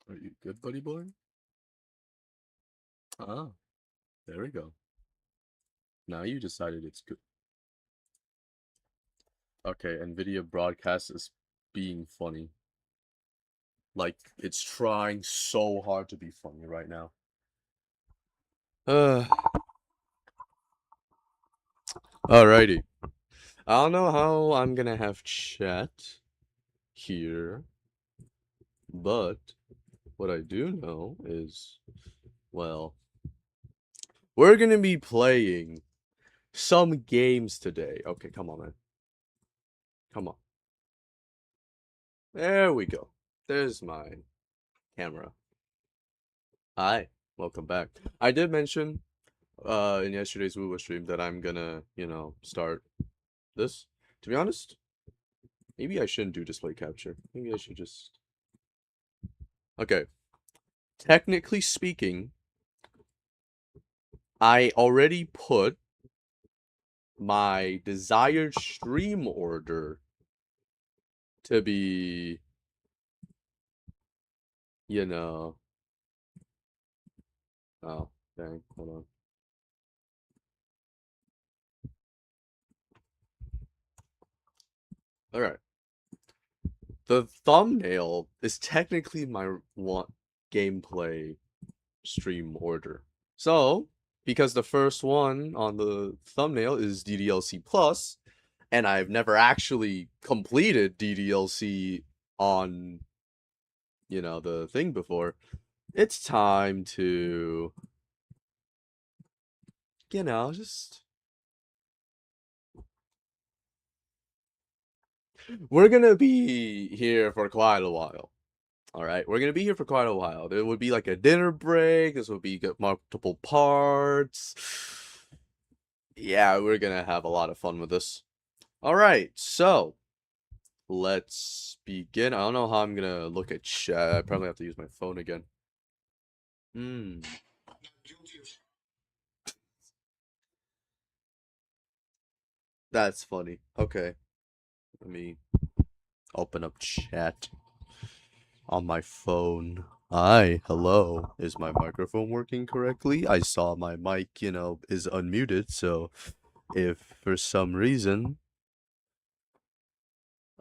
Are you good, buddy boy? Ah, there we go. Now you decided it's good. Okay, NVIDIA broadcast is being funny. Like, it's trying so hard to be funny right now. Alrighty. I don't know how I'm gonna have chat here, but what I do know is, well, we're gonna be playing some games today. Okay, come on, man. Come on. There we go. There's my camera. Hi, welcome back. I did mention in yesterday's gooooo stream that I'm gonna, start this. To be honest, maybe I shouldn't do display capture. Maybe I should just... Okay. Technically speaking, I already put my desired stream order to be, oh, dang, hold on. Alright. The thumbnail is technically my gameplay stream order. So, because the first one on the thumbnail is DDLC Plus, and I've never actually completed DDLC on, the thing before, it's time to, just... We're gonna be here for quite a while. Alright, we're gonna be here for quite a while. There would be like a dinner break, this would be multiple parts. Yeah, we're gonna have a lot of fun with this. Alright, so let's begin. I don't know how I'm gonna look at chat. I probably have to use my phone again. That's funny. Okay. Let me open up chat on my phone. Hi, hello. Is my microphone working correctly? I saw my mic, is unmuted, so if for some reason...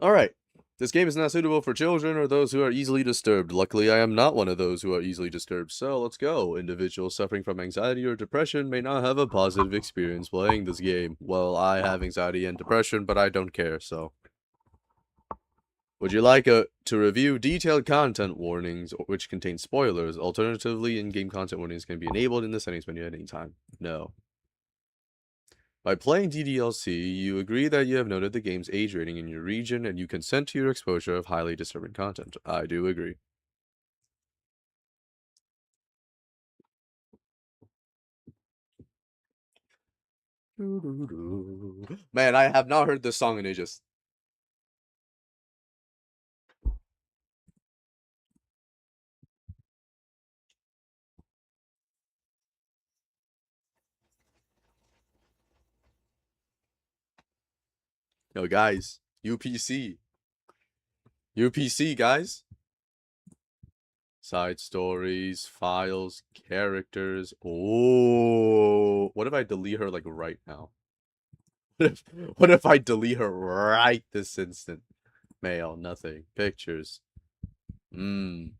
Alright. This game is not suitable for children or those who are easily disturbed. Luckily, I am not one of those who are easily disturbed, so let's go. Individuals suffering from anxiety or depression may not have a positive experience playing this game. Well, I have anxiety and depression, but I don't care, so... Would you like to review detailed content warnings which contain spoilers? Alternatively, in-game content warnings can be enabled in the settings menu at any time. No. By playing DDLC, you agree that you have noted the game's age rating in your region and you consent to your exposure of highly disturbing content. I do agree. Man, I have not heard this song in ages. Yo, guys. UPC. UPC, guys. Side stories, files, characters. Oh, what if I delete her like right now? What if I delete her right this instant? Mail, nothing. Pictures. Is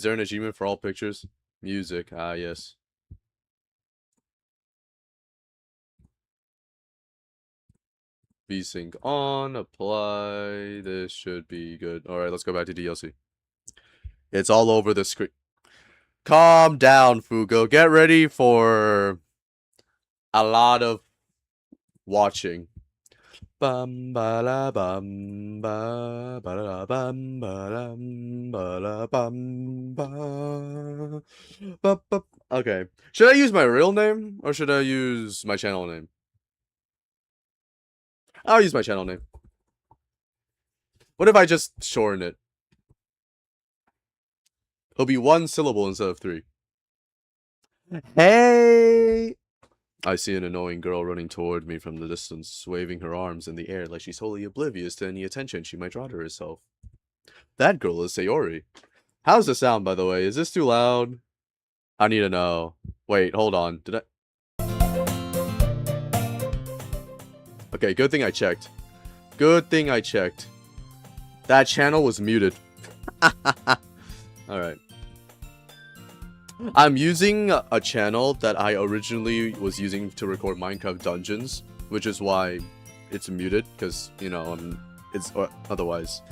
there an achievement for all pictures? Music, yes. VSync on, apply. This should be good. Alright, let's go back to DLC. It's all over the screen. Calm down, Fugo. Get ready for a lot of watching. Bum ba la bum ba ba la bum ba lam ba la bum ba. Okay. Should I use my real name or should I use my channel name? I'll use my channel name. What if I just shorten it? It'll be one syllable instead of three. Hey! I see an annoying girl running toward me from the distance, waving her arms in the air like she's wholly oblivious to any attention she might draw to herself. That girl is Sayori. How's the sound, by the way? Is this too loud? I need to know. Wait, hold on. Did I? Okay, good thing I checked. Good thing I checked. That channel was muted. Alright. I'm using a channel that I originally was using to record Minecraft Dungeons, which is why it's muted, because, you know, it's otherwise.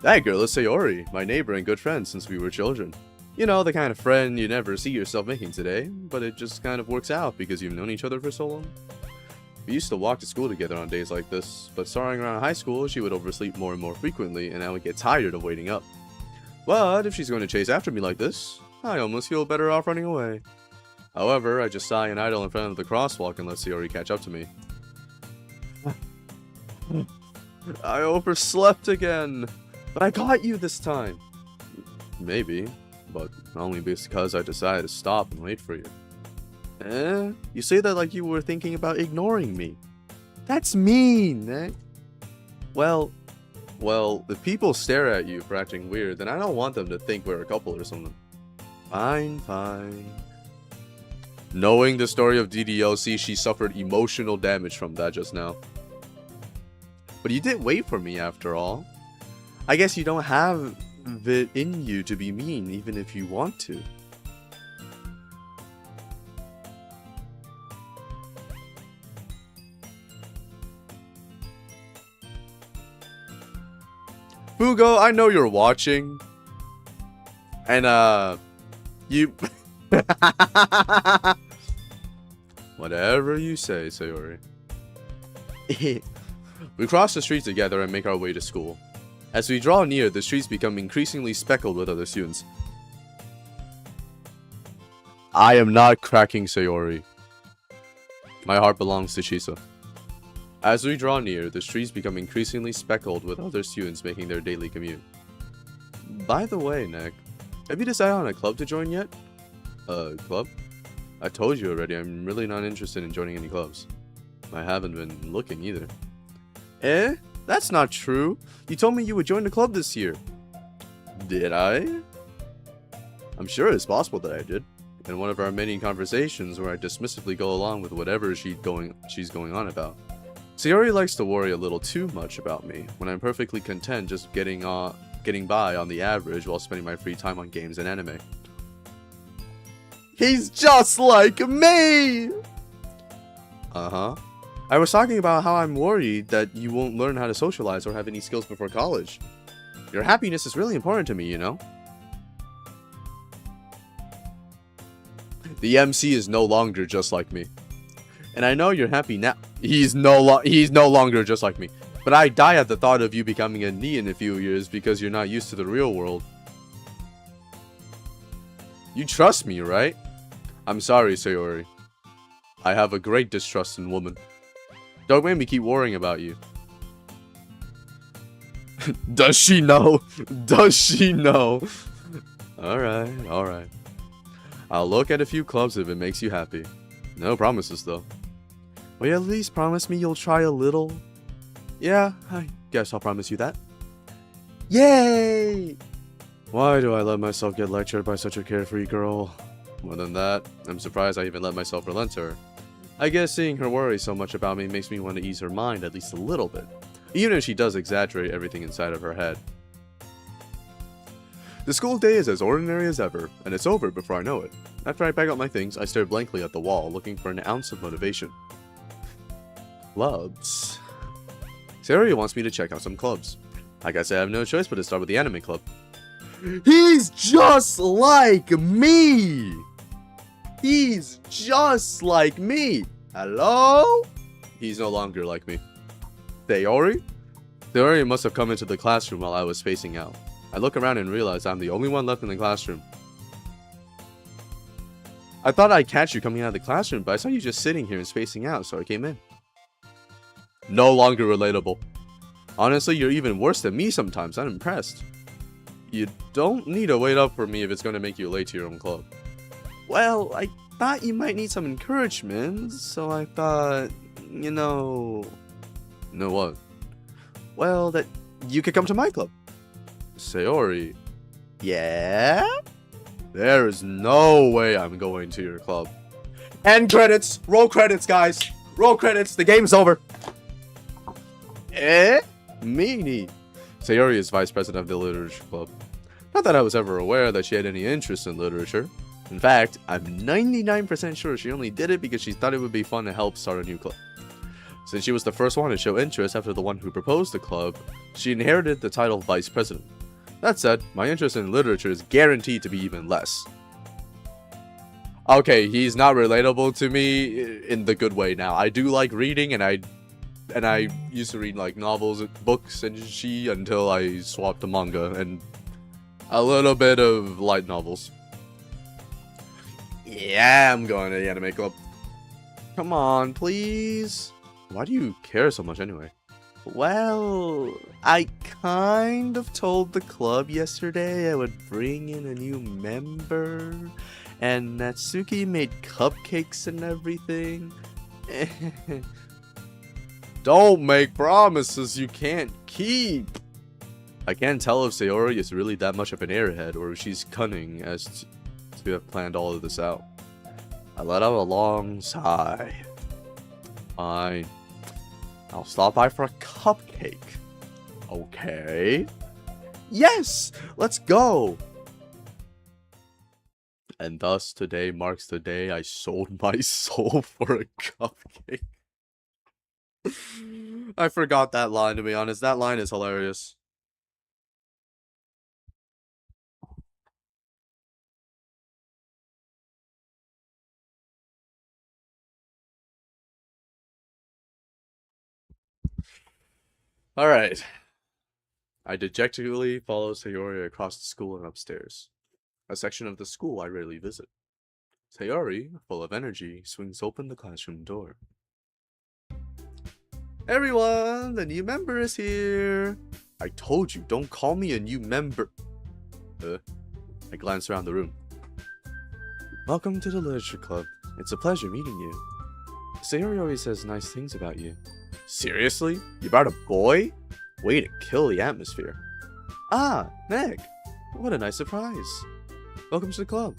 That girl is Sayori, my neighbor and good friend since we were children. You know, the kind of friend you never see yourself making today, but it just kind of works out because you've known each other for so long. We used to walk to school together on days like this, but starting around high school, she would oversleep more and more frequently, and I would get tired of waiting up. But if she's going to chase after me like this, I almost feel better off running away. However, I just sigh and idle in front of the crosswalk and let Sayori catch up to me. I overslept again, but I got you this time. Maybe, but only because I decided to stop and wait for you. You say that like you were thinking about ignoring me. That's mean, eh? Well, if people stare at you for acting weird, then I don't want them to think we're a couple or something. Fine, fine. Knowing the story of DDLC, she suffered emotional damage from that just now. But you did wait for me after all. I guess you don't have it in you to be mean, even if you want to. Fugo, I know you're watching. And, you... Whatever you say, Sayori. We cross the street together and make our way to school. As we draw near, the streets become increasingly speckled with other students. I am not cracking, Sayori. My heart belongs to Shisa. As we draw near, the streets become increasingly speckled with other students making their daily commute. By the way, Nick, have you decided on a club to join yet? Club? I told you already, I'm really not interested in joining any clubs. I haven't been looking either. Eh? That's not true. You told me you would join the club this year. Did I? I'm sure it's possible that I did. In one of our many conversations where I dismissively go along with whatever she's going on about. Sayori likes to worry a little too much about me, when I'm perfectly content just getting by on the average while spending my free time on games and anime. He's just like me! Uh-huh. I was talking about how I'm worried that you won't learn how to socialize or have any skills before college. Your happiness is really important to me, you know? The MC is no longer just like me. And I know you're happy now. He's no longer just like me. But I die at the thought of you becoming a knee in a few years because you're not used to the real world. You trust me, right? I'm sorry, Sayori. I have a great distrust in women. Don't make me keep worrying about you. Does she know? Does she know? Alright. I'll look at a few clubs if it makes you happy. No promises, though. Will you at least promise me you'll try a little? Yeah, I guess I'll promise you that. Yay! Why do I let myself get lectured by such a carefree girl? More than that, I'm surprised I even let myself relent to her. I guess seeing her worry so much about me makes me want to ease her mind at least a little bit, even if she does exaggerate everything inside of her head. The school day is as ordinary as ever, and it's over before I know it. After I pack up my things, I stare blankly at the wall, looking for an ounce of motivation. Clubs. Sayori wants me to check out some clubs. I guess I have no choice but to start with the anime club. He's just like me! He's just like me! Hello? He's no longer like me. Sayori? Sayori must have come into the classroom while I was spacing out. I look around and realize I'm the only one left in the classroom. I thought I'd catch you coming out of the classroom, but I saw you just sitting here and spacing out, so I came in. No longer relatable. Honestly, you're even worse than me sometimes. I'm impressed. You don't need to wait up for me if it's going to make you late to your own club. Well, I thought you might need some encouragement, so I thought, you know... Know what? Well, that you could come to my club. Sayori. Yeah? There is no way I'm going to your club. End credits! Roll credits, guys! Roll credits! The game's over! Meanie. Sayori is vice president of the literature club. Not that I was ever aware that she had any interest in literature. In fact, I'm 99% sure she only did it because she thought it would be fun to help start a new club. Since she was the first one to show interest after the one who proposed the club, she inherited the title vice president. That said, my interest in literature is guaranteed to be even less. Okay, he's not relatable to me in the good way now. I do like reading, and I used to read like novels, books, and shit until I swapped to manga and a little bit of light novels. Yeah, I'm going to the anime club. Come on, please. Why do you care so much anyway? Well, I kind of told the club yesterday I would bring in a new member, and Natsuki made cupcakes and everything. Don't make promises you can't keep. I can't tell if Sayori is really that much of an airhead or if she's cunning as to have planned all of this out. I let out a long sigh. Fine. I'll stop by for a cupcake. Okay. Yes! Let's go! And thus today marks the day I sold my soul for a cupcake. I forgot that line, to be honest. That line is hilarious. Alright. I dejectedly follow Sayori across the school and upstairs. A section of the school I rarely visit. Sayori, full of energy, swings open the classroom door. Everyone, the new member is here. I told you, don't call me a new member. I glance around the room. Welcome to the literature club. It's a pleasure meeting you. Sayori always says nice things about you. Seriously? You brought a boy? Way to kill the atmosphere. Ah, Meg. What a nice surprise. Welcome to the club.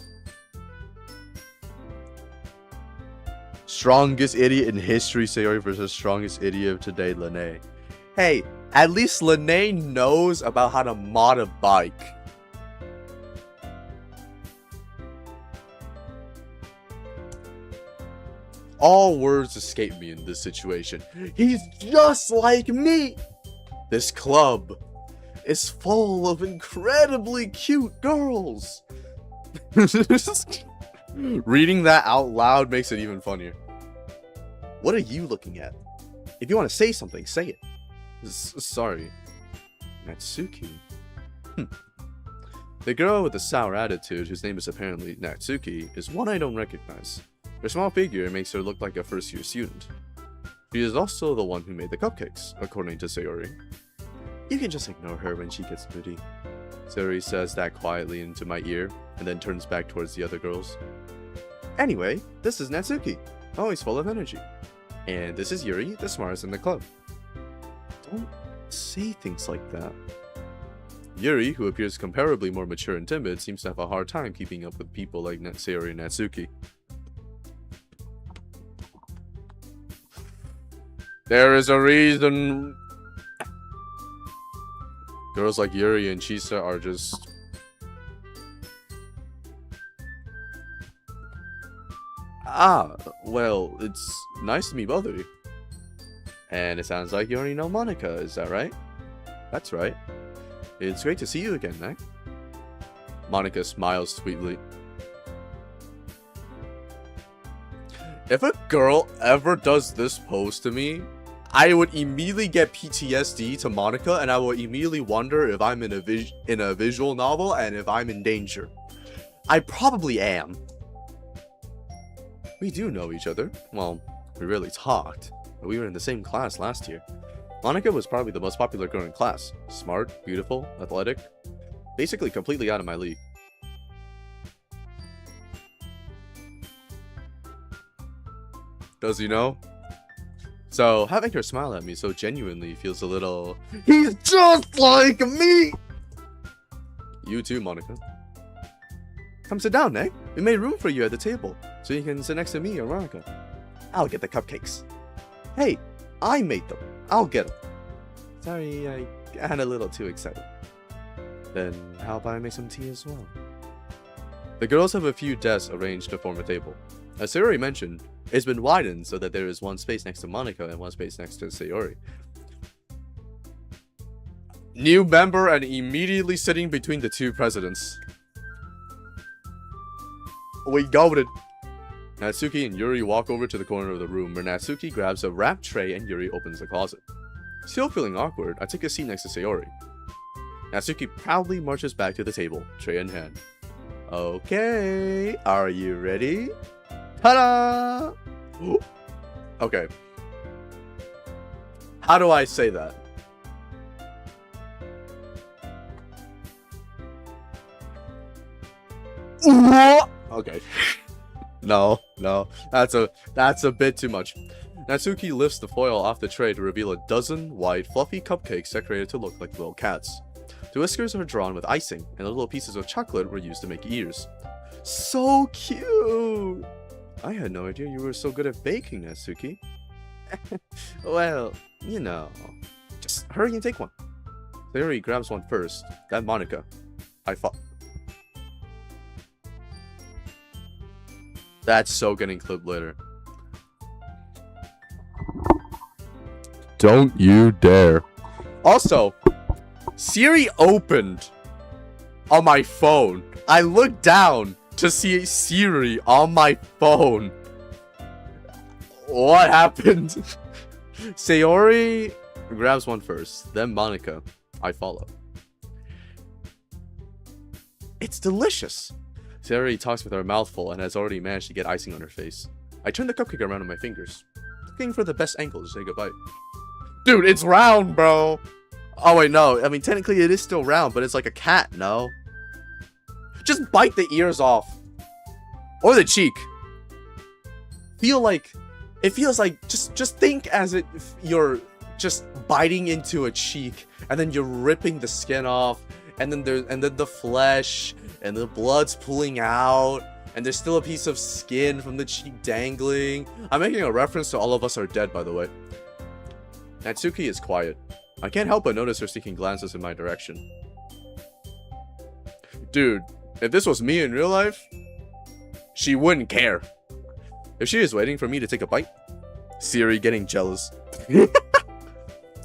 Strongest idiot in history, Sayori versus strongest idiot of today, Lene. Hey, at least Lene knows about how to mod a bike. All words escape me in this situation. He's just like me! This club is full of incredibly cute girls. Reading that out loud makes it even funnier. What are you looking at? If you want to say something, say it. Sorry. Natsuki. The girl with the sour attitude, whose name is apparently Natsuki, is one I don't recognize. Her small figure makes her look like a first-year student. She is also the one who made the cupcakes, according to Sayori. You can just ignore her when she gets moody. Sayori says that quietly into my ear, and then turns back towards the other girls. Anyway, this is Natsuki, always full of energy. And this is Yuri, the smartest in the club. Don't say things like that. Yuri, who appears comparably more mature and timid, seems to have a hard time keeping up with people like Sayori and Natsuki. There is a reason. Girls like Yuri and Chisa are just... Ah, well, it's nice to meet both of you. And it sounds like you already know Monica, is that right? That's right. It's great to see you again, Nick. Monica smiles sweetly. If a girl ever does this pose to me, I would immediately get PTSD to Monica, and I would immediately wonder if I'm in a visual novel and if I'm in danger. I probably am. We do know each other. Well, we rarely talked, but we were in the same class last year. Monica was probably the most popular girl in class. Smart, beautiful, athletic. Basically completely out of my league. Does he know? So, having her smile at me so genuinely feels a little... He's just like me! You too, Monica. Come sit down, eh? We made room for you at the table, so you can sit next to me or Monica. I'll get the cupcakes. Hey, I made them. I'll get them. Sorry, I got a little too excited. Then how about I make some tea as well? The girls have a few desks arranged to form a table. As Sayori mentioned, it's been widened so that there is one space next to Monica and one space next to Sayori. New member and immediately sitting between the two presidents. We got it. Natsuki and Yuri walk over to the corner of the room where Natsuki grabs a wrapped tray and Yuri opens the closet. Still feeling awkward, I take a seat next to Sayori. Natsuki proudly marches back to the table, tray in hand. Okay, are you ready? Ta-da! Okay. How do I say that? Okay. No, that's a bit too much. Natsuki lifts the foil off the tray to reveal a dozen white, fluffy cupcakes decorated to look like little cats. The whiskers are drawn with icing, and the little pieces of chocolate were used to make ears. So cute! I had no idea you were so good at baking, Natsuki. Well, you know. Just hurry and take one. Sayori grabs one first, then Monica. That's so getting clipped later. Don't you dare. Also, Siri opened on my phone. I looked down to see Siri on my phone. What happened? Sayori grabs one first, then Monica. I follow. It's delicious. Sayori talks with her mouth full and has already managed to get icing on her face. I turn the cupcake around on my fingers, looking for the best angle to say goodbye. Dude, it's round, bro! Oh wait, no. I mean, technically it is still round, but it's like a cat, no? Just bite the ears off. Or the cheek. It feels like, just think as if you're just biting into a cheek, and then you're ripping the skin off, and then the flesh, and the blood's pulling out, and there's still a piece of skin from the cheek dangling. I'm making a reference to All of Us Are Dead, by the way. Natsuki is quiet. I can't help but notice her seeking glances in my direction. Dude, if this was me in real life, she wouldn't care. If she is waiting for me to take a bite, Siri getting jealous.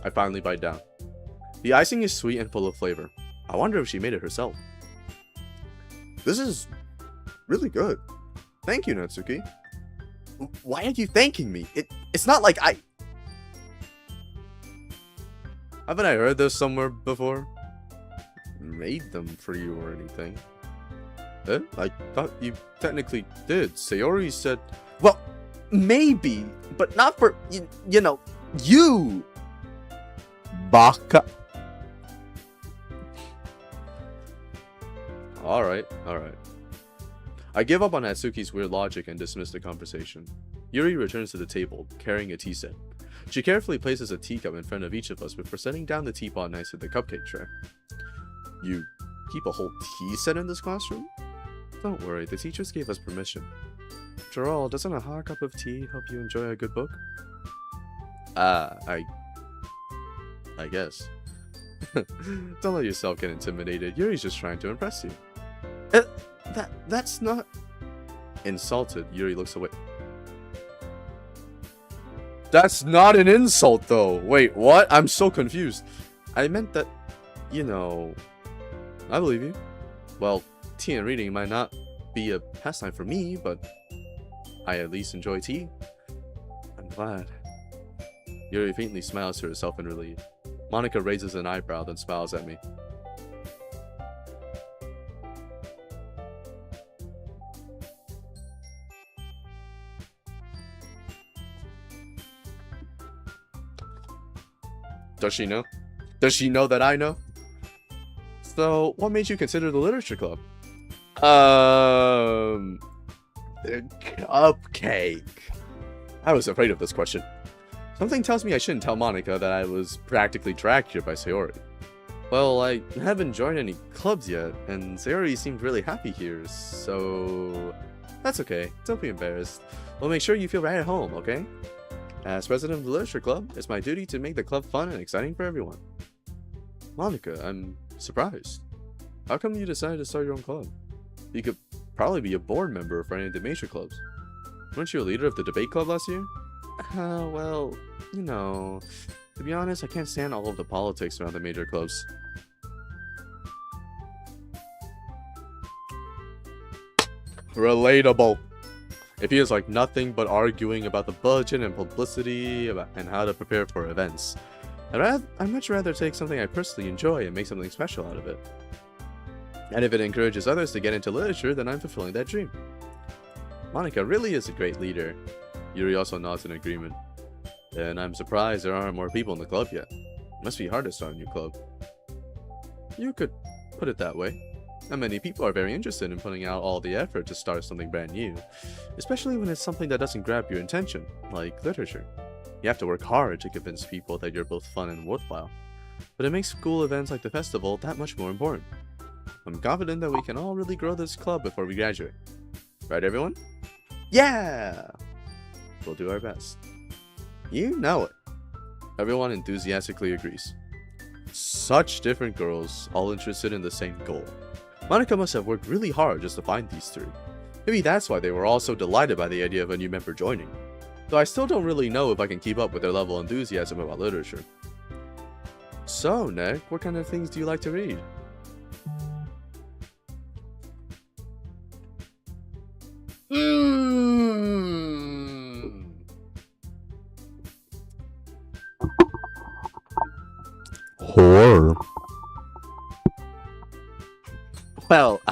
I finally bite down. The icing is sweet and full of flavor. I wonder if she made it herself. This is really good. Thank you, Natsuki. Why are you thanking me? It's not like I... Haven't I heard this somewhere before? Made them for you or anything. Eh? I thought you technically did. Sayori said... Well, maybe, but not for, you know, you! Baka. Alright. I give up on Natsuki's weird logic and dismiss the conversation. Yuri returns to the table, carrying a tea set. She carefully places a teacup in front of each of us before setting down the teapot next to the cupcake tray. You keep a whole tea set in this classroom? Don't worry, the teachers gave us permission. After all, doesn't a hot cup of tea help you enjoy a good book? I guess. Don't let yourself get intimidated. Yuri's just trying to impress you. That's not... Insulted, Yuri looks away. That's not an insult, though. Wait, what? I'm so confused. I meant that, you know... I believe you. Well, tea and reading might not be a pastime for me, but I at least enjoy tea. I'm glad. Yuri faintly smiles to herself in relief. Monica raises an eyebrow, then smiles at me. Does she know? Does she know that I know? So, what made you consider the literature club? Cupcake. I was afraid of this question. Something tells me I shouldn't tell Monica that I was practically dragged here by Sayori. Well, I haven't joined any clubs yet, and Sayori seemed really happy here, so... That's okay, don't be embarrassed. We'll make sure you feel right at home, okay? As president of the Literature Club, it's my duty to make the club fun and exciting for everyone. Monica, I'm surprised. How come you decided to start your own club? You could probably be a board member for any of the major clubs. Weren't you a leader of the debate club last year? Well, you know, to be honest, I can't stand all of the politics around the major clubs. Relatable. It feels like nothing but arguing about the budget and publicity and how to prepare for events. I'd much rather take something I personally enjoy and make something special out of it. And if it encourages others to get into literature, then I'm fulfilling that dream. Monica really is a great leader. Yuri also nods in agreement. And I'm surprised there aren't more people in the club yet. It must be hard to start a new club. You could put it that way. Not many people are very interested in putting out all the effort to start something brand new, especially when it's something that doesn't grab your attention, like literature. You have to work hard to convince people that you're both fun and worthwhile, but it makes school events like the festival that much more important. I'm confident that we can all really grow this club before we graduate. Right, everyone? Yeah! We'll do our best. You know it. Everyone enthusiastically agrees. Such different girls, all interested in the same goal. Monica must have worked really hard just to find these three. Maybe that's why they were all so delighted by the idea of a new member joining. Though I still don't really know if I can keep up with their level of enthusiasm about literature. So, Nick, what kind of things do you like to read? Horror. Well,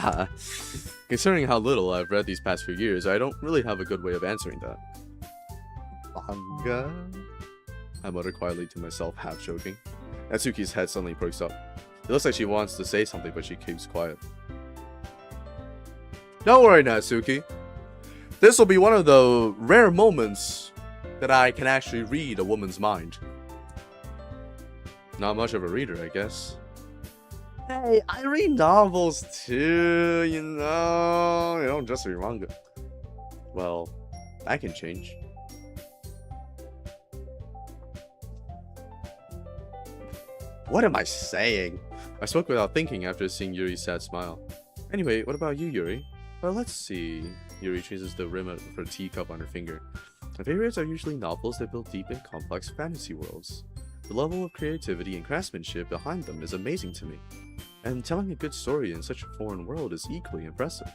considering how little I've read these past few years, I don't really have a good way of answering that. Manga? I mutter quietly to myself, half joking. Natsuki's head suddenly perks up. It looks like she wants to say something, but she keeps quiet. Don't worry, Natsuki. This will be one of the rare moments that I can actually read a woman's mind. Not much of a reader, I guess. Hey, I read novels too, you know. You don't just read manga. Well, that can change. What am I saying? I spoke without thinking after seeing Yuri's sad smile. Anyway, what about you, Yuri? Well, let's see. Yuri traces the rim of her teacup on her finger. My favorites are usually novels that build deep and complex fantasy worlds. The level of creativity and craftsmanship behind them is amazing to me. And telling a good story in such a foreign world is equally impressive.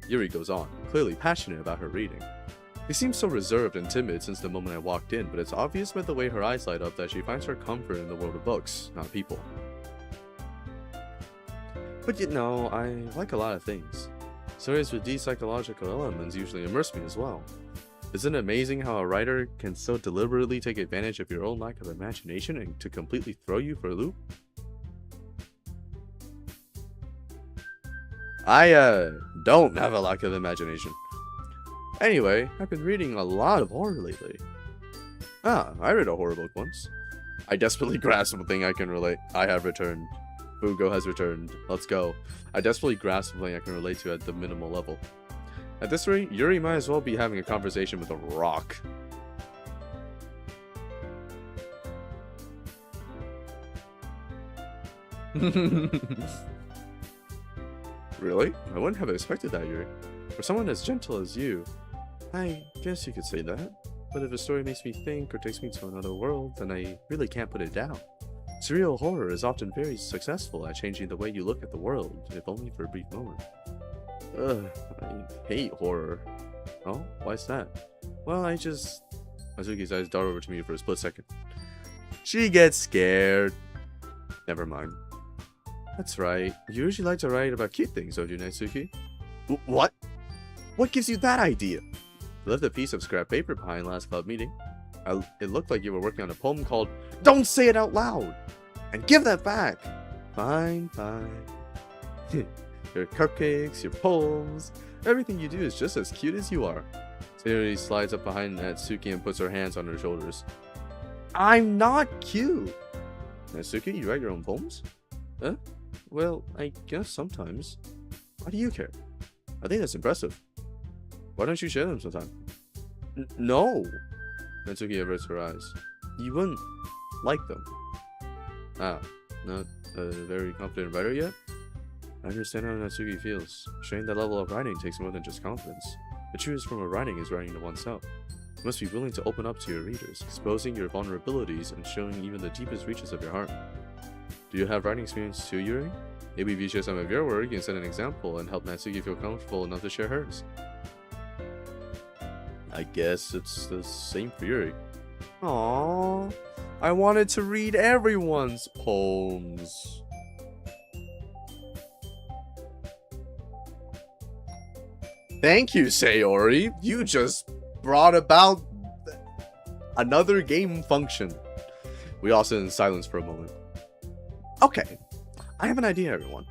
Yuri goes on, clearly passionate about her reading. She seems so reserved and timid since the moment I walked in, but it's obvious by the way her eyes light up that she finds her comfort in the world of books, not people. But you know, I like a lot of things. Stories with these psychological elements usually immerse me as well. Isn't it amazing how a writer can so deliberately take advantage of your own lack of imagination and to completely throw you for a loop? I don't have a lack of imagination. Anyway, I've been reading a lot of horror lately. I read a horror book once. I desperately grasp something I can relate. I have returned. Fugo has returned. Let's go. I desperately grasp something I can relate to at the minimal level. At this rate, Yuri might as well be having a conversation with a rock. Really? I wouldn't have expected that, Yuri. For someone as gentle as you, I guess you could say that. But if a story makes me think or takes me to another world, then I really can't put it down. Surreal horror is often very successful at changing the way you look at the world, if only for a brief moment. Ugh, I hate horror. Oh, why's that? Well, Natsuki's eyes dart over to me for a split second. She gets scared. Never mind. That's right. You usually like to write about cute things, don't you, Natsuki? What? What gives you that idea? You left a piece of scrap paper behind last club meeting. It looked like you were working on a poem called Don't Say It Out Loud! And give that back! Fine, fine. Your cupcakes, your poems, everything you do is just as cute as you are. Sayori slides up behind Natsuki and puts her hands on her shoulders. I'm not cute! Natsuki, you write your own poems? Huh? Well, I guess sometimes. Why do you care? I think that's impressive. Why don't you share them sometime? No! Natsuki averts her eyes. You wouldn't like them. Ah, not a very confident writer yet? I understand how Natsuki feels. Sharing that level of writing takes more than just confidence. The truest form of writing is writing to oneself. You must be willing to open up to your readers, exposing your vulnerabilities and showing even the deepest reaches of your heart. Do you have writing experience too, Yuri? Maybe if you share some of your work, you can set an example and help Natsuki feel comfortable enough to share hers. I guess it's the same for Yuri. Aww, I wanted to read everyone's poems. Thank you, Sayori. You just brought about another game function. We all sit in silence for a moment. Okay, I have an idea, everyone.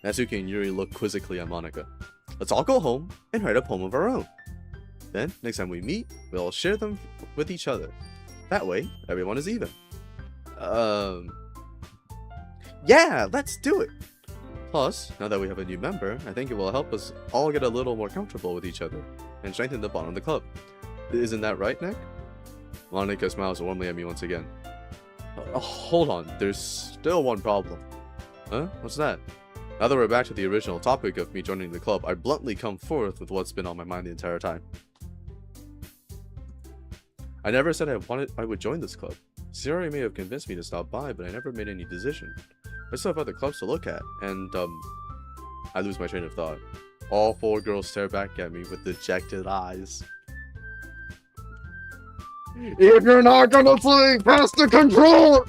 Natsuki and Yuri look quizzically at Monika. Let's all go home and write a poem of our own. Then, next time we meet, we'll share them with each other. That way, everyone is even. Yeah, let's do it! Plus, now that we have a new member, I think it will help us all get a little more comfortable with each other and strengthen the bond of the club. Isn't that right, Nick? Monika smiles warmly at me once again. Hold on, there's still one problem. Huh? What's that? Now that we're back to the original topic of me joining the club, I bluntly come forth with what's been on my mind the entire time. I never said I would join this club. Sayori may have convinced me to stop by, but I never made any decision. I still have other clubs to look at, and, I lose my train of thought. All four girls stare back at me with dejected eyes. If you're not gonna play, pass the control!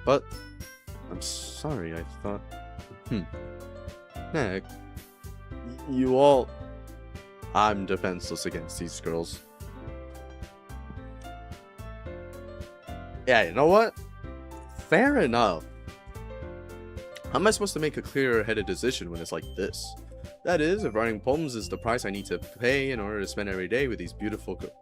But, I'm sorry, I thought... Nick, you all... I'm defenseless against these girls. Yeah, you know what? Fair enough. How am I supposed to make a clear-headed decision when it's like this? That is, if writing poems is the price I need to pay in order to spend every day with these beautiful girls.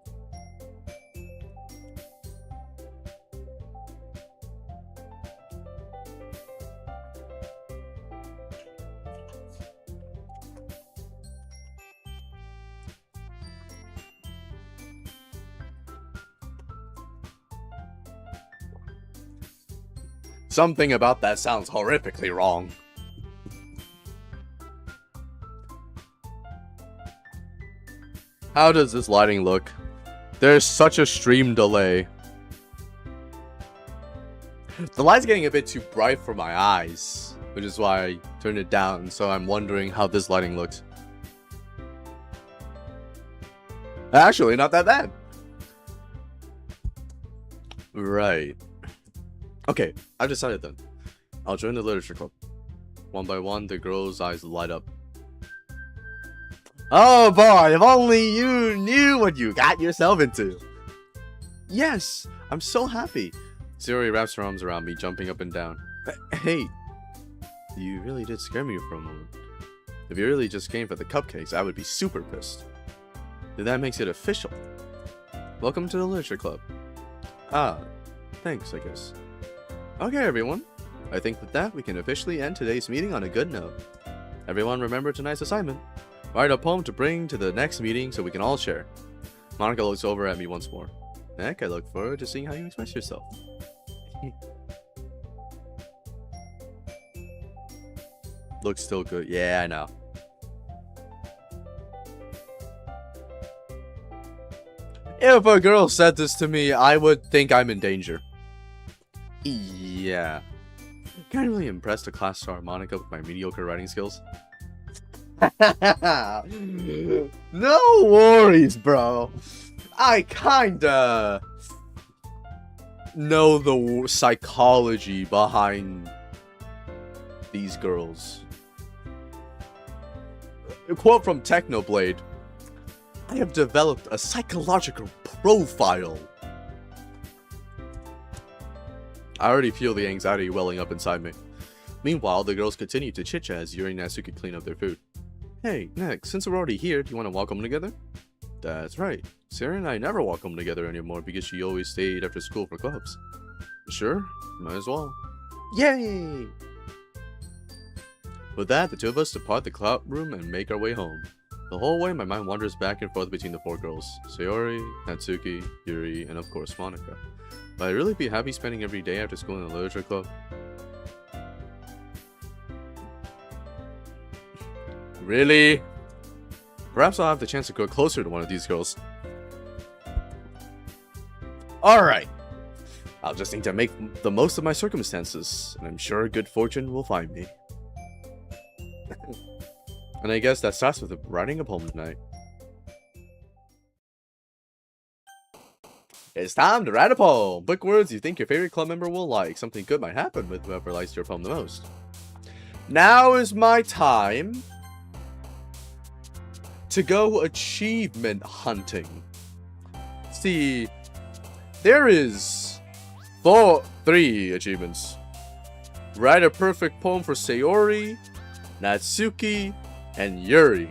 Something about that sounds horrifically wrong. How does this lighting look? There's such a stream delay. The light's getting a bit too bright for my eyes, which is why I turned it down, so I'm wondering how this lighting looks. Actually, not that bad. Right. Okay, I've decided then. I'll join the literature club. One by one, the girls' eyes light up. Oh boy, if only you knew what you got yourself into. Yes, I'm so happy. Sayori wraps her arms around me, jumping up and down. Hey, you really did scare me for a moment. If you really just came for the cupcakes, I would be super pissed. Then that makes it official. Welcome to the literature club. Ah, thanks, I guess. Okay, everyone. I think with that, we can officially end today's meeting on a good note. Everyone remember tonight's assignment. Write a poem to bring to the next meeting so we can all share. Monika looks over at me once more. Heck, I look forward to seeing how you express yourself. Looks still good. Yeah, I know. If a girl said this to me, I would think I'm in danger. Yeah. Can't really impress the class star Monika with my mediocre writing skills. No worries, bro. I kinda know the psychology behind these girls. A quote from Technoblade. I have developed a psychological profile. I already feel the anxiety welling up inside me. Meanwhile, the girls continue to chit-chat as Yuri and Natsuki clean up their food. Hey, Nick, since we're already here, do you want to walk home together? That's right. Sarah and I never walk home together anymore because she always stayed after school for clubs. Sure, might as well. Yay! With that, the two of us depart the cloud room and make our way home. The whole way, my mind wanders back and forth between the four girls. Sayori, Natsuki, Yuri, and of course Monica. Would I really be happy spending every day after school in the literature club? Really? Perhaps I'll have the chance to go closer to one of these girls. Alright. I'll just need to make the most of my circumstances, and I'm sure good fortune will find me. And I guess that starts with writing a poem tonight. It's time to write a poem! Quick words you think your favorite club member will like. Something good might happen with whoever likes your poem the most. Now is my time to go achievement hunting. See, there is 3 achievements. Write a perfect poem for Sayori, Natsuki, and Yuri.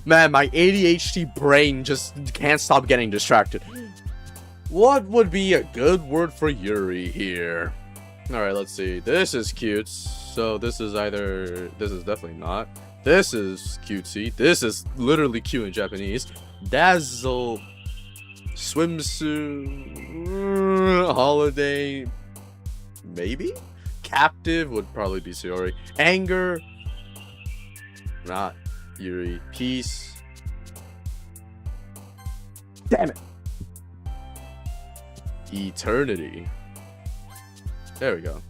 Man, my ADHD brain just can't stop getting distracted. What would be a good word for Yuri here? Alright, let's see. This is cute. So this is either... This is definitely not. This is cutesy. This is literally cute in Japanese. Dazzle. Swimsuit. Holiday. Maybe? Captive would probably be Sayori. Anger. Not Yuri. Peace. Damn it. Eternity. There we go.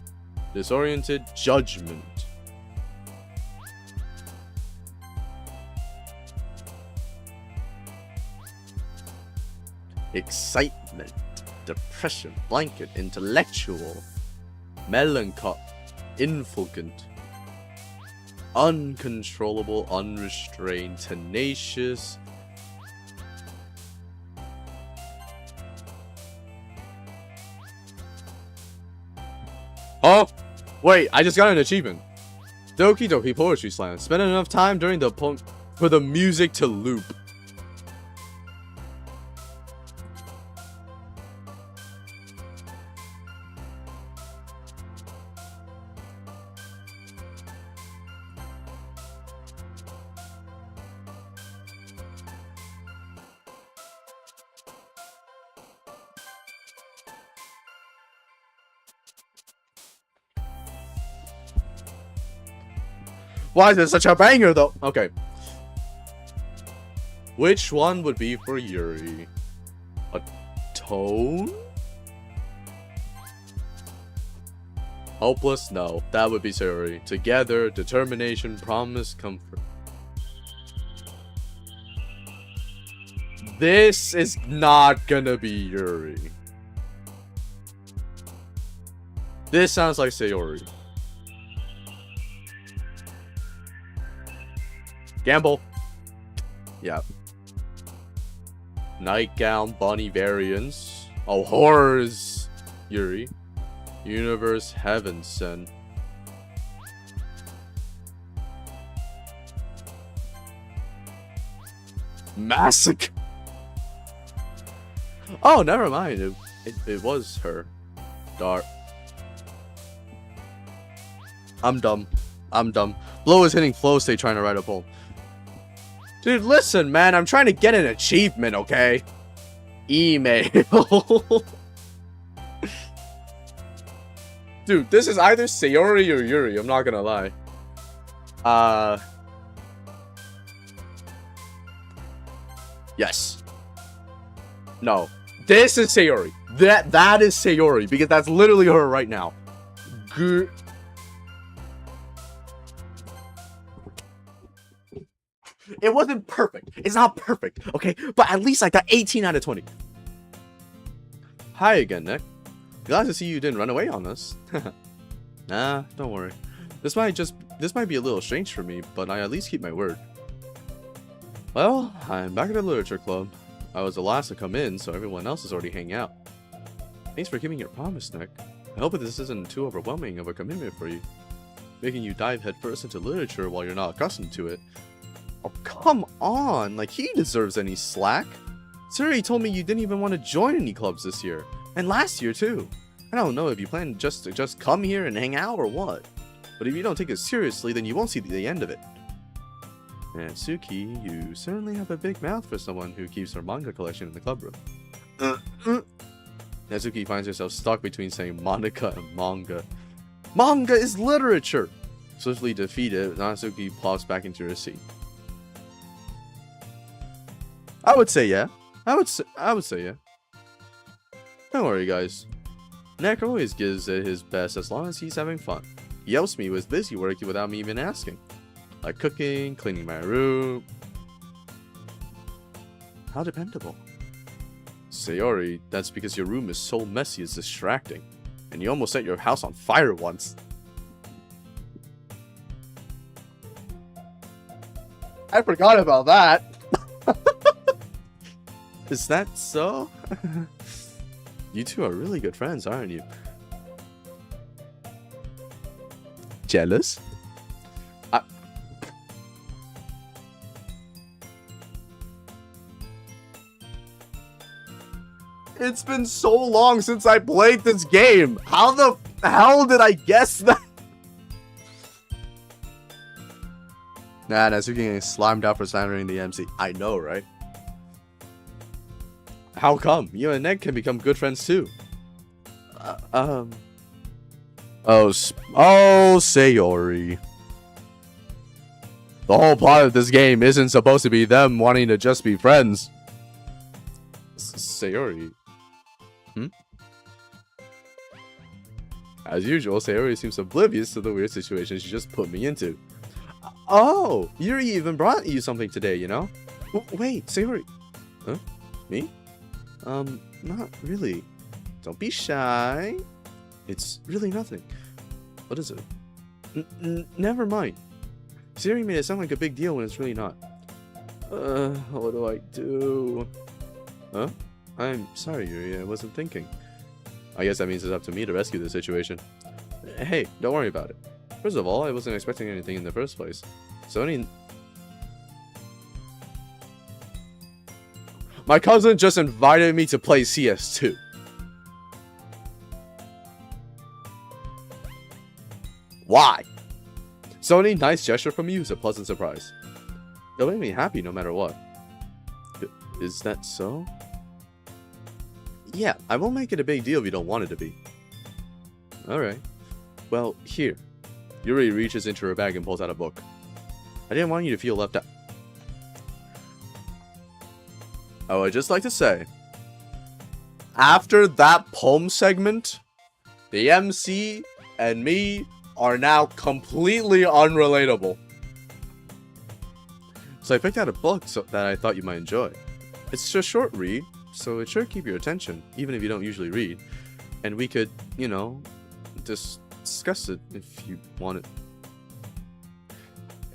Disoriented. Judgment. Excitement. Depression. Blanket. Intellectual. Melancholy. Infulgent. Uncontrollable, unrestrained, tenacious. Oh! Wait, I just got an achievement. Doki Doki Poetry Slam. Spend enough time during the poem for the music to loop. Why is this such a banger, though? Okay. Which one would be for Yuri? A tone? Hopeless? No. That would be Sayori. Together, determination, promise, comfort. This is not gonna be Yuri. This sounds like Sayori. Gamble. Yep. Nightgown, bunny variants. Oh, horrors. Yuri. Universe, heaven sent. Massacre. Oh, never mind. It was her. Dark. I'm dumb. I'm dumb. Blow is hitting flow state trying to write a poem. Dude, listen, man. I'm trying to get an achievement, okay? Email. Dude, this is either Sayori or Yuri. I'm not gonna lie. Yes. No. This is Sayori. That is Sayori. Because that's literally her right now. It wasn't perfect. It's not perfect, okay? But at least I got 18 out of 20. Hi again, Nick. Glad to see you didn't run away on us. Nah, don't worry. This might be a little strange for me, but I at least keep my word. Well, I'm back at the literature club. I was the last to come in, so everyone else is already hanging out. Thanks for keeping your promise, Nick. I hope that this isn't too overwhelming of a commitment for you. Making you dive headfirst into literature while you're not accustomed to it. Oh, come on! Like, he deserves any slack. Siri told me you didn't even want to join any clubs this year. And last year, too. I don't know if you plan to just come here and hang out or what. But if you don't take it seriously, then you won't see the end of it. And Suki, you certainly have a big mouth for someone who keeps her manga collection in the club room. Natsuki finds herself stuck between saying Monica and manga. Manga is literature! Swiftly defeated, Natsuki plops back into her seat. I would say yeah. I would say yeah. Don't worry, guys. Nick always gives it his best as long as he's having fun. He helps me with busy work without me even asking. Like cooking, cleaning my room. How dependable. Sayori, that's because your room is so messy it's distracting. And you almost set your house on fire once. I forgot about that. Is that so? You two are really good friends, aren't you? Jealous? It's been so long since I played this game. How the hell did I guess that? Nah, Natsuki getting slimed out for slandering the MC. I know, right? How come? You and Nick can become good friends too. Oh, Sayori. The whole plot of this game isn't supposed to be them wanting to just be friends. Sayori. As usual, Sayori seems oblivious to the weird situation she just put me into. Oh, Yuri even brought you something today, you know? Wait, Sayori. Huh? Me? Not really. Don't be shy. It's really nothing. What is it? Never mind. Sayori made it sound like a big deal when it's really not. What do I do? Huh? I'm sorry, Yuri. I wasn't thinking. I guess that means it's up to me to rescue the situation. Hey, don't worry about it. First of all, I wasn't expecting anything in the first place. My cousin just invited me to play CS2. Why? Sony, nice gesture from you is a pleasant surprise. It'll make me happy no matter what. Is that so? Yeah, I won't make it a big deal if you don't want it to be. Alright. Well, here. Yuri reaches into her bag and pulls out a book. I didn't want you to feel left out. I would just like to say, after that poem segment, the MC and me are now completely unrelatable. So I picked out a book that I thought you might enjoy. It's a short read, so it should keep your attention, even if you don't usually read. And we could, you know, discuss it if you want it.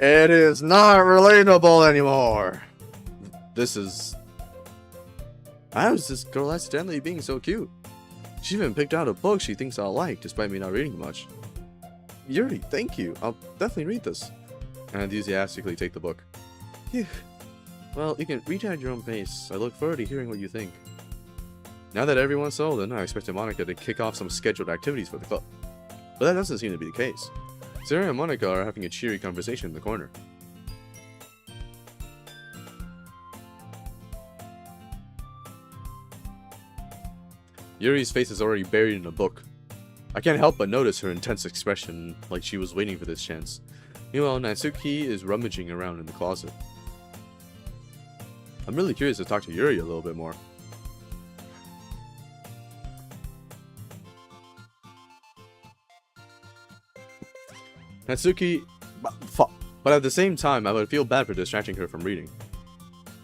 It is not relatable anymore. How's this girl accidentally being so cute? She even picked out a book she thinks I'll like, despite me not reading much. Yuri, thank you. I'll definitely read this. I enthusiastically take the book. Phew. Well, you can read at your own pace. I look forward to hearing what you think. Now that everyone's settled in, I expected Monica to kick off some scheduled activities for the club. But that doesn't seem to be the case. Sarah and Monica are having a cheery conversation in the corner. Yuri's face is already buried in a book. I can't help but notice her intense expression, like she was waiting for this chance. Meanwhile, Natsuki is rummaging around in the closet. I'm really curious to talk to Yuri a little bit more. Natsuki... But at the same time, I would feel bad for distracting her from reading.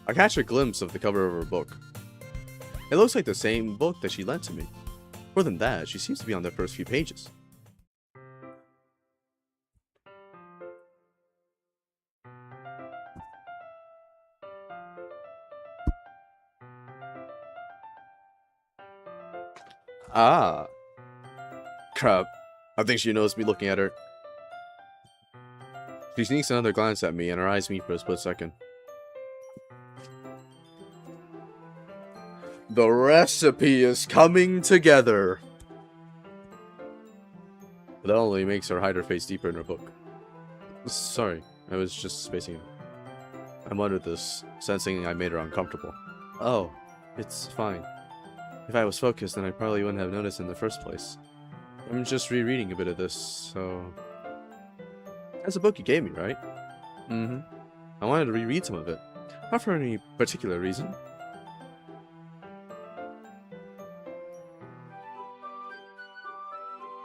I catch a glimpse of the cover of her book. It looks like the same book that she lent to me. More than that, she seems to be on the first few pages. Ah. Crap. I think she knows me looking at her. She sneaks another glance at me and her eyes meet for a split second. The recipe is coming together. That only makes her hide her face deeper in her book. Sorry, I was just spacing out. I muttered this, sensing I made her uncomfortable. Oh, it's fine. If I was focused, then I probably wouldn't have noticed in the first place. I'm just rereading a bit of this, so... That's a book you gave me, right? Mm-hmm. I wanted to reread some of it. Not for any particular reason.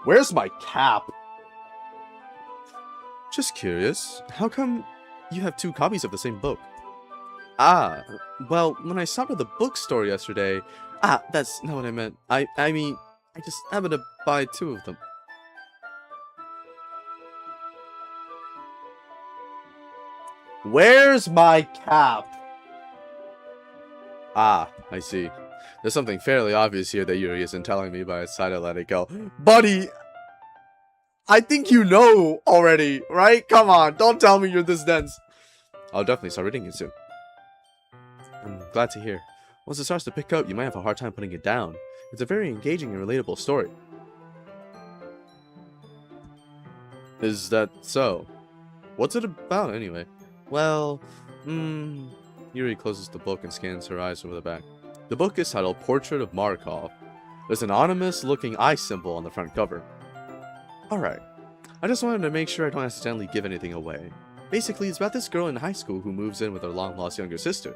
Where's my cap? Just curious, how come you have 2 copies of the same book? Ah, well, when I stopped at the bookstore yesterday... Ah, that's not what I meant. I mean, I just happened to buy 2 of them. Where's my cap? Ah, I see. There's something fairly obvious here that Yuri isn't telling me, but I decided to let it go. Buddy! I think you know already, right? Come on, don't tell me you're this dense. I'll definitely start reading it soon. I'm glad to hear. Once it starts to pick up, you might have a hard time putting it down. It's a very engaging and relatable story. Is that so? What's it about, anyway? Well, Yuri closes the book and scans her eyes over the back. The book is titled Portrait of Markov. There's an ominous-looking eye symbol on the front cover. Alright, I just wanted to make sure I don't accidentally give anything away. Basically, it's about this girl in high school who moves in with her long-lost younger sister.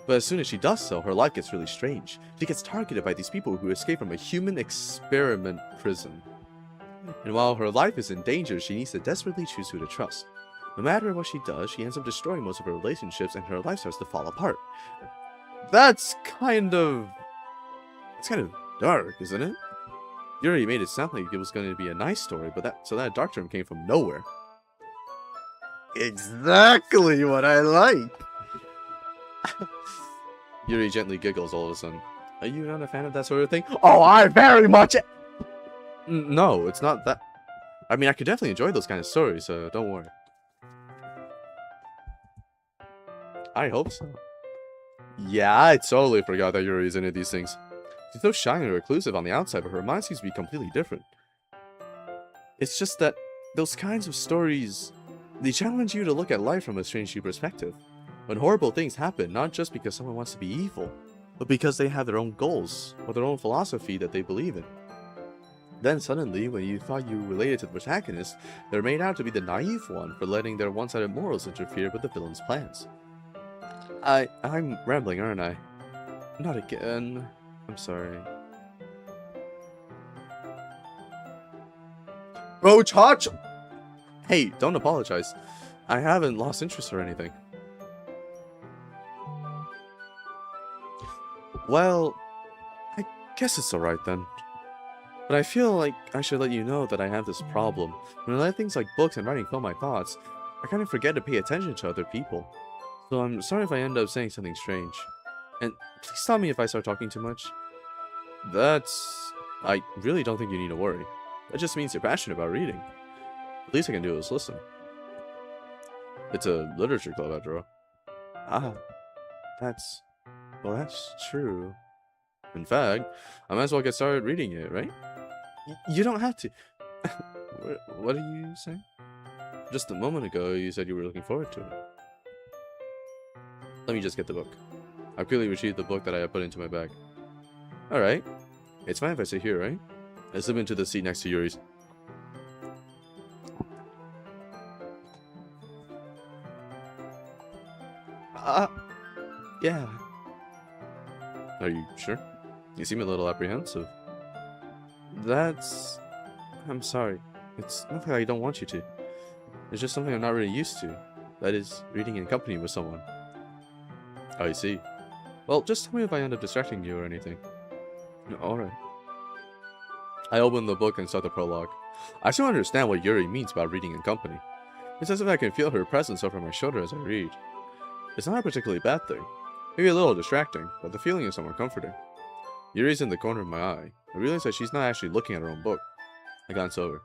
But as soon as she does so, her life gets really strange. She gets targeted by these people who escape from a human experiment prison. And while her life is in danger, she needs to desperately choose who to trust. No matter what she does, she ends up destroying most of her relationships and her life starts to fall apart. That's kind of... It's kind of dark, isn't it? Yuri made it sound like it was going to be a nice story, but that dark term came from nowhere. Exactly what I like. Yuri gently giggles all of a sudden. Are you not a fan of that sort of thing? Oh, I very much... No, it's not that... I mean, I could definitely enjoy those kind of stories, so don't worry. I hope so. Yeah, I totally forgot that Yuri is into these things. She's so shy and reclusive on the outside, but her mind seems to be completely different. It's just that those kinds of stories, they challenge you to look at life from a strange new perspective. When horrible things happen, not just because someone wants to be evil, but because they have their own goals, or their own philosophy that they believe in. Then suddenly, when you thought you related to the protagonist, they're made out to be the naive one for letting their one-sided morals interfere with the villain's plans. I'm rambling, aren't I? Not again. I'm sorry. Bro, touch! Hey, don't apologize. I haven't lost interest or anything. Well, I guess it's alright then. But I feel like I should let you know that I have this problem. When I let things like books and writing fill my thoughts, I kind of forget to pay attention to other people. So I'm sorry if I end up saying something strange. And please stop me if I start talking too much. I really don't think you need to worry. That just means you're passionate about reading. The least I can do is listen. It's a literature club after all. Ah, that's true. In fact, I might as well get started reading it, right? You don't have to. What are you saying? Just a moment ago, you said you were looking forward to it. Let me just get the book. I've clearly retrieved the book that I have put into my bag. Alright. It's fine if I sit here, right? I slip into the seat next to Yuri's. Yeah. Are you sure? You seem a little apprehensive. I'm sorry. It's not that I don't want you to. It's just something I'm not really used to. That is, reading in company with someone. I see. Well, just tell me if I end up distracting you or anything. Alright. I open the book and start the prologue. I still understand what Yuri means by reading in company. It's as if I can feel her presence over my shoulder as I read. It's not a particularly bad thing. Maybe a little distracting, but the feeling is somewhat comforting. Yuri's in the corner of my eye. I realize that she's not actually looking at her own book. I glance over.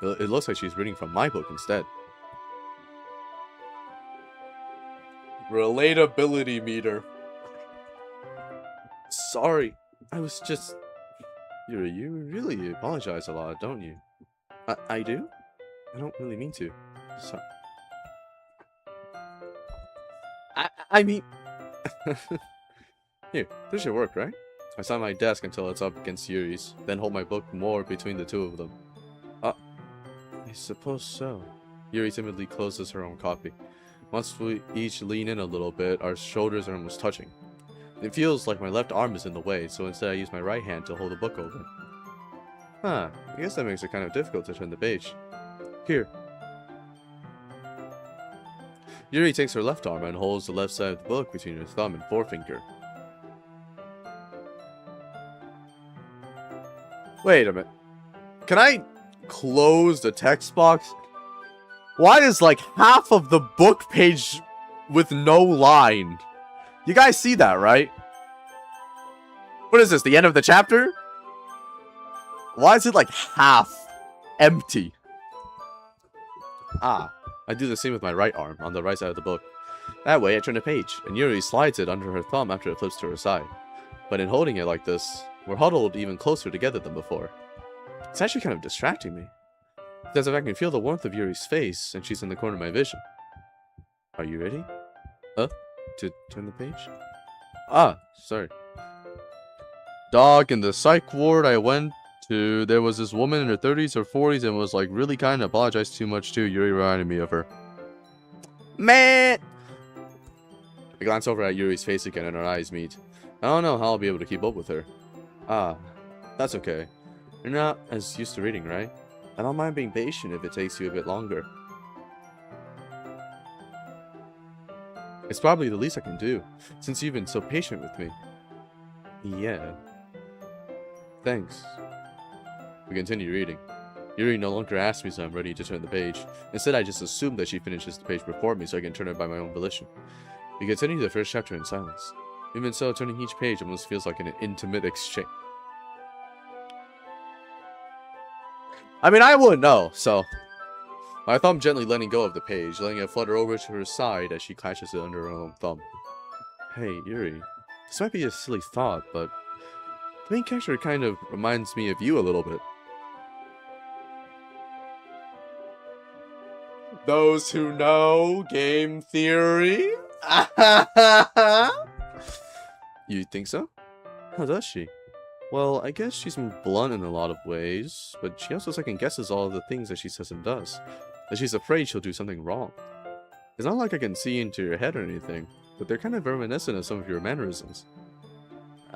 It looks like she's reading from my book instead. Relatability meter. Sorry, I was just... Yuri, you really apologize a lot, don't you? I do? I don't really mean to. Sorry. I mean... Here, there's your work, right? I sign my desk until it's up against Yuri's, then hold my book more between the two of them. I suppose so. Yuri timidly closes her own copy. Once we each lean in a little bit, our shoulders are almost touching. It feels like my left arm is in the way, so instead I use my right hand to hold the book open. I guess that makes it kind of difficult to turn the page. Here. Yuri takes her left arm and holds the left side of the book between her thumb and forefinger. Wait a minute. Can I close the text box? Why is like half of the book page with no line? You guys see that, right? What is this, the end of the chapter? Why is it like half empty? I do the same with my right arm on the right side of the book. That way I turn the page, and Yuri slides it under her thumb after it flips to her side. But in holding it like this, we're huddled even closer together than before. It's actually kind of distracting me. It's as if I can feel the warmth of Yuri's face, and she's in the corner of my vision. Are you ready? To turn the page? Sorry. Dog, in the psych ward I went to, there was this woman in her 30s or 40s and was like really kind and apologized too much too. Yuri reminded me of her. Man! I glance over at Yuri's face again and our eyes meet. I don't know how I'll be able to keep up with her. That's okay. You're not as used to reading, right? I don't mind being patient if it takes you a bit longer. It's probably the least I can do, since you've been so patient with me. Yeah. Thanks. We continue reading. Yuri no longer asks me so I'm ready to turn the page. Instead, I just assume that she finishes the page before me so I can turn it by my own volition. We continue the first chapter in silence. Even so, turning each page almost feels like an intimate exchange. I mean, I wouldn't know, so... My thumb gently letting go of the page, letting it flutter over to her side as she clashes it under her own thumb. Hey, Yuri. This might be a silly thought, but... the main character kind of reminds me of you a little bit. Those who know game theory? You think so? How does she? Well, I guess she's blunt in a lot of ways, but she also second guesses all of the things that she says and does. That she's afraid she'll do something wrong. It's not like I can see into your head or anything, but they're kind of reminiscent of some of your mannerisms.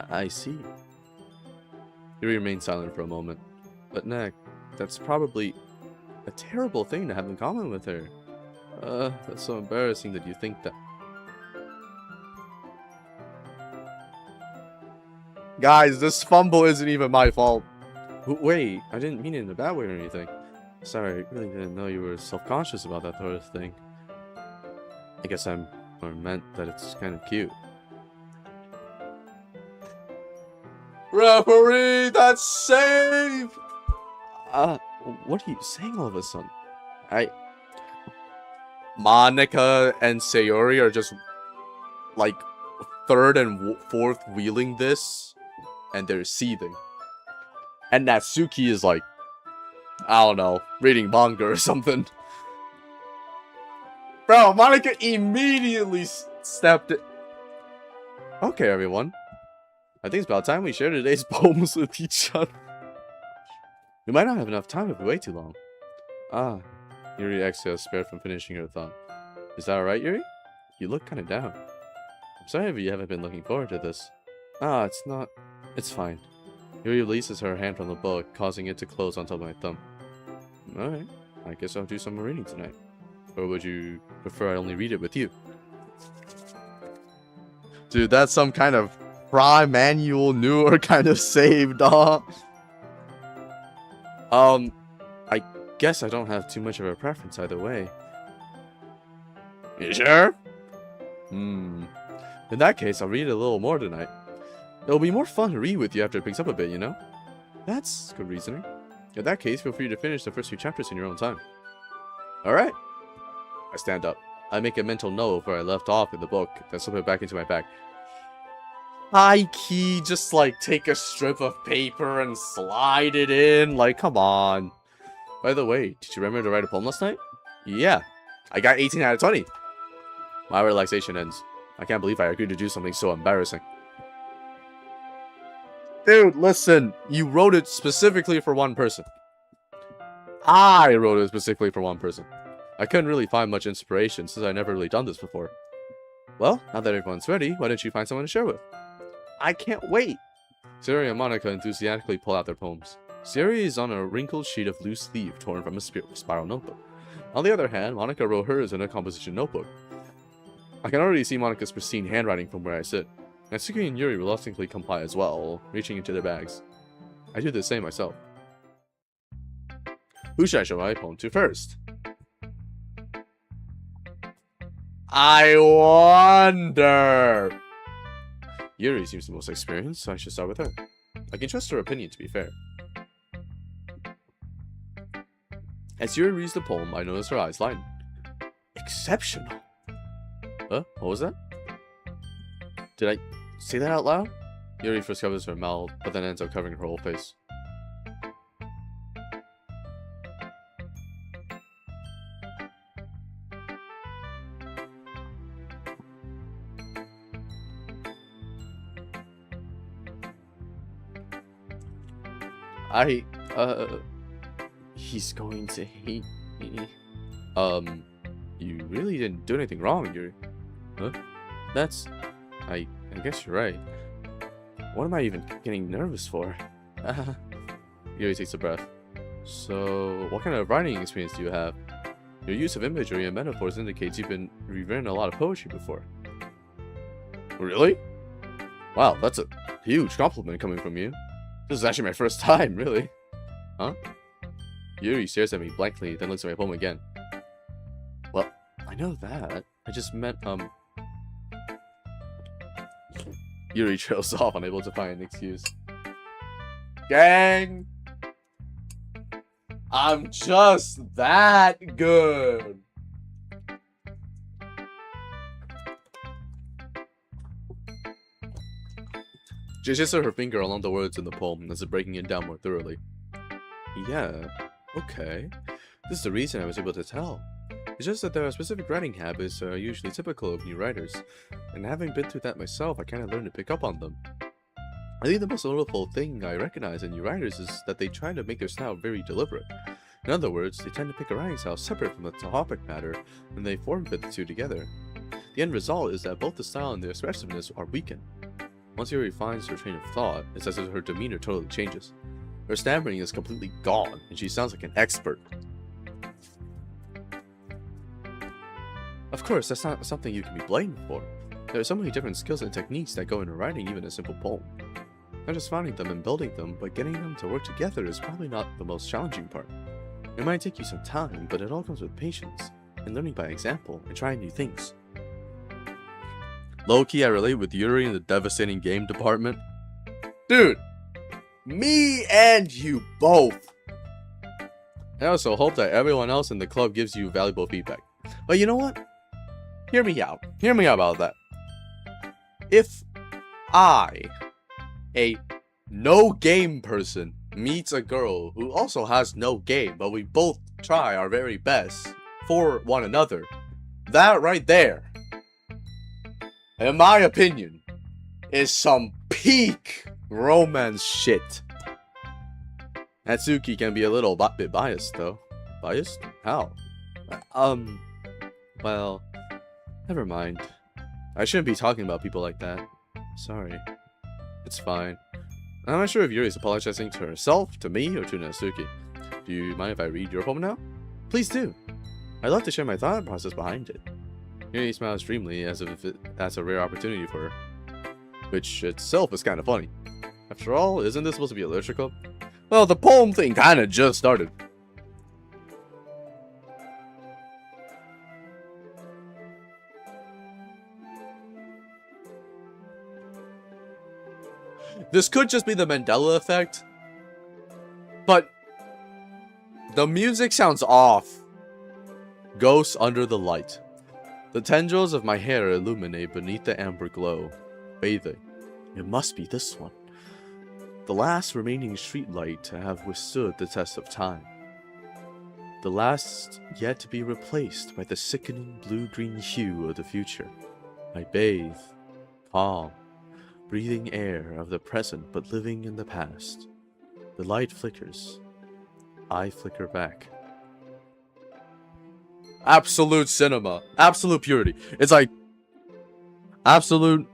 I see. Yuri remains silent for a moment. But Nek, that's probably a terrible thing to have in common with her. That's so embarrassing that you think that. Guys, this fumble isn't even my fault. Wait, I didn't mean it in a bad way or anything. Sorry, I really didn't know you were self-conscious about that sort of thing. I guess I meant that it's kind of cute. Referee, that's save! What are you saying all of a sudden? Monica and Sayori are just, like, third and fourth wheeling this, and they're seething. And Natsuki is like, I don't know, reading manga or something. Bro, Monica immediately stepped it. Okay, everyone. I think it's about time we share today's poems with each other. We might not have enough time if we wait too long. Yuri exhales, spared from finishing her thought. Is that alright, Yuri? You look kind of down. I'm sorry if you haven't been looking forward to this. It's not. It's fine. Yuri releases her hand from the book, causing it to close on top of my thumb. Alright, I guess I'll do some reading tonight. Or would you prefer I only read it with you? Dude, that's some kind of prime manual newer kind of save, dog. I guess I don't have too much of a preference either way. You sure? In that case, I'll read it a little more tonight. It'll be more fun to read with you after it picks up a bit, you know? That's good reasoning. In that case, feel free to finish the first few chapters in your own time. Alright. I stand up. I make a mental note of where I left off in the book, then slip it back into my bag. High key, just like take a strip of paper and slide it in. Like, come on. By the way, did you remember to write a poem last night? Yeah. I got 18 out of 20. My relaxation ends. I can't believe I agreed to do something so embarrassing. Dude, listen. You wrote it specifically for one person. I wrote it specifically for one person. I couldn't really find much inspiration since I never really done this before. Well, now that everyone's ready, why don't you find someone to share with? I can't wait! Siri and Monica enthusiastically pull out their poems. Siri is on a wrinkled sheet of loose leaf torn from a spiral notebook. On the other hand, Monica wrote hers in a composition notebook. I can already see Monica's pristine handwriting from where I sit. Natsuki and Yuri reluctantly comply as well, reaching into their bags. I do the same myself. Who should I show my poem to first? I wonder! Yuri seems the most experienced, so I should start with her. I can trust her opinion, to be fair. As Yuri reads the poem, I notice her eyes lighten. Exceptional! Huh? What was that? Did I say that out loud? Yuri first covers her mouth, but then ends up covering her whole face. He's going to hate me. You really didn't do anything wrong, Yuri. Huh? I guess you're right. What am I even getting nervous for? Yuri takes a breath. So, what kind of writing experience do you have? Your use of imagery and metaphors indicates you've written a lot of poetry before. Really? Wow, that's a huge compliment coming from you. This is actually my first time, really. Huh? Yuri stares at me blankly, then looks at my poem again. Well, I know that. I just meant, Yuri trails off, unable to find an excuse. Gang! I'm just that good! She just her finger along the words in the poem as if breaking it down more thoroughly. Yeah, okay. This is the reason I was able to tell. It's just that there are specific writing habits that are usually typical of new writers, and having been through that myself, I kind of learned to pick up on them. I think the most notable thing I recognize in new writers is that they try to make their style very deliberate. In other words, they tend to pick a writing style separate from the topic matter, and they form-fit the two together. The end result is that both the style and the expressiveness are weakened. Once Yuri finds her train of thought, it's as if her demeanor totally changes. Her stammering is completely gone, and she sounds like an expert. Of course, that's not something you can be blamed for. There are so many different skills and techniques that go into writing even a simple poem. Not just finding them and building them, but getting them to work together is probably not the most challenging part. It might take you some time, but it all comes with patience, and learning by example, and trying new things. Low-key, I relate with Yuri in the devastating game department. Dude! Me and you both! I also hope that everyone else in the club gives you valuable feedback. But you know what? Hear me out. Hear me out about that. If I, a no-game person, meets a girl who also has no game, but we both try our very best for one another, that right there, in my opinion, is some peak romance shit. Natsuki can be a little bit biased, though. Biased? How? Well, never mind. I shouldn't be talking about people like that. Sorry. It's fine. I'm not sure if Yuri is apologizing to herself, to me, or to Natsuki. Do you mind if I read your poem now? Please do. I'd love to share my thought process behind it. Yuri smiles dreamily as if that's a rare opportunity for her. Which itself is kind of funny. After all, isn't this supposed to be a literature club? Well, the poem thing kind of just started. This could just be the Mandela effect, but the music sounds off. Ghosts under the light. The tendrils of my hair illuminate beneath the amber glow, bathing. It must be this one. The last remaining streetlight to have withstood the test of time. The last yet to be replaced by the sickening blue-green hue of the future. I bathe, calm, breathing air of the present but living in the past. The light flickers. I flicker back. Absolute cinema. Absolute purity. It's like absolute.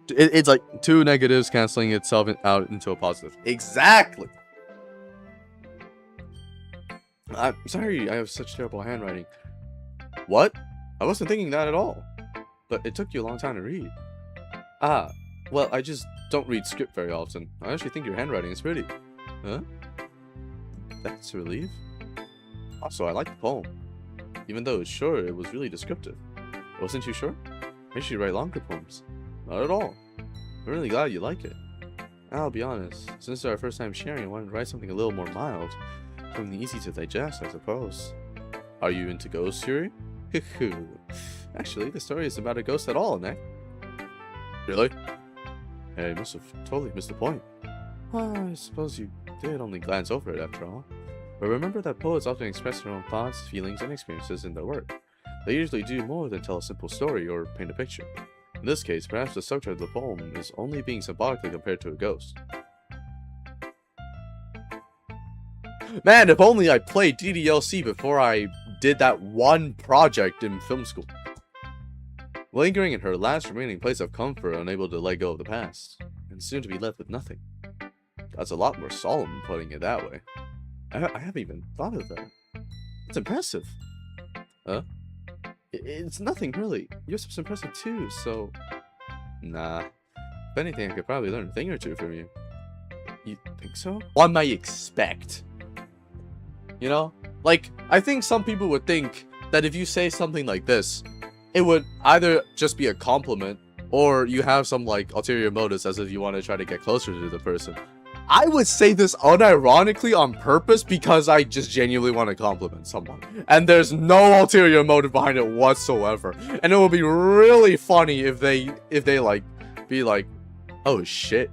It's like two negatives canceling itself out into a positive. Exactly. I'm sorry I have such terrible handwriting. What? I wasn't thinking that at all. But it took you a long time to read. Ah, well, I just don't read script very often. I actually think your handwriting is pretty. Huh? That's a relief. Also, I like the poem. Even though it's short, it was really descriptive. Wasn't you sure? I should write longer poems. Not at all. I'm really glad you like it. I'll be honest, since it's our first time sharing, I wanted to write something a little more mild. Something easy to digest, I suppose. Are you into ghosts, Yuri? Actually, the story is about a ghost at all, Nick. Really? Hey, I must have totally missed the point. Well, I suppose you did only glance over it after all. But remember that poets often express their own thoughts, feelings, and experiences in their work. They usually do more than tell a simple story or paint a picture. In this case, perhaps the subject of the poem is only being symbolically compared to a ghost. Man, if only I played DDLC before I did that one project in film school. Lingering in her last remaining place of comfort, unable to let go of the past, and soon to be left with nothing. That's a lot more solemn putting it that way. I haven't even thought of that. It's impressive. Huh? It's nothing, really. You're so impressive too, so... Nah. If anything, I could probably learn a thing or two from you. You think so? One might expect. You know? Like, I think some people would think that if you say something like this, it would either just be a compliment, or you have some, like, ulterior motives as if you want to try to get closer to the person. I would say this unironically on purpose because I just genuinely want to compliment someone. And there's no ulterior motive behind it whatsoever. And it would be really funny if they like, be like, oh shit.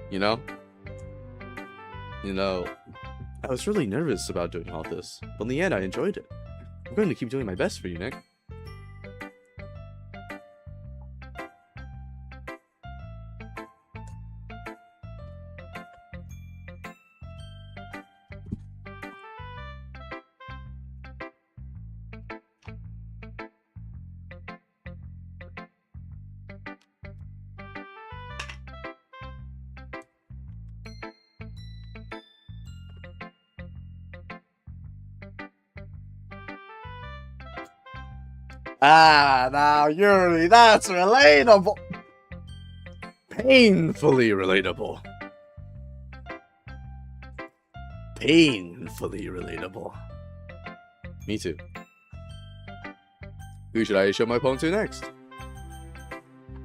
You know? You know, I was really nervous about doing all this. But in the end, I enjoyed it. I'm going to keep doing my best for you, Nick. Ah, now Yuri, that's relatable. Painfully relatable. Painfully relatable. Me too. Who should I show my poem to next?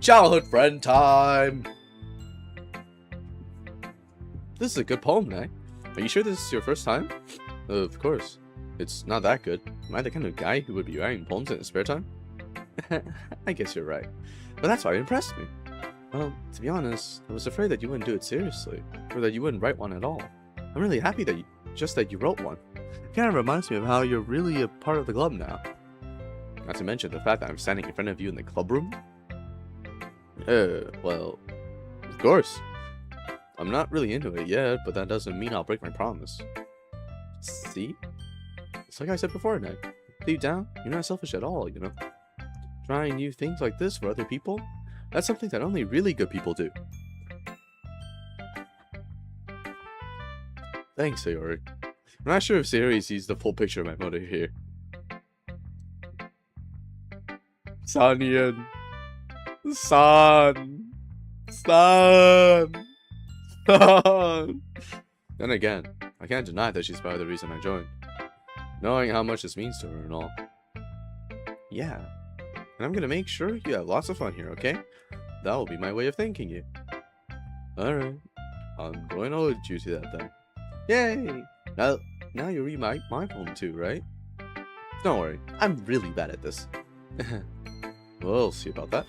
Childhood friend time! This is a good poem, Nick. Are you sure this is your first time? Of course. It's not that good. Am I the kind of guy who would be writing poems in his spare time? I guess you're right. But that's why it impressed me. Well, to be honest, I was afraid that you wouldn't do it seriously, or that you wouldn't write one at all. I'm really happy that you wrote one. It kind of reminds me of how you're really a part of the club now. Not to mention the fact that I'm standing in front of you in the club room. Well, of course. I'm not really into it yet, but that doesn't mean I'll break my promise. See? It's like I said before, Ned. Deep down, you're not selfish at all, you know? Trying new things like this for other people, that's something that only really good people do. Thanks, Sayori. I'm not sure if Sayori sees the full picture of my motive here. Sonian. Son. Son. Son. Then again, I can't deny that she's part of the reason I joined. Knowing how much this means to her and all. Yeah. And I'm gonna make sure you have lots of fun here, okay? That will be my way of thanking you. Alright. I'm going to hold you to that then. Yay! Now you read my poem too, right? Don't worry, I'm really bad at this. We'll see about that.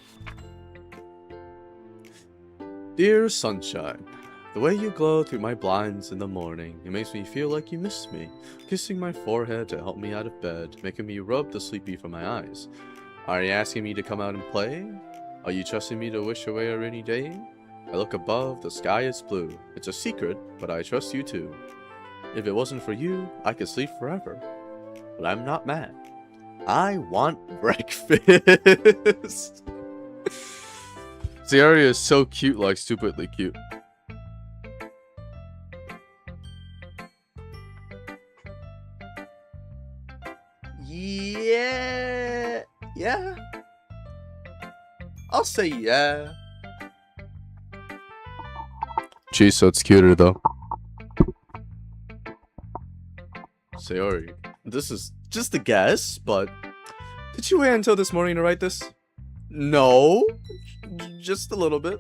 Dear sunshine, the way you glow through my blinds in the morning, it makes me feel like you miss me. Kissing my forehead to help me out of bed, making me rub the sleepy from my eyes. Are you asking me to come out and play? Are you trusting me to wish away a rainy day? I look above, the sky is blue. It's a secret, but I trust you too. If it wasn't for you, I could sleep forever. But I'm not mad. I want breakfast. Sayori is so cute, like stupidly cute. Yeah. I'll say yeah. Geez, so it's cuter though. Sayori, this is just a guess, but did you wait until this morning to write this? No, just a little bit.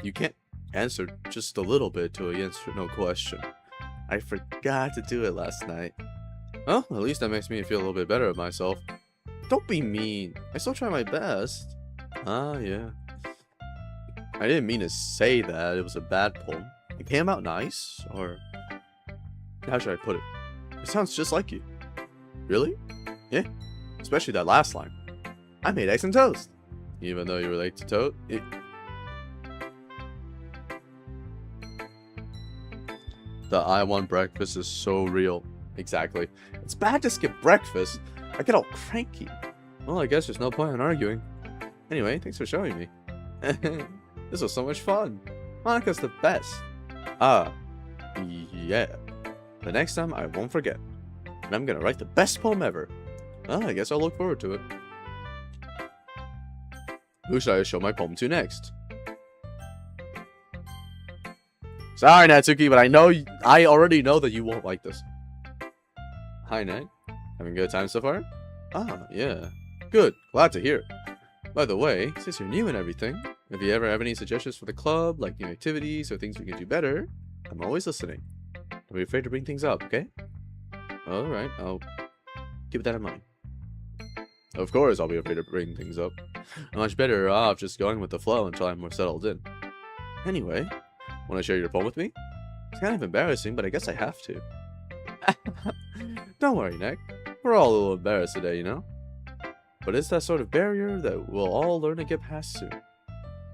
You can't answer just a little bit to a yes or no question. I forgot to do it last night. Well, at least that makes me feel a little bit better of myself. Don't be mean. I still try my best. Ah, yeah. I didn't mean to say that it was a bad poem. It came out nice, or how should I put it? It sounds just like you. Really? Yeah. Especially that last line. I made eggs and toast. Even though you were late to toast. The I want breakfast is so real. Exactly. It's bad to skip breakfast. I get all cranky. Well, I guess there's no point in arguing. Anyway, thanks for showing me. This was so much fun. Monika's the best. Ah, yeah. The next time I won't forget. And I'm gonna write the best poem ever. Well, I guess I'll look forward to it. Who should I show my poem to next? Sorry, Natsuki, but I already know that you won't like this. Hi, Nat. Having a good time so far? Ah, yeah. Good. Glad to hear. By the way, since you're new and everything, if you ever have any suggestions for the club, like new activities or things we can do better, I'm always listening. Don't be afraid to bring things up, okay? Alright, I'll keep that in mind. Of course I'll be afraid to bring things up. I'm much better off just going with the flow until I'm more settled in. Anyway, want to share your poem with me? It's kind of embarrassing, but I guess I have to. Don't worry, Nick. We're all a little embarrassed today, you know? But it's that sort of barrier that we'll all learn to get past soon.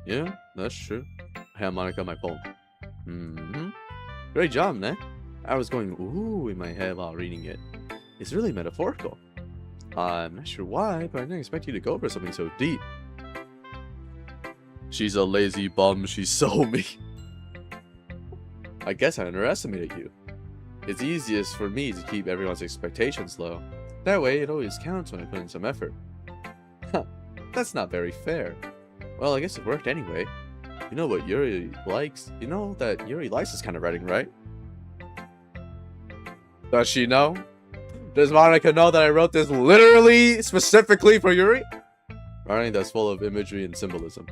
Yeah, that's true. I have Monika my poem. Great job, Nick. I was going ooh in my head while reading it. It's really metaphorical. I'm not sure why, but I didn't expect you to go for something so deep. She's a lazy bum, she's so mean. I guess I underestimated you. It's easiest for me to keep everyone's expectations low. That way, it always counts when I put in some effort. Huh, that's not very fair. Well, I guess it worked anyway. You know what Yuri likes? You know that Yuri likes this kind of writing, right? Does she know? Does Monika know that I wrote this literally, specifically for Yuri? Writing that's full of imagery and symbolism.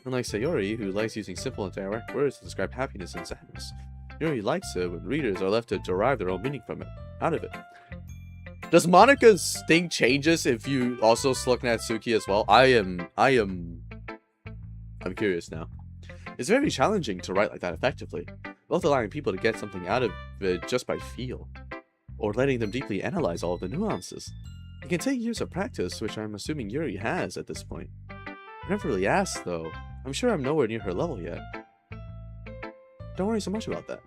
Unlike Sayori, who likes using simple and direct words to describe happiness and sadness, Yuri likes it when readers are left to derive their own meaning from it, out of it. Does Monika's thing changes if you also select Natsuki as well? I'm curious now. It's very challenging to write like that effectively, both allowing people to get something out of it just by feel, or letting them deeply analyze all of the nuances. It can take years of practice, which I'm assuming Yuri has at this point. I never really asked, though. I'm sure I'm nowhere near her level yet. Don't worry so much about that.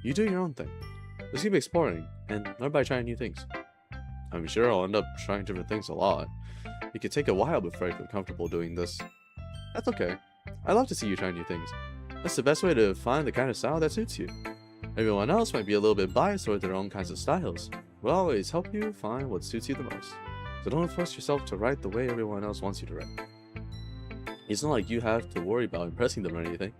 You do your own thing. Just keep exploring, and learn by trying new things. I'm sure I'll end up trying different things a lot. It could take a while before I feel comfortable doing this. That's okay. I love to see you try new things. That's the best way to find the kind of style that suits you. Everyone else might be a little bit biased toward their own kinds of styles. We'll always help you find what suits you the most. So don't force yourself to write the way everyone else wants you to write. It's not like you have to worry about impressing them or anything.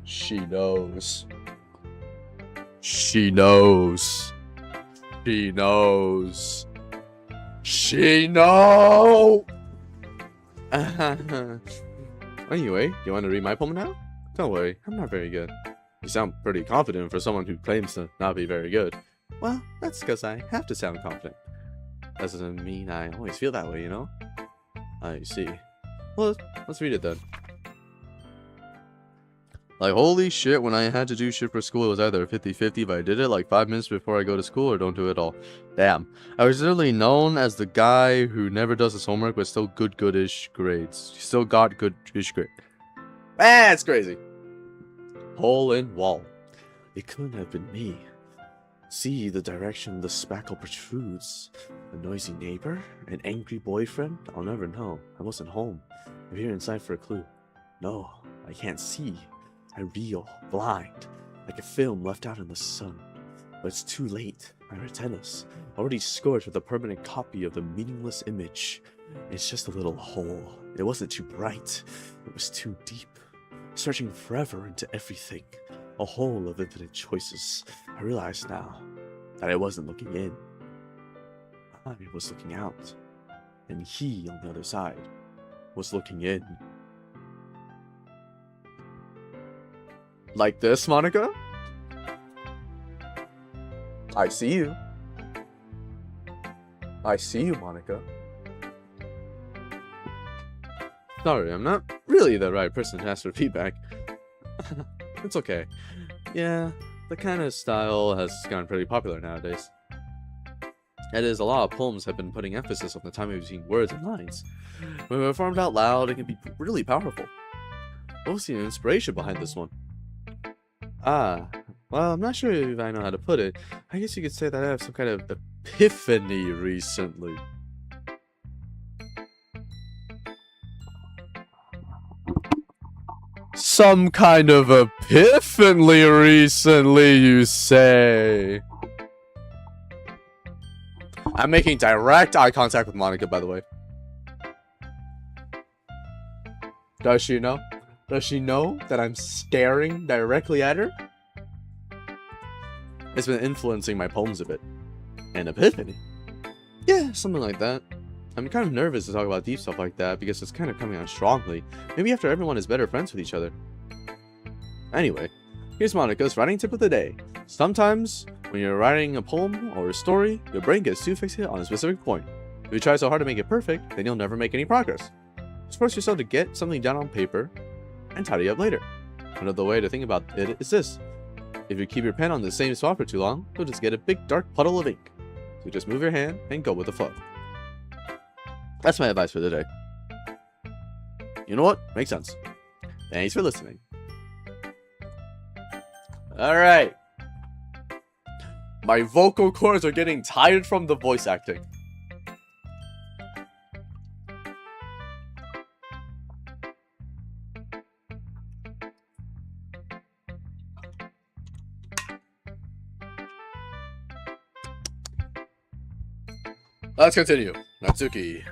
She knows. She knows. She knows. She knows! Anyway, you want to read my poem now? Don't worry, I'm not very good. You sound pretty confident for someone who claims to not be very good. Well, that's because I have to sound confident. That doesn't mean I always feel that way, you know? I see. Well, let's read it then. Like, holy shit, when I had to do shit for school, it was either 50-50, but I did it like 5 minutes before I go to school or don't do it at all. Damn. I was literally known as the guy who never does his homework, but still goodish grades. Still got goodish grades. That's crazy. Hole in wall. It couldn't have been me. See the direction the spackle protrudes. A noisy neighbor? An angry boyfriend? I'll never know. I wasn't home. I'm here inside for a clue. No, I can't see. I reel, blind, like a film left out in the sun. But it's too late. My retinas, already scorched with a permanent copy of the meaningless image. It's just a little hole. It wasn't too bright. It was too deep. Searching forever into everything. A hole of infinite choices. I realize now that I wasn't looking in. I was looking out. And he, on the other side, was looking in. Like this, Monica? I see you. I see you, Monica. Sorry, I'm not really the right person to ask for feedback. It's okay. Yeah, the kind of style has gotten pretty popular nowadays. That is, a lot of poems have been putting emphasis on the time between words and lines. When performed out loud, it can be really powerful. What was the inspiration behind this one? Well, I'm not sure if I know how to put it. I guess you could say that I have some kind of epiphany recently. Some kind of epiphany recently, you say? I'm making direct eye contact with Monica, by the way. Does she know? Does she know that I'm staring directly at her? It's been influencing my poems a bit. An epiphany? Yeah, something like that. I'm kind of nervous to talk about deep stuff like that because it's kind of coming on strongly. Maybe after everyone is better friends with each other. Anyway, here's Monica's writing tip of the day. Sometimes, when you're writing a poem or a story, your brain gets too fixated on a specific point. If you try so hard to make it perfect, then you'll never make any progress. Just force yourself to get something down on paper and tidy up later. Another way to think about it is this. If you keep your pen on the same spot for too long, you'll just get a big dark puddle of ink. So just move your hand and go with the flow. That's my advice for the day. You know what? Makes sense. Thanks for listening. Alright. My vocal cords are getting tired from the voice acting. Let's continue. Natsuki.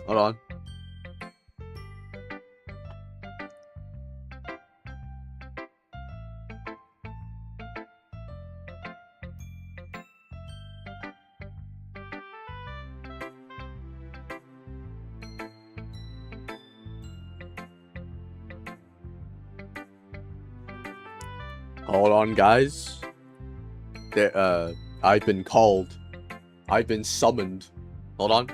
Hold on. Hold on, guys. I've been called. I've been summoned. Hold on.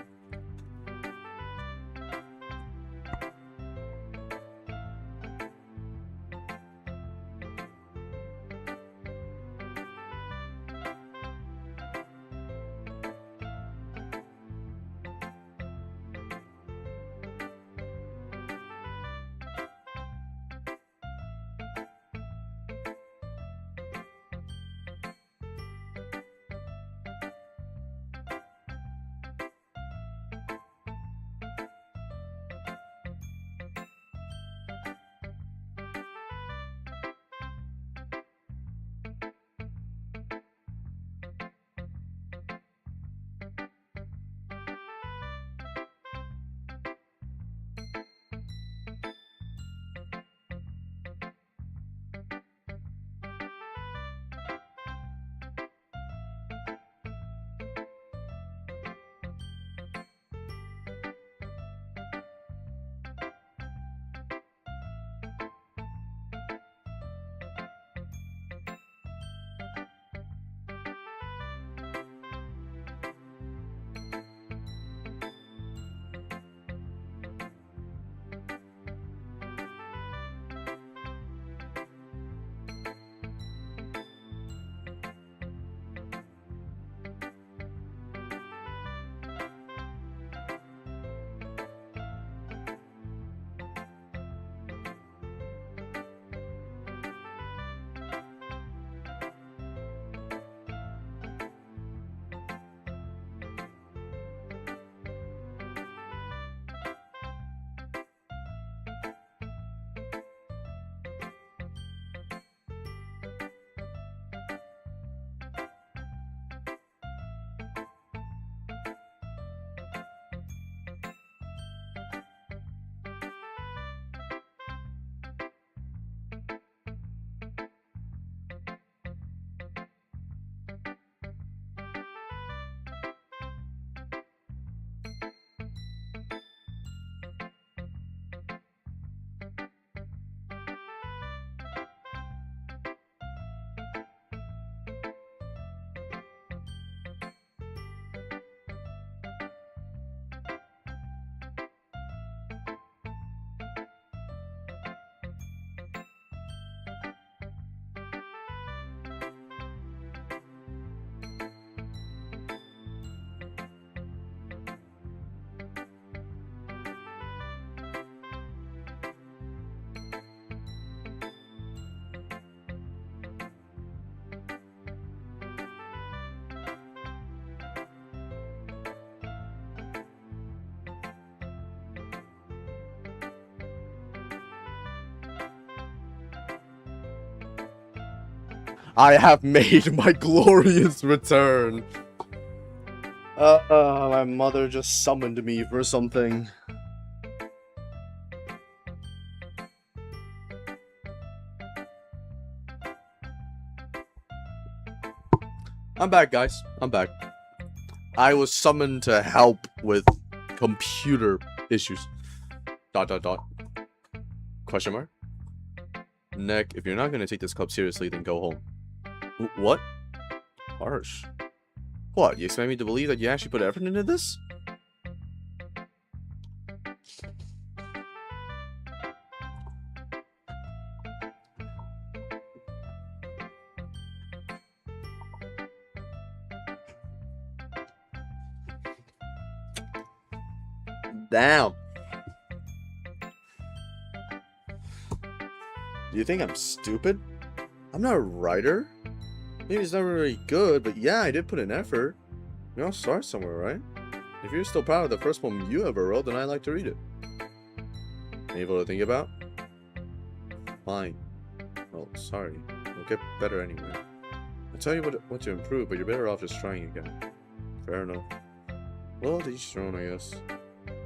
I have made my glorious return. My mother just summoned me for something. I'm back, guys. I'm back. I was summoned to help with computer issues. ... Question mark? Nick, if you're not gonna take this club seriously, then go home. What? Harsh. What, you expect me to believe that you actually put effort into this? Damn. Do you think I'm stupid? I'm not a writer. Maybe it's not really good, but yeah, I did put in effort. We all start somewhere, right? If you're still proud of the first poem you ever wrote, then I'd like to read it. Able to think about? Fine. Well, sorry. We'll get better anyway. I tell you what to improve, but you're better off just trying again. Fair enough. Well, to each their own, I guess.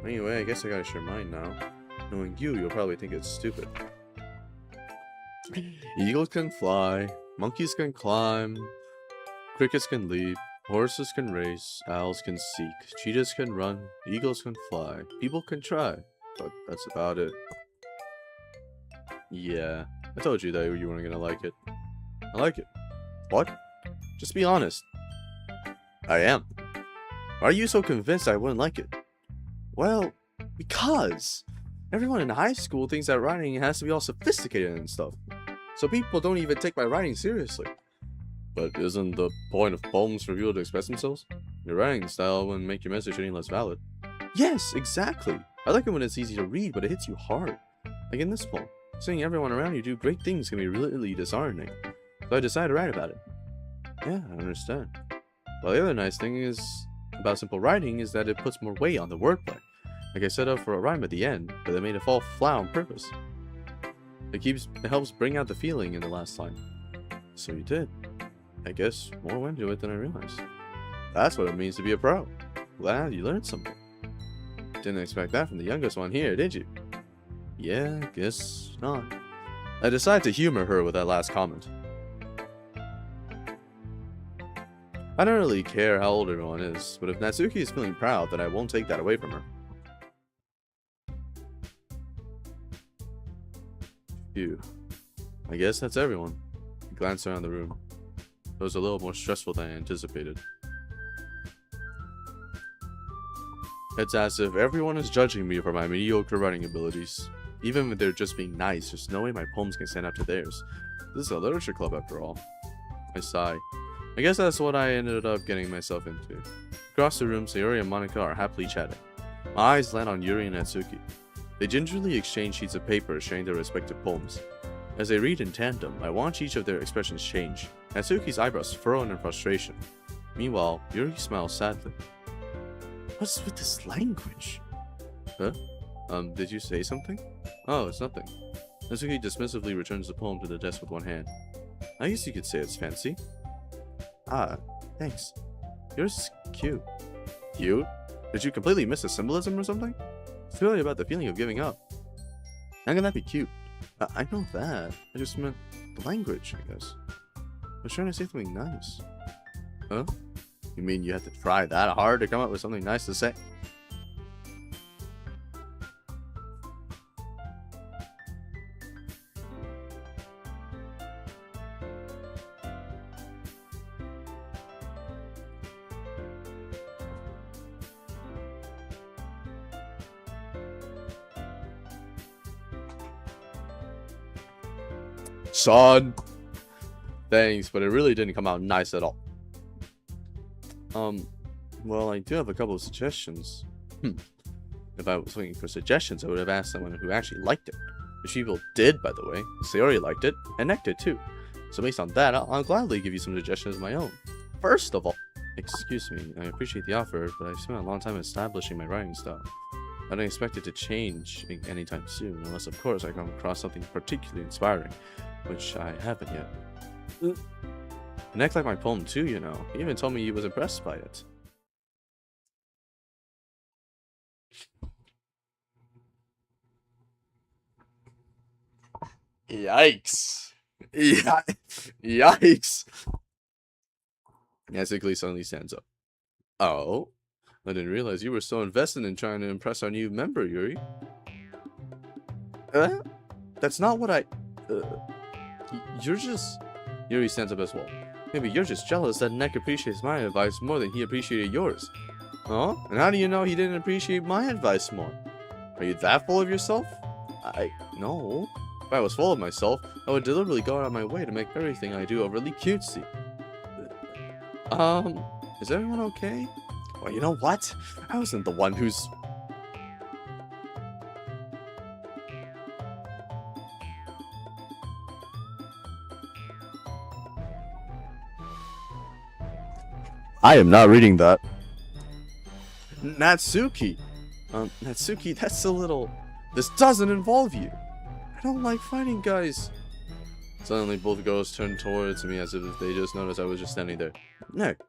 Anyway, I guess I gotta share mine now. Knowing you'll probably think it's stupid. Eagles can fly, monkeys can climb, crickets can leap, horses can race, owls can seek, cheetahs can run, eagles can fly, people can try, but that's about it. Yeah, I told you that you weren't gonna like it. I like it. What? Just be honest. I am. Why are you so convinced I wouldn't like it? Well, because everyone in high school thinks that writing has to be all sophisticated and stuff. So people don't even take my writing seriously. But isn't the point of poems for people to express themselves? Your writing style wouldn't make your message any less valid. Yes, exactly. I like it when it's easy to read, but it hits you hard. Like in this poem, seeing everyone around you do great things can be really disheartening. So I decided to write about it. Yeah, I understand. Well, the other nice thing is about simple writing is that it puts more weight on the wordplay. Like I set up for a rhyme at the end, but they made it fall flat on purpose. It helps bring out the feeling in the last line. So you did. I guess more went into it than I realized. That's what it means to be a pro. Glad you learned something. Didn't expect that from the youngest one here, did you? Yeah, guess not. I decided to humor her with that last comment. I don't really care how old everyone is, but if Natsuki is feeling proud, then I won't take that away from her. Phew. I guess that's everyone. I glanced around the room. It was a little more stressful than I anticipated. It's as if everyone is judging me for my mediocre writing abilities. Even if they're just being nice, there's no way my poems can stand up to theirs. This is a literature club after all. I sigh. I guess that's what I ended up getting myself into. Across the room, Sayori and Monika are happily chatting. My eyes land on Yuri and Natsuki. They gingerly exchange sheets of paper sharing their respective poems. As they read in tandem, I watch each of their expressions change. Natsuki's eyebrows furrow in frustration. Meanwhile, Yuri smiles sadly. What's with this language? Huh? Did you say something? Oh, it's nothing. Natsuki dismissively returns the poem to the desk with one hand. I guess you could say it's fancy. Ah, thanks. Yours is cute. Cute? Did you completely miss the symbolism or something? It's really about the feeling of giving up. How can that be cute? I know that. I just meant the language, I guess. I was trying to say something nice. Huh? You mean you had to try that hard to come up with something nice to say? Son! Thanks, but it really didn't come out nice at all. Well, I do have a couple of suggestions. If I was looking for suggestions, I would have asked someone who actually liked it. Which people did, by the way. Sayori liked it, and Nick did too. So based on that, I'll gladly give you some suggestions of my own. First of all, excuse me, I appreciate the offer, but I've spent a long time establishing my writing style. I don't expect it to change anytime soon, unless of course I come across something particularly inspiring, which I haven't yet. And act like my poem too, you know. He even told me he was impressed by it. Yikes. Yikes. Natsuki suddenly stands up. Oh? I didn't realize you were so invested in trying to impress our new member, Yuri. That's not what I... You're just... Yuri stands up as well. Maybe you're just jealous that Nick appreciates my advice more than he appreciated yours. Huh? And how do you know he didn't appreciate my advice more? Are you that full of yourself? No. If I was full of myself, I would deliberately go out of my way to make everything I do overly cutesy. Is everyone okay? Well, you know what? I wasn't the one who's... I am not reading that. Natsuki. Natsuki, that's a little... This doesn't involve you. I don't like fighting guys. Suddenly, both girls turned towards me as if they just noticed I was just standing there. Nick,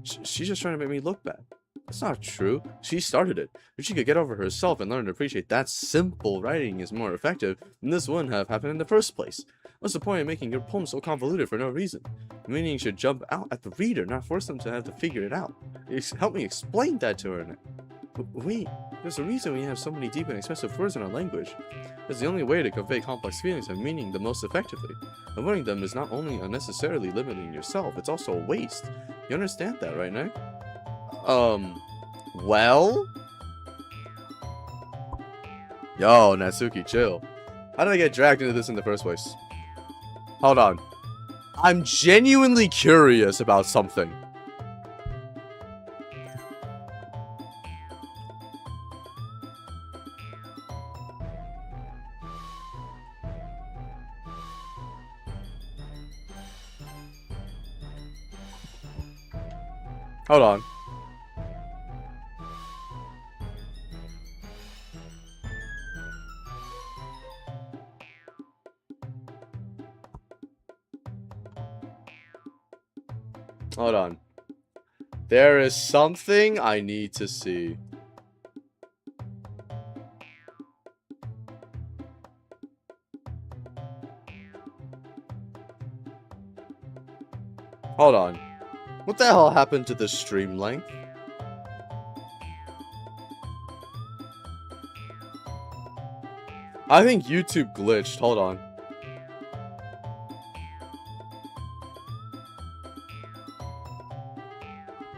she's just trying to make me look bad. That's not true. She started it. If she could get over herself and learn to appreciate that simple writing is more effective, then this wouldn't have happened in the first place. What's the point of making your poem so convoluted for no reason? The meaning should jump out at the reader, not force them to have to figure it out. Help me explain that to her, Nick. Wait, there's a reason we have so many deep and expressive words in our language. It's the only way to convey complex feelings and meaning the most effectively. Avoiding them is not only unnecessarily limiting yourself, it's also a waste. You understand that, right, Nick? Well? Yo, Natsuki, chill. How did I get dragged into this in the first place? Hold on. I'm genuinely curious about something. Hold on. Hold on. There is something I need to see. Hold on. What the hell happened to the stream length? I think YouTube glitched. Hold on.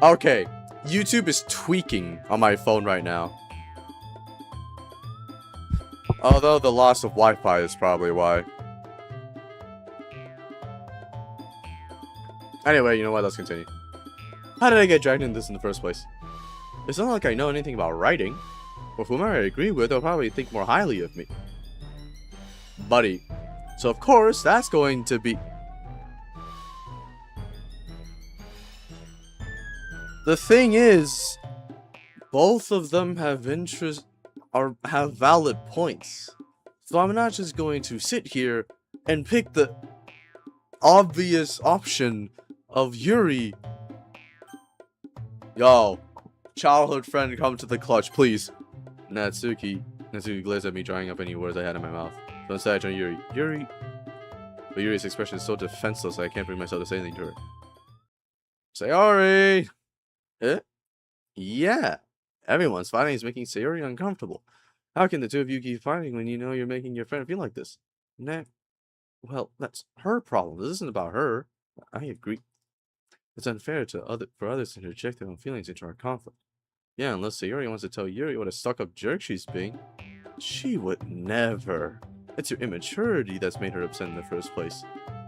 Okay, YouTube is tweaking on my phone right now. Although the loss of Wi-Fi is probably why. Anyway, you know what? Let's continue. How did I get dragged into this in the first place? It's not like I know anything about writing. Or whomever I agree with, they'll probably think more highly of me. Buddy. So of course, that's going to be... The thing is, both of them have interest or have valid points. So I'm not just going to sit here and pick the obvious option of Yuri. Yo, childhood friend, come to the clutch, please. Natsuki glares at me, drying up any words I had in my mouth. So instead I turn to Yuri. But Yuri's expression is so defenseless that I can't bring myself to say anything to her. Sayori! Yeah. Everyone's fighting is making Sayori uncomfortable. How can the two of you keep fighting when you know you're making your friend feel like this? Nah. Well, that's her problem. This isn't about her. I agree. It's unfair for others to interject their own feelings into our conflict. Yeah, unless Sayori wants to tell Yuri what a stuck-up jerk she's being. She would never. It's your immaturity that's made her upset in the first place.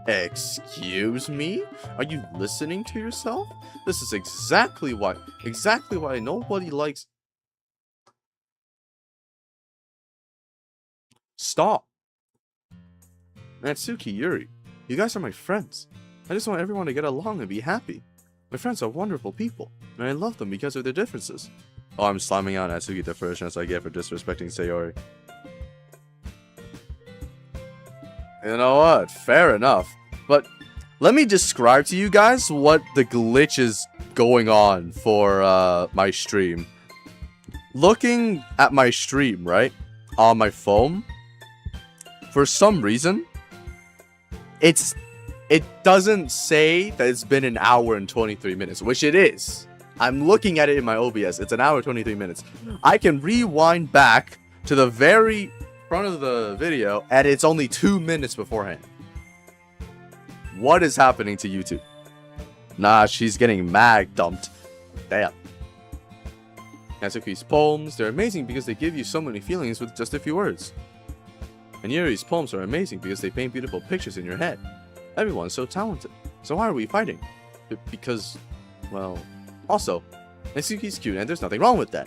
Excuse me? Are you listening to yourself? This is exactly why nobody likes... Stop. Natsuki, Yuri, you guys are my friends. I just want everyone to get along and be happy. My friends are wonderful people, and I love them because of their differences. Oh, I'm slamming out Natsuki the first chance I get for disrespecting Sayori. You know what? Fair enough. But let me describe to you guys what the glitch is going on for my stream. Looking at my stream, right, on my phone, for some reason, it doesn't say that it's been an hour and 23 minutes, which it is. I'm looking at it in my OBS. It's an hour and 23 minutes. I can rewind back to the very front of the video, and it's only 2 minutes beforehand. What is happening to YouTube? Nah, she's getting mag dumped. Damn. Natsuki's poems, they're amazing because they give you so many feelings with just a few words. And Yuri's poems are amazing because they paint beautiful pictures in your head. Everyone's so talented. So why are we fighting? Because, well, also, Natsuki's cute and there's nothing wrong with that.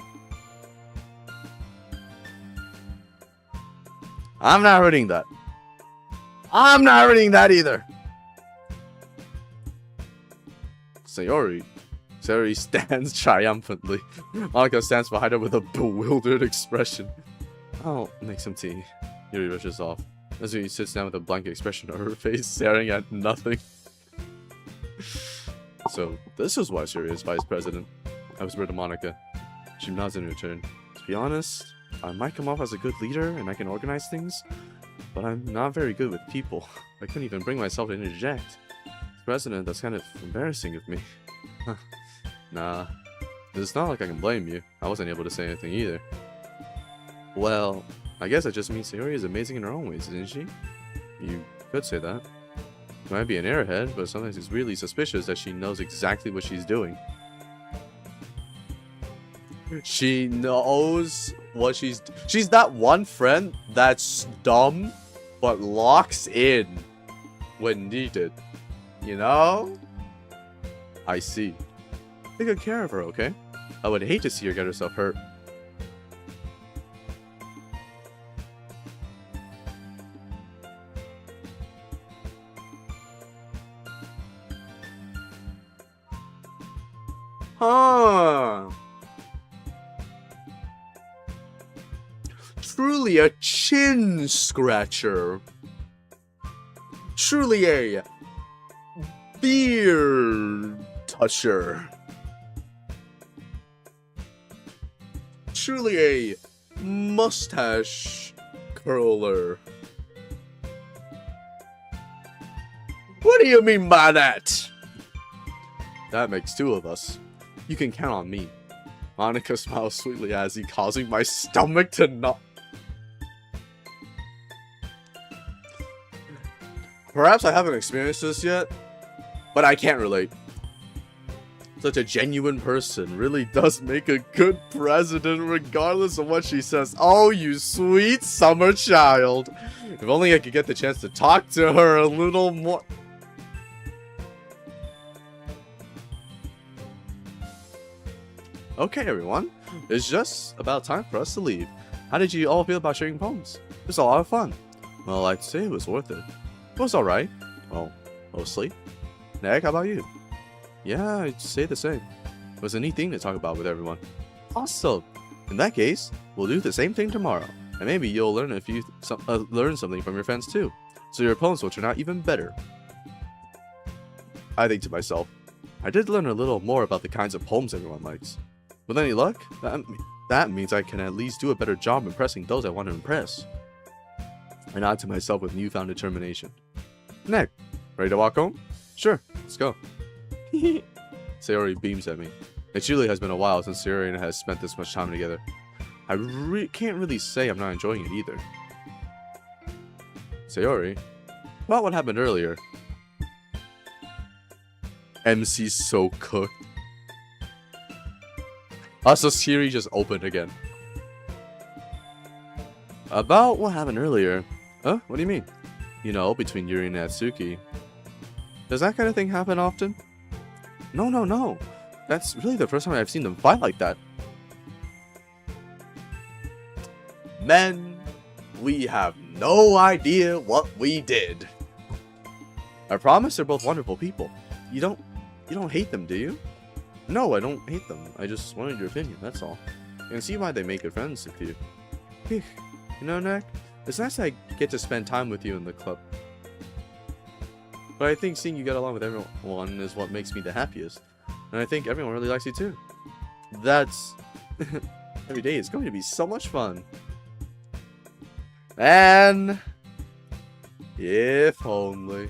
I'm not reading that. I'm not reading that either. Sayori stands triumphantly. Monika stands behind her with a bewildered expression. I'll make some tea. Yuri rushes off. Nazumi sits down with a blank expression on her face, staring at nothing. So, this is why Sayori is vice president. I whisper to Monika. She nods in return. To be honest, I might come off as a good leader and I can organize things, but I'm not very good with people. I couldn't even bring myself to interject. President, that's kind of embarrassing of me. Nah, it's not like I can blame you. I wasn't able to say anything either. Well, I guess that just means Sayori is amazing in her own ways, isn't she? You could say that. She might be an airhead, but sometimes it's really suspicious that she knows exactly what she's doing. She knows what she's that one friend that's dumb, but locks in when needed. You know? I see. Take good care of her, okay? I would hate to see her get herself hurt. Huh. Truly a chin scratcher. Truly a beard toucher. Truly a mustache curler. What do you mean by that? That makes 2 of us. You can count on me. Monika smiles sweetly as he causing my stomach to knock. Perhaps I haven't experienced this yet, but I can't relate. Such a genuine person really does make a good president regardless of what she says. Oh, you sweet summer child. If only I could get the chance to talk to her a little more. Okay, everyone. It's just about time for us to leave. How did you all feel about sharing poems? It was a lot of fun. Well, I'd say it was worth it. It was alright. Well, mostly. Nick, how about you? Yeah, I'd say the same. It was a neat thing to talk about with everyone. Awesome. In that case, we'll do the same thing tomorrow. And maybe you'll learn learn something from your friends too. So your poems will turn out even better. I think to myself, I did learn a little more about the kinds of poems everyone likes. With any luck, that means I can at least do a better job impressing those I want to impress. I nod to myself with newfound determination. Nick, ready to walk home? Sure, let's go. Sayori beams at me. It truly has been a while since Sayori and I have spent this much time together. I can't really say I'm not enjoying it either. Sayori, about what happened earlier? MC's so cooked. So Siri just opened again. About what happened earlier? Huh? What do you mean? You know, between Yuri and Natsuki. Does that kind of thing happen often? No. That's really the first time I've seen them fight like that. Men, we have no idea what we did. I promise they're both wonderful people. You don't hate them, do you? No, I don't hate them. I just wanted your opinion, that's all. You can see why they make good friends with you. You know, Nick, it's nice that I get to spend time with you in the club. But I think seeing you get along with everyone is what makes me the happiest. And I think everyone really likes you too. That's... every day is going to be so much fun. And... if only...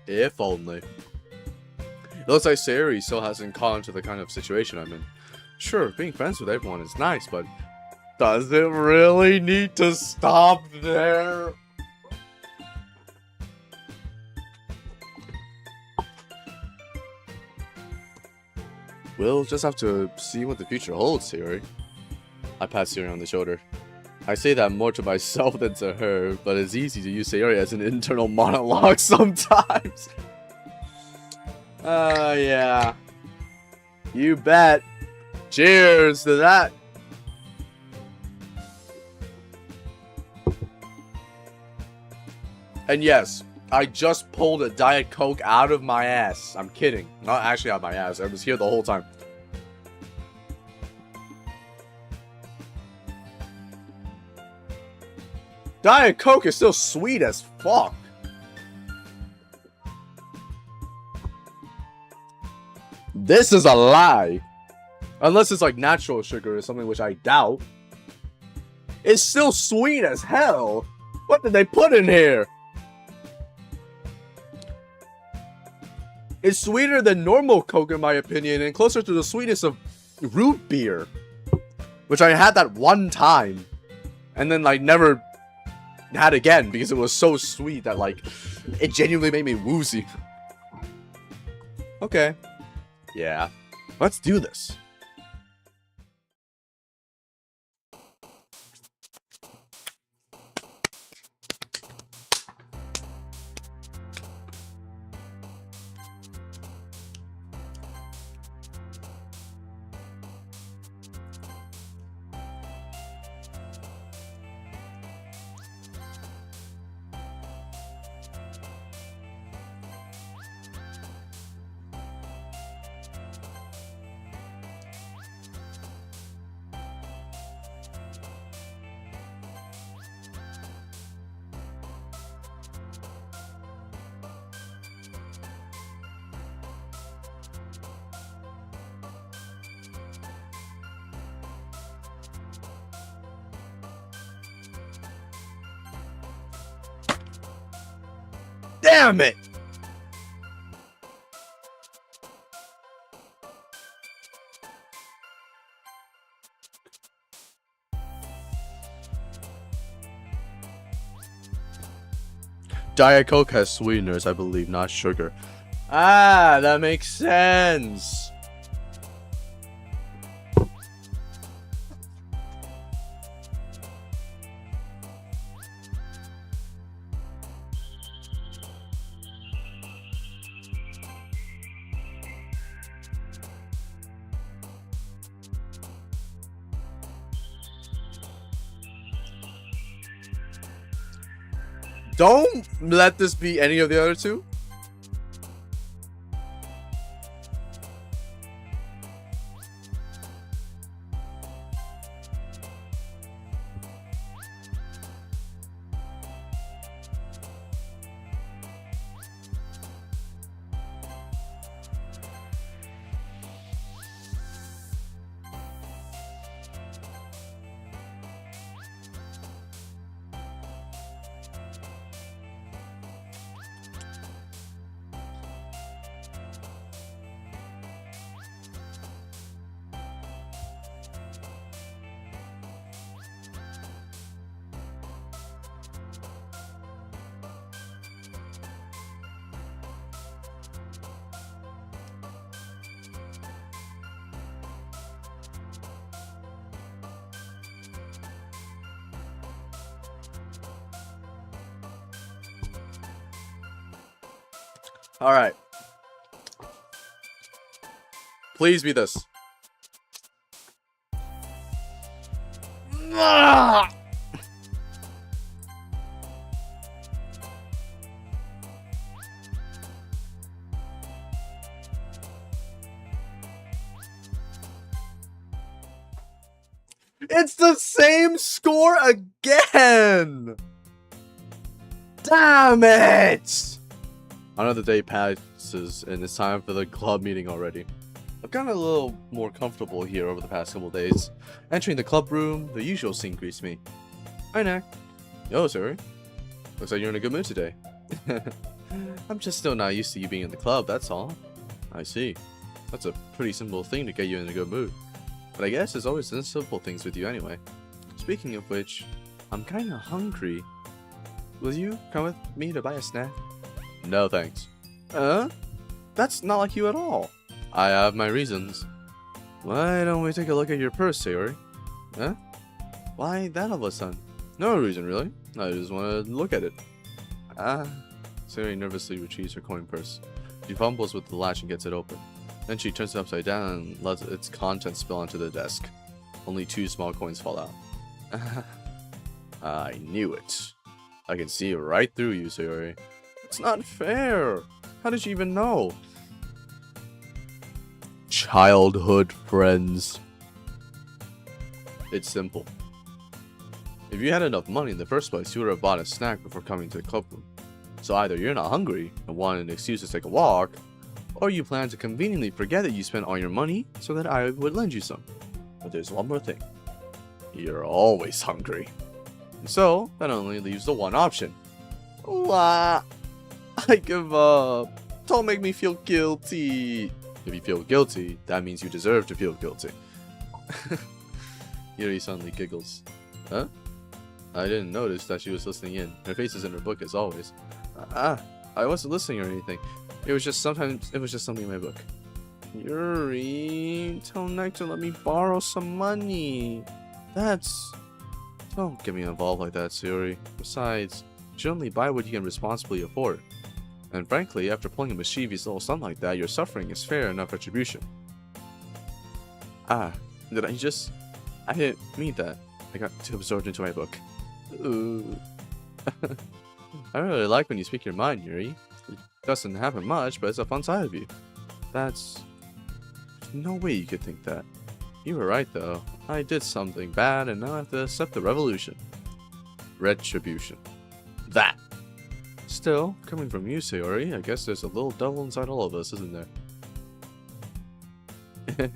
if only. It looks like Sayori still hasn't caught on to the kind of situation I'm in. Sure, being friends with everyone is nice, but does it really need to stop there? We'll just have to see what the future holds, Sayori. I pat Sayori on the shoulder. I say that more to myself than to her, but it's easy to use Sayori as an internal monologue sometimes. Yeah. You bet. Cheers to that. And yes, I just pulled a Diet Coke out of my ass. I'm kidding. Not actually out of my ass. I was here the whole time. Diet Coke is still sweet as fuck. This is a lie. Unless it's like natural sugar or something, which I doubt. It's still sweet as hell. What did they put in here? It's sweeter than normal Coke in my opinion, and closer to the sweetness of root beer. Which I had that one time. And then like never had again because it was so sweet that like it genuinely made me woozy. Okay. Yeah. Let's do this. Damn it! Diet Coke has sweeteners, I believe, not sugar. Ah, that makes sense. Don't let this be any of the other two. All right. Please be this. Ah! It's the same score again! Damn it! Another day passes, and it's time for the club meeting already. I've gotten a little more comfortable here over the past couple days. Entering the club room, the usual scene greets me. Hi, Nick. Yo, sir. Looks like you're in a good mood today. I'm just still not used to you being in the club, that's all. I see. That's a pretty simple thing to get you in a good mood. But I guess there's always the simple things with you anyway. Speaking of which, I'm kinda hungry. Will you come with me to buy a snack? No thanks. That's not like you at all. I have my reasons. Why don't we take a look at your purse, Sayori? Huh? Why that all of a sudden? No reason really. I just want to look at it. Sayori nervously retrieves her coin purse. She fumbles with the latch and gets it open. Then she turns it upside down and lets its contents spill onto the desk. Only 2 small coins fall out. I knew it. I can see right through you, Sayori. It's not fair. How did you even know? Childhood friends. It's simple. If you had enough money in the first place, you would have bought a snack before coming to the club room. So either you're not hungry and want an excuse to take a walk, or you plan to conveniently forget that you spent all your money so that I would lend you some. But there's one more thing. You're always hungry. And so, that only leaves the one option. Wah! I give up. Don't make me feel guilty. If you feel guilty, that means you deserve to feel guilty. Yuri suddenly giggles. Huh? I didn't notice that she was listening in. Her face is in her book as always. I wasn't listening or anything. It was just something in my book. Yuri, tell Nick to let me borrow some money. Don't get me involved like that, Sayori. Besides, you should only buy what you can responsibly afford. And frankly, after pulling a mischievous little stunt like that, your suffering is fair enough retribution. I didn't mean that. I got too absorbed into my book. Ooh. I really like when you speak your mind, Yuri. It doesn't happen much, but it's a fun side of you. There's no way you could think that. You were right, though. I did something bad, and now I have to accept the revolution. Retribution. That. Still, coming from you, Sayori, I guess there's a little devil inside all of us, isn't there?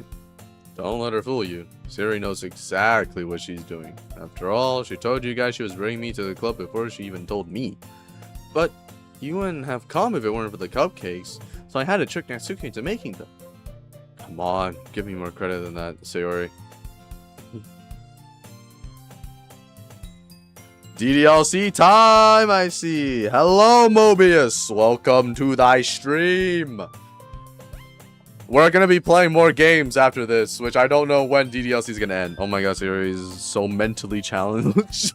Don't let her fool you. Sayori knows exactly what she's doing. After all, she told you guys she was bringing me to the club before she even told me. But you wouldn't have come if it weren't for the cupcakes, so I had to trick Natsuki into making them. Come on, give me more credit than that, Sayori. DDLC time, I see. Hello, Mobius. Welcome to thy stream. We're gonna be playing more games after this, which I don't know when DDLC is gonna end. Oh my god, Sayori is so mentally challenged.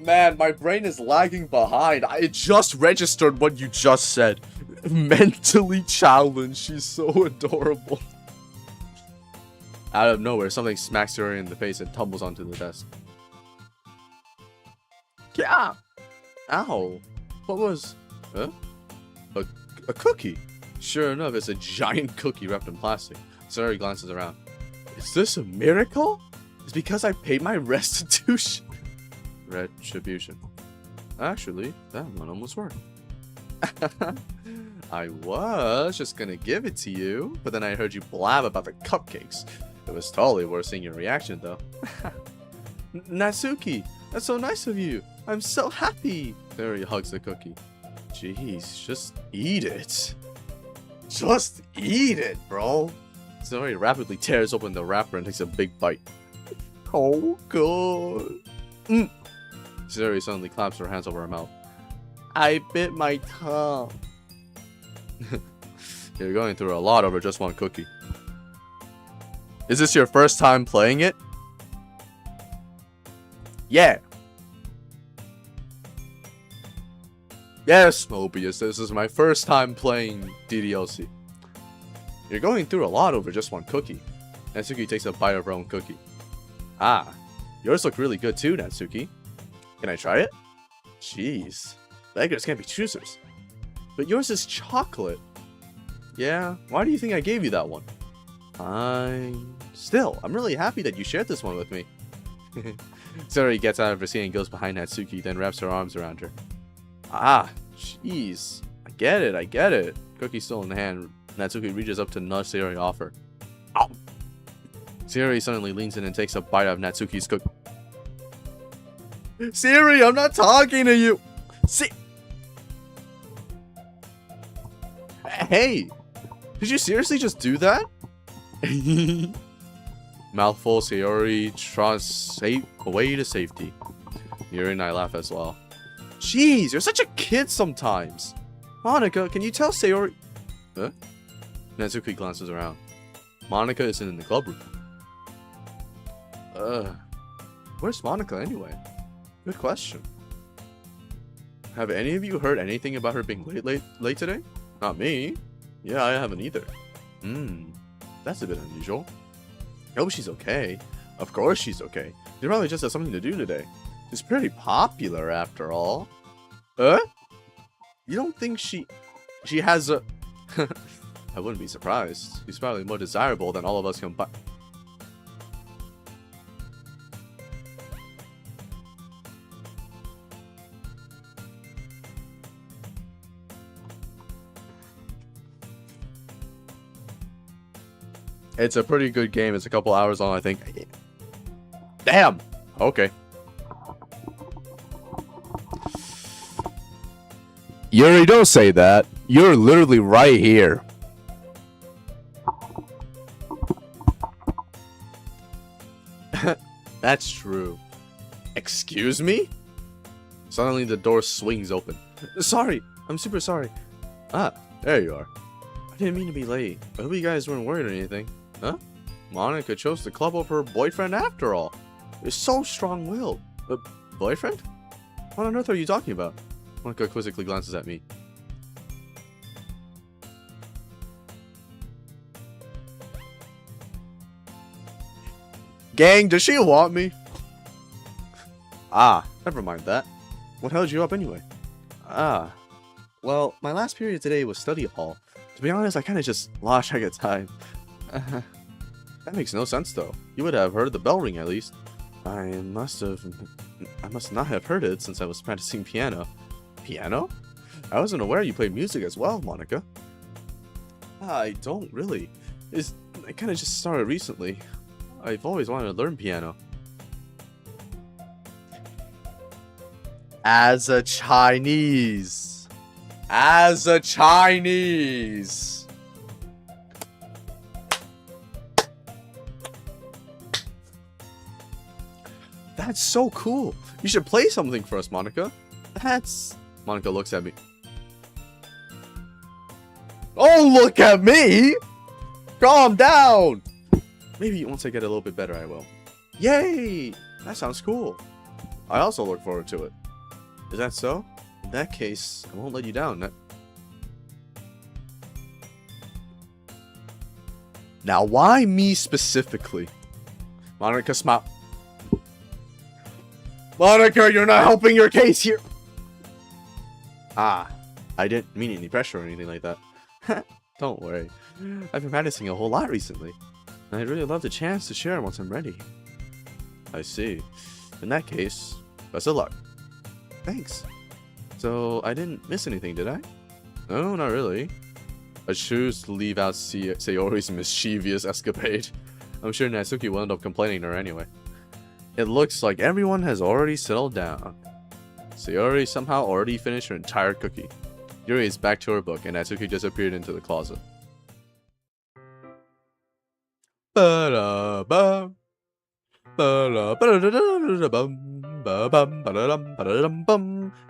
Man, my brain is lagging behind. It just registered what you just said. Mentally challenged. She's so adorable. Out of nowhere, something smacks her in the face and tumbles onto the desk. Yeah. Ow. What was... Huh? A cookie. Sure enough, it's a giant cookie wrapped in plastic. Sayori glances around. Is this a miracle? It's because I paid my restitution. Retribution. Actually, that one almost worked. I was just gonna give it to you, but then I heard you blab about the cupcakes. It was totally worth seeing your reaction, though. Natsuki, that's so nice of you. I'm so happy. Sayori hugs the cookie. Jeez, just eat it. Just eat it, bro. Sayori rapidly tears open the wrapper and takes a big bite. Oh, good. Sayori suddenly claps her hands over her mouth. I bit my tongue. You're going through a lot over just one cookie. Is this your first time playing it? Yeah. Yes, Mobius, this is my first time playing DDLC. You're going through a lot over just one cookie. Natsuki takes a bite of her own cookie. Ah, yours look really good too, Natsuki. Can I try it? Jeez, beggars can't be choosers. But yours is chocolate. Yeah? Why do you think I gave you that one? Still, I'm really happy that you shared this one with me. Sayori gets out of her seat and goes behind Natsuki, then wraps her arms around her. Ah, jeez. I get it. Cookie still in the hand, Natsuki reaches up to nudge Sayori off her. Ow! Sayori suddenly leans in and takes a bite out of Natsuki's cookie. Sayori, I'm not talking to you! Hey! Did you seriously just do that? Mouthful, Sayori trots away to safety. Yuri and I laugh as well. Jeez, you're such a kid sometimes. Monica, can you tell Sayori... Huh? Natsuki glances around. Monica isn't in the club room. Where's Monica anyway? Good question. Have any of you heard anything about her being late today? Not me. Yeah, I haven't either. That's a bit unusual. I hope she's okay. Of course she's okay. She probably just has something to do today. She's pretty popular after all. You don't think she has a... I wouldn't be surprised. She's probably more desirable than all of us combined. It's a pretty good game. It's a couple hours long, I think. Damn! Okay. Yuri, don't say that. You're literally right here. That's true. Excuse me? Suddenly the door swings open. Sorry! I'm super sorry. Ah, there you are. I didn't mean to be late. I hope you guys weren't worried or anything. Huh? Monica chose the club over her boyfriend after all. You're so strong-willed. Boyfriend? What on earth are you talking about? Monica quizzically glances at me. Gang, does she want me? Ah, never mind that. What held you up anyway? Well, my last period today was study hall. To be honest, I kind of just lost track of time. That makes no sense though. You would have heard the bell ring at least. I must not have heard it since I was practicing piano. Piano? I wasn't aware you played music as well, Monica. I don't really. I kind of just started recently. I've always wanted to learn piano. As a Chinese. That's so cool. You should play something for us, Monica. Monica looks at me. Oh, look at me! Calm down! Maybe once I get a little bit better, I will. Yay! That sounds cool. I also look forward to it. Is that so? In that case, I won't let you down. Now, why me specifically? Monica, smile. Monica, you're not helping your case here. I didn't mean any pressure or anything like that. Don't worry. I've been practicing a whole lot recently. And I'd really love the chance to share once I'm ready. I see. In that case, best of luck. Thanks. So, I didn't miss anything, did I? No, not really. I choose to leave out Sayori's mischievous escapade. I'm sure Natsuki will end up complaining to her anyway. It looks like everyone has already settled down. Sayori somehow already finished her entire cookie. Yuri is back to her book, and Natsuki disappeared into the closet.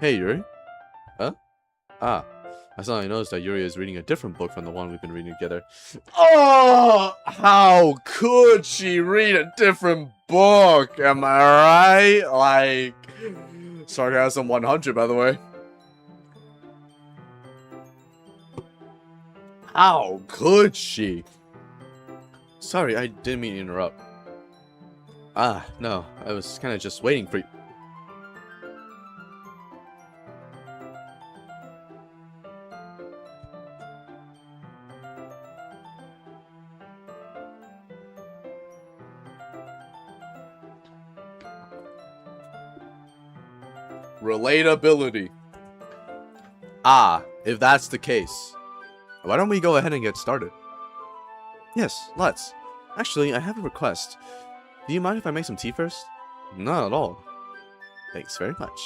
Hey, Yuri. Huh? I suddenly noticed that Yuri is reading a different book from the one we've been reading together. Oh, how could she read a different book? Am I right? Like, sarcasm 100, by the way. How could she? Sorry, I didn't mean to interrupt. No, I was kind of just waiting for you. Relatability. Ah, if that's the case, why don't we go ahead and get started? Yes, let's. Actually, I have a request. Do you mind if I make some tea first? Not at all. Thanks very much.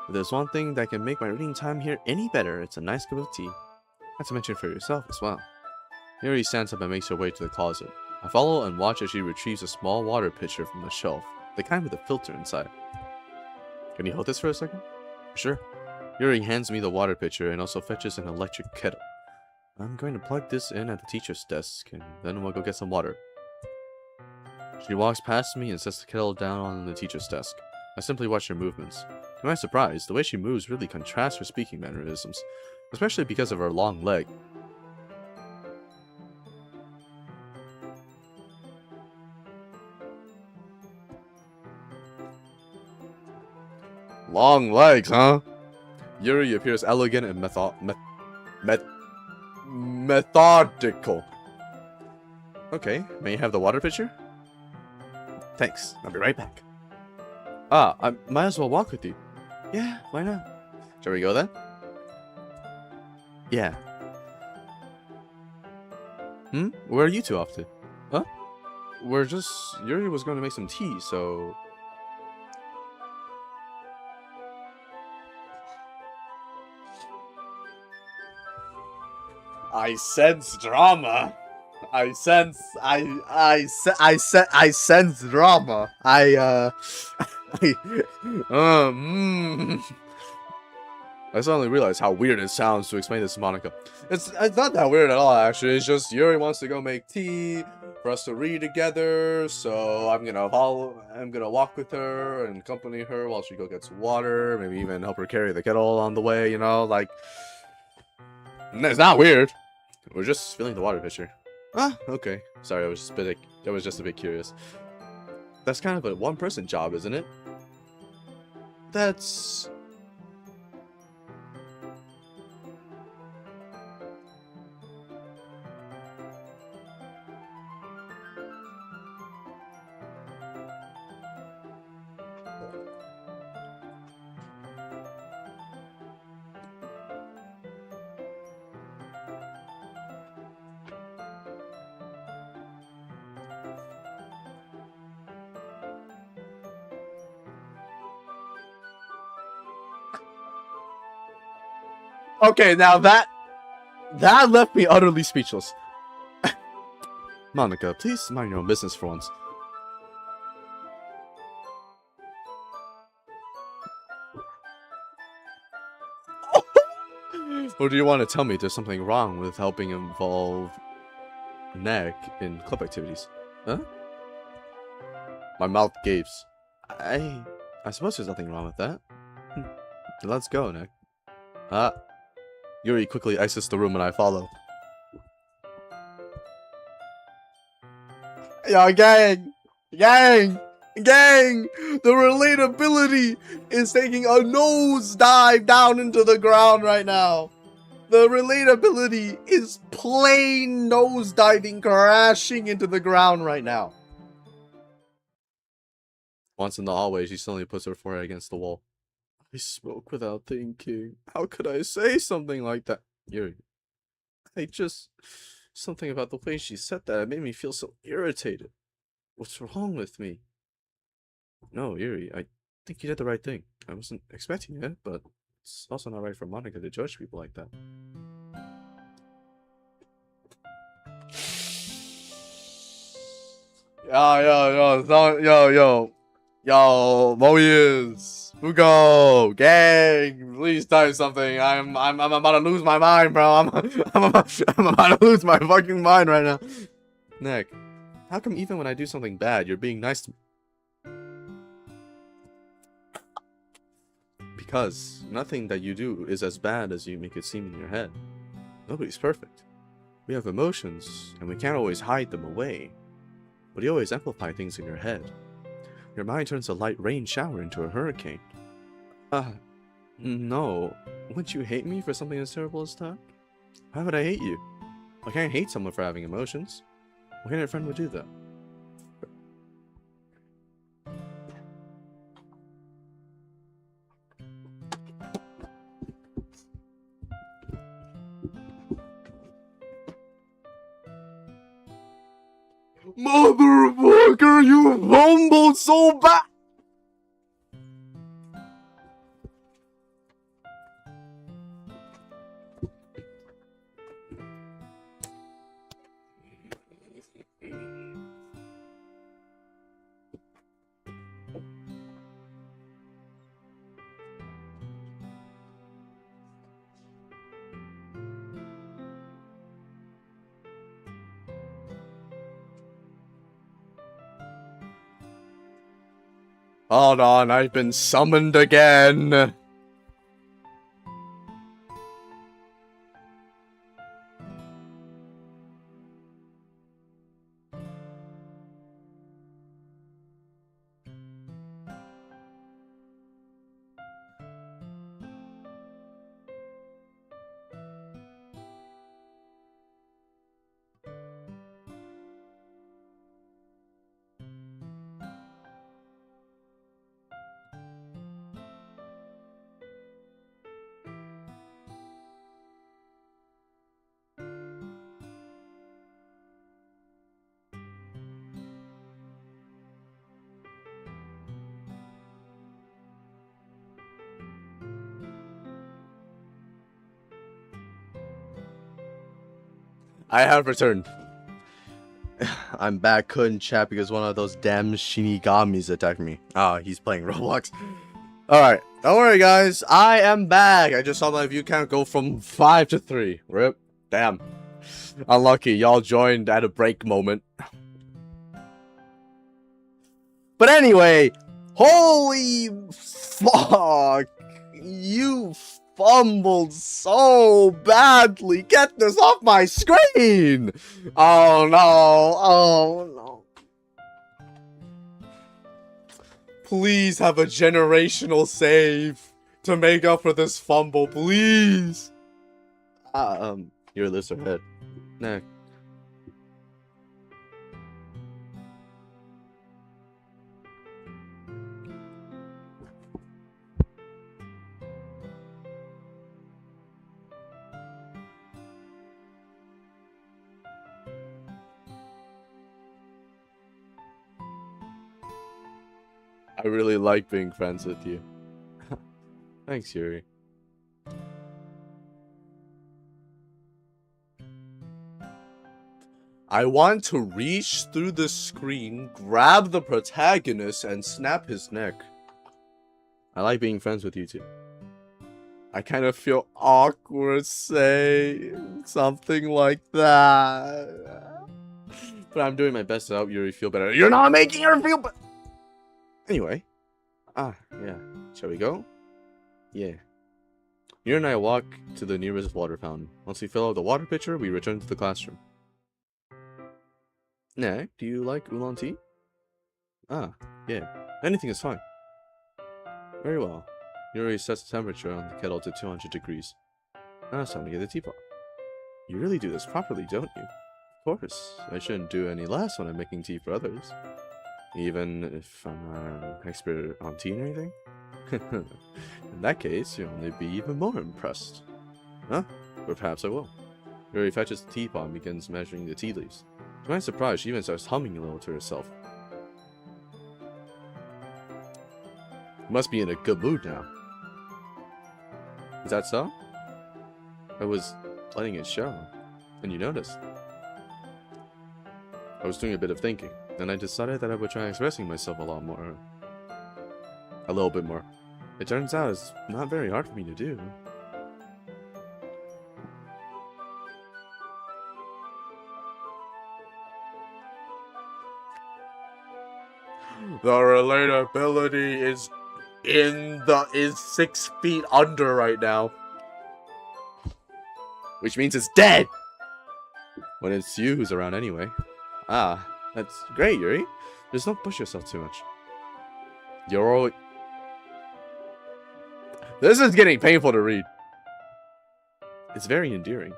If there's one thing that can make my reading time here any better, it's a nice cup of tea. Not to mention for yourself as well. Yuri stands up and makes her way to the closet. I follow and watch as she retrieves a small water pitcher from the shelf, the kind with a filter inside. Can you hold this for a second? Sure. Yuri hands me the water pitcher and also fetches an electric kettle. I'm going to plug this in at the teacher's desk, and then we'll go get some water. She walks past me and sets the kettle down on the teacher's desk. I simply watch her movements. To my surprise, the way she moves really contrasts her speaking mannerisms, especially because of her long leg. Long legs, huh? Yuri appears elegant and methodical. Okay, may I have the water pitcher? Thanks, I'll be right back. Ah, I might as well walk with you. Yeah, why not? Shall we go then? Yeah. Where are you two off to? Huh? Yuri was going to make some tea, so... I sense drama. I sense drama. I suddenly realized how weird it sounds to explain this to Monica. It's not that weird at all, actually. It's just Yuri wants to go make tea for us to read together, so I'm gonna walk with her and accompany her while she go gets water, maybe even help her carry the kettle on the way, you know, like... It's not weird. We're just filling the water pitcher. Ah, okay. Sorry, I was just a bit curious. That's kind of a one-person job, isn't it? That's... Okay, now that left me utterly speechless. Monica, please mind your own business for once. Or do you want to tell me there's something wrong with helping involve Neck in club activities? Huh? My mouth gapes. I suppose there's nothing wrong with that. Let's go, Neck. Yuri quickly exits the room and I follow. Yo, gang! The relatability is taking a nosedive down into the ground right now. The relatability is plain nosediving, crashing into the ground right now. Once in the hallway, she suddenly puts her forehead against the wall. I spoke without thinking. How could I say something like that? Yuri. Something about the way she said that made me feel so irritated. What's wrong with me? No, Yuri, I think you did the right thing. I wasn't expecting it, but it's also not right for Monica to judge people like that. Yo, Moyes, Fugo, gang, please type something. I'm about to lose my mind, bro. I'm about to lose my fucking mind right now. Nick, how come even when I do something bad, you're being nice to me? Because nothing that you do is as bad as you make it seem in your head. Nobody's perfect. We have emotions, and we can't always hide them away. But you always amplify things in your head. Your mind turns a light rain shower into a hurricane. No. Wouldn't you hate me for something as terrible as that? Why would I hate you? I can't hate someone for having emotions. What kind of friend would do that? Motherfucker, you fumbled so bad! Hold on, I've been summoned again. I have returned. I'm back, couldn't chat because one of those damn Shinigamis attacked me. Ah, he's playing Roblox. Alright, don't worry guys, I am back. I just saw my view count go from 5 to 3. Rip. Damn. Unlucky, y'all joined at a break moment. But anyway, holy fuck, you fumbled so badly. Get this off my screen. Oh no, oh no. Please have a generational save to make up for this fumble, please. Your lips are head. Neck. I really like being friends with you. Thanks, Yuri. I want to reach through the screen, grab the protagonist, and snap his neck. I like being friends with you too. I kind of feel awkward saying something like that. But I'm doing my best to help Yuri feel better. You're not making her feel better! Anyway. Yeah. Shall we go? Yeah. Yuri and I walk to the nearest water fountain. Once we fill out the water pitcher, we return to the classroom. Nick, do you like oolong tea? Yeah. Anything is fine. Very well. Yuri sets the temperature on the kettle to 200 degrees. Now it's time to get the teapot. You really do this properly, don't you? Of course. I shouldn't do any less when I'm making tea for others. Even if I'm not an expert on tea or anything? In that case, you'll only be even more impressed. Huh? Or perhaps I will. Yuri fetches the teapot and begins measuring the tea leaves. To my surprise, she even starts humming a little to herself. Must be in a good mood now. Is that so? I was letting it show, and you noticed. I was doing a bit of thinking, and I decided that I would try expressing myself a little bit more. It turns out it's not very hard for me to do. The relatability is 6 feet under right now. Which means it's dead! When it's you who's around anyway. Ah, that's great, Yuri. Just don't push yourself too much. You're always... This is getting painful to read. It's very endearing.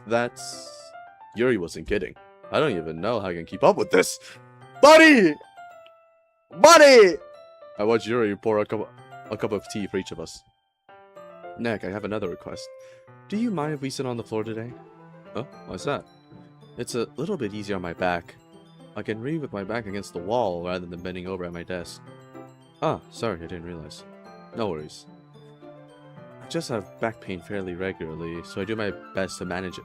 That's... Yuri wasn't kidding. I don't even know how I can keep up with this. Buddy! Buddy! I watch Yuri pour a cup of tea for each of us. Nick, I have another request. Do you mind if we sit on the floor today? Oh, why's that? It's a little bit easier on my back. I can read with my back against the wall rather than bending over at my desk. Ah, sorry, I didn't realize. No worries. I just have back pain fairly regularly, so I do my best to manage it.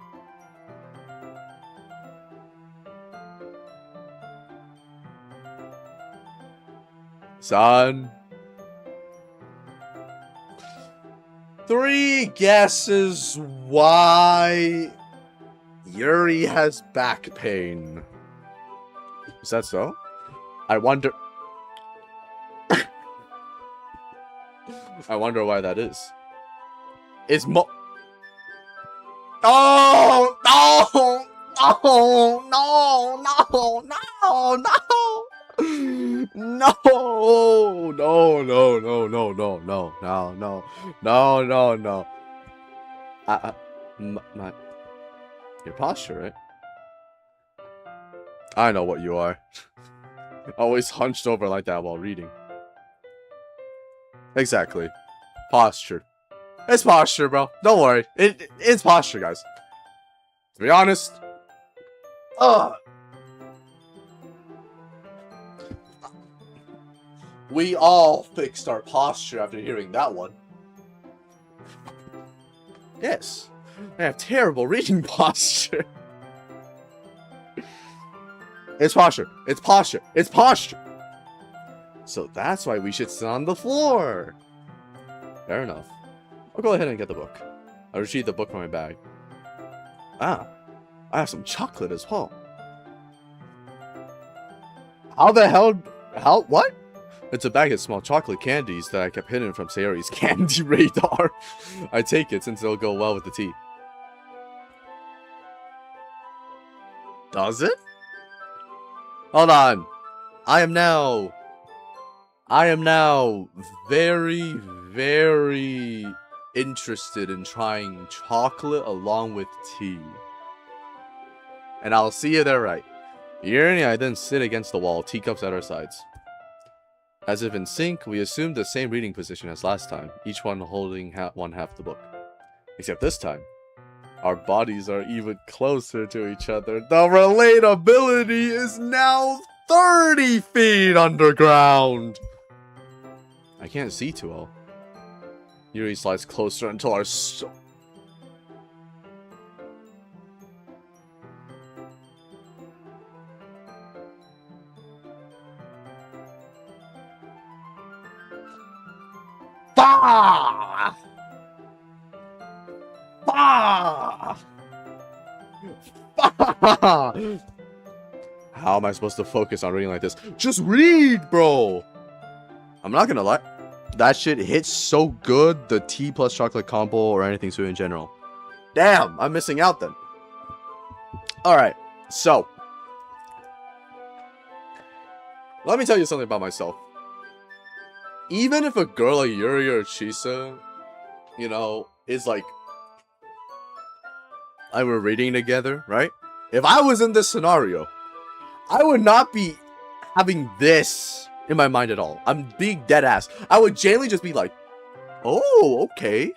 Son. 3 guesses why Yuri has back pain. Is that so? I wonder... I wonder why that is. Is Oh! No! No! No! No! No! No! No! No! No! No! No! No! No! No! No! No! No! No! My... Your posture, right? I know what you are. Always hunched over like that while reading. Exactly. Posture. It's posture, bro. Don't worry. It's posture, guys. To be honest. We all fixed our posture after hearing that one. Yes. I have terrible reading posture. It's posture. It's posture. It's posture. So that's why we should sit on the floor. Fair enough. I'll go ahead and get the book. I retrieve the book from my bag. Ah, I have some chocolate as well. How the hell? What? It's a bag of small chocolate candies that I kept hidden from Sayori's candy radar. I take it since it'll go well with the tea. Does it? Hold on. I am now very, very interested in trying chocolate along with tea. And I'll see you there right. Yuri and I then sit against the wall, teacups at our sides. As if in sync, we assumed the same reading position as last time, each one holding one half the book. Except this time, our bodies are even closer to each other. The relatability is now 30 feet underground! I can't see too well. Yuri slides closer until our Bah! Bah! Bah! How am I supposed to focus on reading like this? Just read, bro! I'm not gonna lie. That shit hits so good, the tea plus chocolate combo or anything sweet in general. Damn, I'm missing out then. Alright, so. Let me tell you something about myself. Even if a girl like Yuri or Chisa, you know, is like, I were reading together, right? If I was in this scenario, I would not be having this in my mind at all. I'm being dead ass. I would genuinely just be like, oh, okay.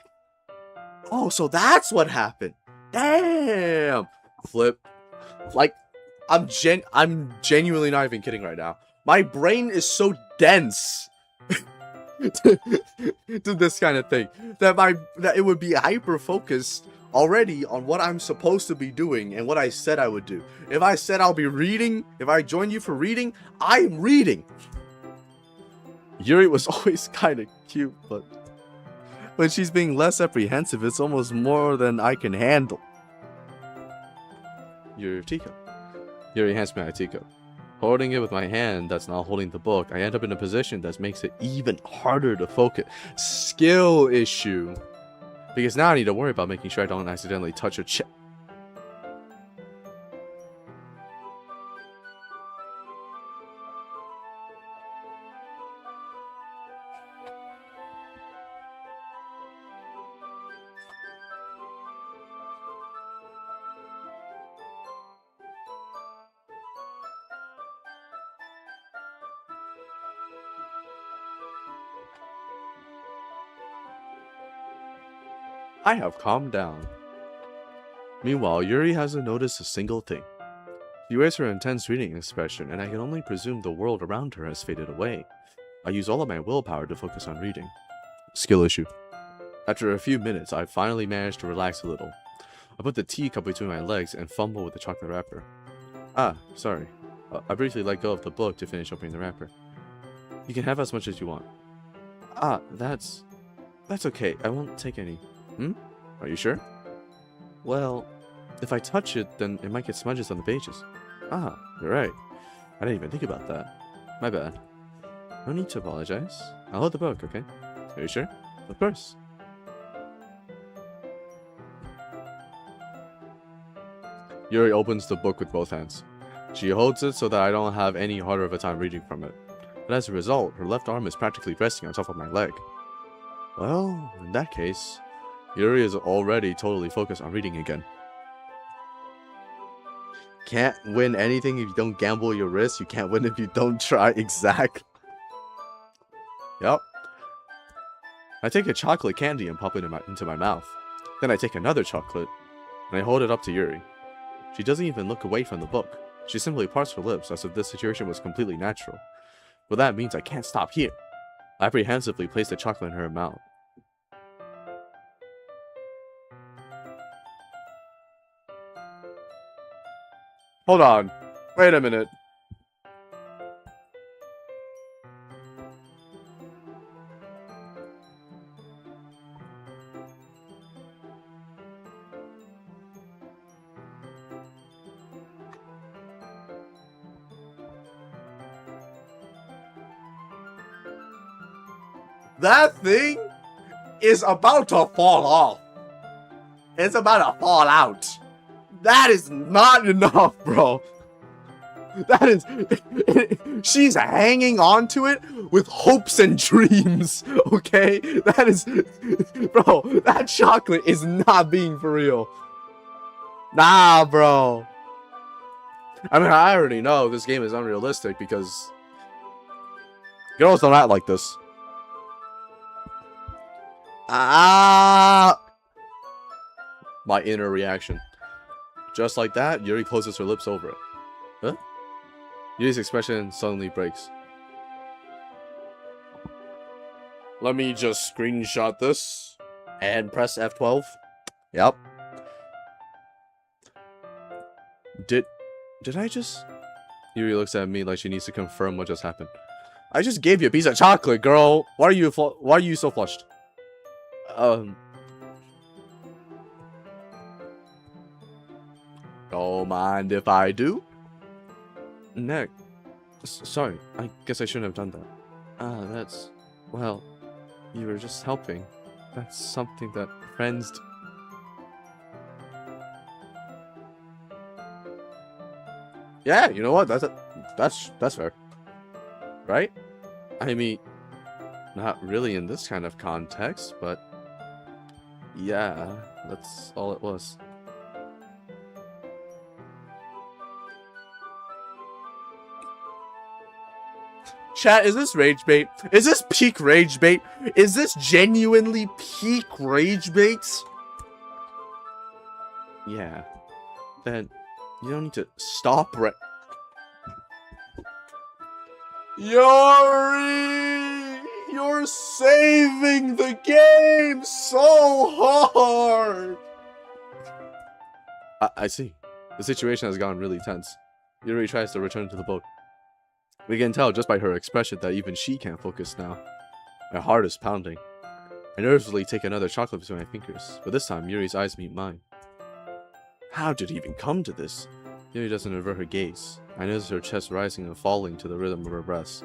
Oh, so that's what happened. Damn. Flip. Like, I'm genuinely not even kidding right now. My brain is so dense to this kind of thing that it would be hyper focused already on what I'm supposed to be doing and what I said I would do. If I said I'll be reading, if I joined you for reading, I'm reading. Yuri was always kind of cute, but when she's being less apprehensive, it's almost more than I can handle. Your teacup. Yuri hands me my teacup. Holding it with my hand that's not holding the book, I end up in a position that makes it even harder to focus. Skill issue. Because now I need to worry about making sure I don't accidentally touch her chest. I have calmed down. Meanwhile, Yuri hasn't noticed a single thing. She wears her intense reading expression, and I can only presume the world around her has faded away. I use all of my willpower to focus on reading. Skill issue. After a few minutes, I finally managed to relax a little. I put the teacup between my legs and fumble with the chocolate wrapper. Ah, sorry. I briefly let go of the book to finish opening the wrapper. You can have as much as you want. Ah, that's okay. I won't take any. Are you sure? Well, if I touch it, then it might get smudges on the pages. Ah, you're right. I didn't even think about that. My bad. No need to apologize. I'll hold the book, okay? Are you sure? Of course. Yuri opens the book with both hands. She holds it so that I don't have any harder of a time reading from it. But as a result, her left arm is practically resting on top of my leg. Well, in that case, Yuri is already totally focused on reading again. Can't win anything if you don't gamble your wrist. You can't win if you don't try. Exactly. Yep. I take a chocolate candy and pop it into my mouth. Then I take another chocolate, and I hold it up to Yuri. She doesn't even look away from the book. She simply parts her lips as if this situation was completely natural. But that means I can't stop here. I apprehensively place the chocolate in her mouth. Hold on. Wait a minute. That thing is about to fall off. It's about to fall out. That is not enough, bro. That is... she's hanging on to it with hopes and dreams, okay? That is... bro, that chocolate is not being for real. Nah, bro. I mean, I already know this game is unrealistic because... girls don't act like this. Ah! My inner reaction. Just like that, Yuri closes her lips over it. Huh? Yuri's expression suddenly breaks. Let me just screenshot this and press F12. Yep. Did I just... Yuri looks at me like she needs to confirm what just happened. I just gave you a piece of chocolate, girl. Why are you so flushed? Don't mind if I do. Nick, sorry. I guess I shouldn't have done that. That's... well, you were just helping. That's something that friends do. Yeah, you know what? That's fair. Right? I mean, not really in this kind of context, but yeah, that's all it was. Chat, is this rage bait? Is this peak rage bait? Is this genuinely peak rage bait? Yeah. Then you don't need to stop Yuri! You're saving the game so hard! I see. The situation has gotten really tense. Yuri tries to return to the book. We can tell just by her expression that even she can't focus now. My heart is pounding. I nervously take another chocolate between my fingers, but this time Yuri's eyes meet mine. How did it even come to this? Yuri doesn't avert her gaze. I notice her chest rising and falling to the rhythm of her breaths.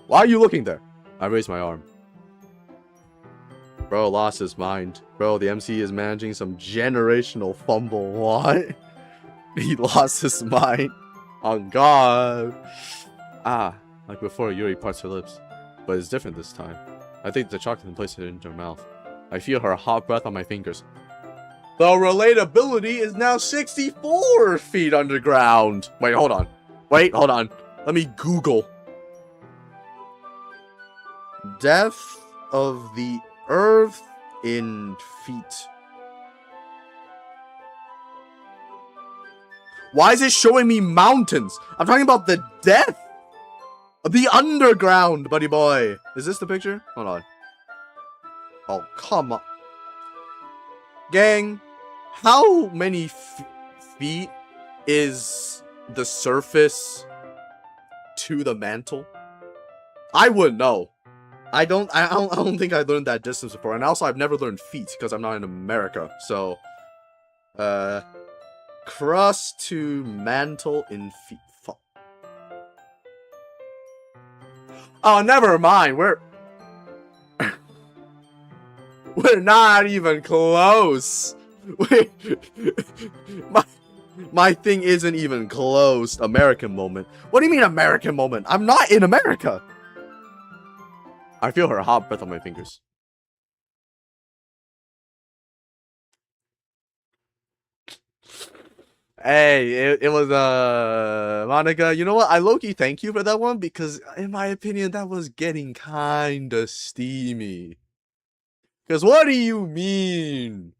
Why are you looking there? I raise my arm. Bro lost his mind. Bro, the MC is managing some generational fumble. What? He lost his mind. On God. Ah, like before, Yuri parts her lips. But it's different this time. I take the chocolate and place it into her mouth. I feel her hot breath on my fingers. The relatability is now 64 feet underground. Wait, hold on. Hold on. Let me Google. Depth of the earth in feet. Why is it showing me mountains? I'm talking about the death. The underground, buddy boy. Is this the picture? Hold on. Oh, come on. Gang, how many feet is the surface to the mantle? I wouldn't know. I don't think I learned that distance before. And also, I've never learned feet because I'm not in America. So, crust to mantle in feet. Oh, never mind. We're not even close. My thing isn't even close. American moment. What do you mean American moment? I'm not in America. I feel her hot breath on my fingers. Hey, it was Monica, you know what? I low-key thank you for that one because in my opinion that was getting kinda steamy. Cause what do you mean?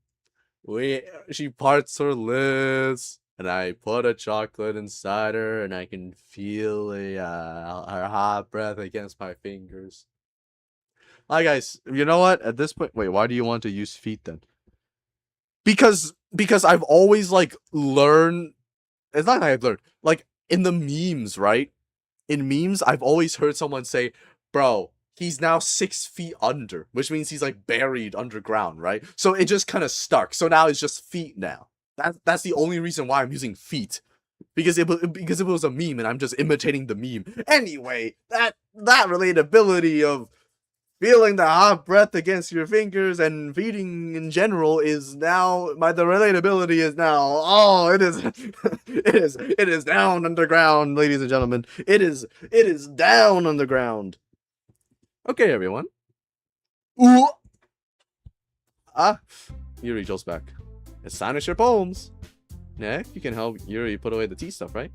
She parts her lips and I put a chocolate inside her and I can feel her hot breath against my fingers. Hi guys, you know what? At this point, wait, why do you want to use feet then? Because I've always like learned. It's not like I've learned. Like in the memes, right? In memes, I've always heard someone say, "Bro, he's now 6 feet under," which means he's like buried underground, right? So it just kind of stuck. So now it's just feet now. That's the only reason why I'm using feet. Because it was a meme and I'm just imitating the meme. Anyway, that relatability of feeling the hot breath against your fingers and feeding in general is now the relatability is now. Oh, it is it is down underground, ladies and gentlemen. It is down underground. Okay, everyone. Ooh. Yuri jolts back. Astonish your poems. Nick, you can help Yuri put away the tea stuff, right?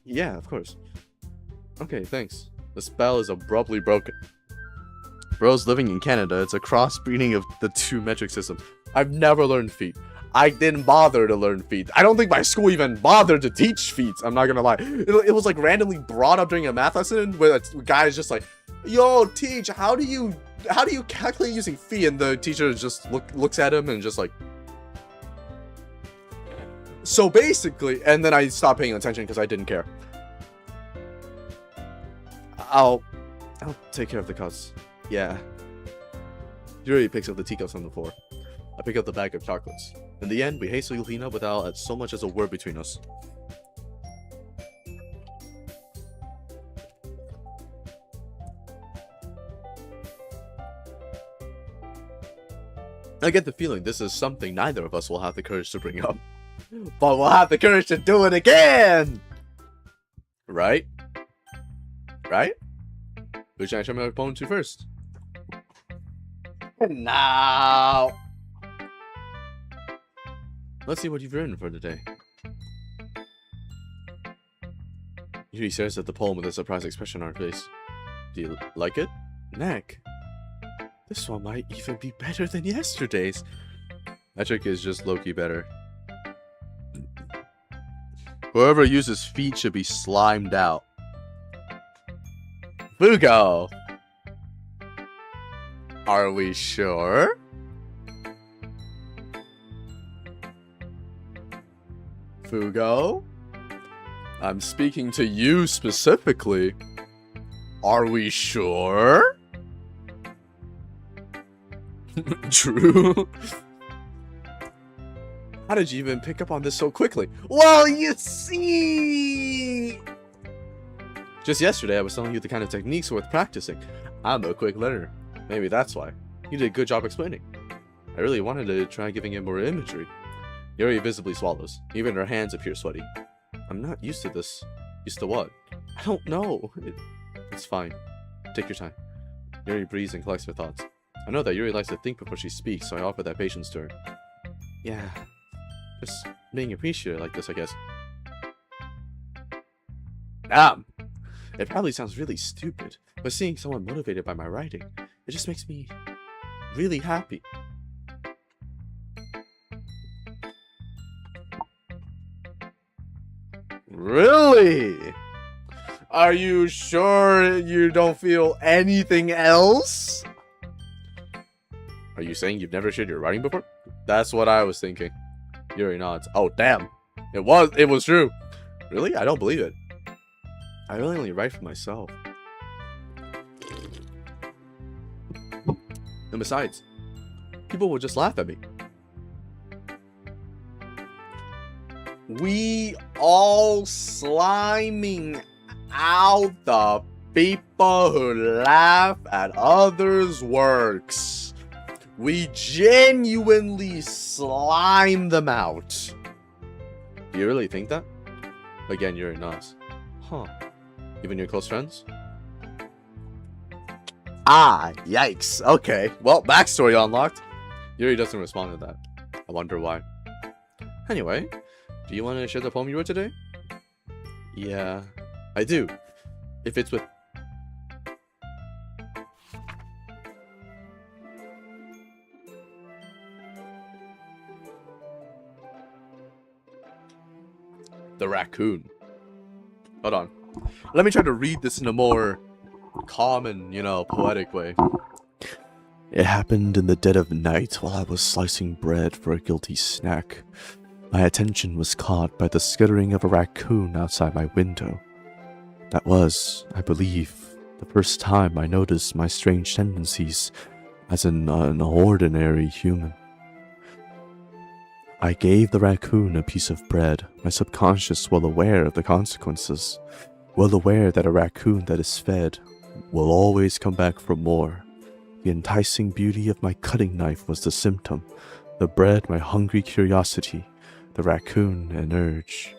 Yeah, of course. Okay, thanks. The spell is abruptly broken. Bro's living in Canada. It's a crossbreeding of the two metric systems. I've never learned feet. I didn't bother to learn feet. I don't think my school even bothered to teach feet. I'm not gonna lie. It was like randomly brought up during a math lesson where a guy's just like, "Yo, teach, how do you calculate using feet?" And the teacher just looks at him and just like. So basically, and then I stopped paying attention because I didn't care. I'll take care of the cuts. Yeah. Yuri picks up the teacups on the floor. I pick up the bag of chocolates. In the end, we hastily clean up without so much as a word between us. I get the feeling this is something neither of us will have the courage to bring up. But we'll have the courage to do it again! Right? Right? Who should I show my opponent to first? Now! Let's see what you've written for today. Yuri stares at the poem with a surprised expression on her face. Do you like it? Neck. This one might even be better than yesterday's. Metric is just low-key better. Whoever uses feet should be slimed out. Fugo! Are we sure? Fugo? I'm speaking to you specifically. Are we sure? True. How did you even pick up on this so quickly? Well, you see... Just yesterday, I was telling you the kind of techniques worth practicing. I'm a quick learner. Maybe that's why. You did a good job explaining. I really wanted to try giving it more imagery. Yuri visibly swallows. Even her hands appear sweaty. I'm not used to this. Used to what? I don't know. It's fine. Take your time. Yuri breathes and collects her thoughts. I know that Yuri likes to think before she speaks, so I offer that patience to her. Yeah. Just being appreciated like this, I guess. It probably sounds really stupid, but seeing someone motivated by my writing, it just makes me really happy. Really? Are you sure you don't feel anything else? Are you saying you've never shared your writing before? That's what I was thinking. Yuri nods. Oh, damn. It was true. Really? I don't believe it. I really only write for myself. And besides, people will just laugh at me. We all sliming out the people who laugh at others' works. We genuinely slime them out. Do you really think that? Again, you're nods. Huh. Even your close friends? Ah, yikes. Okay. Well, backstory unlocked. Yuri doesn't respond to that. I wonder why. Anyway, do you want to share the poem you wrote today? Yeah, I do. If it's with... the raccoon. Hold on. Let me try to read this in a more common, poetic way. It happened in the dead of night while I was slicing bread for a guilty snack. My attention was caught by the skittering of a raccoon outside my window. That was, I believe, the first time I noticed my strange tendencies as an ordinary human. I gave the raccoon a piece of bread, my subconscious well aware of the consequences, well aware that a raccoon that is fed will always come back for more. The enticing beauty of my cutting knife was the symptom, the bread my hungry curiosity, the raccoon an urge.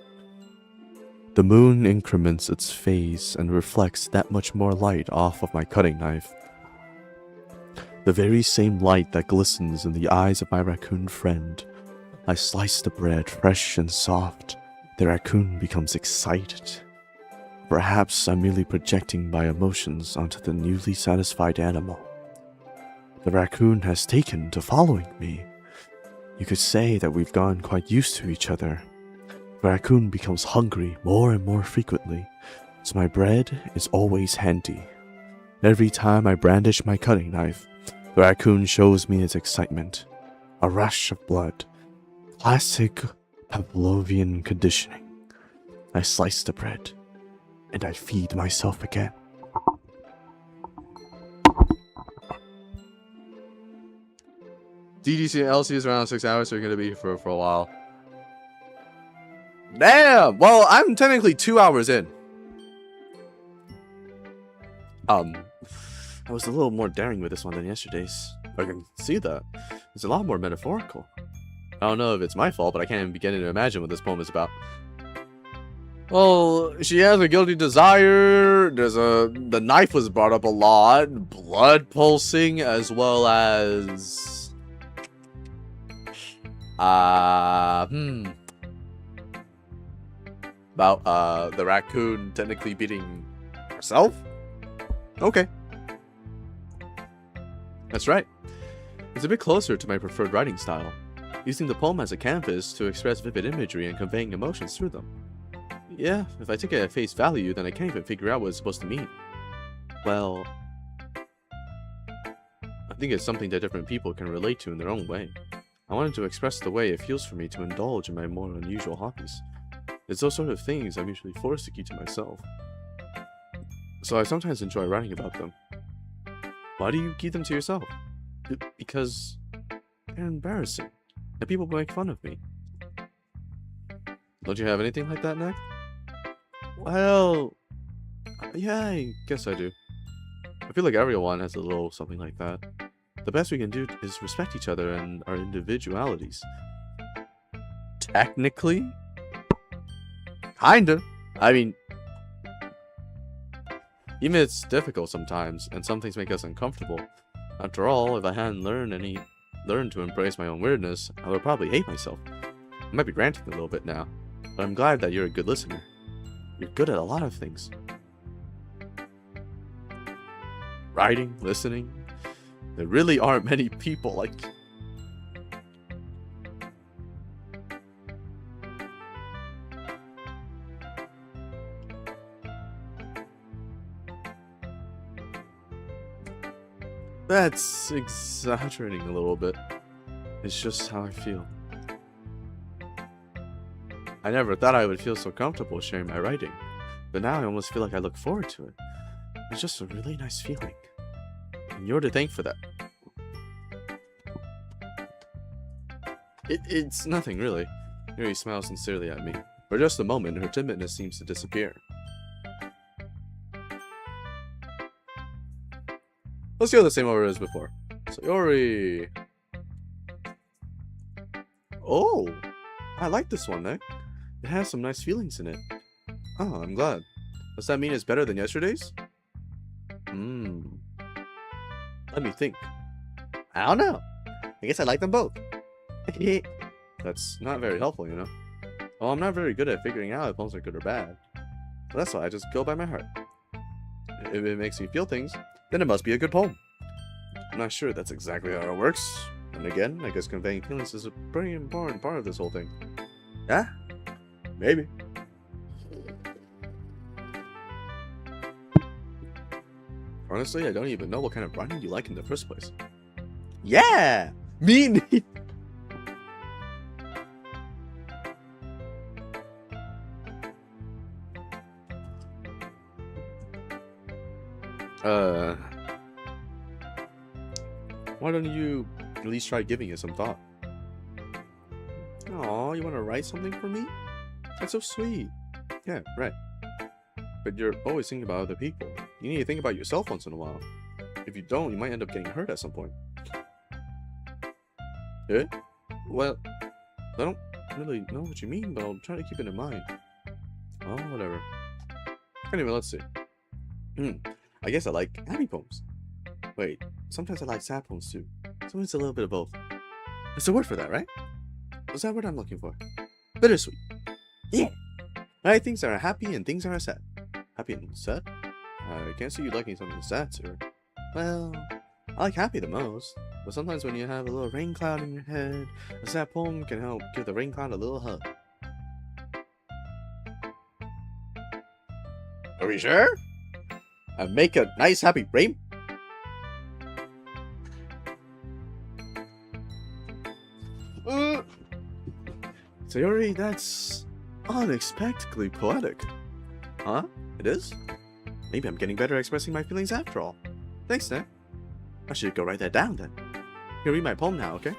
The moon increments its phase and reflects that much more light off of my cutting knife. The very same light that glistens in the eyes of my raccoon friend. I slice the bread fresh and soft. The raccoon becomes excited. Perhaps I'm merely projecting my emotions onto the newly satisfied animal. The raccoon has taken to following me. You could say that we've gotten quite used to each other. The raccoon becomes hungry more and more frequently, so my bread is always handy. Every time I brandish my cutting knife, the raccoon shows me its excitement. A rush of blood. Classic Pavlovian conditioning. I slice the bread, and I feed myself again. DDC and LC is around 6 hours, so you're going to be here for a while. Damn! Well, I'm technically 2 hours in. I was a little more daring with this one than yesterday's. I can see that. It's a lot more metaphorical. I don't know if it's my fault, but I can't even begin to imagine what this poem is about. Well, she has a guilty desire. The knife was brought up a lot. Blood pulsing, as well as... about, the raccoon technically beating herself? Okay. That's right. It's a bit closer to my preferred writing style. Using the poem as a canvas to express vivid imagery and conveying emotions through them. Yeah, if I take it at face value, then I can't even figure out what it's supposed to mean. Well, I think it's something that different people can relate to in their own way. I wanted to express the way it feels for me to indulge in my more unusual hobbies. It's those sort of things I'm usually forced to keep to myself. So I sometimes enjoy writing about them. Why do you keep them to yourself? Because they're embarrassing. And people make fun of me. Don't you have anything like that, Nick? Well, yeah, I guess I do. I feel like everyone has a little something like that. The best we can do is respect each other and our individualities. Technically? Kinda. I mean, even it's difficult sometimes, and some things make us uncomfortable. After all, if I hadn't learned to embrace my own weirdness, I would probably hate myself. I might be ranting a little bit now, but I'm glad that you're a good listener. You're good at a lot of things. Writing, listening. There really aren't many people like... That's exaggerating a little bit. It's just how I feel. I never thought I would feel so comfortable sharing my writing, but now I almost feel like I look forward to it. It's just a really nice feeling. And you're to thank for that. It's nothing, really. Yuri smiles sincerely at me. For just a moment, her timidness seems to disappear. Let's go the same order as before. Sayori! Oh! I like this one, eh? It has some nice feelings in it. Oh, I'm glad. Does that mean it's better than yesterday's? Let me think. I don't know. I guess I like them both. That's not very helpful, you know. Well, I'm not very good at figuring out if poems are good or bad. But that's why I just go by my heart. If it makes me feel things, then it must be a good poem. I'm not sure that's exactly how it works. And again, I guess conveying feelings is a pretty important part of this whole thing. Yeah? Maybe. Honestly, I don't even know what kind of writing you like in the first place. Yeah! Me neither! Why don't you at least try giving it some thought? Aw, you want to write something for me? That's so sweet. Yeah, right. But you're always thinking about other people. You need to think about yourself once in a while. If you don't, you might end up getting hurt at some point. Eh? Well, I don't really know what you mean, but I'll try to keep it in mind. Oh, whatever. Anyway, let's see. I guess I like happy poems. Wait, sometimes I like sad poems too. Sometimes a little bit of both. There's a word for that, right? What's that word I'm looking for? Bittersweet. Yeah! I like things that are happy and things that are sad. Happy and sad? I can't see you liking something sad, sir. Well, I like happy the most. But sometimes when you have a little rain cloud in your head, a sad poem can help give the rain cloud a little hug. Are we sure? And make a nice happy rain. Sayori, that's unexpectedly poetic. Huh? It is? Maybe I'm getting better at expressing my feelings after all. Thanks, Nick. I should go write that down then. You read my poem now, okay?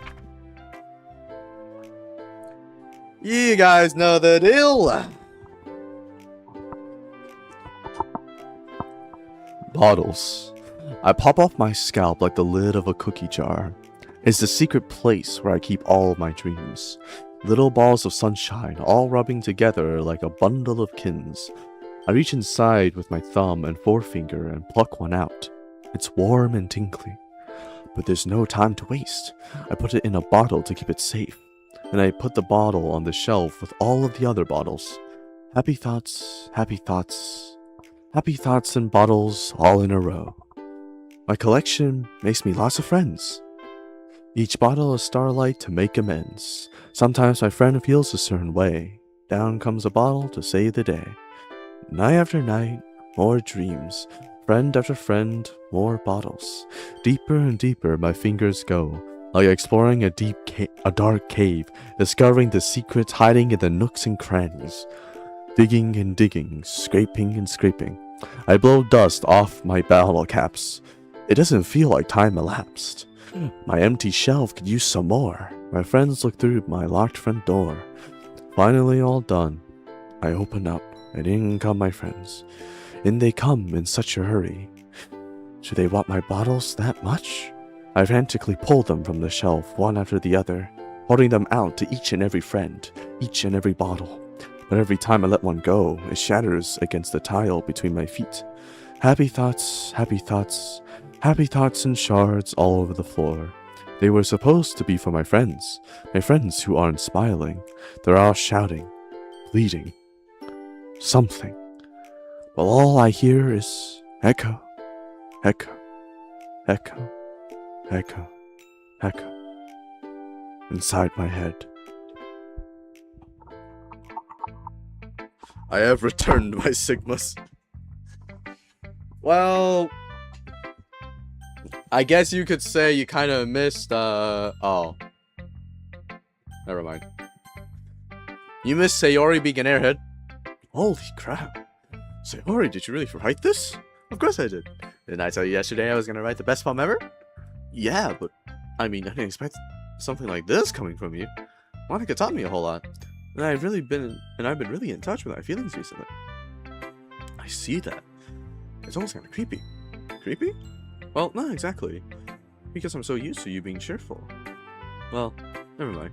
You guys know the deal. Bottles. I pop off my scalp like the lid of a cookie jar. It's the secret place where I keep all my dreams. Little balls of sunshine, all rubbing together like a bundle of kins. I reach inside with my thumb and forefinger and pluck one out. It's warm and tingly. But there's no time to waste. I put it in a bottle to keep it safe. And I put the bottle on the shelf with all of the other bottles. Happy thoughts, happy thoughts. Happy thoughts and bottles all in a row. My collection makes me lots of friends. Each bottle a starlight to make amends. Sometimes my friend feels a certain way. Down comes a bottle to save the day. Night after night, more dreams. Friend after friend, more bottles. Deeper and deeper my fingers go, like exploring a dark cave, discovering the secrets hiding in the nooks and crannies. Digging and digging, scraping and scraping. I blow dust off my bottle caps. It doesn't feel like time elapsed. My empty shelf could use some more. My friends look through my locked front door. Finally all done. I open up, and in come my friends. In they come in such a hurry. Do they want my bottles that much? I frantically pull them from the shelf, one after the other, holding them out to each and every friend, each and every bottle. But every time I let one go, it shatters against the tile between my feet. Happy thoughts, happy thoughts, happy thoughts and shards all over the floor. They were supposed to be for my friends who aren't smiling. They're all shouting, pleading, something. But all I hear is echo, echo, echo, echo, echo, inside my head. I have returned my Sigmas. Well, I guess you could say you kind of missed, oh. Never mind. You missed Sayori being an airhead. Holy crap. Sayori, did you really write this? Of course I did. Didn't I tell you yesterday I was gonna write the best poem ever? Yeah, but, I mean, I didn't expect something like this coming from you. Monica taught me a whole lot. And I've been really in touch with my feelings recently. I see that. It's almost kind of creepy. Creepy? Well, not exactly. Because I'm so used to you being cheerful. Well, never mind.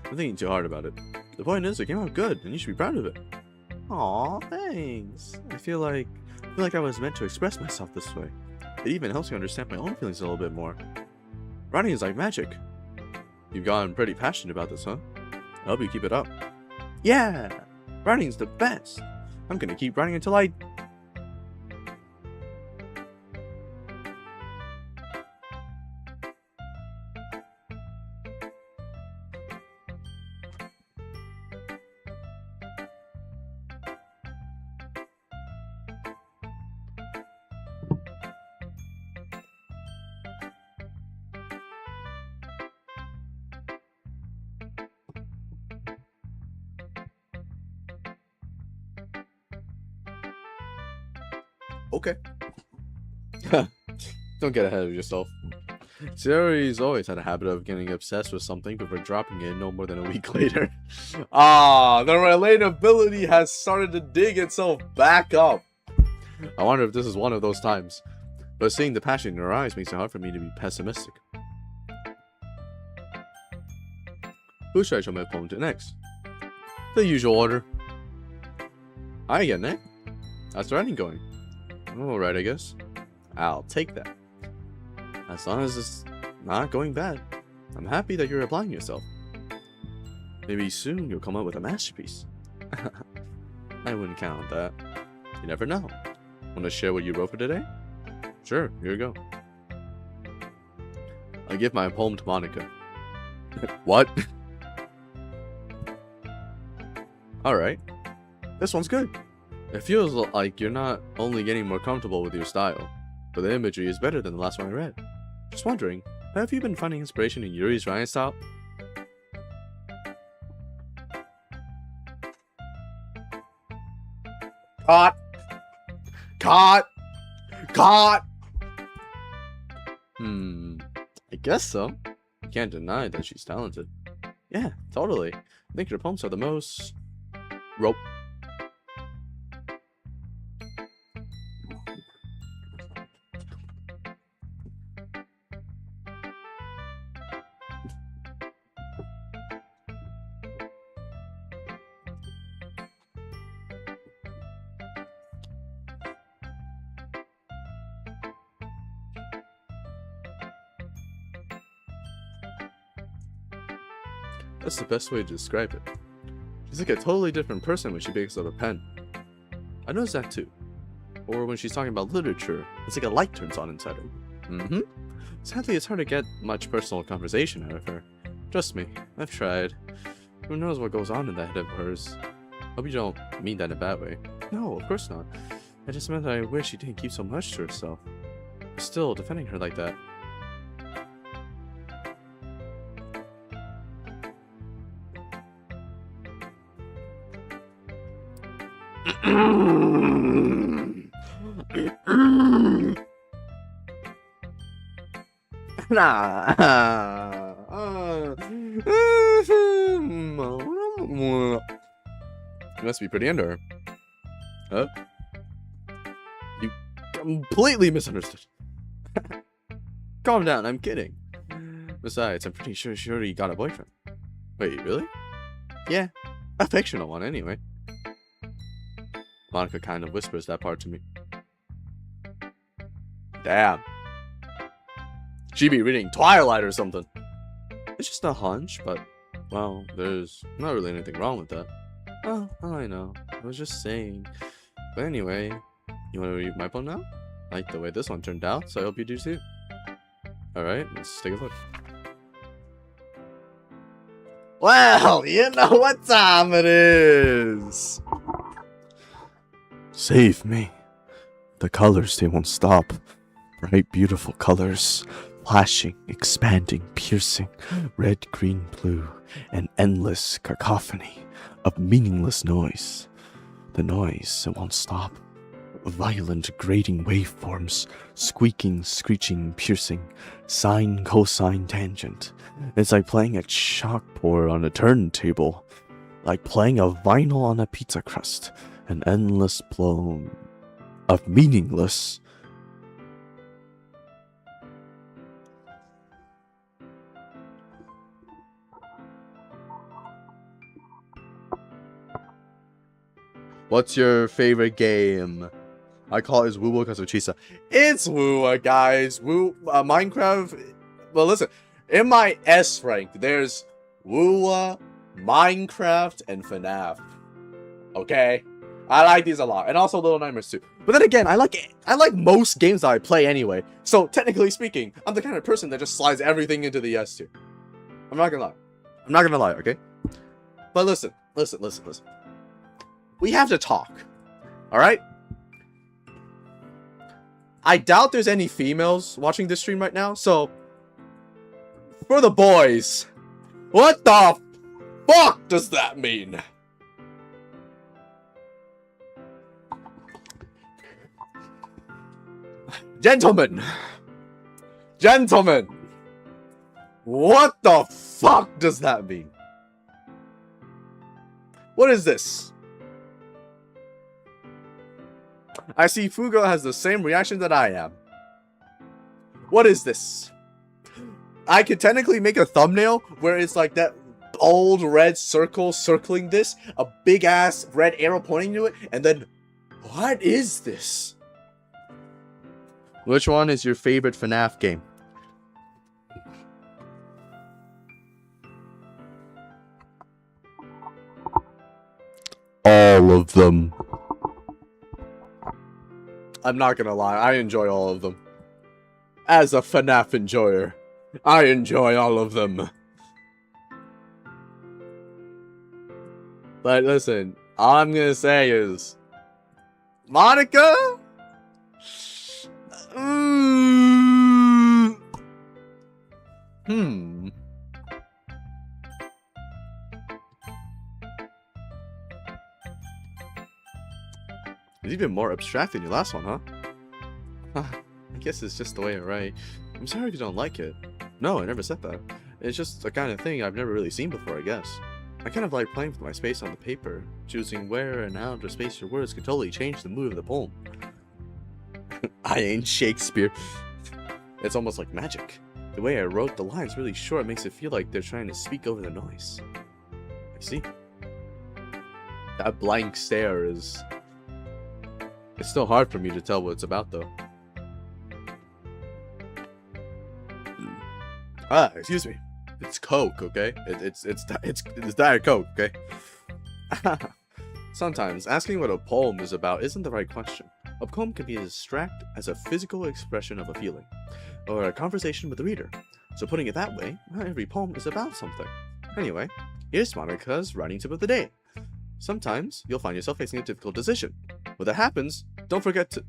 I'm thinking too hard about it. The point is, it came out good, and you should be proud of it. Aw, thanks. I feel like I was meant to express myself this way. It even helps me understand my own feelings a little bit more. Writing is like magic. You've gotten pretty passionate about this, huh? I hope you keep it up. Yeah! Writing's the best! I'm gonna keep writing until I... Okay. Don't get ahead of yourself. Sayori's always had a habit of getting obsessed with something before dropping it no more than a week later. The relatability has started to dig itself back up. I wonder if this is one of those times. But seeing the passion in her eyes makes it hard for me to be pessimistic. Who should I show my poem to next? The usual order. I get it. How's the writing going? Alright, I guess. I'll take that. As long as it's not going bad. I'm happy that you're applying yourself. Maybe soon you'll come up with a masterpiece. I wouldn't count on that. You never know. Want to share what you wrote for today? Sure, here you go. I give my poem to Monica. What? Alright. This one's good. It feels like you're not only getting more comfortable with your style, but the imagery is better than the last one I read. Just wondering, have you been finding inspiration in Yuri's writing style? Caught! Caught! Caught! I guess so. You can't deny that she's talented. Yeah, totally. I think your poems are the most... rope. That's the best way to describe it. She's like a totally different person when she picks up a pen. I noticed that too. Or when she's talking about literature, it's like a light turns on inside her. Sadly, it's hard to get much personal conversation out of her. Trust me, I've tried. Who knows what goes on in that head of hers. Hope you don't mean that in a bad way. No, of course not. I just meant that I wish she didn't keep so much to herself. Still, defending her like that. You must be pretty into her. Huh? You completely misunderstood. Calm down, I'm kidding. Besides, I'm pretty sure she already got a boyfriend. Wait, really? Yeah, a fictional one anyway. Monica kind of whispers that part to me. Damn. She be reading Twilight or something. It's just a hunch, but, well, there's not really anything wrong with that. Oh, I know. I was just saying. But anyway, you want to read my poem now? I like the way this one turned out, so I hope you do too. Alright, let's take a look. Well, you know what time it is! Save me. The colors, they won't stop. Bright, beautiful colors, flashing, expanding, piercing, red, green, blue, an endless cacophony of meaningless noise. The noise, it won't stop. Violent, grating waveforms, squeaking, screeching, piercing, sine, cosine, tangent. It's like playing a chalkboard on a turntable, like playing a vinyl on a pizza crust, an endless flow of meaningless. What's your favorite game? I call it woo because of Chisa. It's woo, guys. Woo, Minecraft. Well, listen. In my S rank, there's woo, Minecraft, and FNAF. Okay, I like these a lot, and also Little Nightmares too. But then again, I like most games that I play anyway. So technically speaking, I'm the kind of person that just slides everything into the S tier. I'm not gonna lie. Okay. But listen. We have to talk. All right. I doubt there's any females watching this stream right now, so for the boys, what the fuck does that mean? Gentlemen, what the fuck does that mean? What is this? I see Fugo has the same reaction that I am. What is this? I could technically make a thumbnail where it's like that old red circle circling this, a big ass red arrow pointing to it, and then what is this? Which one is your favorite FNAF game? All of them. I'm not gonna lie, I enjoy all of them. As a FNAF enjoyer, I enjoy all of them. But listen, all I'm gonna say is... Monica? It's even more abstract than your last one, huh? I guess it's just the way I write. I'm sorry if you don't like it. No, I never said that. It's just the kind of thing I've never really seen before, I guess. I kind of like playing with my space on the paper. Choosing where and how to space your words could totally change the mood of the poem. I ain't Shakespeare. It's almost like magic. The way I wrote the lines really short makes it feel like they're trying to speak over the noise. I see. That blank stare is... It's still hard for me to tell what it's about, though. Excuse me. It's Coke, okay? It's Diet Coke, okay? Sometimes asking what a poem is about isn't the right question. A poem can be as abstract as a physical expression of a feeling, or a conversation with the reader. So putting it that way, not every poem is about something. Anyway, here's Monica's writing tip of the day. Sometimes you'll find yourself facing a difficult decision. When that happens, don't forget to...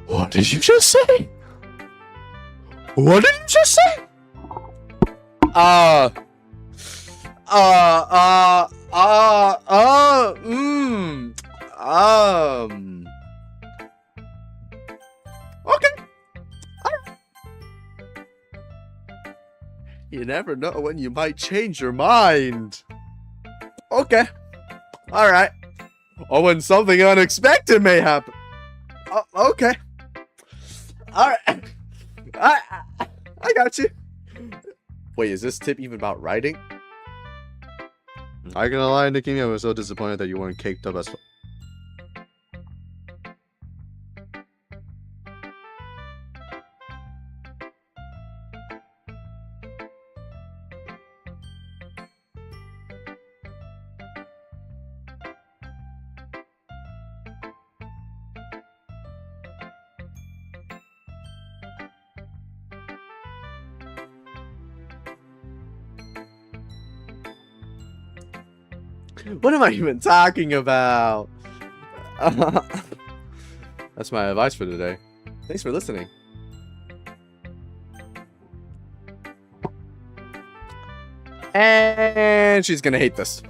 What did you just say? What did you just say? Okay. You never know when you might change your mind. Okay. Alright. or when something unexpected may happen. Okay. Alright. I got you. Wait, is this tip even about writing? I gonna lie, Nikki, I was so disappointed that you weren't caked up as well. What am I even talking about? That's my advice for today. Thanks for listening. And she's gonna hate this.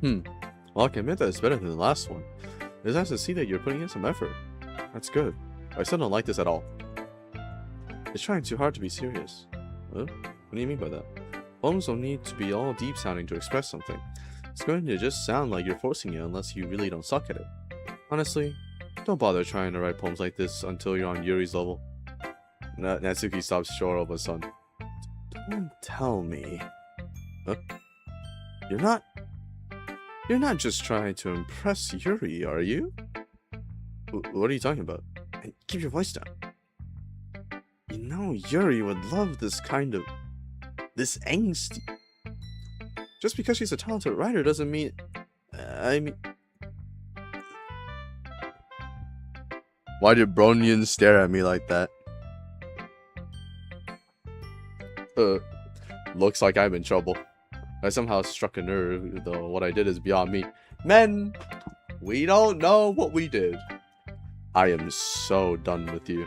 Well, I can admit that it's better than the last one. It's nice to see that you're putting in some effort. That's good. I still don't like this at all. It's trying too hard to be serious. Huh? What do you mean by that? Poems don't need to be all deep sounding to express something. It's going to just sound like you're forcing it unless you really don't suck at it. Honestly, don't bother trying to write poems like this until you're on Yuri's level. Natsuki stops short of a son. Don't tell me. Huh? You're not just trying to impress Yuri, are you? What are you talking about? And keep your voice down. You know Yuri would love this kind of... this angst. Just because she's a talented writer doesn't mean... I mean... Why did Bronian stare at me like that? Looks like I'm in trouble. I somehow struck a nerve, though what I did is beyond me. Men! We don't know what we did. I am so done with you.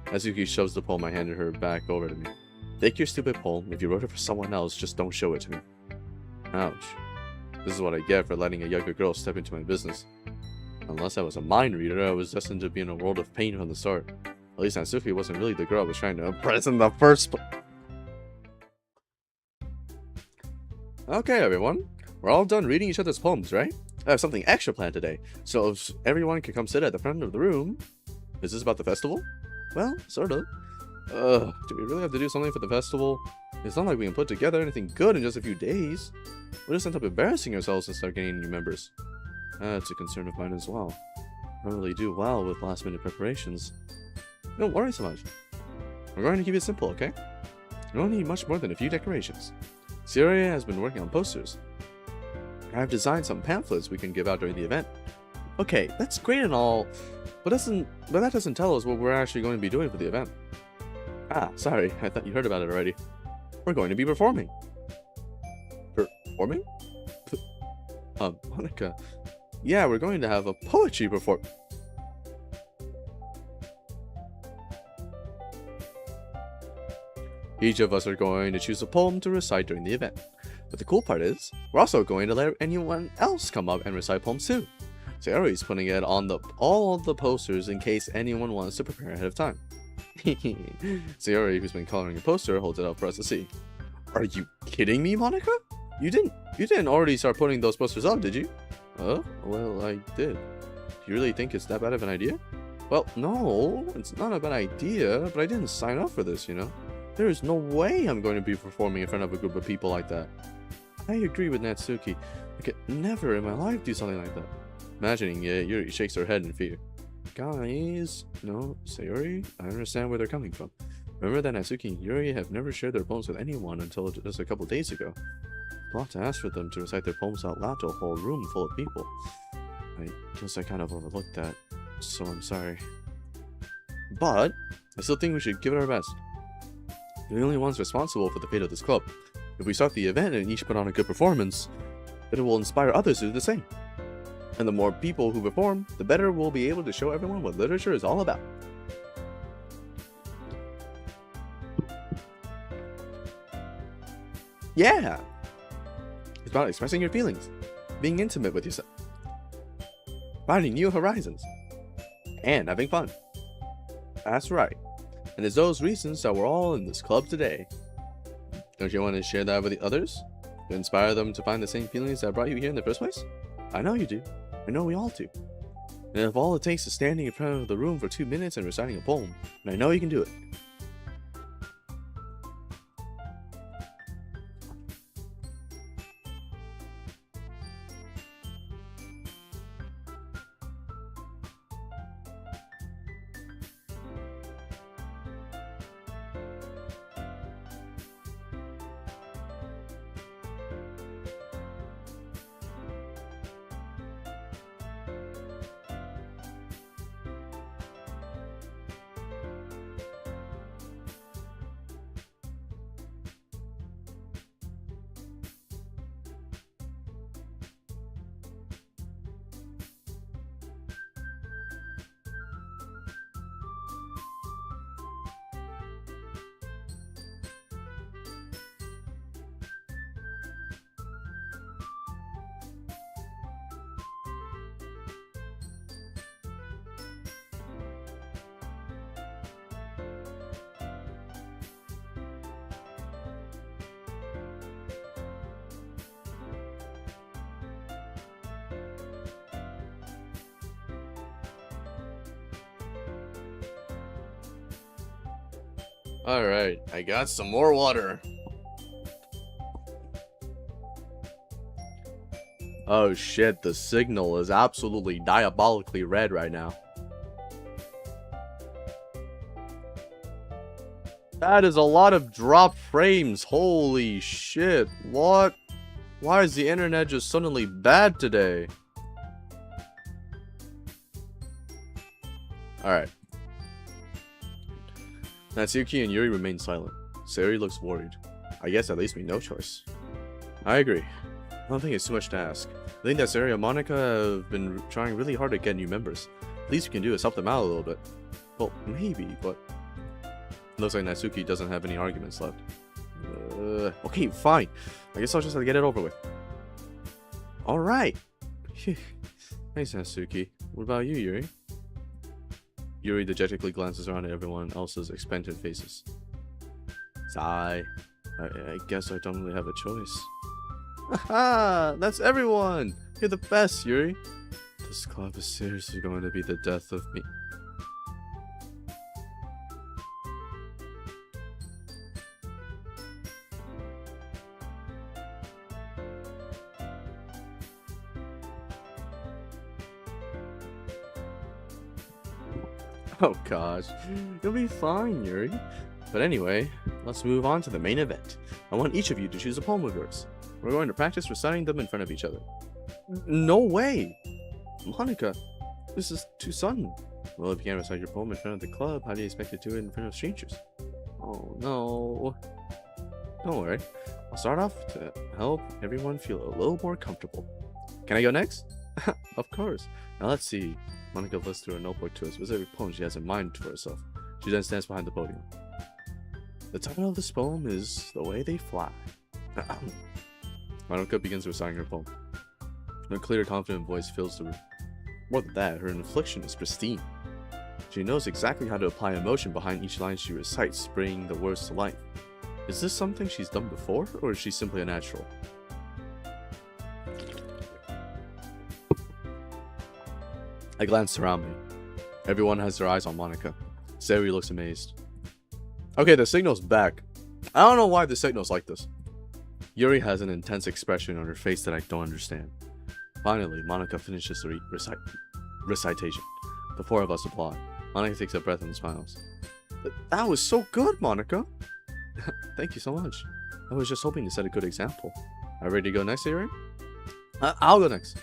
Natsuki shoves the poem I handed her back over to me. Take your stupid poem. If you wrote it for someone else, just don't show it to me. Ouch. This is what I get for letting a younger girl step into my business. Unless I was a mind reader, I was destined to be in a world of pain from the start. At least Natsuki wasn't really the girl I was trying to impress in the first place. Okay, everyone. We're all done reading each other's poems, right? I have something extra planned today, so if everyone can come sit at the front of the room... Is this about the festival? Well, sort of. Do we really have to do something for the festival? It's not like we can put together anything good in just a few days. We'll just end up embarrassing ourselves and start gaining new members. That's a concern of mine as well. I don't really do well with last-minute preparations. Don't worry so much. We're going to keep it simple, okay? We don't need much more than a few decorations. Syria has been working on posters. I've designed some pamphlets we can give out during the event. Okay, that's great and all, but that doesn't tell us what we're actually going to be doing for the event. Ah, sorry, I thought you heard about it already. We're going to be performing. Performing? Monica. Yeah, we're going to have a poetry performance. Each of us are going to choose a poem to recite during the event. But the cool part is, we're also going to let anyone else come up and recite poems too. Sayori's putting it on all of the posters in case anyone wants to prepare ahead of time. Sayori, who's been coloring a poster, holds it up for us to see. Are you kidding me, Monica? You didn't already start putting those posters up, did you? Well, I did. Do you really think it's that bad of an idea? Well, no, it's not a bad idea, but I didn't sign up for this, you know? There is no way I'm going to be performing in front of a group of people like that. I agree with Natsuki. I could never in my life do something like that. Imagining it, Yuri shakes her head in fear. Guys, no, Sayori, I understand where they're coming from. Remember that Natsuki and Yuri have never shared their poems with anyone until just a couple days ago. It's a lot to ask for them to recite their poems out loud to a whole room full of people. I guess I kind of overlooked that, so I'm sorry. But, I still think we should give it our best. We're the only ones responsible for the fate of this club. If we start the event and each put on a good performance, then it will inspire others to do the same. And the more people who perform, the better we'll be able to show everyone what literature is all about. Yeah! It's about expressing your feelings, being intimate with yourself, finding new horizons, and having fun. That's right. And it's those reasons that we're all in this club today. Don't you want to share that with the others? To inspire them to find the same feelings that brought you here in the first place? I know you do. I know we all do. And if all it takes is standing in front of the room for 2 minutes and reciting a poem, and I know you can do it. Alright, I got some more water. Oh shit, the signal is absolutely diabolically red right now. That is a lot of drop frames, holy shit, what? Why is the internet just suddenly bad today? Alright. Natsuki and Yuri remain silent. Sayori looks worried. I guess at least we no choice. I agree. I don't think it's too much to ask. I think that Sayori and Monica have been trying really hard to get new members. The least we can do is help them out a little bit. Well, maybe, but... Looks like Natsuki doesn't have any arguments left. Okay, fine. I guess I'll just have to get it over with. Alright. Thanks, Natsuki. What about you, Yuri? Yuri dejectedly glances around at everyone else's expectant faces. Sigh. I guess I don't really have a choice. Haha! That's everyone! You're the best, Yuri! This club is seriously going to be the death of me. Oh gosh, you'll be fine, Yuri. But anyway, let's move on to the main event. I want each of you to choose a poem of yours. We're going to practice reciting them in front of each other. No way! Monica, this is too sudden. Well, if you can't recite your poem in front of the club, how do you expect to do it in front of strangers? Oh no. Don't worry. I'll start off to help everyone feel a little more comfortable. Can I go next? Of course. Now let's see. Monica flips through a notebook to a specific poem she has in mind for herself. She then stands behind the podium. The title of this poem is The Way They Fly. Monica begins reciting her poem. Her clear, confident voice fills the room. More than that, her inflection is pristine. She knows exactly how to apply emotion behind each line she recites, bringing the words to life. Is this something she's done before, or is she simply a natural? I glance around me. Everyone has their eyes on Monica. Sayori looks amazed. Okay, the signal's back. I don't know why the signal's like this. Yuri has an intense expression on her face that I don't understand. Finally, Monica finishes the recitation. The four of us applaud. Monica takes a breath and smiles. That was so good, Monica! Thank you so much. I was just hoping to set a good example. Are you ready to go next, Yuri? I'll go next.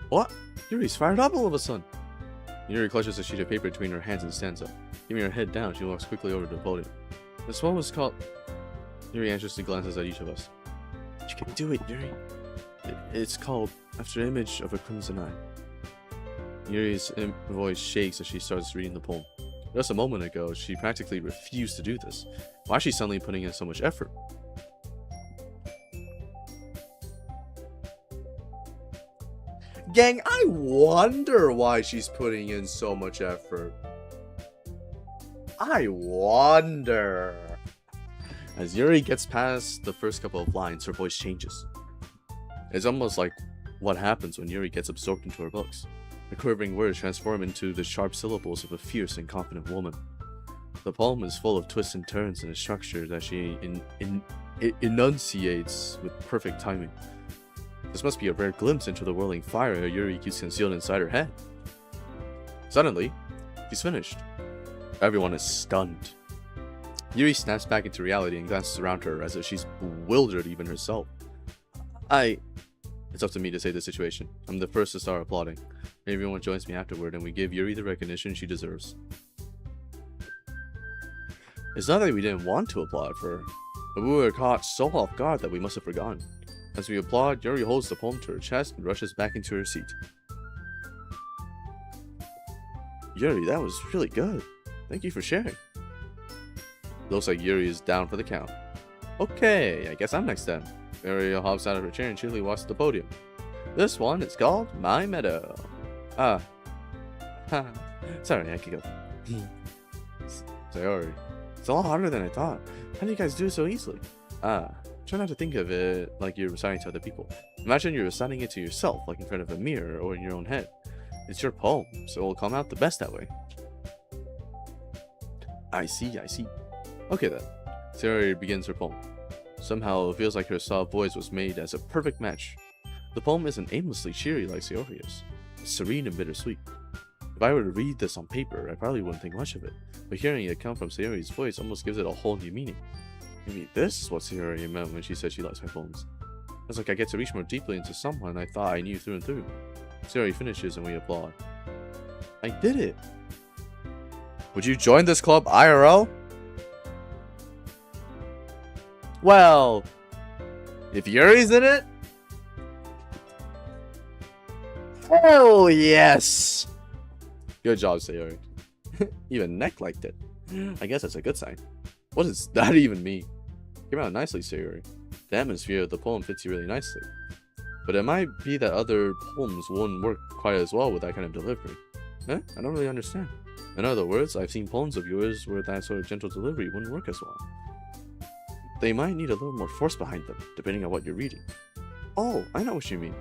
What? Yuri's fired up all of a sudden. Yuri clutches a sheet of paper between her hands and stands up. Giving her head down, she walks quickly over to the podium. This one was called... Yuri anxiously glances at each of us. You can do it, Yuri. It's called After Image of a Crimson Eye. Yuri's voice shakes as she starts reading the poem. Just a moment ago, she practically refused to do this. Why is she suddenly putting in so much effort? Gang, I wonder why she's putting in so much effort. I wonder. As Yuri gets past the first couple of lines, her voice changes. It's almost like what happens when Yuri gets absorbed into her books. The quivering words transform into the sharp syllables of a fierce and confident woman. The poem is full of twists and turns in a structure that she enunciates with perfect timing. This must be a rare glimpse into the whirling fire Yuri keeps concealed inside her head. Suddenly, she's finished. Everyone is stunned. Yuri snaps back into reality and glances around her as if she's bewildered even herself. It's up to me to save the situation. I'm the first to start applauding. Everyone joins me afterward and we give Yuri the recognition she deserves. It's not that we didn't want to applaud for her, but we were caught so off guard that we must have forgotten. As we applaud, Yuri holds the poem to her chest and rushes back into her seat. Yuri, that was really good. Thank you for sharing. Looks like Yuri is down for the count. Okay, I guess I'm next then. Yuri hops out of her chair and cheerfully walks to the podium. This one is called My Meadow. Sorry, I can go. Sayori, it's a lot harder than I thought. How do you guys do it so easily? Try not to think of it like you're reciting to other people. Imagine you're reciting it to yourself, like in front of a mirror or in your own head. It's your poem, so it will come out the best that way. I see. Okay then. Sayori begins her poem. Somehow it feels like her soft voice was made as a perfect match. The poem isn't aimlessly cheery like Sayori's. It's serene and bittersweet. If I were to read this on paper, I probably wouldn't think much of it, but hearing it come from Sayori's voice almost gives it a whole new meaning. Maybe this is what Sayori meant when she said she likes my poems. It's like I get to reach more deeply into someone I thought I knew through and through. Sayori finishes and we applaud. I did it! Would you join this club IRL? Well, if Yuri's in it, hell yes! Good job, Sayori. Even Neck liked it. I guess that's a good sign. What does that even mean? Came out nicely, Sayori. The atmosphere of the poem fits you really nicely. But it might be that other poems wouldn't work quite as well with that kind of delivery. Huh? I don't really understand. In other words, I've seen poems of yours where that sort of gentle delivery wouldn't work as well. They might need a little more force behind them, depending on what you're reading. Oh, I know what you mean.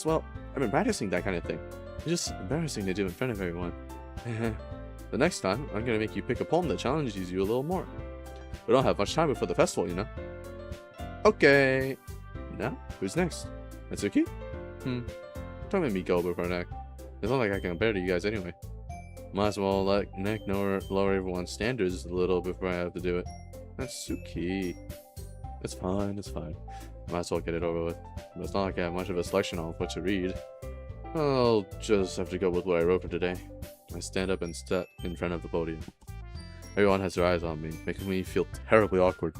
Well, I've been practicing that kind of thing. It's just embarrassing to do in front of everyone. The next time, I'm gonna make you pick a poem that challenges you a little more. We don't have much time before the festival, you know. Okay. Now, who's next? Natsuki? Don't make me go before Neck. It's not like I can compare to you guys anyway. Might as well let Neck lower everyone's standards a little before I have to do it. Natsuki. It's fine. Might as well get it over with. But it's not like I have much of a selection on what to read. I'll just have to go with what I wrote for today. I stand up and step in front of the podium. Everyone has their eyes on me, making me feel terribly awkward.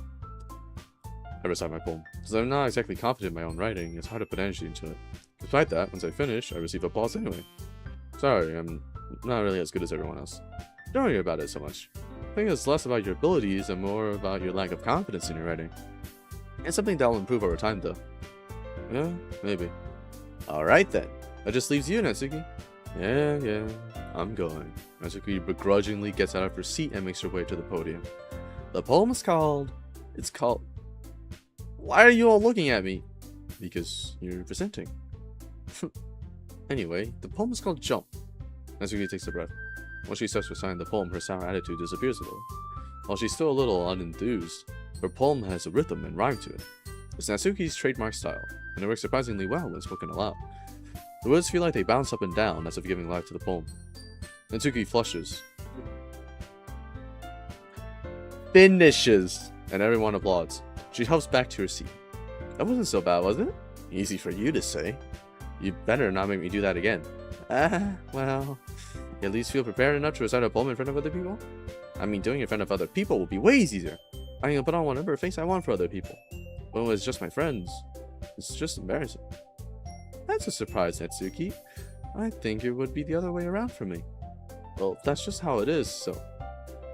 I recite my poem. Since I'm not exactly confident in my own writing, it's hard to put energy into it. Despite that, once I finish, I receive applause anyway. Sorry, I'm not really as good as everyone else. Don't worry about it so much. I think it's less about your abilities and more about your lack of confidence in your writing. It's something that will improve over time, though. Yeah, maybe. Alright then. That just leaves you, Natsuki. Yeah, I'm going. Natsuki begrudgingly gets out of her seat and makes her way to the podium. The poem is called... Why are you all looking at me? Because you're presenting. Anyway, the poem is called Jump. Natsuki takes a breath. When she starts reciting the poem, her sour attitude disappears a little. While she's still a little unenthused, her poem has a rhythm and rhyme to it. It's Natsuki's trademark style, and it works surprisingly well when spoken aloud. The words feel like they bounce up and down as if giving life to the poem. Natsuki flushes. Finishes! And everyone applauds. She hops back to her seat. That wasn't so bad, was it? Easy for you to say. You better not make me do that again. Well... You at least feel prepared enough to recite a poem in front of other people? I mean, doing it in front of other people will be way easier. I can put on whatever face I want for other people. When it's just my friends, it's just embarrassing. That's a surprise, Natsuki. I think it would be the other way around for me. Well, that's just how it is, so...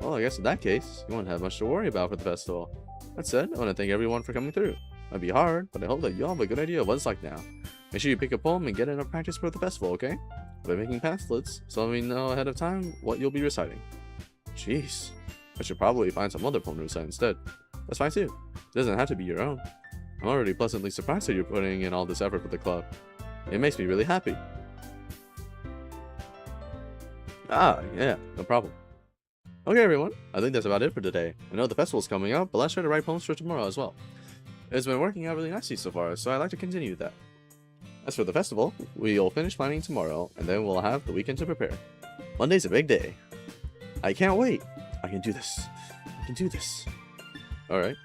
Well, I guess in that case, you won't have much to worry about for the festival. That said, I want to thank everyone for coming through. Might be hard, but I hope that you all have a good idea of what it's like now. Make sure you pick a poem and get enough practice for the festival, okay? By making pamphlets, so let me know ahead of time what you'll be reciting. Jeez, I should probably find some other poem to recite instead. That's fine too. It doesn't have to be your own. I'm already pleasantly surprised that you're putting in all this effort for the club. It makes me really happy. Ah, yeah, no problem. Okay, everyone. I think that's about it for today. I know the festival's coming up, but let's try to write poems for tomorrow as well. It's been working out really nicely so far, so I'd like to continue that. As for the festival, we'll finish planning tomorrow, and then we'll have the weekend to prepare. Monday's a big day. I can't wait. I can do this. I can do this. Alright.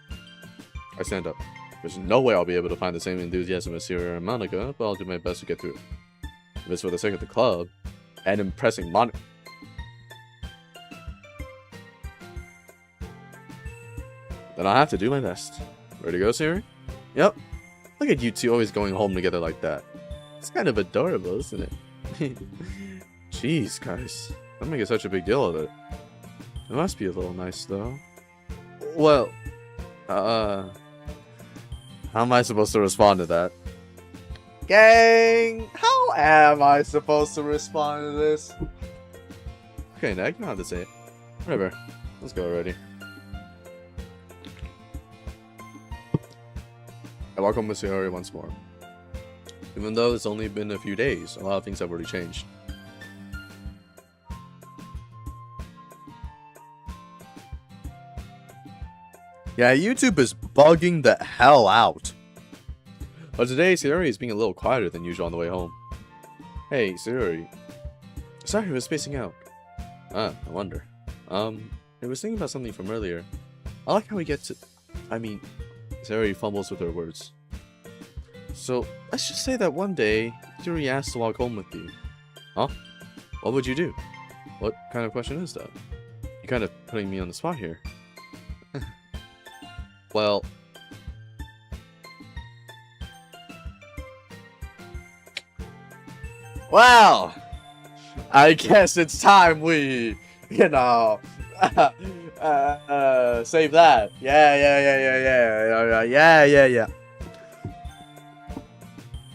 I stand up. There's no way I'll be able to find the same enthusiasm as Sierra and Monica, but I'll do my best to get through. If it's for the sake of the club, and impressing Monica. Then I'll have to do my best. Ready to go, Siri? Yep. Look at you two always going home together like that. It's kind of adorable, isn't it? Jeez, guys. Don't make such a big deal of it. It must be a little nice, though. Well, how am I supposed to respond to that? Gang! How am I supposed to respond to this? Okay, Nag, you don't have to say it. Whatever. Let's go already. I welcome Miss Sayori once more. Even though it's only been a few days, a lot of things have already changed. Yeah, YouTube is bugging the hell out. But today, Sayori is being a little quieter than usual on the way home. Hey, Sayori. Sorry, I was spacing out. Ah, I wonder. I was thinking about something from earlier. I like how we get to... Sayori fumbles with her words. So, let's just say that one day, Yuri asked to walk home with you. Huh? What would you do? What kind of question is that? You're kind of putting me on the spot here. Well... Well! I guess it's time we, save that. Yeah.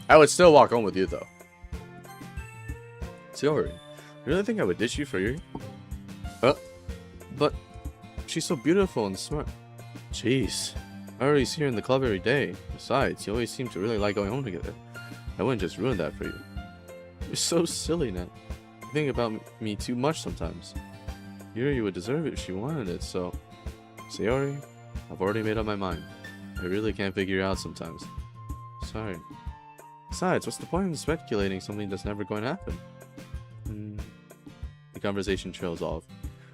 I would still walk home with you, though. Sayori, you really think I would ditch you for Yuri? But she's so beautiful and smart. Jeez, I already see her in the club every day. Besides, you always seem to really like going home together. I wouldn't just ruin that for you. You're so silly now. You think about me too much sometimes. Yuri would deserve it if she wanted it, so... Sayori, I've already made up my mind. I really can't figure it out sometimes. Sorry. Besides, what's the point of speculating something that's never going to happen? The conversation trails off.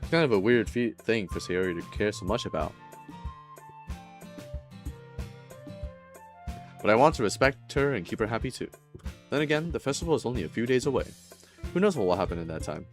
It's kind of a weird thing for Sayori to care so much about. But I want to respect her and keep her happy too. Then again, the festival is only a few days away. Who knows what will happen in that time?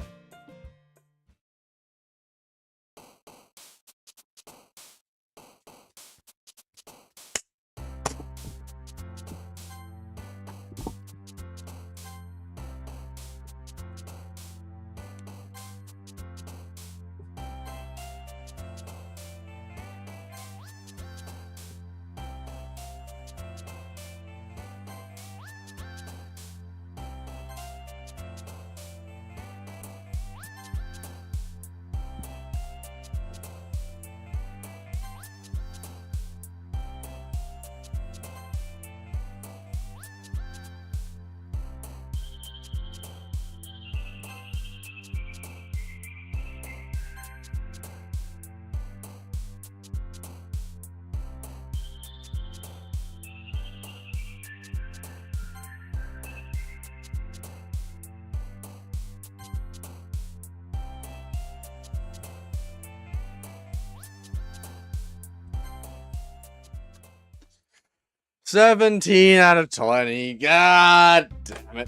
$17 out of 20. God damn it.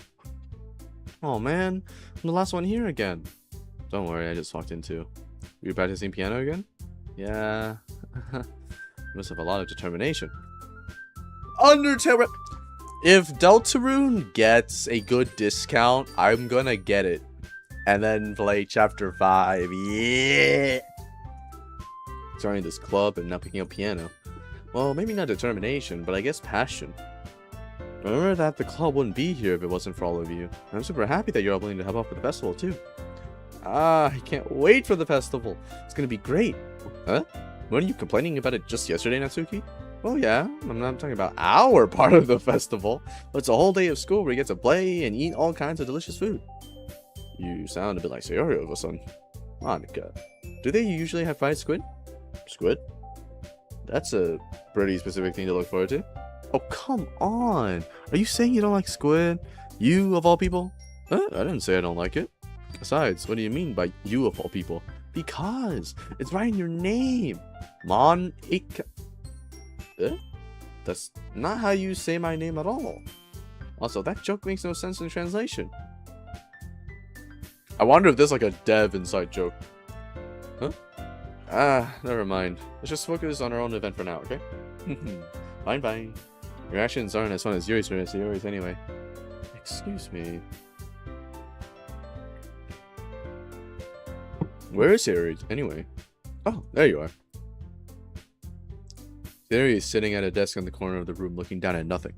Oh man, I'm the last one here again. Don't worry, I just walked in too. Were you practicing piano again? Yeah. You must have a lot of determination. Undertale. If Deltarune gets a good discount, I'm gonna get it. And then play chapter 5. Yeah. Starting this club and not picking up piano. Well, maybe not determination, but I guess passion. Remember that the club wouldn't be here if it wasn't for all of you. I'm super happy that you're all willing to help out for the festival, too. Ah, I can't wait for the festival. It's gonna be great. Huh? Weren't you complaining about it just yesterday, Natsuki? Well, yeah, I'm not talking about our part of the festival. But it's a whole day of school where you get to play and eat all kinds of delicious food. You sound a bit like Sayori all of a sudden. Monica, do they usually have fried squid? Squid? That's a pretty specific thing to look forward to. Oh, come on. Are you saying you don't like squid? You, of all people? Huh? I didn't say I don't like it. Besides, what do you mean by you, of all people? Because it's right in your name. Monica. That's not how you say my name at all. Also, that joke makes no sense in translation. I wonder if there's like a dev inside joke. Huh? Ah, never mind. Let's just focus on our own event for now, okay? Fine, fine. Your actions aren't as fun as Yuri's anyway. Excuse me. Where is Sayori anyway? Oh, there you are. Sayori is sitting at a desk in the corner of the room looking down at nothing.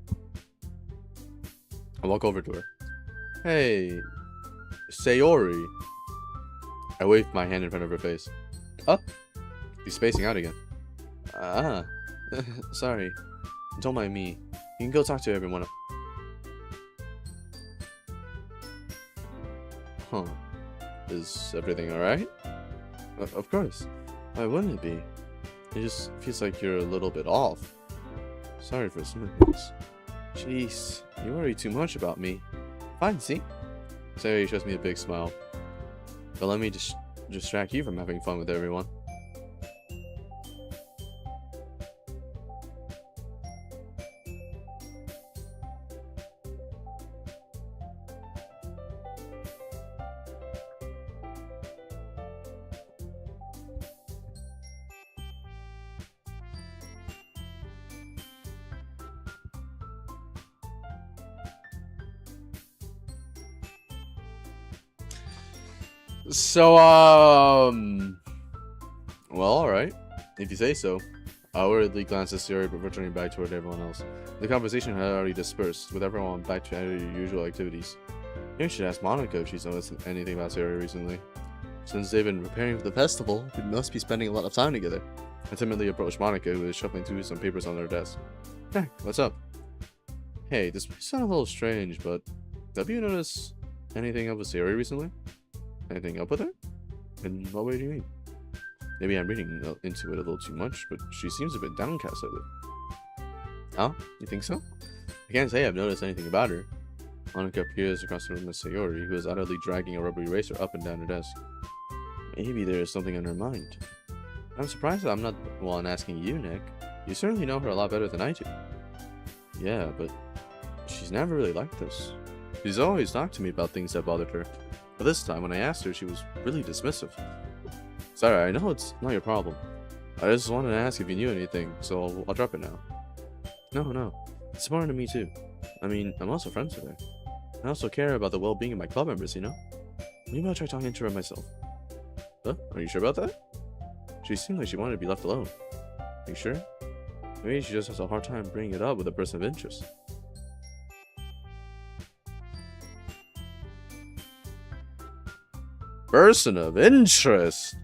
I walk over to her. Hey, Sayori. I wave my hand in front of her face. Oh, she's spacing out again. Ah, sorry. Don't mind me. You can go talk to everyone. Huh. Is everything alright? Of course. Why wouldn't it be? It just feels like you're a little bit off. Sorry for some of this. Jeez, you worry too much about me. Fine, see? Sayori shows me a big smile. But let me just distract you from having fun with everyone. So, well, alright. If you say so. I hurriedly glanced at Sayori before turning back toward everyone else. The conversation had already dispersed, with everyone back to their usual activities. You should ask Monica if she's noticed anything about Sayori recently. Since they've been preparing for the festival, we must be spending a lot of time together. I timidly approached Monica, who was shuffling through some papers on her desk. Hey, what's up? Hey, this may sound a little strange, but have you noticed anything up with Sayori recently? Anything up with her? In what way do you mean? Maybe I'm reading into it a little too much, but she seems a bit downcast lately. Oh, you think so? I can't say I've noticed anything about her. Monica peers across the room at Sayori, who is utterly dragging a rubber eraser up and down her desk. Maybe there is something on her mind. I'm surprised that I'm not the one asking you, Nick. You certainly know her a lot better than I do. Yeah, but she's never really like this. She's always talked to me about things that bothered her. But this time, when I asked her, she was really dismissive. Sorry, I know it's not your problem. I just wanted to ask if you knew anything, so I'll drop it now. No. It's important to me too. I mean, I'm also friends with her. I also care about the well-being of my club members, you know? Maybe I'll try talking to her myself. Huh? Are you sure about that? She seemed like she wanted to be left alone. Are you sure? Maybe she just has a hard time bringing it up with a person of interest. Person of interest?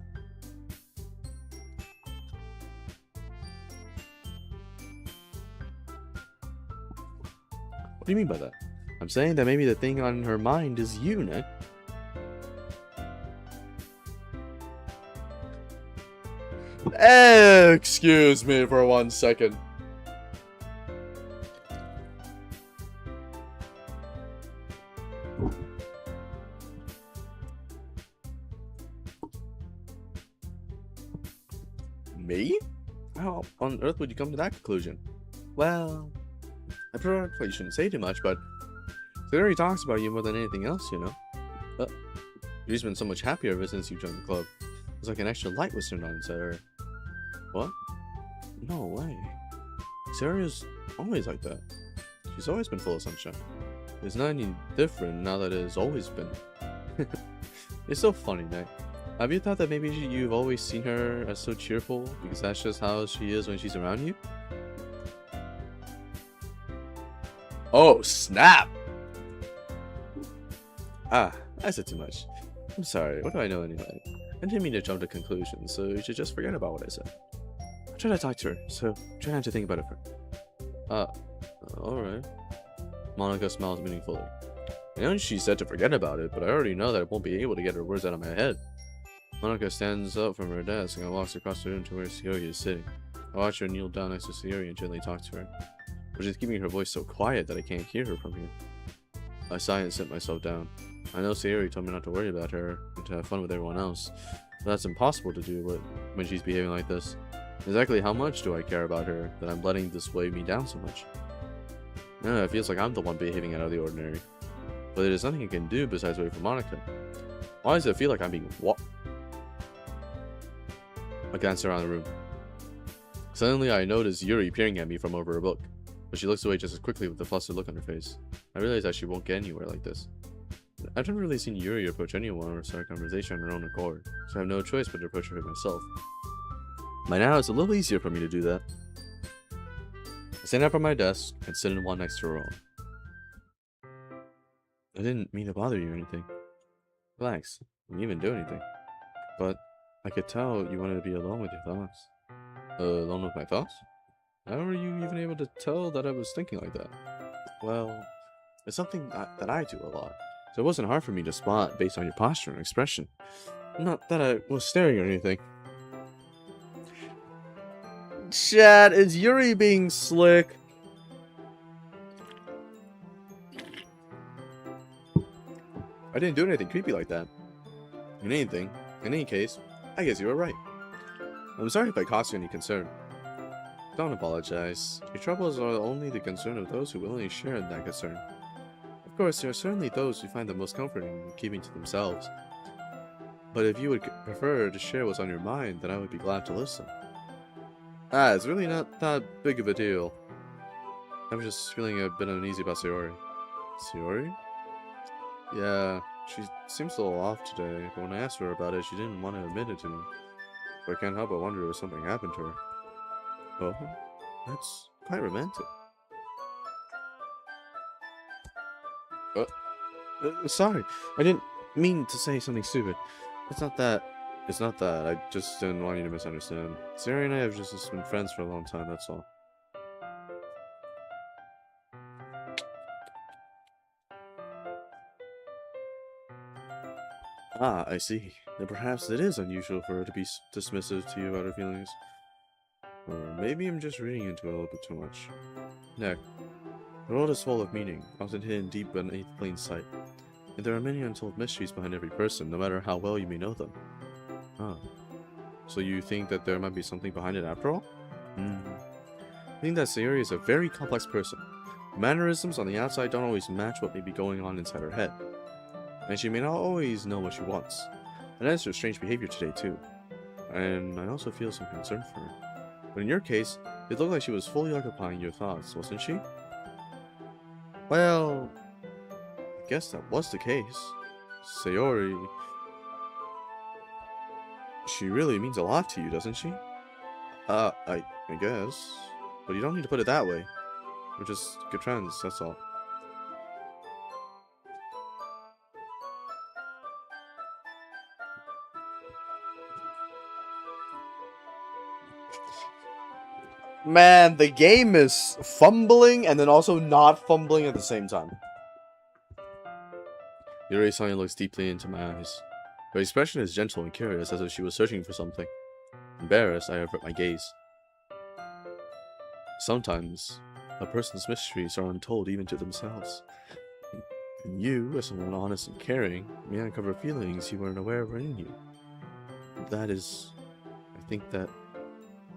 What do you mean by that? I'm saying that maybe the thing on her mind is you, Nick. Excuse me for 1 second. Me? How on earth would you come to that conclusion? Well, I probably shouldn't say too much, but Sayori talks about you more than anything else, you know? You've been so much happier ever since you joined the club. It's like an extra light was turned on inside her. What? No way. Sayori's always like that. She's always been full of sunshine. It's not any different now that it has always been. It's so funny, Nick. Have you thought that maybe you've always seen her as so cheerful because that's just how she is when she's around you? Oh, snap! Ah, I said too much. I'm sorry, what do I know anyway? I didn't mean to jump to conclusions, so you should just forget about what I said. I try to talk to her, so try not to think about it first. Alright. Monica smiles meaningfully. I know she said to forget about it, but I already know that I won't be able to get her words out of my head. Monica stands up from her desk and walks across the room to where Sayori is sitting. I watch her kneel down next to Sayori and gently talk to her, but she's keeping her voice so quiet that I can't hear her from here. I sigh and sit myself down. I know Sayori told me not to worry about her and to have fun with everyone else, but that's impossible to do when she's behaving like this. Exactly how much do I care about her that I'm letting this weigh me down so much? No, it feels like I'm the one behaving out of the ordinary. But there's nothing I can do besides wait for Monica. Why does it feel like I'm being I glance around the room. Suddenly I notice Yuri peering at me from over a book, but she looks away just as quickly with a flustered look on her face. I realize that she won't get anywhere like this. I've never really seen Yuri approach anyone or start a conversation on her own accord, so I have no choice but to approach her myself. By now it's a little easier for me to do that. I stand up from my desk and sit in one next to her own. I didn't mean to bother you or anything. Relax, I didn't even do anything. But I could tell you wanted to be alone with your thoughts. Alone with my thoughts? How were you even able to tell that I was thinking like that? Well, it's something that I do a lot, so it wasn't hard for me to spot based on your posture and expression. Not that I was staring or anything. Chat, is Yuri being slick? I didn't do anything creepy like that. In any case, I guess you were right. I'm sorry if I caused you any concern. Don't apologize. Your troubles are only the concern of those who willingly share in that concern. Of course, there are certainly those who find the most comforting in keeping to themselves. But if you would prefer to share what's on your mind, then I would be glad to listen. It's really not that big of a deal. I'm just feeling a bit uneasy about Sayori. Sayori? Yeah, she seems a little off today, but when I asked her about it, she didn't want to admit it to me. So I can't help but wonder if something happened to her. Oh, that's quite romantic. Sorry, I didn't mean to say something stupid. It's not that. I just didn't want you to misunderstand. Sayori and I have just been friends for a long time, that's all. Ah, I see. Then perhaps it is unusual for her to be dismissive to you about her feelings. Or maybe I'm just reading into it a little bit too much. Heck, the world is full of meaning, often hidden deep beneath plain sight. And there are many untold mysteries behind every person, no matter how well you may know them. Ah. So you think that there might be something behind it after all? I think that Sayori is a very complex person. Mannerisms on the outside don't always match what may be going on inside her head. And she may not always know what she wants. And that's her strange behavior today too. And I also feel some concern for her. But in your case, it looked like she was fully occupying your thoughts, wasn't she? Well, I guess that was the case. Sayori... She really means a lot to you, doesn't she? I guess. But you don't need to put it that way. We're just good friends, that's all. Man, the game is fumbling and then also not fumbling at the same time. Yuri suddenly looks deeply into my eyes. Her expression is gentle and curious, as if she was searching for something. Embarrassed, I avert my gaze. Sometimes, a person's mysteries are untold even to themselves. And you, as someone honest and caring, may uncover feelings you weren't aware were in you. That is, I think that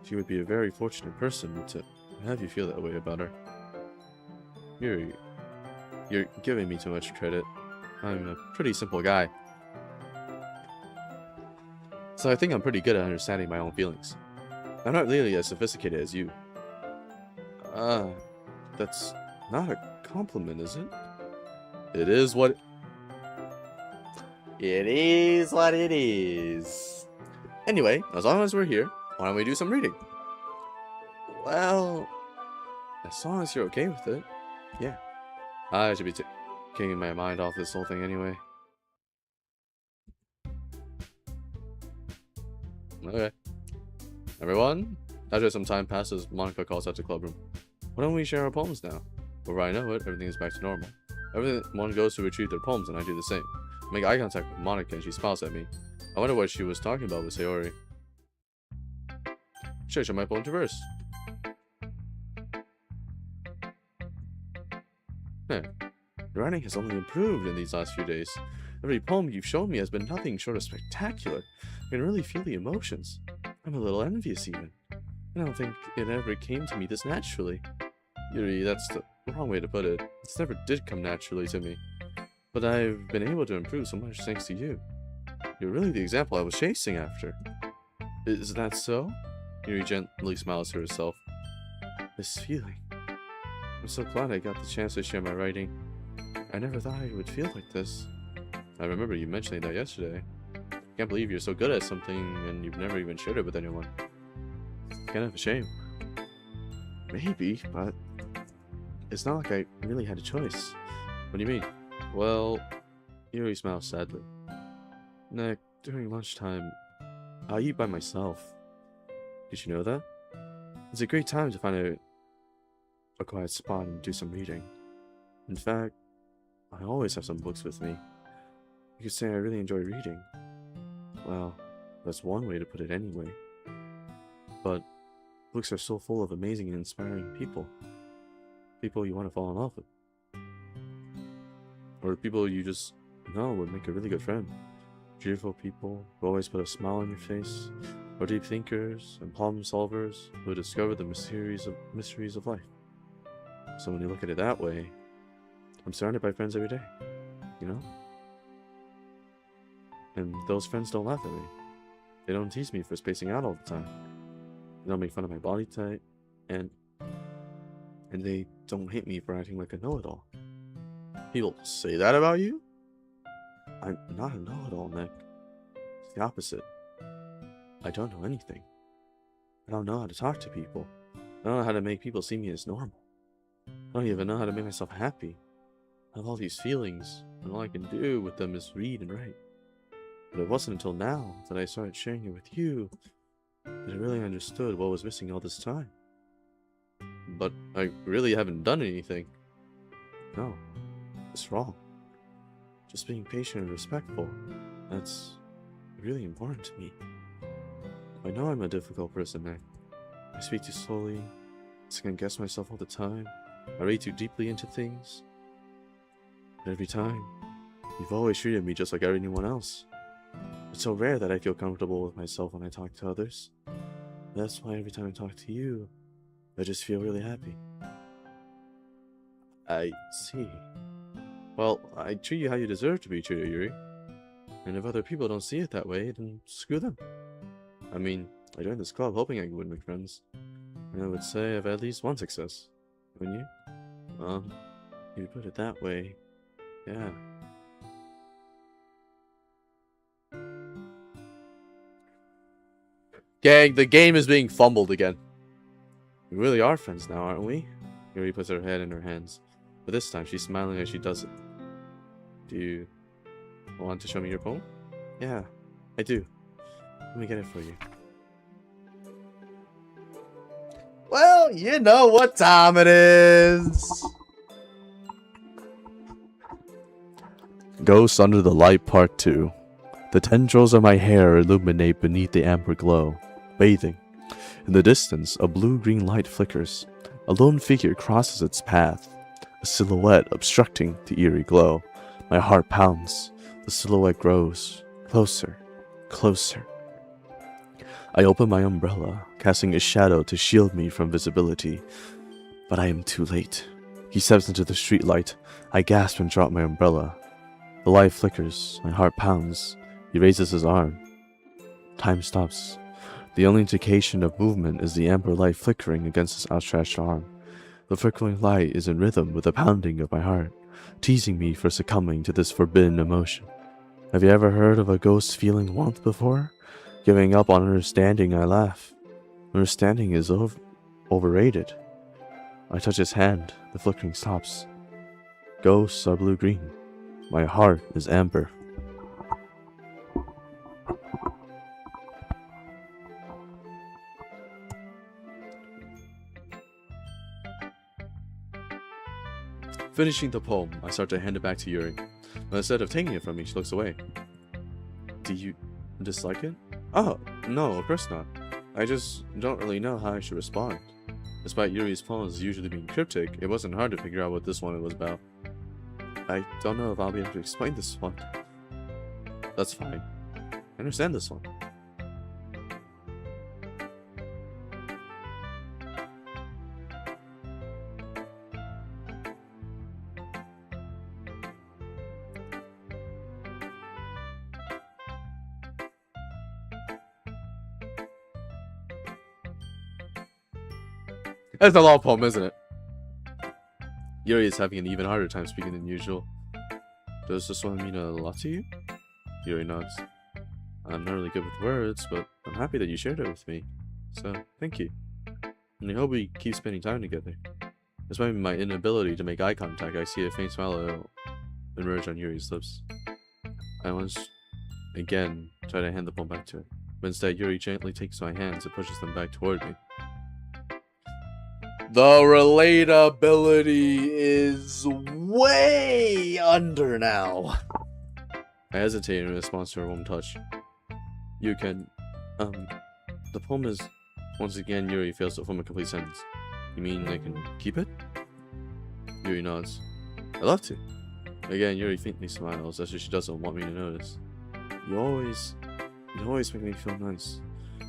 she would be a very fortunate person to have you feel that way about her. You're giving me too much credit. I'm a pretty simple guy. So I think I'm pretty good at understanding my own feelings. I'm not really as sophisticated as you. That's not a compliment, is it? It is what... It is what it is. Anyway, as long as we're here, why don't we do some reading? Well, as long as you're okay with it, yeah. I should be taking my mind off this whole thing anyway. Okay. Everyone, After some time passes, Monica calls out to club room. Why don't we share our poems now? Before I know it, everything is back to normal. Everyone goes to retrieve their poems, and I do the same. I make eye contact with Monica, and she smiles at me. I wonder what she was talking about with Sayori. Should I show my poem to verse? Your writing has only improved in these last few days. Every poem you've shown me has been nothing short of spectacular. I can really feel the emotions. I'm a little envious even. I don't think it ever came to me this naturally. Yuri, that's the wrong way to put it. It never did come naturally to me. But I've been able to improve so much thanks to you. You're really the example I was chasing after. Is that so? Yuri gently smiles to herself. This feeling. I'm so glad I got the chance to share my writing. I never thought I would feel like this. I remember you mentioning that yesterday. I can't believe you're so good at something and you've never even shared it with anyone. Kind of a shame. Maybe, but it's not like I really had a choice. What do you mean? Well, Yuri smiles sadly. Nick, during lunchtime, I eat by myself. Did you know that? It's a great time to find a quiet spot and do some reading. In fact, I always have some books with me. You could say I really enjoy reading. Well, that's one way to put it anyway. But books are so full of amazing and inspiring people. People you want to fall in love with. Or people you just know would make a really good friend. Cheerful people who always put a smile on your face. Or deep thinkers and problem solvers who discover the mysteries of life. So when you look at it that way, I'm surrounded by friends every day, you know? And those friends don't laugh at me. They don't tease me for spacing out all the time. They don't make fun of my body type, and they don't hate me for acting like a know-it-all. People say that about you? I'm not a know-it-all, Nick. It's the opposite. I don't know anything. I don't know how to talk to people. I don't know how to make people see me as normal. I don't even know how to make myself happy. I have all these feelings, and all I can do with them is read and write. But it wasn't until now that I started sharing it with you that I really understood what was missing all this time. But I really haven't done anything. No, it's wrong. Just being patient and respectful, that's really important to me. I know I'm a difficult person, Nick. I speak too slowly, I second guess myself all the time, I read too deeply into things. But every time, you've always treated me just like anyone else. It's so rare that I feel comfortable with myself when I talk to others. That's why every time I talk to you, I just feel really happy. I see. Well, I treat you how you deserve to be treated, Yuri. And if other people don't see it that way, then screw them. I mean, I joined this club hoping I would make friends. And I would say I've had at least one success. Wouldn't you? If you put it that way, yeah. Gang, the game is being fumbled again. We really are friends now, aren't we? Yuri puts her head in her hands, but this time she's smiling as she does it. Do you want to show me your poem? Yeah, I do. Let me get it for you. Well, you know what time it is. Ghost Under the Light Part 2. The tendrils of my hair illuminate beneath the amber glow. Bathing. In the distance, a blue-green light flickers. A lone figure crosses its path. A silhouette obstructing the eerie glow. My heart pounds. The silhouette grows. Closer. Closer. I open my umbrella, casting a shadow to shield me from visibility. But I am too late. He steps into the streetlight. I gasp and drop my umbrella. The light flickers. My heart pounds. He raises his arm. Time stops. The only indication of movement is the amber light flickering against his outstretched arm. The flickering light is in rhythm with the pounding of my heart, teasing me for succumbing to this forbidden emotion. Have you ever heard of a ghost feeling warmth before? Giving up on understanding, I laugh. Understanding is overrated. I touch his hand. The flickering stops. Ghosts are blue-green. My heart is amber. Finishing the poem, I start to hand it back to Yuri. But instead of taking it from me, she looks away. Do you dislike it? Oh, no, of course not. I just don't really know how I should respond. Despite Yuri's poems usually being cryptic, it wasn't hard to figure out what this one was about. I don't know if I'll be able to explain this one. That's fine. I understand this one. That's a long poem, isn't it? Yuri is having an even harder time speaking than usual. Does this one mean a lot to you? Yuri nods. I'm not really good with words, but I'm happy that you shared it with me. So, thank you. And I hope we keep spending time together. Despite my inability to make eye contact, I see a faint smile emerge on Yuri's lips. I once again try to hand the poem back to her, but instead Yuri gently takes my hands and pushes them back toward me. The relatability is way under now. I hesitate in response to her warm touch. You can, the poem is, once again Yuri fails to form a complete sentence. You mean I can keep it? Yuri nods. I'd love to. Again, Yuri faintly smiles as if she doesn't want me to notice. You always make me feel nice.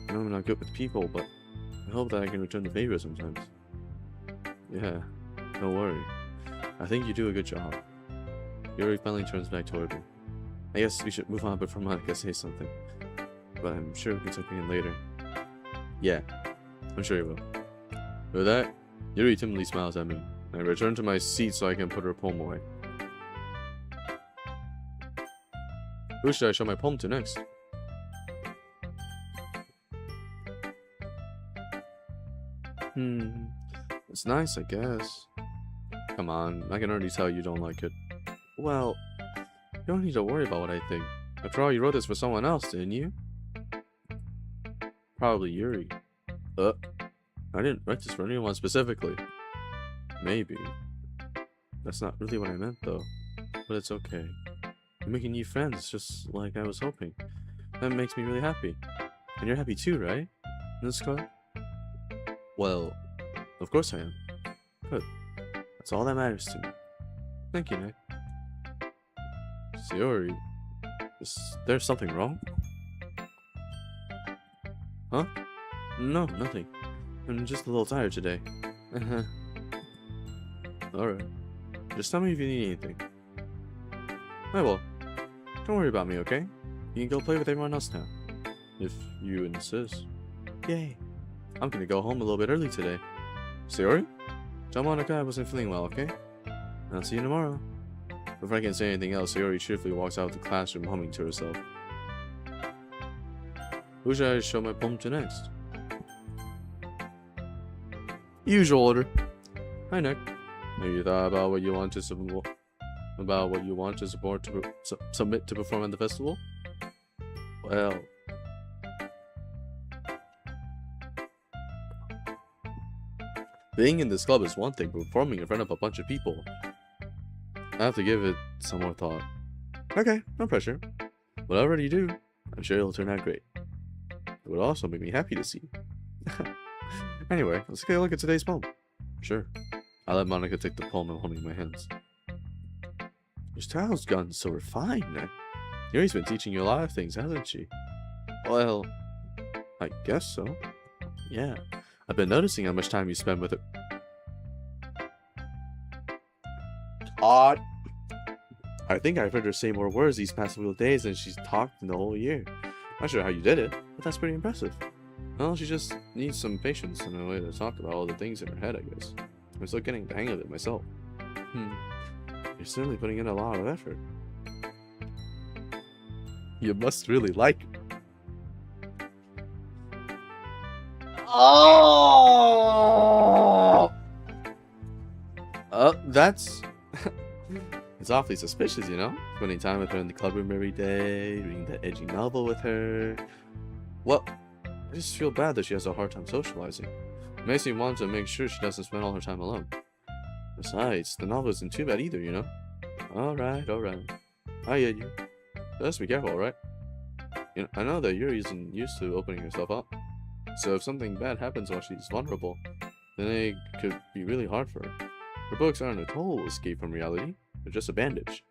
I know I'm not good with people, but I hope that I can return the favor sometimes. Yeah, don't worry. I think you do a good job. Yuri finally turns back toward me. I guess we should move on before Monica says something. But I'm sure we can check in later. Yeah, I'm sure you will. With that, Yuri timidly smiles at me. I return to my seat so I can put her poem away. Who should I show my poem to next? It's nice, I guess. Come on, I can already tell you don't like it. Well, you don't need to worry about what I think. After all, you wrote this for someone else, didn't you? Probably Yuri. I didn't write this for anyone specifically. Maybe. That's not really what I meant, though. But it's okay. You're making new friends, just like I was hoping. That makes me really happy. And you're happy too, right? In this club? Well, of course I am. Good. That's all that matters to me. Thank you, Nick. Sayori, is there something wrong? Huh? No, nothing. I'm just a little tired today. Alright. Just tell me if you need anything. I will. Don't worry about me, okay? You can go play with everyone else now. If you insist. Yay. I'm gonna go home a little bit early today. Sayori? Tell Monica I wasn't feeling well, okay? I'll see you tomorrow. Before I can say anything else, Sayori cheerfully walks out of the classroom humming to herself. Who should I show my poem to next? Usual order. Hi, Nick. Have you thought about what you want to submit to perform at the festival? Well, being in this club is one thing, but performing in front of a bunch of people, I have to give it some more thought. Okay, no pressure. Whatever you do, I'm sure it'll turn out great. It would also make me happy to see. Anyway, let's get a look at today's poem. Sure. I let Monica take the poem and holding my hands. Your style's gotten so refined, Nick. Yuri's been teaching you a lot of things, hasn't she? Well, I guess so. Yeah, I've been noticing how much time you spend with her. Odd. I think I've heard her say more words these past few days than she's talked in the whole year. Not sure how you did it, but that's pretty impressive. Well, she just needs some patience and a way to talk about all the things in her head, I guess. I'm still getting the hang of it myself. You're certainly putting in a lot of effort. You must really like it. Oh! That's... It's awfully suspicious, you know? Spending time with her in the clubroom every day, reading that edgy novel with her. Well, I just feel bad that she has a hard time socializing. It makes me want to make sure she doesn't spend all her time alone. Besides, the novel isn't too bad either, you know? Alright, alright. I get you. Just be careful, alright? You know, I know that you're used to opening yourself up. So if something bad happens while she's vulnerable, then it could be really hard for her. Her books aren't a total escape from reality. They're just a bandage.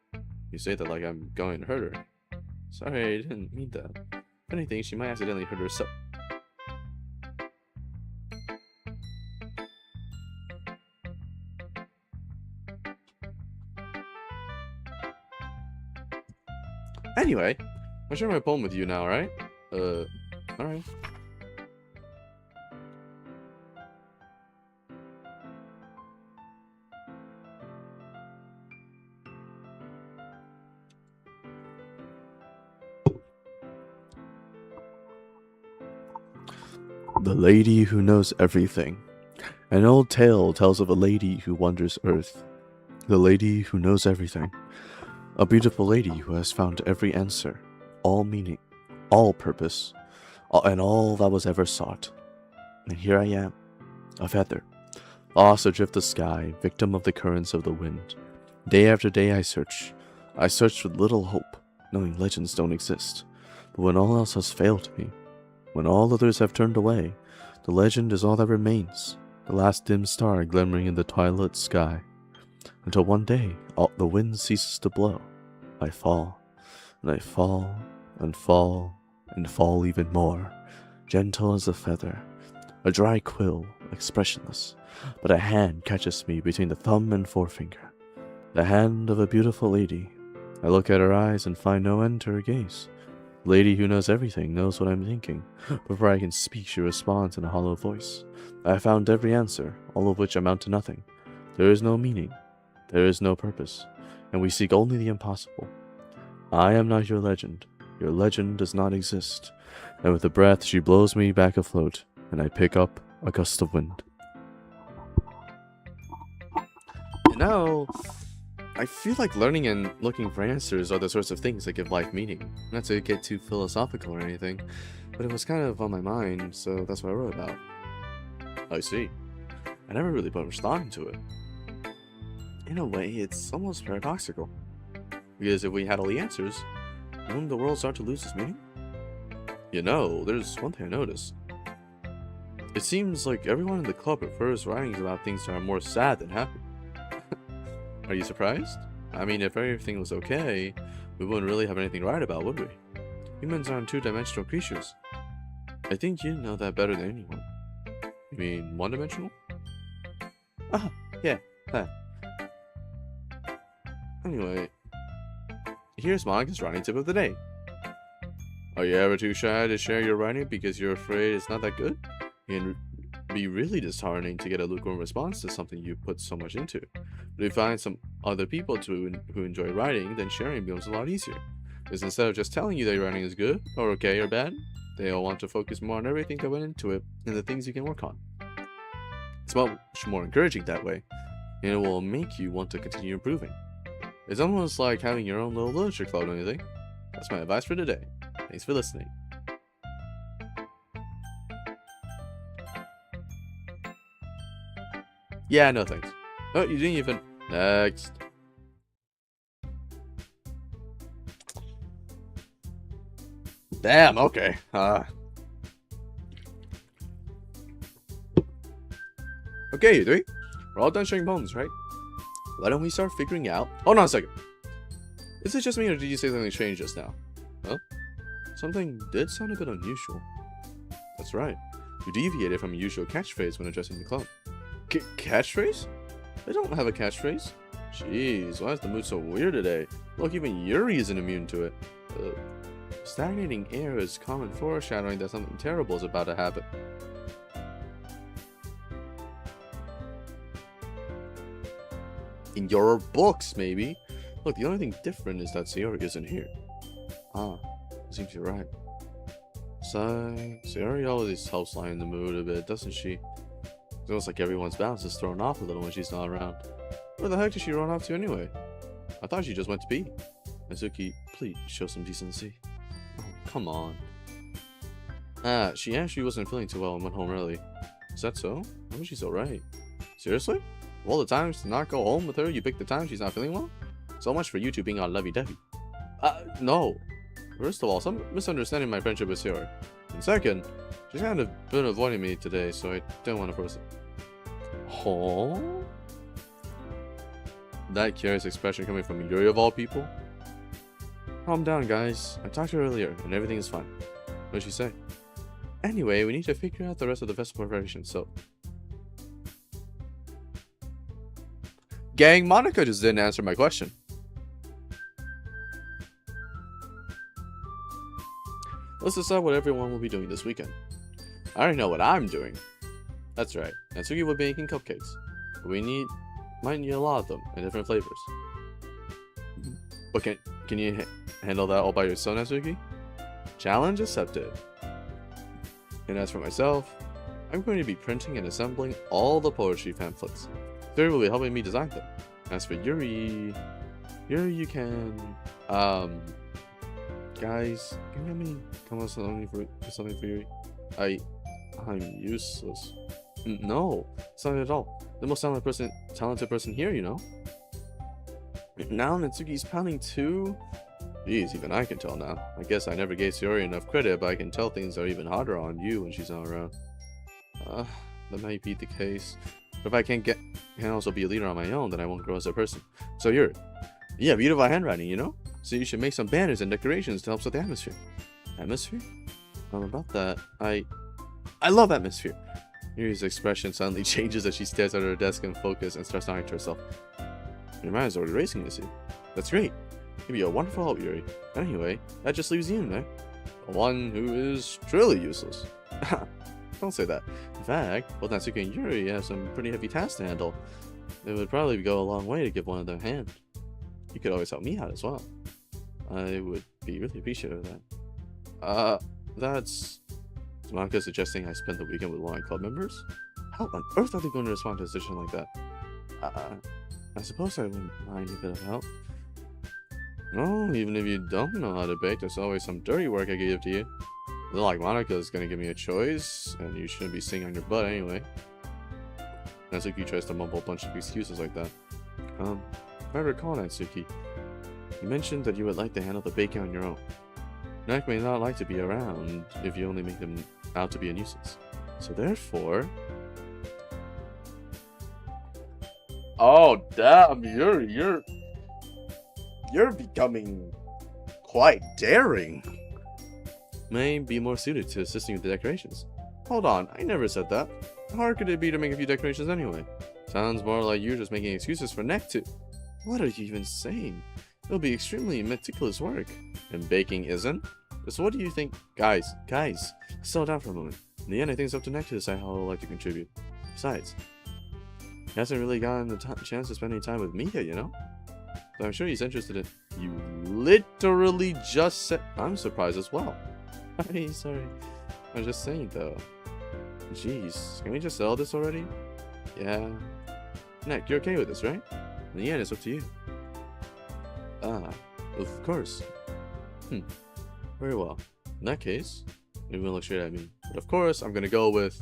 You say that like I'm going to hurt her. Sorry, I didn't mean that. If anything, she might accidentally hurt herself. Anyway, I'll share my poem with you now, right? Alright. The Lady Who Knows Everything. An old tale tells of a lady who wanders earth. The lady who knows everything. A beautiful lady who has found every answer, all meaning, all purpose, and all that was ever sought. And here I am, a feather, lost adrift the sky, victim of the currents of the wind. Day after day I search with little hope, knowing legends don't exist. But when all else has failed me, when all others have turned away, the legend is all that remains, the last dim star glimmering in the twilight sky. Until one day, the wind ceases to blow. I fall, and I fall, and fall, and fall even more, gentle as a feather, a dry quill, expressionless, but a hand catches me between the thumb and forefinger. The hand of a beautiful lady. I look at her eyes and find no end to her gaze. The lady who knows everything knows what I'm thinking. Before I can speak, she responds in a hollow voice. I have found every answer, all of which amount to nothing. There is no meaning. There is no purpose, and we seek only the impossible. I am not your legend. Your legend does not exist. And with a breath, she blows me back afloat, and I pick up a gust of wind. You know, I feel like learning and looking for answers are the sorts of things that give life meaning. Not to get too philosophical or anything, but it was kind of on my mind, so that's what I wrote about. I see. I never really put much thought into it. In a way, it's almost paradoxical. Because if we had all the answers, wouldn't the world start to lose its meaning? You know, there's one thing I noticed. It seems like everyone in the club prefers writings about things that are more sad than happy. Are you surprised? I mean, if everything was okay, we wouldn't really have anything to write about, would we? Humans aren't two-dimensional creatures. I think you know that better than anyone. You mean one-dimensional? Ah, yeah, that. Anyway, here's Monica's writing tip of the day. Are you ever too shy to share your writing because you're afraid it's not that good? It can be really disheartening to get a lukewarm response to something you put so much into. But if you find some other people who enjoy writing, then sharing becomes a lot easier. Because instead of just telling you that your writing is good, or okay, or bad, they all want to focus more on everything that went into it and the things you can work on. It's much more encouraging that way, and it will make you want to continue improving. It's almost like having your own little literature club, don't you think? That's my advice for today. Thanks for listening. Yeah, no thanks. Oh, you didn't even... Next. Damn, okay. Okay, you three. We're all done sharing poems, right? Why don't we start figuring out... Hold on a second. Is it just me or did you say something strange just now? Huh? Something did sound a bit unusual. That's right. You deviated from your usual catchphrase when addressing the club. Catchphrase? I don't have a catchphrase. Jeez, why is the mood so weird today? Look, even Yuri isn't immune to it. Stagnating air is common foreshadowing that something terrible is about to happen. In your books, maybe. Look, the only thing different is that Sayori isn't here. Ah, seems you're right. Sayori always helps lighten the mood a bit, doesn't she? It's almost like everyone's balance is thrown off a little when she's not around. Where the heck did she run off to anyway? I thought she just went to pee. Mizuki, please show some decency. Oh, come on. She actually wasn't feeling too well and went home early. Is that so? How is she so right? Seriously? Of all the times to not go home with her, you pick the time she's not feeling well? So much for you two being all lovey-dovey. No. First of all, some misunderstanding my friendship with Sarah. And second, she's kind of been avoiding me today, so I didn't want to force it. Huh? That curious expression coming from Yuri of all people? Calm down, guys. I talked to her earlier, and everything is fine. What'd she say? Anyway, we need to figure out the rest of the festival preparations, so... Gang, Monica just didn't answer my question. Let's decide what everyone will be doing this weekend. I already know what I'm doing. That's right. Natsuki will be making cupcakes. But might need a lot of them in different flavors. But can you handle that all by yourself, Natsuki? Challenge accepted. And as for myself, I'm going to be printing and assembling all the poetry pamphlets. Yuri will be helping me design them. As for Yuri, you can, guys, can you help me come up with something for Yuri? I'm useless. No, it's not at all. The most talented person here, you know. Now Natsuki's pounding too. Jeez, even I can tell now. I guess I never gave Sayori enough credit, but I can tell things are even harder on you when she's not around. That might be the case. But if I can also be a leader on my own, then I won't grow as a person. So you have beautiful handwriting, you know? So you should make some banners and decorations to help set the atmosphere. Atmosphere? About that, I love atmosphere. Yuri's expression suddenly changes as she stares at her desk in focus and starts talking to herself. Your mind is already racing, you see. That's great. You'd be a wonderful help, Yuri. Anyway, that just leaves you in there. The one who is truly useless. Don't say that. In fact, both Natsuki and Yuri have some pretty heavy tasks to handle. It would probably go a long way to give one of them a hand. You could always help me out as well. I would be really appreciative of that. Is Monica suggesting I spend the weekend with one of my club members? How on earth are they going to respond to a decision like that? I suppose I wouldn't mind a bit of help. No, even if you don't know how to bake, there's always some dirty work I can give to you. It's not like Monica's gonna give me a choice, and you shouldn't be sitting on your butt anyway. Natsuki tries to mumble a bunch of excuses like that. If I recall, Natsuki, you mentioned that you would like to handle the baking on your own. Nak may not like to be around if you only make them out to be a nuisance. So therefore... Oh, damn, you're becoming quite daring. May be more suited to assisting with the decorations. Hold on, I never said that. How hard could it be to make a few decorations anyway? Sounds more like you're just making excuses for Neck to... What are you even saying? It'll be extremely meticulous work. And baking isn't? So what do you think? Guys, settle down for a moment. In the end, I think it's up to Neck to decide how I'd like to contribute. Besides, he hasn't really gotten the chance to spend any time with me yet, you know? So I'm sure he's interested in... You literally just said... I'm surprised as well. Sorry. I was just saying, though. Jeez, can we just settle this already? Yeah. Neck, you're okay with this, right? In the end, it's up to you. Of course. Very well. In that case, maybe we'll look straight at me. But of course, I'm gonna go with...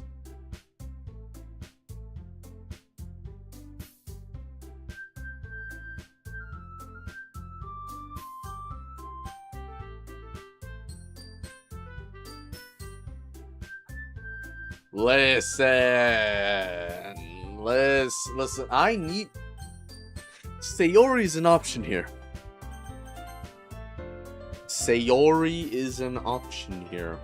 Listen, I need... Sayori is an option here. Sayori is an option here.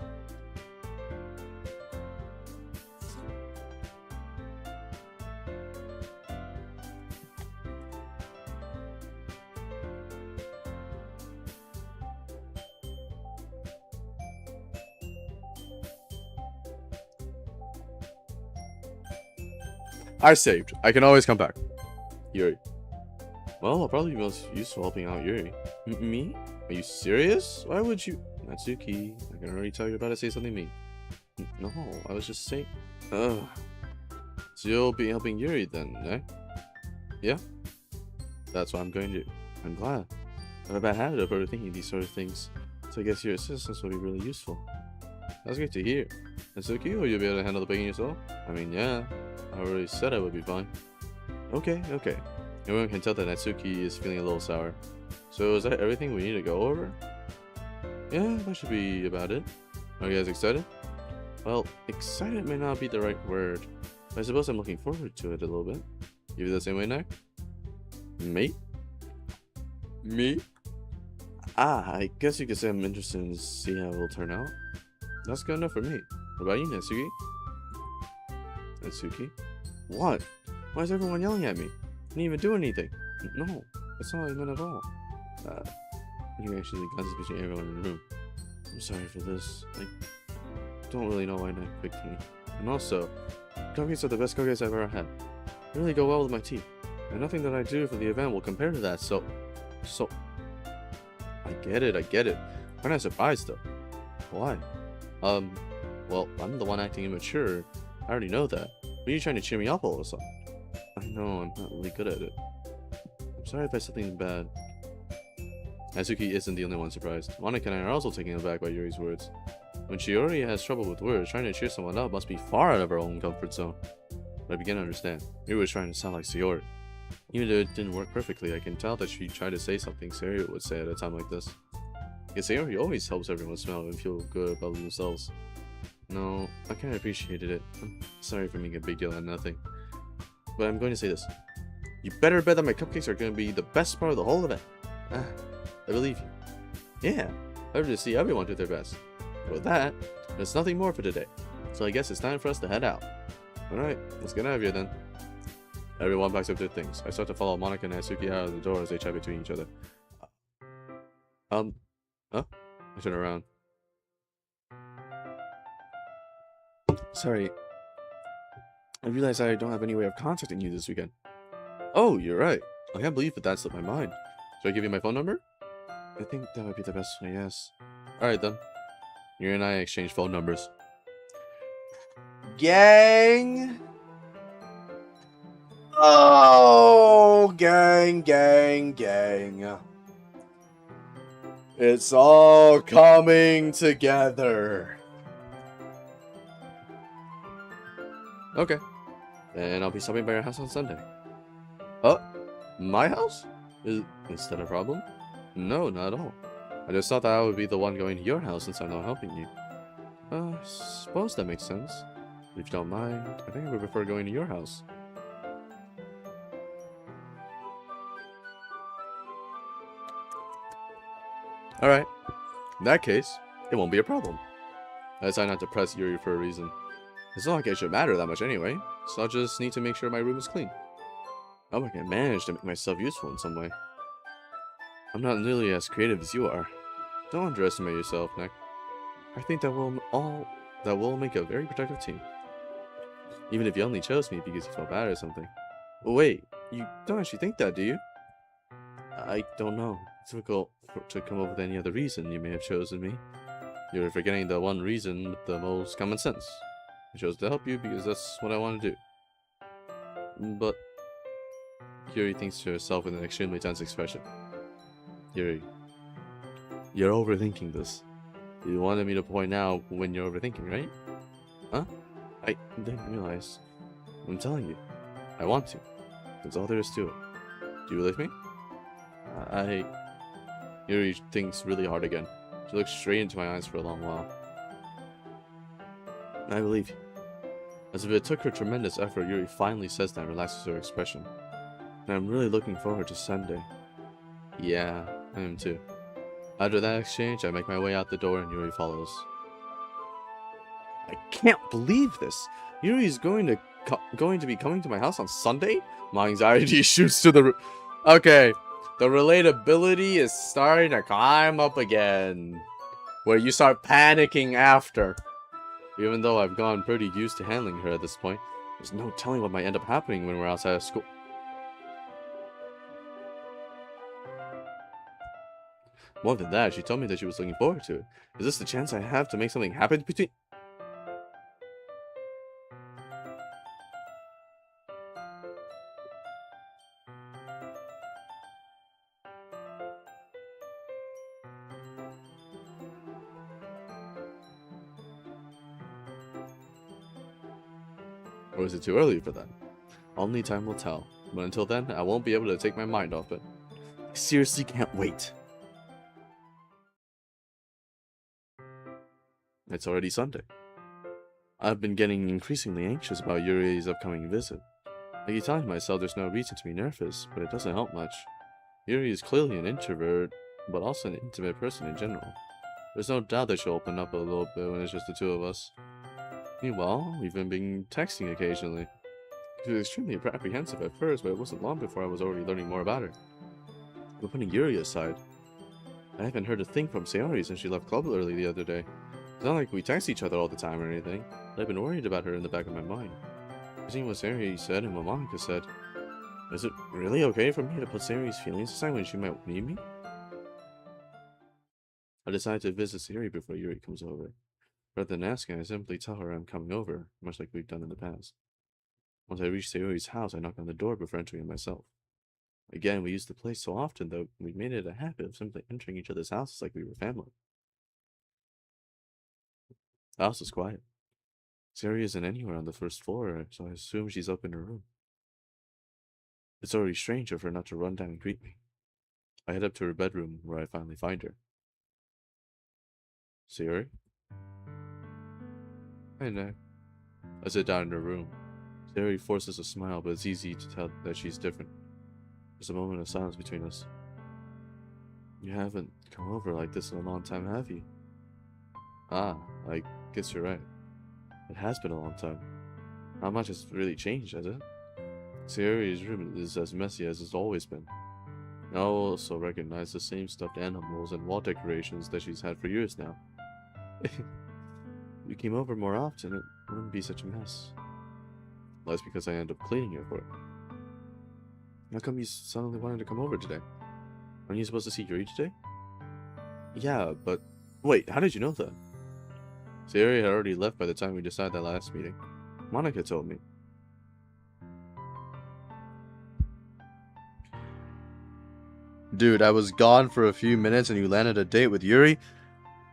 I saved. I can always come back. Yuri. Well, I'll probably be most useful helping out Yuri. Me? Are you serious? Why would you... Natsuki, I can already tell you're about to say something mean. No, I was just saying... Ugh. So you'll be helping Yuri then, eh? Yeah? That's what I'm going to do. I'm glad. I have a bad habit of overthinking these sort of things, so I guess your assistance will be really useful. That's great to hear. Natsuki, will you be able to handle the baking yourself? I mean, yeah. I already said I would be fine. Okay, okay. Everyone can tell that Natsuki is feeling a little sour. So is that everything we need to go over? Yeah, that should be about it. Are you guys excited? Well, excited may not be the right word. I suppose I'm looking forward to it a little bit. You feel the same way, Nick? Me? Me? Ah, I guess you could say I'm interested in see how it will turn out. That's good enough for me. What about you, Natsuki? Natsuki? What? Why is everyone yelling at me? I didn't even do anything. No, that's not what I meant at all. You actually glances between everyone in the room. I'm sorry for this. I don't really know why Nick picked me. And also, cupcakes are the best cupcakes I've ever had. They really go well with my tea. And nothing that I do for the event will compare to that, so... I get it. I'm not surprised, though. Why? Well, I'm the one acting immature. I already know that. But you're trying to cheer me up all of a sudden. I know, I'm not really good at it. I'm sorry if I said something bad. Natsuki isn't the only one surprised. Monica and I are also taken aback by Yuri's words. When she already has trouble with words, trying to cheer someone up must be far out of her own comfort zone. But I begin to understand. Yuri was trying to sound like Sayori. Even though it didn't work perfectly, I can tell that she tried to say something Sayori would say at a time like this. Because Sayori always helps everyone smile and feel good about themselves. No, I kind of appreciated it. I'm sorry for making a big deal out of nothing. But I'm going to say this. You better bet that my cupcakes are going to be the best part of the whole event. I believe you. Yeah, I have to see everyone do their best. With that, there's nothing more for today. So I guess it's time for us to head out. Alright, let's get out of here then. Everyone packs up their things. I start to follow Monica and Natsuki out of the door as they chat between each other. Huh? I turn around. Sorry. I realize I don't have any way of contacting you this weekend. Oh, you're right. I can't believe that slipped my mind. Should I give you my phone number? I think that would be the best way, yes. Alright then. You and I exchange phone numbers. Gang! Oh, gang. It's all coming together. Okay. And I'll be stopping by your house on Sunday. Oh, my house? Is that a problem? No, not at all. I just thought that I would be the one going to your house since I'm not helping you. I suppose that makes sense. If you don't mind, I think I would prefer going to your house. Alright. In that case, it won't be a problem. I decided not to press Yuri for a reason. It's not like it should matter that much anyway, so I'll just need to make sure my room is clean. I hope I can manage to make myself useful in some way. I'm not nearly as creative as you are. Don't underestimate yourself, Nick. I think that we'll make a very productive team. Even if you only chose me because you felt bad or something. Wait, you don't actually think that, do you? I don't know. It's difficult to come up with any other reason you may have chosen me. You're forgetting the one reason with the most common sense. I chose to help you because that's what I want to do. But Yuri thinks to herself with an extremely tense expression. Yuri, you're overthinking this. You wanted me to point out when you're overthinking, right? Huh? I didn't realize. I'm telling you. I want to. That's all there is to it. Do you believe me? Yuri thinks really hard again. She looks straight into my eyes for a long while. I believe you. As if it took her tremendous effort, Yuri finally says that and relaxes her expression. And I'm really looking forward to Sunday. Yeah, I am too. After that exchange, I make my way out the door and Yuri follows. I can't believe this! Yuri is going to be coming to my house on Sunday? My anxiety shoots to the roof. Okay, the relatability is starting to climb up again. Where you start panicking after. Even though I've gotten pretty used to handling her at this point, there's no telling what might end up happening when we're outside of school. More than that, she told me that she was looking forward to it. Is this the chance I have to make something happen between... Or is it too early for that? Only time will tell. But until then, I won't be able to take my mind off it. I seriously can't wait. It's already Sunday. I've been getting increasingly anxious about Yuri's upcoming visit. I keep telling myself there's no reason to be nervous, but it doesn't help much. Yuri is clearly an introvert, but also an intimate person in general. There's no doubt that she'll open up a little bit when it's just the two of us. Meanwhile, we've been texting occasionally. She was extremely apprehensive at first, but it wasn't long before I was already learning more about her. But putting Yuri aside, I haven't heard a thing from Sayori since she left club early the other day. It's not like we text each other all the time or anything, but I've been worried about her in the back of my mind. Seeing what Sayori said and what Monica said, is it really okay for me to put Sayori's feelings aside when she might need me? I decided to visit Sayori before Yuri comes over. Rather than asking, I simply tell her I'm coming over, much like we've done in the past. Once I reach Sayori's house, I knock on the door before entering it myself. Again, we use the place so often, though, we made it a habit of simply entering each other's houses like we were family. The house is quiet. Sayori isn't anywhere on the first floor, so I assume she's up in her room. It's already strange of her not to run down and greet me. I head up to her bedroom, where I finally find her. Sayori? Hi, Nick. I sit down in her room. Sayori forces a smile, but it's easy to tell that she's different. There's a moment of silence between us. You haven't come over like this in a long time, have you? Ah, I guess you're right. It has been a long time. Not much has really changed, has it? Sayori's room is as messy as it's always been. I also recognize the same stuffed animals and wall decorations that she's had for years now. If you came over more often, it wouldn't be such a mess. Well, that's because I end up cleaning it for her. How come you suddenly wanted to come over today? Aren't you supposed to see Yuri today? Yeah, but... Wait, how did you know that? Sayori had already left by the time we decided that last meeting. Monica told me. Dude, I was gone for a few minutes and you landed a date with Yuri?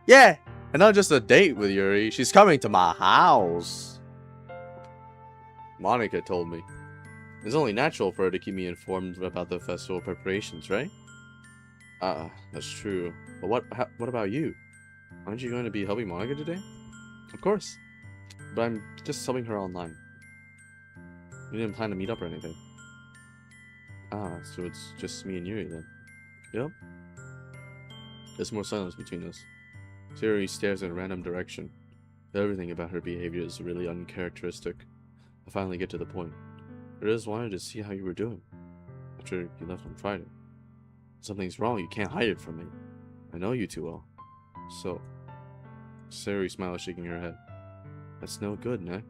Yeah, and not just a date with Yuri, she's coming to my house. Monica told me. It's only natural for her to keep me informed about the festival preparations, right? That's true. But what about you? Aren't you going to be helping Monica today? Of course. But I'm just helping her online. We didn't plan to meet up or anything. Ah, so it's just me and Yuri then. Yep. There's more silence between us. Sayori stares in a random direction. Everything about her behavior is really uncharacteristic. I finally get to the point. I just wanted to see how you were doing after you left on Friday. Something's wrong, you can't hide it from me. I know you too well. So, Sayori smiles, shaking her head. That's no good, Nick.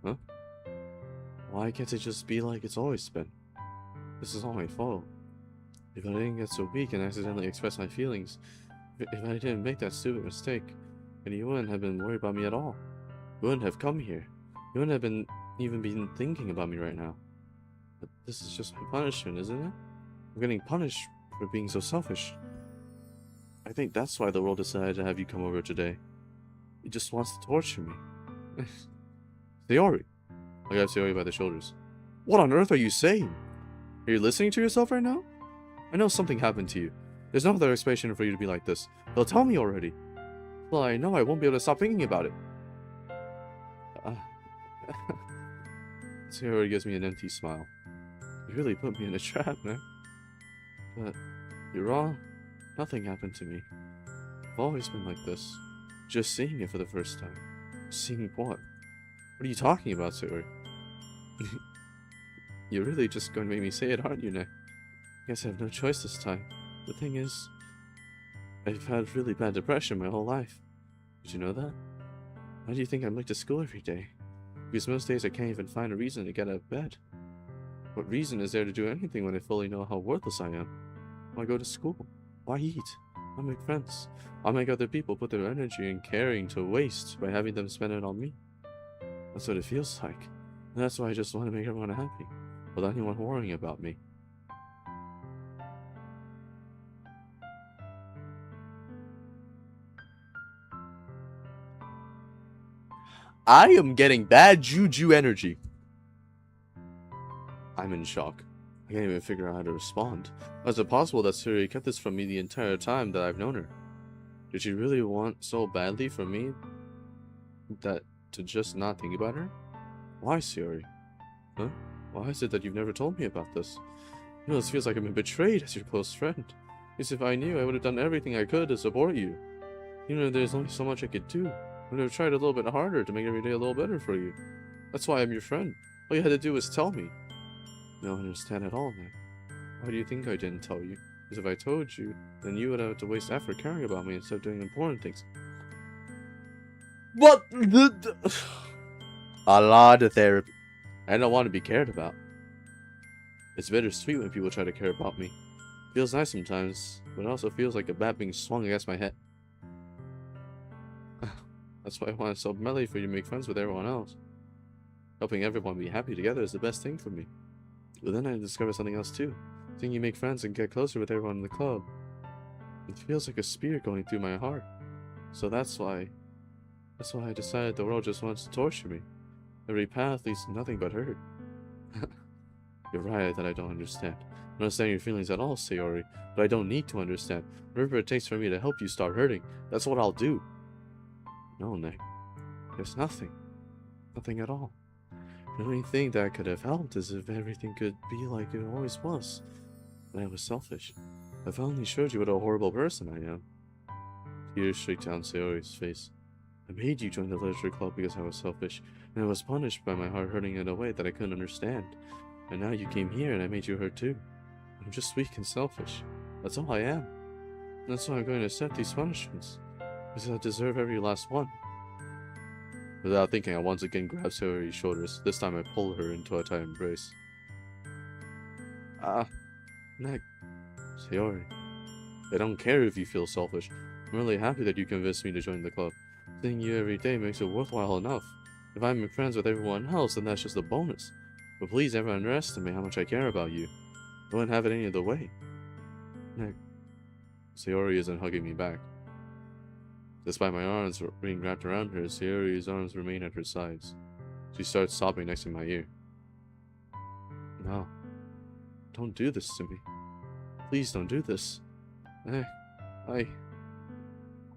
Huh? Why can't it just be like it's always been? This is all my fault. If I didn't get so weak and accidentally express my feelings, if I didn't make that stupid mistake, then you wouldn't have been worried about me at all. You wouldn't have come here. You wouldn't have even been thinking about me right now. But this is just my punishment, isn't it? I'm getting punished for being so selfish. I think that's why the world decided to have you come over today. It just wants to torture me. Sayori. I grab Sayori by the shoulders. What on earth are you saying? Are you listening to yourself right now? I know something happened to you. There's no other explanation for you to be like this. They'll tell me already. Well, I know I won't be able to stop thinking about it. Sayori gives me an empty smile. You really put me in a trap, man. But you're wrong. Nothing happened to me. I've always been like this. Just seeing it for the first time. Seeing what? What are you talking about, Sayori? You're really just going to make me say it, aren't you, Nick? I guess I have no choice this time. The thing is, I've had really bad depression my whole life. Did you know that? Why do you think I'm late to school every day? Because most days I can't even find a reason to get out of bed. What reason is there to do anything when I fully know how worthless I am? Why go to school? Why eat? Why make friends? Why make other people put their energy and caring to waste by having them spend it on me? That's what it feels like. And that's why I just want to make everyone happy, without anyone worrying about me. I am getting bad juju energy. I'm in shock. I can't even figure out how to respond. How is it possible that Sayori kept this from me the entire time that I've known her? Did she really want so badly for me that to just not think about her? Why, Sayori? Huh? Why is it that you've never told me about this? You know, this feels like I'm betrayed as your close friend. Because if I knew, I would have done everything I could to support you. You know, there's only so much I could do. I would have tried a little bit harder to make every day a little better for you. That's why I'm your friend. All you had to do was tell me. I don't understand at all, man. Why do you think I didn't tell you? Because if I told you, then you would have to waste effort caring about me instead of doing important things. What the... A lot of therapy. I don't want to be cared about. It's bittersweet when people try to care about me. Feels nice sometimes, but it also feels like a bat being swung against my head. That's why I want to so badly for you to make friends with everyone else. Helping everyone be happy together is the best thing for me. But then I discovered something else too. Seeing you make friends and get closer with everyone in the club. It feels like a spear going through my heart. So that's why I decided the world just wants to torture me. Every path leads to nothing but hurt. You're right that I don't understand. I don't understand your feelings at all, Sayori, but I don't need to understand. Whatever it takes for me to help you stop hurting, that's what I'll do. No, Nick. There's nothing. Nothing at all. The only thing that could have helped is if everything could be like it always was. And I was selfish. I finally showed you what a horrible person I am. Tears streaked down Sayori's face. I made you join the literature club because I was selfish, and I was punished by my heart hurting in a way that I couldn't understand. And now you came here and I made you hurt too. I'm just weak and selfish. That's all I am. And that's why I'm going to accept these punishments. Because I deserve every last one. Without thinking, I once again grabbed Sayori's shoulders. This time I pulled her into a tight embrace. Nick. Sayori. I don't care if you feel selfish. I'm really happy that you convinced me to join the club. Seeing you every day makes it worthwhile enough. If I'm friends with everyone else, then that's just a bonus. But please never underestimate how much I care about you. I wouldn't have it any other way. Nick. Sayori isn't hugging me back. Despite my arms being wrapped around her, Sayori's arms remain at her sides. She starts sobbing next to my ear. No. Don't do this to me. Please don't do this.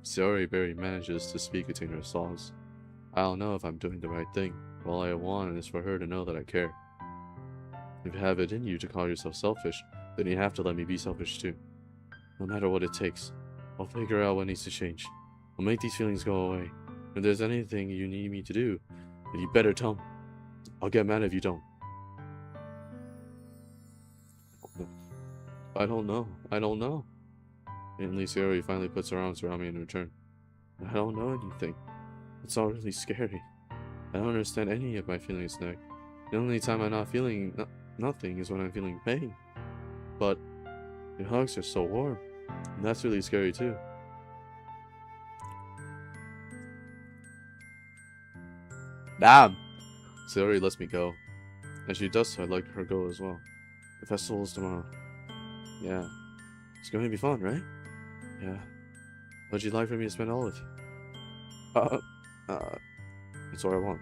Sayori barely manages to speak between her sobs. I don't know if I'm doing the right thing. All I want is for her to know that I care. If you have it in you to call yourself selfish, then you have to let me be selfish too. No matter what it takes, I'll figure out what needs to change. I'll make these feelings go away. If there's anything you need me to do, then you better tell me. I'll get mad if you don't. I don't know. And Sayori finally puts her arms around me in return. I don't know anything. It's all really scary. I don't understand any of my feelings, Nick. The only time I'm not feeling nothing is when I'm feeling pain. But your hugs are so warm, and that's really scary too. Damn! Sayori lets me go. As she does so, I'd like her go as well. The festival is tomorrow. Yeah. It's going to be fun, right? Yeah. What'd you like for me to spend all with you? That's what I want.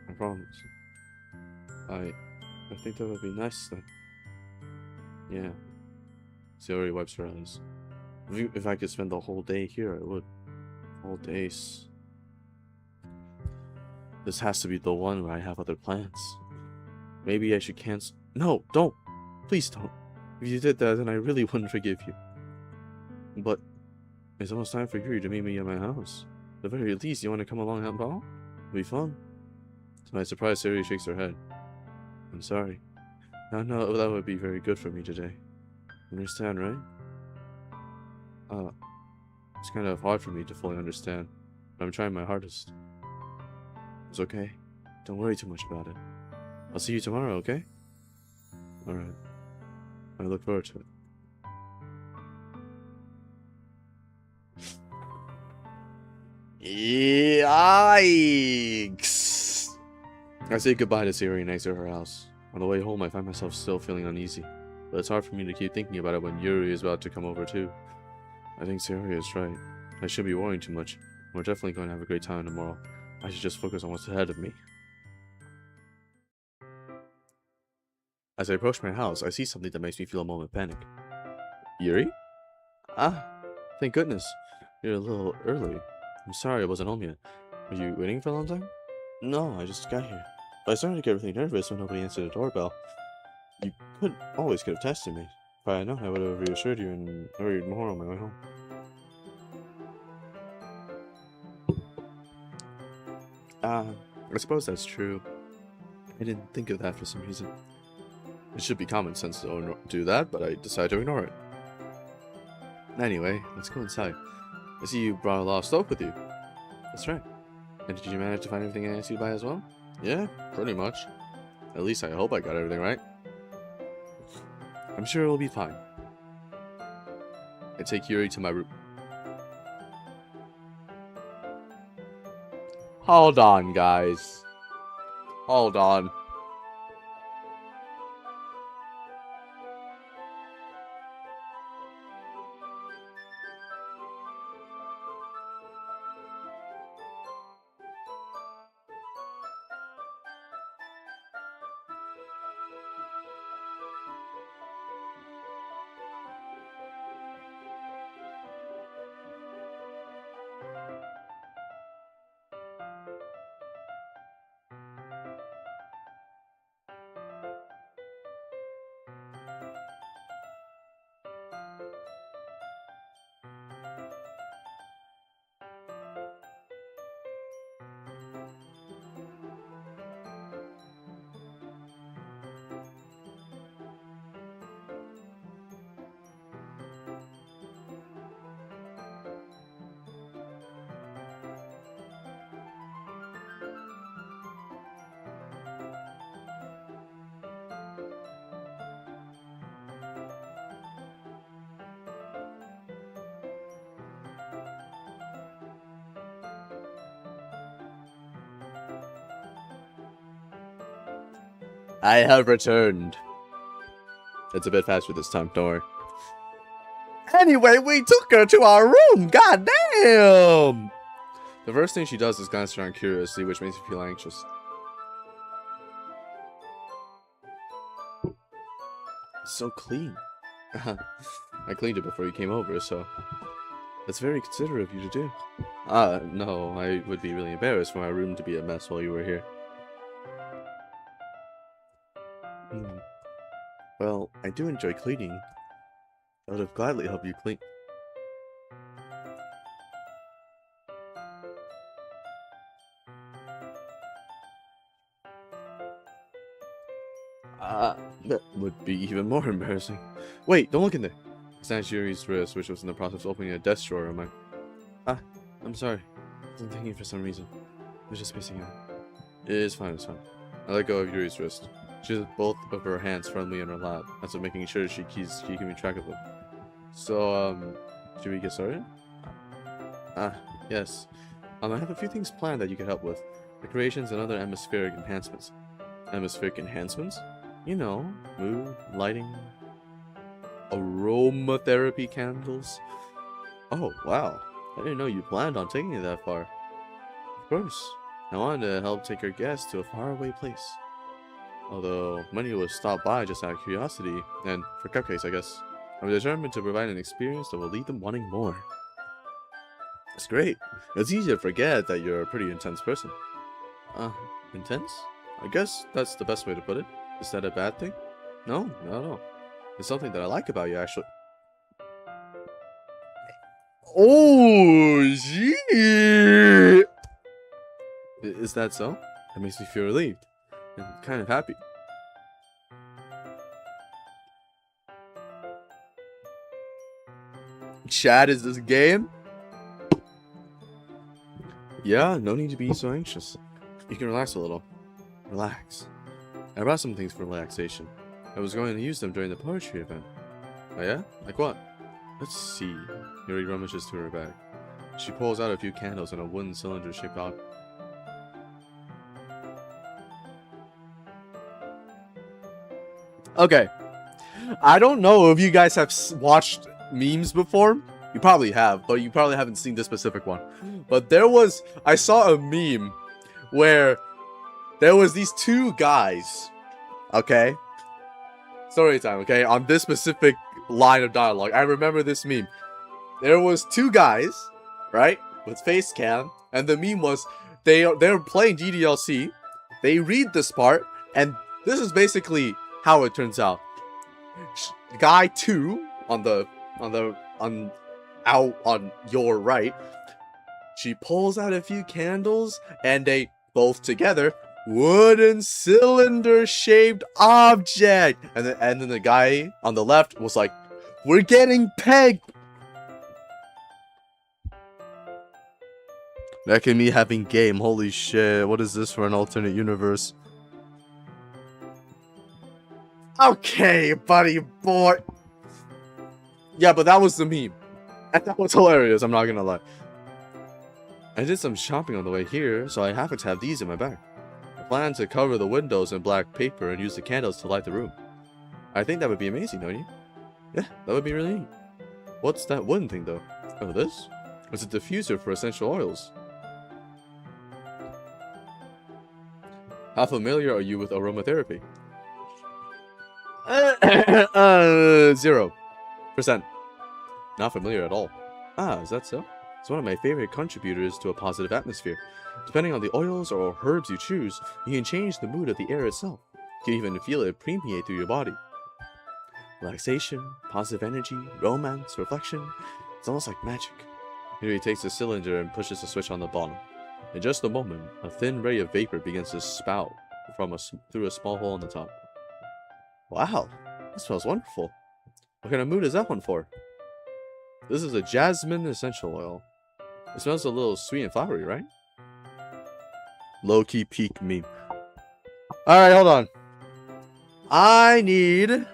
I promise. I think that would be nice then. Yeah. Sayori wipes her eyes. If I could spend the whole day here, I would. Whole days. This has to be the one where I have other plans. Maybe I should cancel. No, don't! Please don't. If you did that, then I really wouldn't forgive you. But it's almost time for you to meet me at my house. At the very least, you want to come along and help out? It'll be fun. To my surprise, Sayori shakes her head. I'm sorry. I know that would be very good for me today. Understand, right? It's kind of hard for me to fully understand, but I'm trying my hardest. It's okay. Don't worry too much about it. I'll see you tomorrow, okay? Alright. I look forward to it. Yikes! I say goodbye to Sayori and exit her house. On the way home, I find myself still feeling uneasy, but it's hard for me to keep thinking about it when Yuri is about to come over too. I think Sayori is right. I shouldn't be worrying too much. We're definitely going to have a great time tomorrow. I should just focus on what's ahead of me. As I approach my house, I see something that makes me feel a moment panic. Yuri? Ah, thank goodness. You're a little early. I'm sorry I wasn't home yet. Were you waiting for a long time? No, I just got here. But I started to get really nervous when nobody answered the doorbell. You could always could have tested me. If I had known, I would have reassured you and worried more on my way home. I suppose that's true. I didn't think of that for some reason. It should be common sense to do that, but I decided to ignore it. Anyway, let's go inside. I see you brought a lot of stuff with you. That's right. And did you manage to find everything I asked you to buy as well? Yeah, Pretty much. At least I hope I got everything right. I'm sure it'll be fine. I take Yuri to my room. Hold on, guys. Hold on. I have returned. It's a bit faster this time, don't worry. Anyway, we took her to our room. God damn! The first thing she does is glance around curiously, which makes me feel anxious. It's so clean. I cleaned it before you came over, so... That's very considerate of you to do. No, I would be really embarrassed for my room to be a mess while you were here. Well, I do enjoy cleaning. I would have gladly helped you clean. That would be even more embarrassing. Wait, don't look in there. I snatched Yuri's wrist, which was in the process of opening a desk drawer of mine. I'm sorry. I wasn't thinking for some reason. I was just spacing out. It is fine, it's fine. I let go of Yuri's wrist. She has both of her hands firmly in her lap, as if making sure she keeps keeping track of them. So, should we get started? Yes. I have a few things planned that you could help with. Decorations and other atmospheric enhancements. Atmospheric enhancements? You know, mood, lighting, aromatherapy candles. Oh, wow. I didn't know you planned on taking it that far. Of course. I wanted to help take our guests to a faraway place. Although, many would stop by just out of curiosity, and for cupcakes, I guess. I'm determined to provide an experience that will leave them wanting more. That's great. It's easy to forget that you're a pretty intense person. Intense? I guess that's the best way to put it. Is that a bad thing? No, not at all. It's something that I like about you, actually. Oh, shit! Is that so? That makes me feel relieved. And kind of happy. Chad, is this a game? Yeah, no need to be so anxious. You can relax a little. Relax. I brought some things for relaxation. I was going to use them during the poetry event. Oh yeah? Like what? Let's see. Yuri rummages through her bag. She pulls out a few candles and a wooden cylinder-shaped object. Okay. I don't know if you guys have watched memes before. You probably have, but you probably haven't seen this specific one. But I saw a meme where there was these two guys, okay? story time, okay? On this specific line of dialogue, I remember this meme. There was two guys, right, with face cam, and the meme was they're playing DDLC. They read this part, and this is basically how it turns out. Guy 2 on your right, she pulls out a few candles, and they both together wooden cylinder shaped object, and then the guy on the left was like, "We're getting pegged." That can be having game. Holy shit! What is this for an alternate universe? Okay, buddy boy. Yeah, but that was the meme, and that was hilarious. I'm not gonna lie. I did some shopping on the way here, so I happen to have these in my bag. I plan to cover the windows in black paper and use the candles to light the room. I think that would be amazing, don't you? Yeah, that would be really neat. What's that wooden thing, though? Oh, this? It's a diffuser for essential oils. How familiar are you with aromatherapy? 0%. Not familiar at all. Ah, is that so? It's one of my favorite contributors to a positive atmosphere. Depending on the oils or herbs you choose, you can change the mood of the air itself. You can even feel it permeate through your body. Relaxation, positive energy, romance, reflection. It's almost like magic. Here he takes the cylinder and pushes the switch on the bottom. In just a moment, a thin ray of vapor begins to spout through a small hole on the top. Wow, that smells wonderful. What kind of mood is that one for? This is a jasmine essential oil. It smells a little sweet and flowery, right? Low-key peak meme. Alright, hold on. I need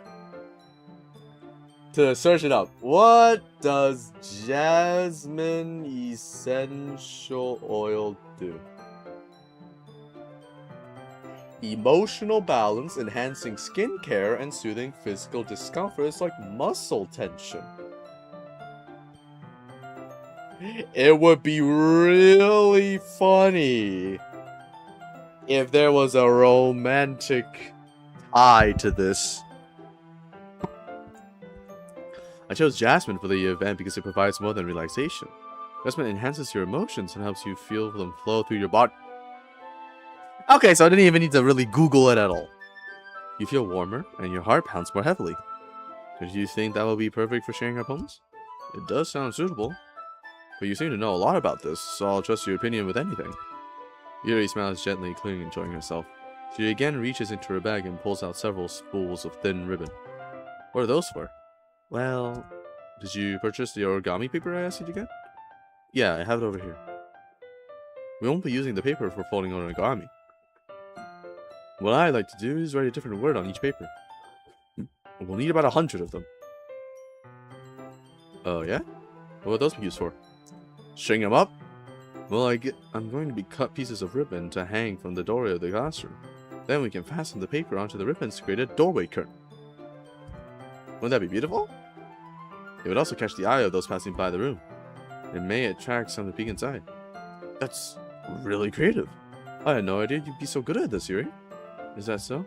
to search it up. What does jasmine essential oil do? Emotional balance, enhancing skin care, and soothing physical discomforts like muscle tension. It would be really funny if there was a romantic tie to this. I chose jasmine for the event because it provides more than relaxation. Jasmine enhances your emotions and helps you feel them flow through your body. Okay, so I didn't even need to really Google it at all. You feel warmer and your heart pounds more heavily. Do you think that will be perfect for sharing our poems? It does sound suitable. But you seem to know a lot about this, so I'll trust your opinion with anything. Yuri smiles gently, clearly enjoying herself. She again reaches into her bag and pulls out several spools of thin ribbon. What are those for? Well, did you purchase the origami paper I asked you to get? Yeah, I have it over here. We won't be using the paper for folding origami. What I like to do is write a different word on each paper. We'll need about 100 of them. Oh, yeah? What would those be used for? String them up? Well, I'm going to be cut pieces of ribbon to hang from the doorway of the classroom. Then we can fasten the paper onto the ribbons to create a doorway curtain. Wouldn't that be beautiful? It would also catch the eye of those passing by the room. It may attract some to peek inside. That's really creative. I had no idea you'd be so good at this, Yuri. Is that so?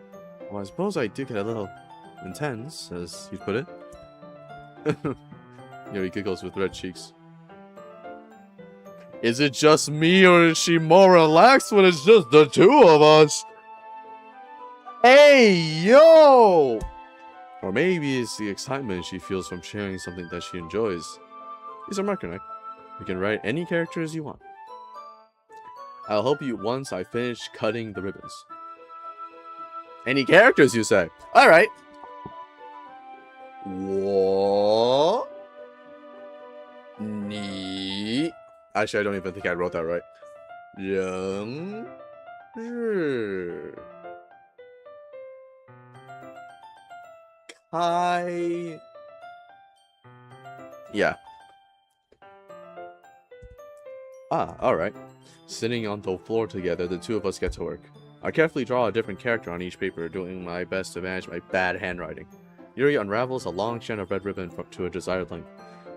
Well, I suppose I do get a little intense, as you'd put it. Yuri giggles with red cheeks. Is it just me, or is she more relaxed when it's just the two of us? Hey, yo! Or maybe it's the excitement she feels from sharing something that she enjoys. These are Markinite. You can write any characters you want. I'll help you once I finish cutting the ribbons. Any characters, you say? Alright. What? Neat. Actually, I don't even think I wrote that right. Young. Kai. Yeah. Ah, alright. Sitting on the floor together, the two of us get to work. I carefully draw a different character on each paper, doing my best to manage my bad handwriting. Yuri unravels a long strand of red ribbon to a desired length.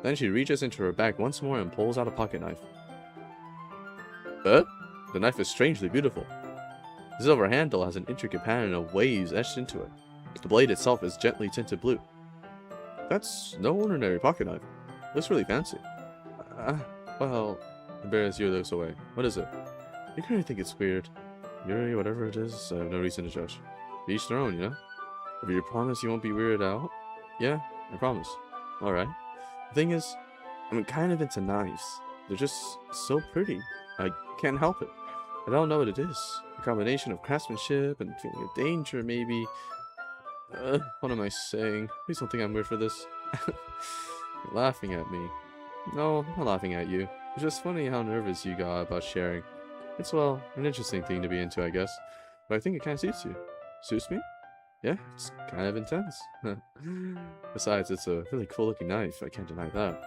Then she reaches into her bag once more and pulls out a pocket knife. The knife is strangely beautiful. The silver handle has an intricate pattern of waves etched into it. The blade itself is gently tinted blue. That's no ordinary pocket knife. Looks really fancy. Uh, well, embarrass Yuri looks away. What is it? You kind of think it's weird. Yuri, whatever it is, I have no reason to judge. Each their own, you know? If you promise you won't be weirded out, yeah, I promise. Alright. The thing is, I'm kind of into knives. They're just so pretty. I can't help it. I don't know what it is. A combination of craftsmanship and feeling of danger, maybe. What am I saying? Please don't think I'm weird for this. You're laughing at me. No, I'm not laughing at you. It's just funny how nervous you got about sharing. It's, well, an interesting thing to be into, I guess. But I think it kind of suits you. Suits me? Yeah, it's kind of intense. Besides, it's a really cool looking knife. I can't deny that.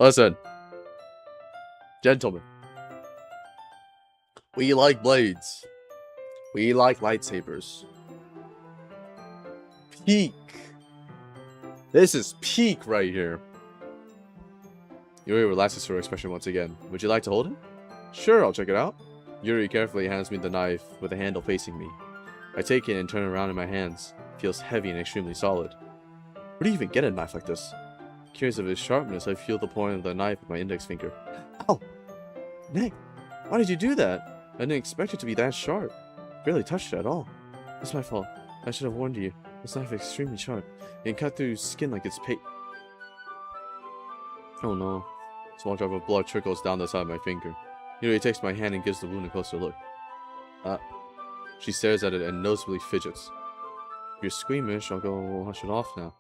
Listen. Gentlemen. We like blades. We like lightsabers. Peak. This is peak right here. Yuri relaxes her expression once again. Would you like to hold it? Sure, I'll check it out. Yuri carefully hands me the knife with the handle facing me. I take it and turn it around in my hands. It feels heavy and extremely solid. Where do you even get a knife like this? Curious of its sharpness, I feel the point of the knife with my index finger. Ow! Nick, why did you do that? I didn't expect it to be that sharp. Barely touched it at all. It's my fault. I should have warned you. This knife is extremely sharp. It can cut through skin like it's Oh no. A small drop of blood trickles down the side of my finger. Yuri takes my hand and gives the wound a closer look. She stares at it and noticeably fidgets. If you're squeamish, I'll go wash it off now.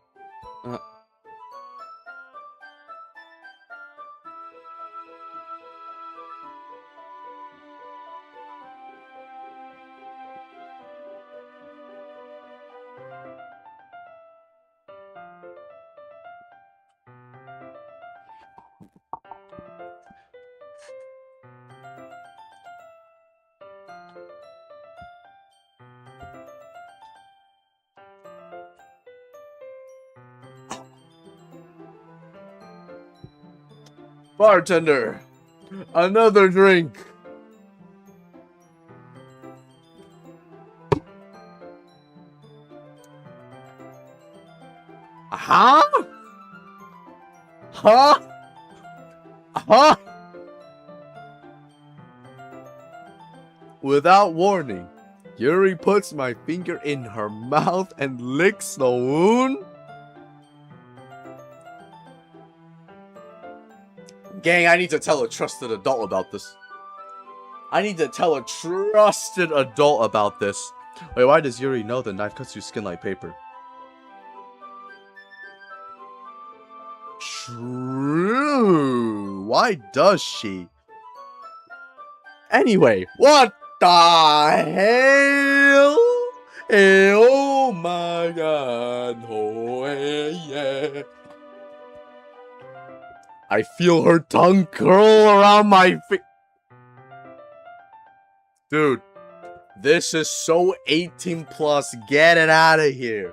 Bartender! Another drink! Huh? Huh? Huh? Without warning, Yuri puts my finger in her mouth and licks the wound? Gang, I need to tell a trusted adult about this. Wait, why does Yuri know the knife cuts through skin like paper? True. Why does she? Anyway, what the hell? Oh my god. Oh yeah. I feel her tongue curl around my face. Dude, this is so 18 plus. Get it out of here.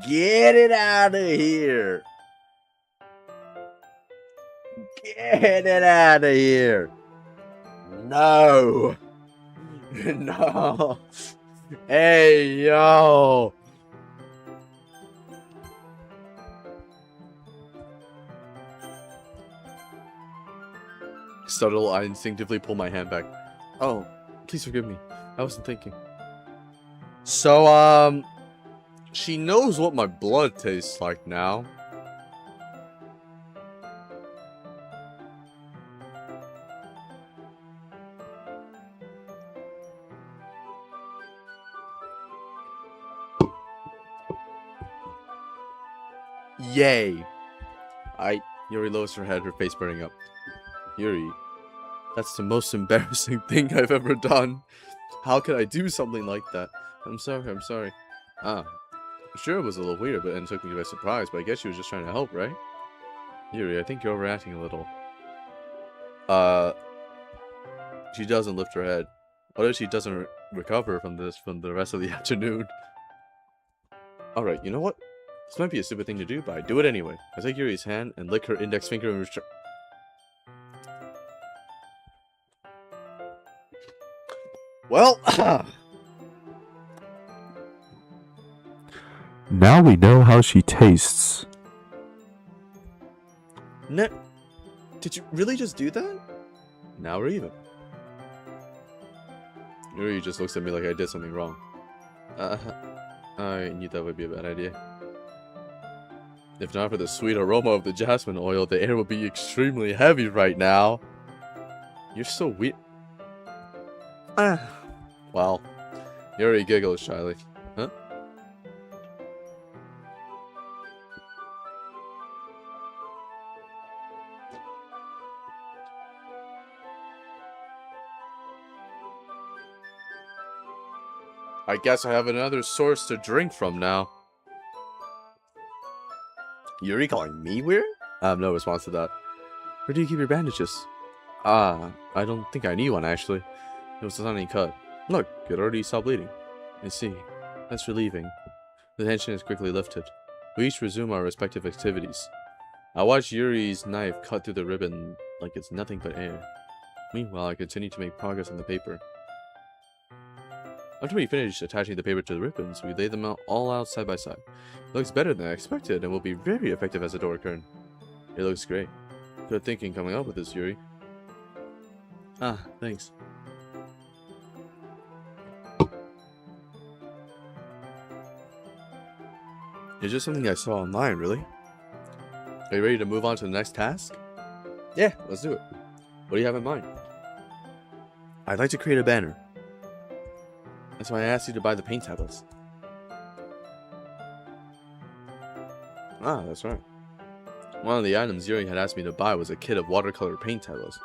Get it out of here. Get it out of here. No. No. Hey, yo. Startled, I instinctively pull my hand back. Oh, please forgive me. I wasn't thinking. So, she knows what my blood tastes like now. Yay. Yuri lowers her head, her face burning up. Yuri, that's the most embarrassing thing I've ever done. How could I do something like that? I'm sorry. Sure it was a little weird, but it took me by surprise, but I guess she was just trying to help, right? Yuri, I think you're overacting a little. She doesn't lift her head. What if she doesn't recover from this from the rest of the afternoon? Alright, you know what? This might be a stupid thing to do, but I do it anyway. I take Yuri's hand and lick her index finger and well, Now we know how she tastes. Ne- Did you really just do that? Now we're even. Yuri just looks at me like I did something wrong. I knew that would be a bad idea. If not for the sweet aroma of the jasmine oil, the air would be extremely heavy right now. You're so weird. Well, Yuri giggles shyly. Huh? I guess I have another source to drink from now. Yuri calling me weird? I have no response to that. Where do you keep your bandages? I don't think I need one actually. It was a tiny cut. Look, it already stopped bleeding. I see. That's relieving. The tension is quickly lifted. We each resume our respective activities. I watch Yuri's knife cut through the ribbon like it's nothing but air. Meanwhile, I continue to make progress on the paper. After we finish attaching the paper to the ribbons, we lay them all out side by side. It looks better than I expected and will be very effective as a door curtain. It looks great. Good thinking coming up with this, Yuri. Thanks. It's just something I saw online, really. Are you ready to move on to the next task? Yeah, let's do it. What do you have in mind? I'd like to create a banner. That's why I asked you to buy the paint tablets. That's right. One of the items Yuri had asked me to buy was a kit of watercolor paint tablets.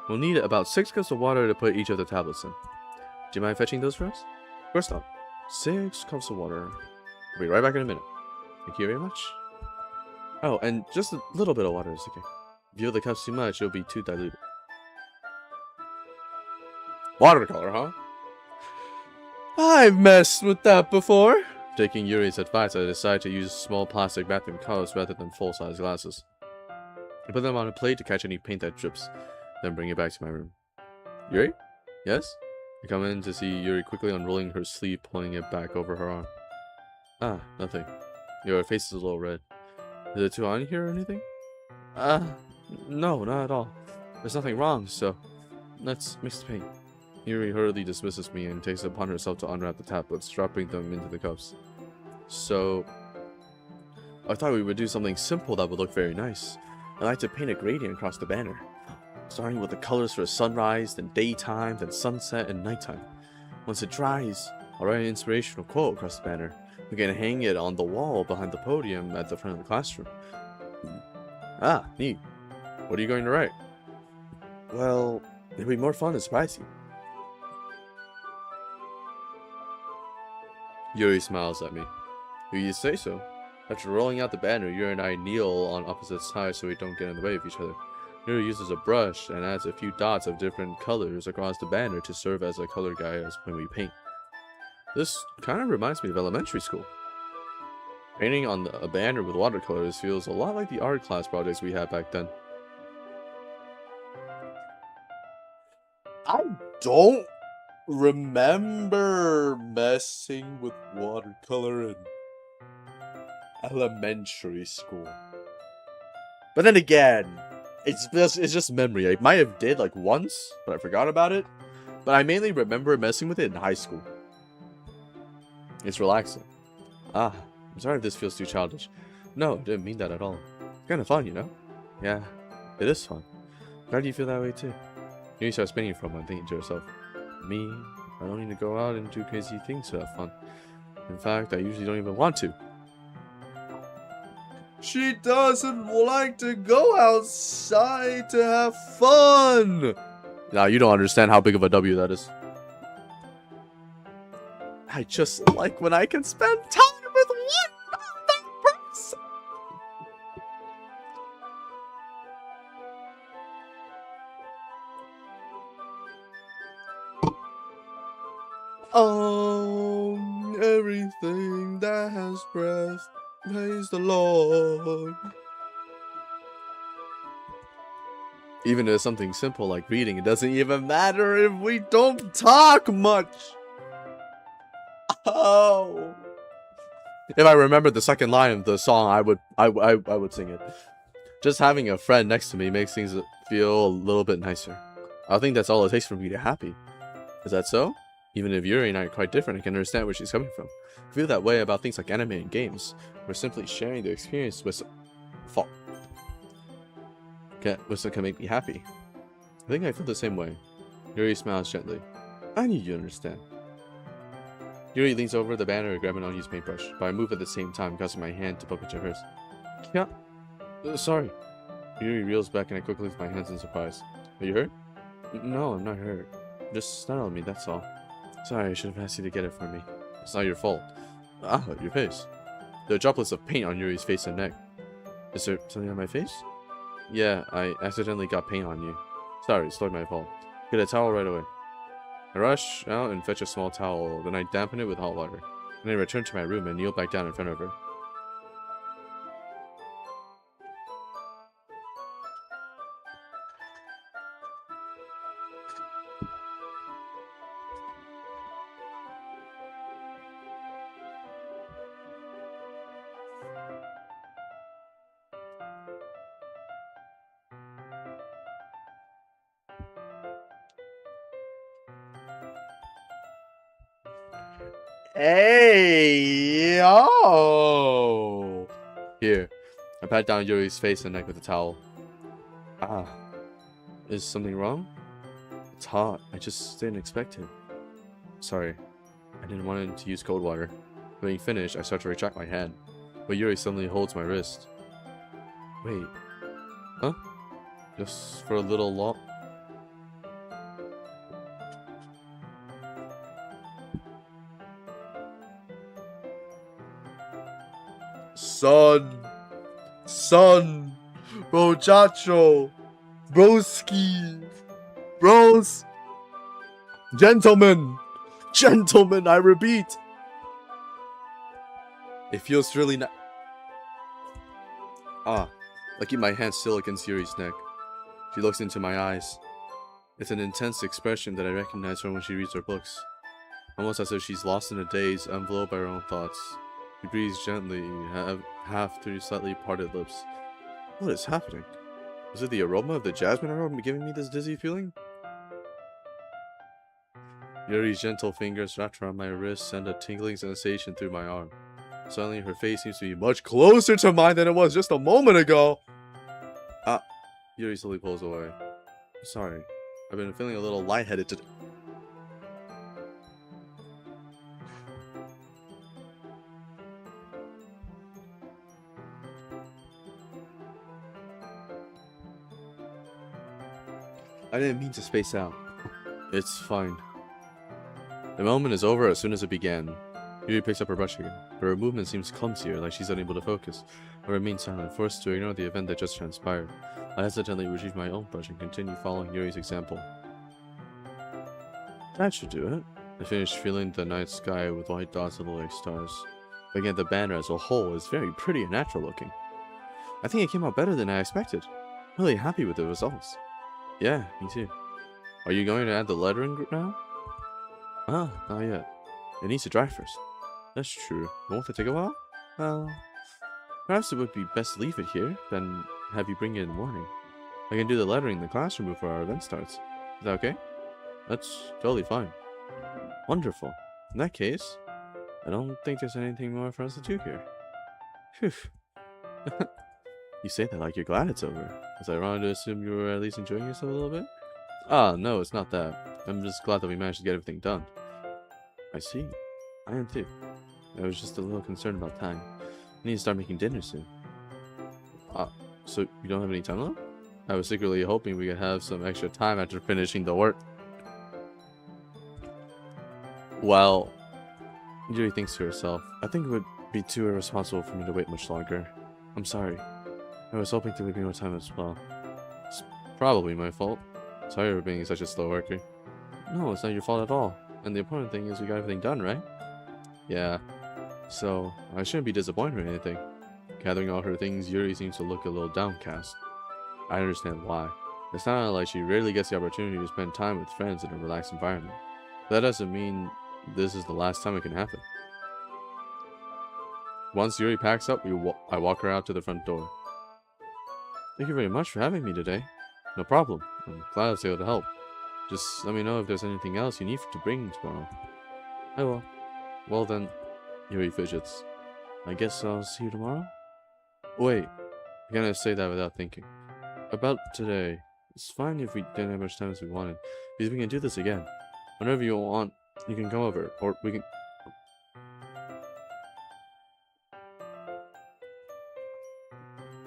We'll need about 6 cups of water to put each of the tablets in. Do you mind fetching those for us? Of course not. 6 cups of water. I'll be right back in a minute. Thank you very much. Oh, and just a little bit of water is okay. If you fill the cups too much, it'll be too diluted. Watercolor, huh? I've messed with that before. Taking Yuri's advice, I decided to use small plastic bathroom cups rather than full-size glasses. I put them on a plate to catch any paint that drips, then bring it back to my room. Yuri? Yes? I come in to see Yuri quickly unrolling her sleeve, pulling it back over her arm. Nothing. Your face is a little red. Is it too hot in here or anything? No, not at all. There's nothing wrong, so let's mix the paint. Yuri hurriedly dismisses me and takes it upon herself to unwrap the tablets, dropping them into the cups. So, I thought we would do something simple that would look very nice. I'd like to paint a gradient across the banner, starting with the colors for sunrise, then daytime, then sunset, and nighttime. Once it dries, I'll write an inspirational quote across the banner. We can hang it on the wall behind the podium at the front of the classroom. Neat. What are you going to write? Well, it'll be more fun to surprise you. Yuri smiles at me. If you say so. After rolling out the banner, Yuri and I kneel on opposite sides so we don't get in the way of each other. Yuri uses a brush and adds a few dots of different colors across the banner to serve as a color guide when we paint. This kind of reminds me of elementary school. Painting on a banner with watercolors feels a lot like the art class projects we had back then. I don't remember messing with watercolor in elementary school. But then again, it's just memory. I might have did like once, but I forgot about it. But I mainly remember messing with it in high school. It's relaxing. I'm sorry if this feels too childish. No, I didn't mean that at all. It's kind of fun, you know? Yeah, it is fun. Glad you feel that way too. You start spinning for a moment, thinking to yourself, me, I don't need to go out and do crazy things to have fun. In fact, I usually don't even want to. She doesn't like to go outside to have fun. Now, you don't understand how big of a W that is. I just like when I can spend time with one other person. Everything that has breath, praise the Lord. Even if it's something simple like reading, it doesn't even matter if we don't talk much. Oh. If I remembered the second line of the song, I would sing it. Just having a friend next to me makes things feel a little bit nicer. I think that's all it takes for me to be happy. Is that so? Even if Yuri and I are quite different, I can understand where she's coming from. I feel that way about things like anime and games. We're simply sharing the experience with which can make me happy. I think I feel the same way. Yuri smiles gently. I need you to understand. Yuri leans over the banner to grab an unused paintbrush, but I move at the same time, causing my hand to bump into hers. Yeah. Sorry. Yuri reels back and I quickly lift my hands in surprise. Are you hurt? No, I'm not hurt. Just startled me, that's all. Sorry, I should have asked you to get it for me. It's not your fault. Ah, your face. There are droplets of paint on Yuri's face and neck. Is there something on my face? Yeah, I accidentally got paint on you. Sorry, it's totally my fault. Get a towel right away. I rush out and fetch a small towel, then I dampen it with hot water. Then I return to my room and kneel back down in front of her. Hey, yo! Here, I pat down Yuri's face and neck with a towel. Ah, is something wrong? It's hot. I just didn't expect it. Sorry, I didn't want to use cold water. When you finish, I start to retract my hand, but Yuri suddenly holds my wrist. Wait, huh? Just for a little long. Son, muchacho, broski, bros, gentlemen, I repeat. It feels really nice. I keep my hand still against Yuri's neck. She looks into my eyes. It's an intense expression that I recognize from when she reads her books. Almost as if she's lost in a daze, enveloped by her own thoughts. He breathes gently, half through slightly parted lips. What is happening? Is it the aroma of the jasmine aroma giving me this dizzy feeling? Yuri's gentle fingers wrapped around my wrist send a tingling sensation through my arm. Suddenly, her face seems to be much closer to mine than it was just a moment ago. Yuri slowly pulls away. Sorry, I've been feeling a little lightheaded today. I didn't mean to space out. It's fine. The moment is over as soon as it began. Yuri picks up her brush again, but her movement seems clumsier, like she's unable to focus. I remain silent, forced to ignore the event that just transpired. I hesitantly retrieve my own brush and continue following Yuri's example. That should do it. I finished filling the night sky with white dots that look like stars. Looking at the banner as a whole is very pretty and natural looking. I think it came out better than I expected. Really happy with the results. Yeah, me too. Are you going to add the lettering group now? Not yet. It needs to dry first. That's true. Won't it take a while? Well, perhaps it would be best to leave it here, then have you bring it in the morning. I can do the lettering in the classroom before our event starts. Is that okay? That's totally fine. Wonderful. In that case, I don't think there's anything more for us to do here. Phew. You say that like you're glad it's over. Was I wrong to assume you were at least enjoying yourself a little bit? No, it's not that. I'm just glad that we managed to get everything done. I see. I am too. I was just a little concerned about time. I need to start making dinner soon. So you don't have any time left? I was secretly hoping we could have some extra time after finishing the work. Well, Yuri thinks to herself, I think it would be too irresponsible for me to wait much longer. I'm sorry. I was hoping to leave you more time as well. It's probably my fault. Sorry for being such a slow worker. No, it's not your fault at all. And the important thing is we got everything done, right? Yeah. So, I shouldn't be disappointed or anything. Gathering all her things, Yuri seems to look a little downcast. I understand why. It sounded like she rarely gets the opportunity to spend time with friends in a relaxed environment. That doesn't mean this is the last time it can happen. Once Yuri packs up, I walk her out to the front door. Thank you very much for having me today. No problem. I'm glad I was able to help. Just let me know if there's anything else you need to bring tomorrow. I will. Well then, Yuri fidgets. I guess I'll see you tomorrow? Wait, I can't say that without thinking. About today. It's fine if we didn't have much time as we wanted, because we can do this again. Whenever you want, you can come over, or we can...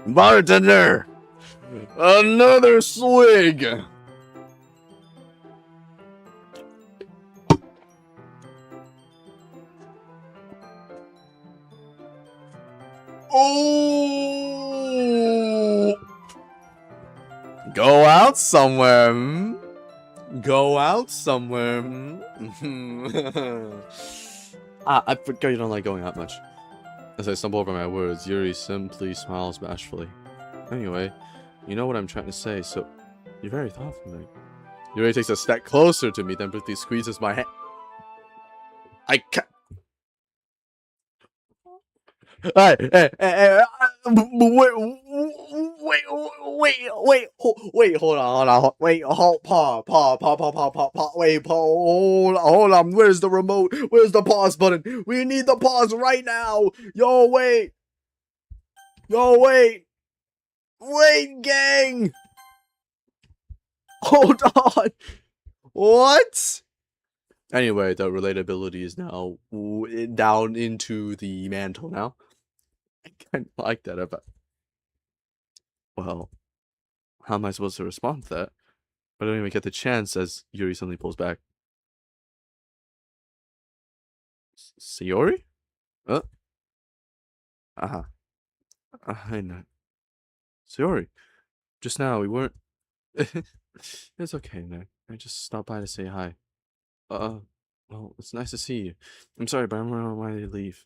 Bartender! Another swig! Oh! Go out somewhere. Go out somewhere. I forgot you don't like going out much. As I stumble over my words, Yuri simply smiles bashfully. Anyway, you know what I'm trying to say, so you're very thoughtful, Nick. Yuri takes a step closer to me, then briefly squeezes my hand. I can't. Hey, hold on, hold on, where's the remote, where's the pause button, we need the pause right now, wait, gang, hold on, what? Anyway, the relatability is now down into the mantle now. I kind of like that about. Well, how am I supposed to respond to that? I don't even get the chance as Yuri suddenly pulls back. Sayori? Uh-huh. I know. Sayori, just now we weren't... It's okay, Nick. I just stopped by to say hi. Well, it's nice to see you. I'm sorry, but I'm on my way to leave.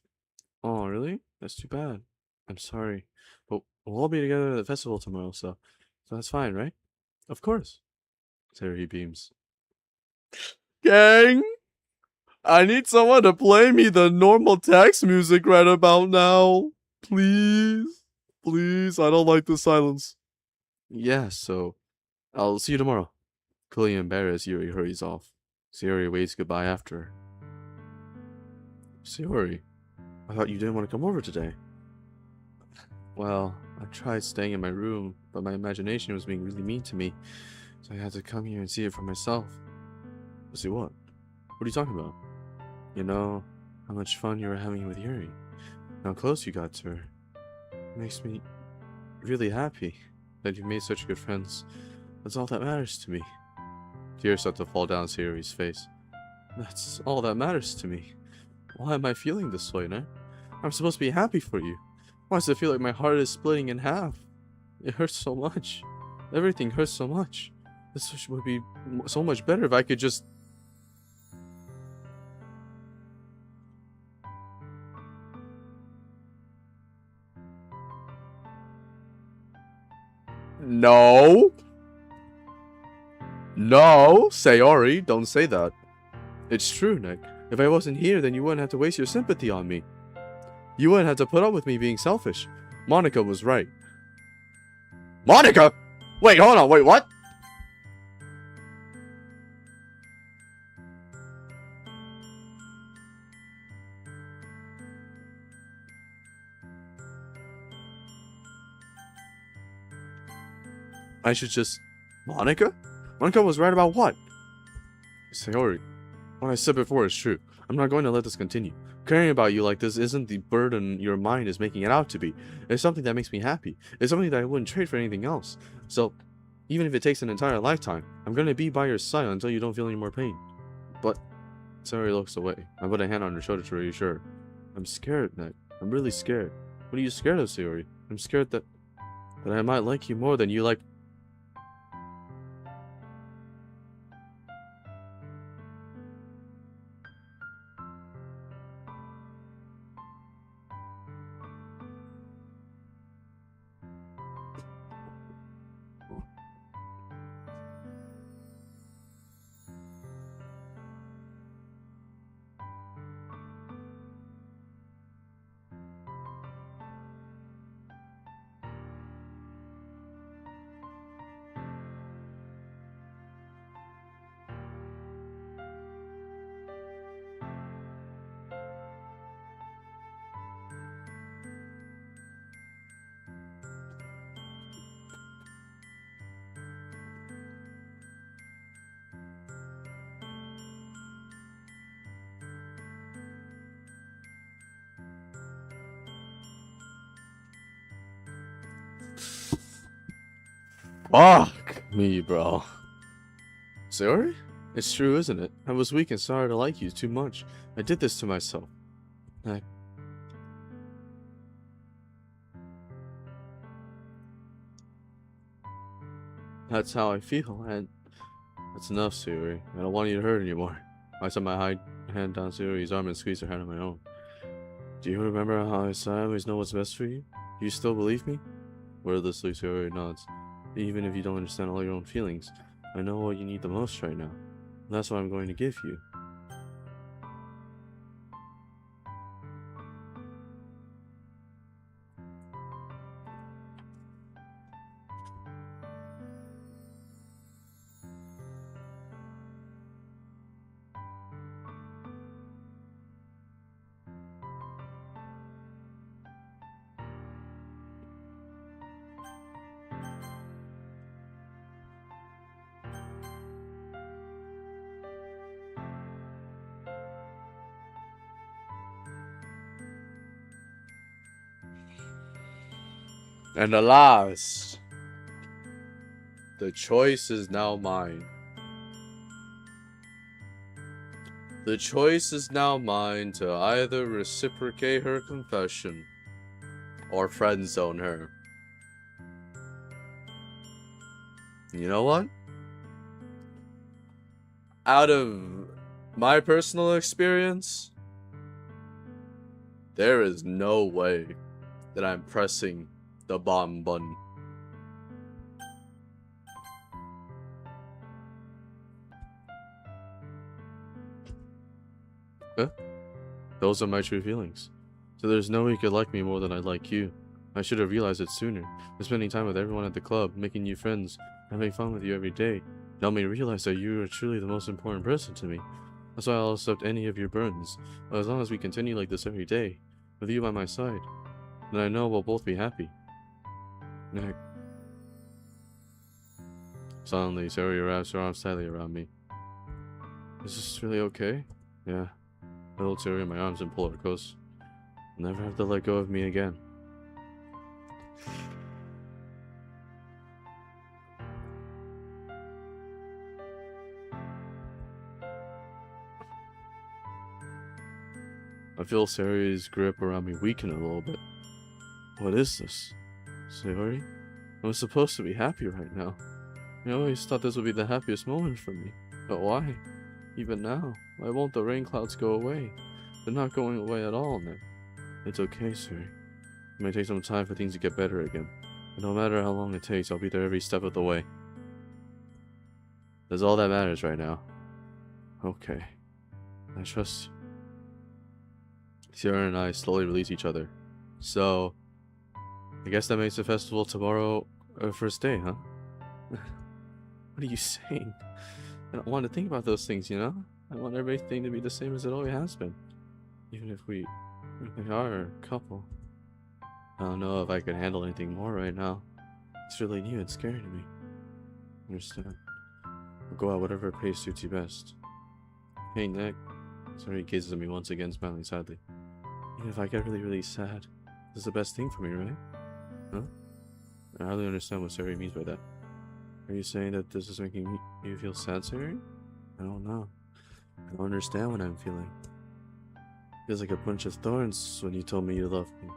Oh, really? That's too bad. I'm sorry. But we'll all be together at the festival tomorrow, so that's fine, right? Of course. There he beams. Gang! I need someone to play me the normal text music right about now. Please. Please, I don't like the silence. Yeah, so I'll see you tomorrow. Clearly embarrassed, Yuri hurries off. Sayori waves goodbye after her. Sayori, I thought you didn't want to come over today. Well, I tried staying in my room, but my imagination was being really mean to me, so I had to come here and see it for myself. See what? What are you talking about? You know, how much fun you were having with Yuri. How close you got to her. It makes me really happy that you've made such good friends. That's all that matters to me. Tears start to fall down Sayori's face. That's all that matters to me. Why am I feeling this way, Nick? I'm supposed to be happy for you. Why does it feel like my heart is splitting in half? It hurts so much. Everything hurts so much. This would be so much better if I could just... No. No, Sayori, don't say that. It's true, Nick. If I wasn't here, then you wouldn't have to waste your sympathy on me. You wouldn't have to put up with me being selfish. Monica was right. Monica? Wait, hold on, wait, what? I should just... Monica? Monica was right about what? Sayori, what I said before is true. I'm not going to let this continue. Caring about you like this isn't the burden your mind is making it out to be. It's something that makes me happy. It's something that I wouldn't trade for anything else. So, even if it takes an entire lifetime, I'm going to be by your side until you don't feel any more pain. But, Sayori looks away. I put a hand on her shoulder to reassure her. I'm scared, Nick. I'm really scared. What are you scared of, Sayori? I'm scared that I might like you more than you like... Fuck me, bro. Sorry? It's true, isn't it? I was weak and sorry to like you too much. I did this to myself. That's how I feel, and that's enough, Sayori. I don't want you to hurt anymore. I set my hand down Sayori's arm and squeezed her hand on my own. Do you remember how I said I always know what's best for you? Do you still believe me? Wordlessly, Sayori nods. Even if you don't understand all your own feelings, I know what you need the most right now. And that's what I'm going to give you. And alas, the choice is now mine. The choice is now mine to either reciprocate her confession or friendzone her. You know what? Out of my personal experience, there is no way that I'm pressing the bomb button. Those are my true feelings. So there's no way you could like me more than I like you. I should have realized it sooner. Spending time with everyone at the club, making new friends, having fun with you every day, helped me realize that you are truly the most important person to me. That's why I'll accept any of your burdens. But as long as we continue like this every day, with you by my side, then I know we'll both be happy. Nick. Suddenly, Sayori wraps her arms tightly around me. Is this really okay? Yeah. I hold Sayori in my arms and pull her close. You'll never have to let go of me again. I feel Sayori's grip around me weaken a little bit. What is this? Sayori? I was supposed to be happy right now. I always thought this would be the happiest moment for me. But why? Even now, why won't the rain clouds go away? They're not going away at all, Nick. It's okay, Sayori. It may take some time for things to get better again. But no matter how long it takes, I'll be there every step of the way. That's all that matters right now. Okay. I trust you. Sierra and I slowly release each other. So, I guess that makes the festival tomorrow our first day, huh? What are you saying? I don't want to think about those things, you know? I want everything to be the same as it always has been. Even if we are a couple. I don't know if I could handle anything more right now. It's really new and scary to me. Understand? We'll go at whatever pace suits you best. Hey, Nick. Sorry, he gazes at me once again, smiling sadly. Even if I get really sad, this is the best thing for me, right? Huh? I hardly understand what Sari means by that. Are you saying that this is making you feel sad, Sari? I don't know. I don't understand what I'm feeling. It feels like a bunch of thorns when you told me you loved me.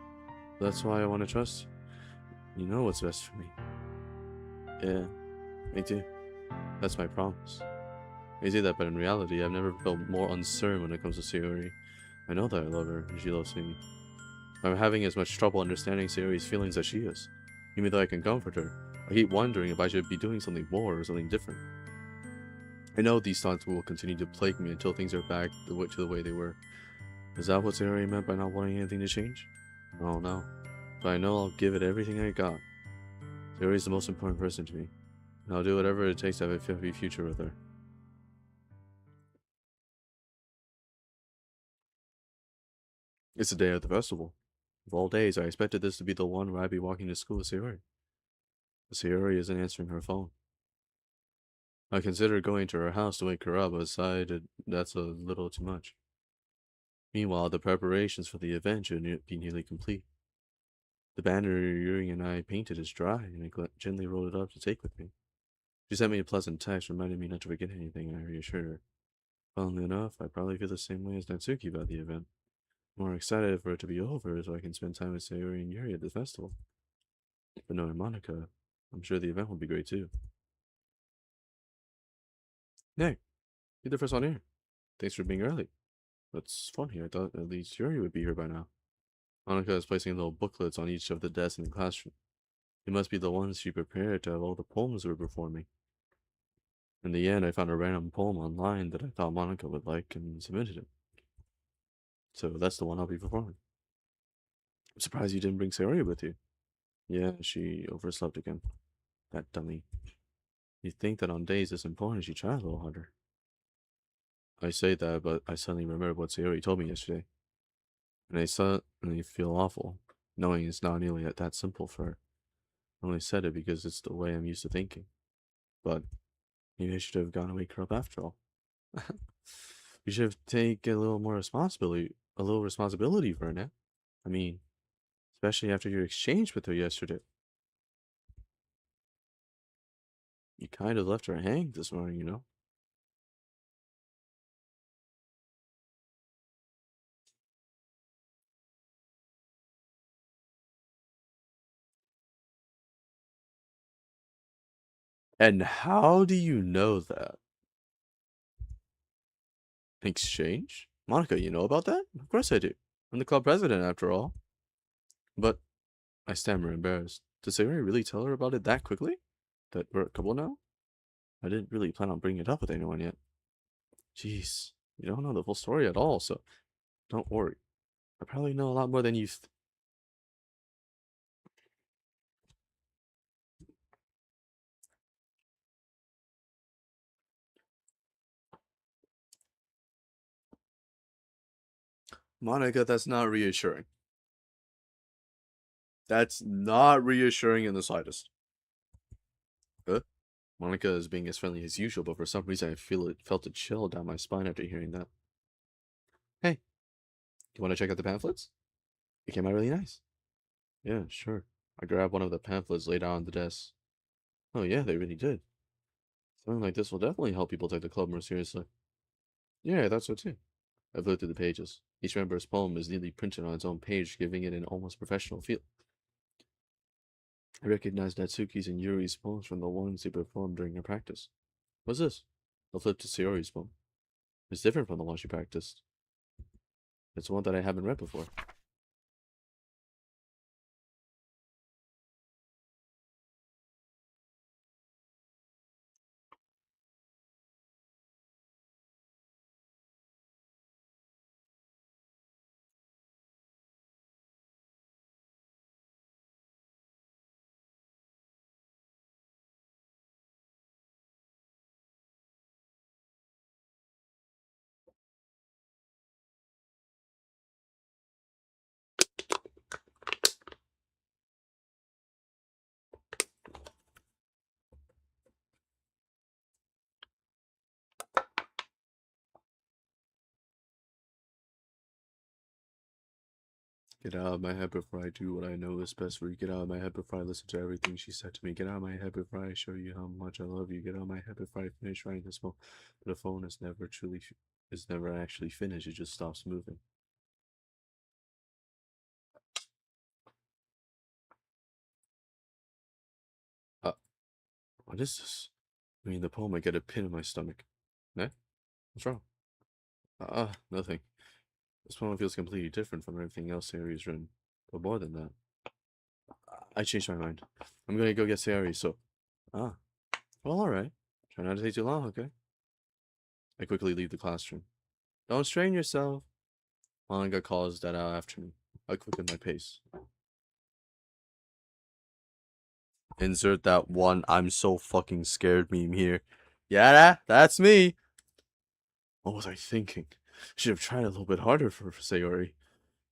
That's why I want to trust you. You know what's best for me. Yeah, me too. That's my promise. I say that, but in reality, I've never felt more uncertain when it comes to Sayori. I know that I love her, and she loves me. I'm having as much trouble understanding Sayori's feelings as she is. Even though I can comfort her, I keep wondering if I should be doing something more or something different. I know these thoughts will continue to plague me until things are back to the way they were. Is that what Sayori meant by not wanting anything to change? I don't know, but I know I'll give it everything I got. Sayori's the most important person to me, and I'll do whatever it takes to have a happy future with her. It's the day of the festival. Of all days, I expected this to be the one where I'd be walking to school with Sayori. But Sayori isn't answering her phone. I considered going to her house to wake her up, but decided that's a little too much. Meanwhile, the preparations for the event should be nearly complete. The banner Yuri and I painted is dry, and I gently rolled it up to take with me. She sent me a pleasant text reminding me not to forget anything, and I reassured her. Funnily enough, I probably feel the same way as Natsuki about the event. More excited for it to be over so I can spend time with Sayori and Yuri at the festival. But knowing Monica, I'm sure the event will be great too. Hey, you're the first one here. Thanks for being early. That's funny, I thought at least Yuri would be here by now. Monica is placing little booklets on each of the desks in the classroom. They must be the ones she prepared to have all the poems we're performing. In the end, I found a random poem online that I thought Monica would like and submitted it. So that's the one I'll be performing. I'm surprised you didn't bring Sayori with you. Yeah, she overslept again. That dummy. You'd think that on days this important she'd try a little harder. I say that, but I suddenly remember what Sayori told me yesterday. And I suddenly feel awful, knowing it's not nearly that simple for her. I only said it because it's the way I'm used to thinking. But maybe I should have gone and wake her up after all. We should have taken a little responsibility for her now. I mean, especially after your exchange with her yesterday. You kind of left her hanging this morning, you know? And how do you know that? Exchange? Monica, you know about that? Of course I do. I'm the club president, after all. But, I stammer, embarrassed. Did Sayori really tell her about it that quickly? That we're a couple now? I didn't really plan on bringing it up with anyone yet. Jeez, you don't know the full story at all, so don't worry. I probably know a lot more than you Monica, that's not reassuring. That's not reassuring in the slightest. Huh? Monica is being as friendly as usual, but for some reason I felt a chill down my spine after hearing that. Hey, you want to check out the pamphlets? It came out really nice. Yeah, sure. I grabbed one of the pamphlets laid out on the desk. Oh yeah, they really did. Something like this will definitely help people take the club more seriously. Yeah, I thought so too. I've looked through the pages. Each member's poem is neatly printed on its own page, giving it an almost professional feel. I recognized Natsuki's and Yuri's poems from the ones they performed during their practice. What's this? The flip to Sayori's poem. It's different from the one she practiced. It's one that I haven't read before. Get out of my head before I do what I know is best for you. Get out of my head before I listen to everything she said to me. Get out of my head before I show you how much I love you. Get out of my head before I finish writing this phone. But the phone is never actually finished. It just stops moving. Uh, what is this? I mean, the poem, I get a pin in my stomach. Eh? What's wrong? Nothing. This poem feels completely different from everything else Sayori's written. But more than that, I changed my mind. I'm gonna go get Sayori, so... Ah. Well, alright. Try not to take too long, okay? I quickly leave the classroom. Don't strain yourself. Monica calls that out after me. I quicken my pace. Insert that one I'm so fucking scared meme here. Yeah, that's me. What was I thinking? Should have tried a little bit harder for Sayori.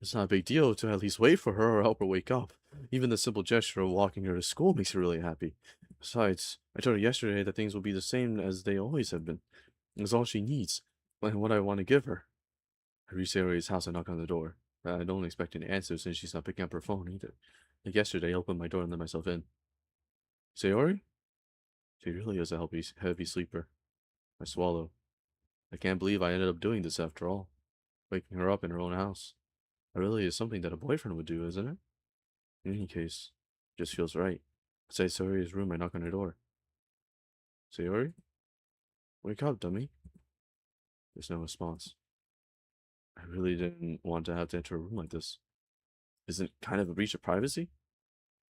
It's not a big deal to at least wait for her or help her wake up. Even the simple gesture of walking her to school makes her really happy. Besides, I told her yesterday that things will be the same as they always have been. It's all she needs, and what I want to give her. I reach Sayori's house and knock on the door. I don't expect an answer since she's not picking up her phone either. Like yesterday, I opened my door and let myself in. Sayori? She really is a heavy sleeper. I swallow. I can't believe I ended up doing this after all. Waking her up in her own house. It really is something that a boyfriend would do, isn't it? In any case, it just feels right. Inside Sayori's room, I knock on her door. Sayori? Wake up, dummy. There's no response. I really didn't want to have to enter a room like this. Isn't it kind of a breach of privacy?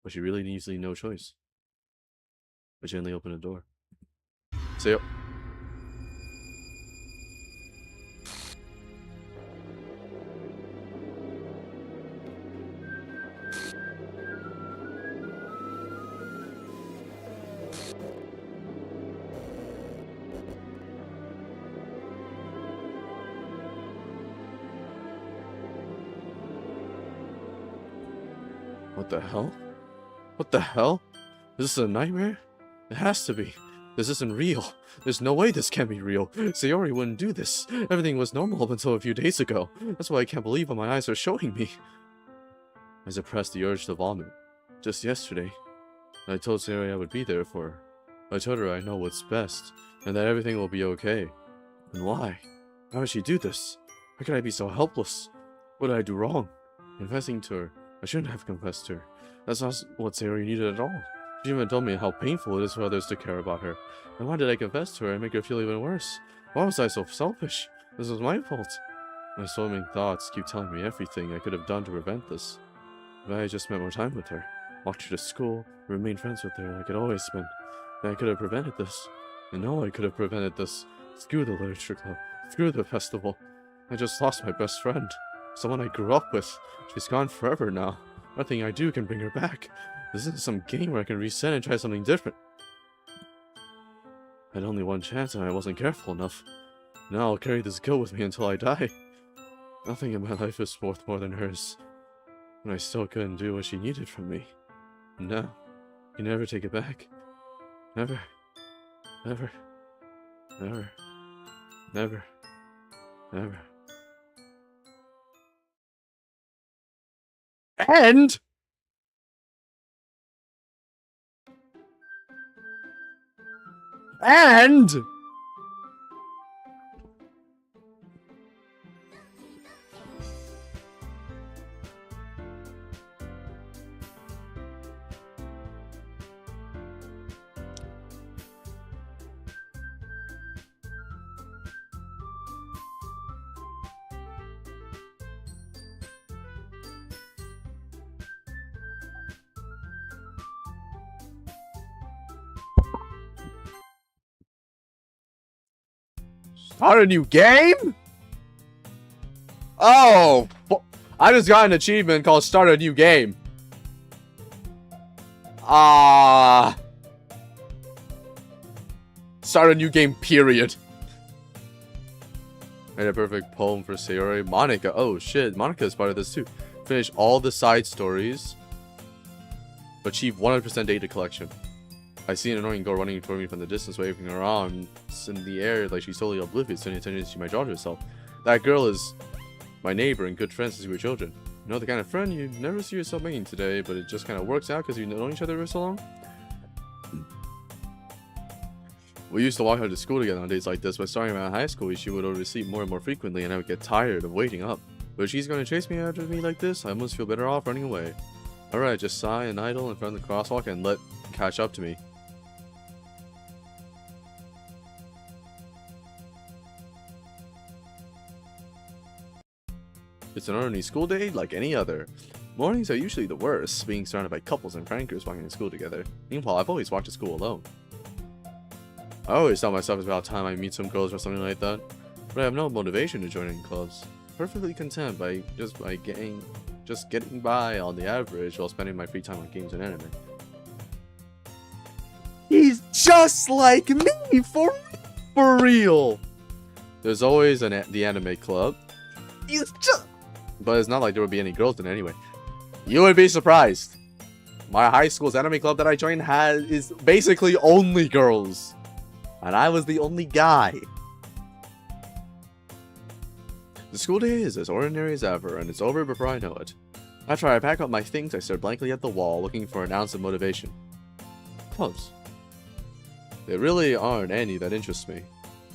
But she really needs no choice. I gently open the door. Say, what the hell? What the hell? Is this a nightmare? It has to be. This isn't real. There's no way this can be real. Sayori wouldn't do this. Everything was normal up until a few days ago. That's why I can't believe what my eyes are showing me. I suppressed the urge to vomit. Just yesterday, I told Sayori I would be there for her. I told her I know what's best, and that everything will be okay. And why? Why would she do this? How could I be so helpless? What did I do wrong? Confessing to her. I shouldn't have confessed to her. That's not what Sayori needed at all. She even told me how painful it is for others to care about her. And why did I confess to her and make her feel even worse? Why was I so selfish? This was my fault. My swimming thoughts keep telling me everything I could have done to prevent this. If I had just spent more time with her, walked her to school, remained friends with her like I'd always been, then I could have prevented this. And now I could have prevented this. Screw the literature club. Screw the festival. I just lost my best friend. Someone I grew up with. She's gone forever now. Nothing I do can bring her back. This isn't some game where I can reset and try something different. I had only one chance and I wasn't careful enough. Now I'll carry this guilt with me until I die. Nothing in my life is worth more than hers. And I still couldn't do what she needed from me. And now, I can never take it back. Never. Never. Never. Never. Never. And start a new game? Oh, I just got an achievement called start a new game. Start a new game, period. Made a perfect poem for Sayori. Monica. Oh shit, Monica is part of this too. Finish all the side stories. Achieve 100% data collection. I see an annoying girl running toward me from the distance, waving her arms in the air like she's totally oblivious to any attention she might draw to herself. That girl is my neighbor and good friends since we were children. You know, the kind of friend you never see yourself making today, but it just kind of works out because you've known each other for so long. We used to walk out to school together on days like this, but starting around high school, she would oversleep more and more frequently, and I would get tired of waiting up. But if she's going to chase me after me like this, I must feel better off running away. Alright, just sigh and idle in front of the crosswalk and let catch up to me. It's an ordinary school day like any other. Mornings are usually the worst, being surrounded by couples and prankers walking to school together. Meanwhile, I've always walked to school alone. I always tell myself it's about time I meet some girls or something like that, but I have no motivation to join any clubs. Perfectly content by getting by on the average while spending my free time on games and anime. He's just like me, for real! There's always the anime club. But it's not like there would be any girls in it anyway. You would be surprised. My high school's anime club that I joined is basically only girls. And I was the only guy. The school day is as ordinary as ever, and it's over before I know it. After I pack up my things, I stare blankly at the wall, looking for an ounce of motivation. Clubs. There really aren't any that interest me.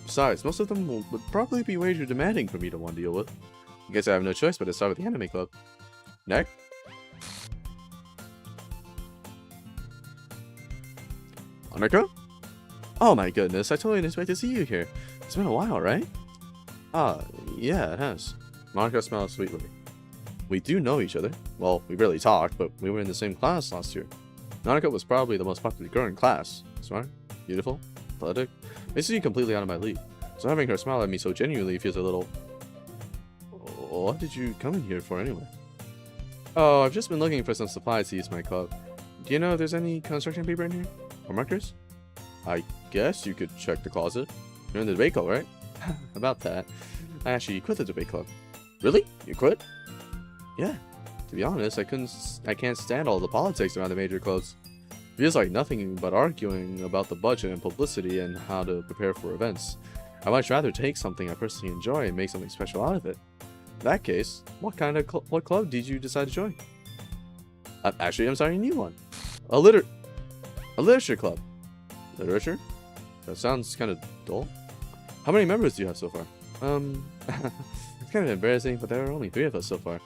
Besides, most of them would probably be way too demanding for me to want to deal with. I guess I have no choice but to start with the anime club. Next. Monica? Oh my goodness, I totally didn't expect to see you here. It's been a while, right? Yeah, it has. Monica smiles sweetly. We do know each other. Well, we barely talked, but we were in the same class last year. Monica was probably the most popular girl in class. Smart, beautiful, athletic, basically completely out of my league. So having her smile at me so genuinely feels a little... What did you come in here for anyway? Oh, I've just been looking for some supplies to use my club. Do you know if there's any construction paper in here? Or markers? I guess you could check the closet. You're in the debate club, right? About that. I actually quit the debate club. Really? You quit? Yeah. To be honest, I can't stand all the politics around the major clubs. It feels like nothing but arguing about the budget and publicity and how to prepare for events. I'd much rather take something I personally enjoy and make something special out of it. In that case, what club did you decide to join? Actually, I'm starting a new one. A literature club. Literature? That sounds kind of dull. How many members do you have so far? It's kind of embarrassing, but there are only 3 of us so far.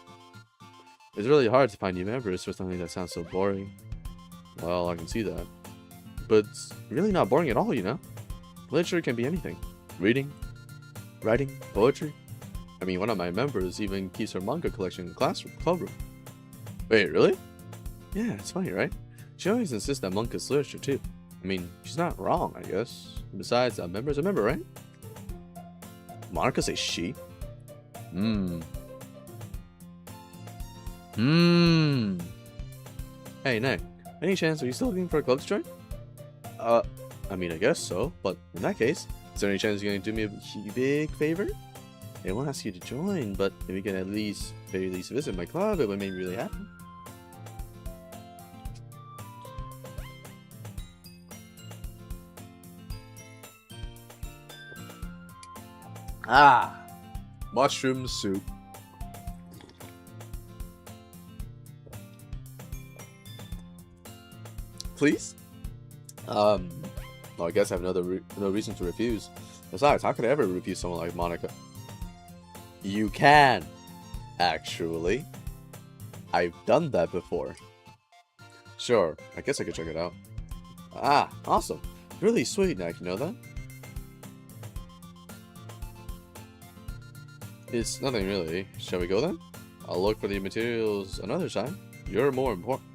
It's really hard to find new members for something that sounds so boring. Well, I can see that. But it's really not boring at all, you know? Literature can be anything. Reading, writing, poetry. I mean, one of my members even keeps her manga collection in the club room. Wait, really? Yeah, it's funny, right? She always insists that manga's literature too. I mean, she's not wrong, I guess. Besides, a member's a member, right? Monica says she. Hey, Nick. Any chance are you still looking for a club to join? I mean, I guess so. But in that case, is there any chance you're going to do me a big favor? I won't ask you to join, but if you can at least, very least, visit my club, it would make me really happy. Mushroom soup. Please? Well, I guess I have no reason to refuse. Besides, how could I ever refuse someone like Monica? You can, actually. I've done that before. Sure, I guess I could check it out. Awesome. Really sweet, Nick, you know that? It's nothing really. Shall we go then? I'll look for the materials another time. You're more important.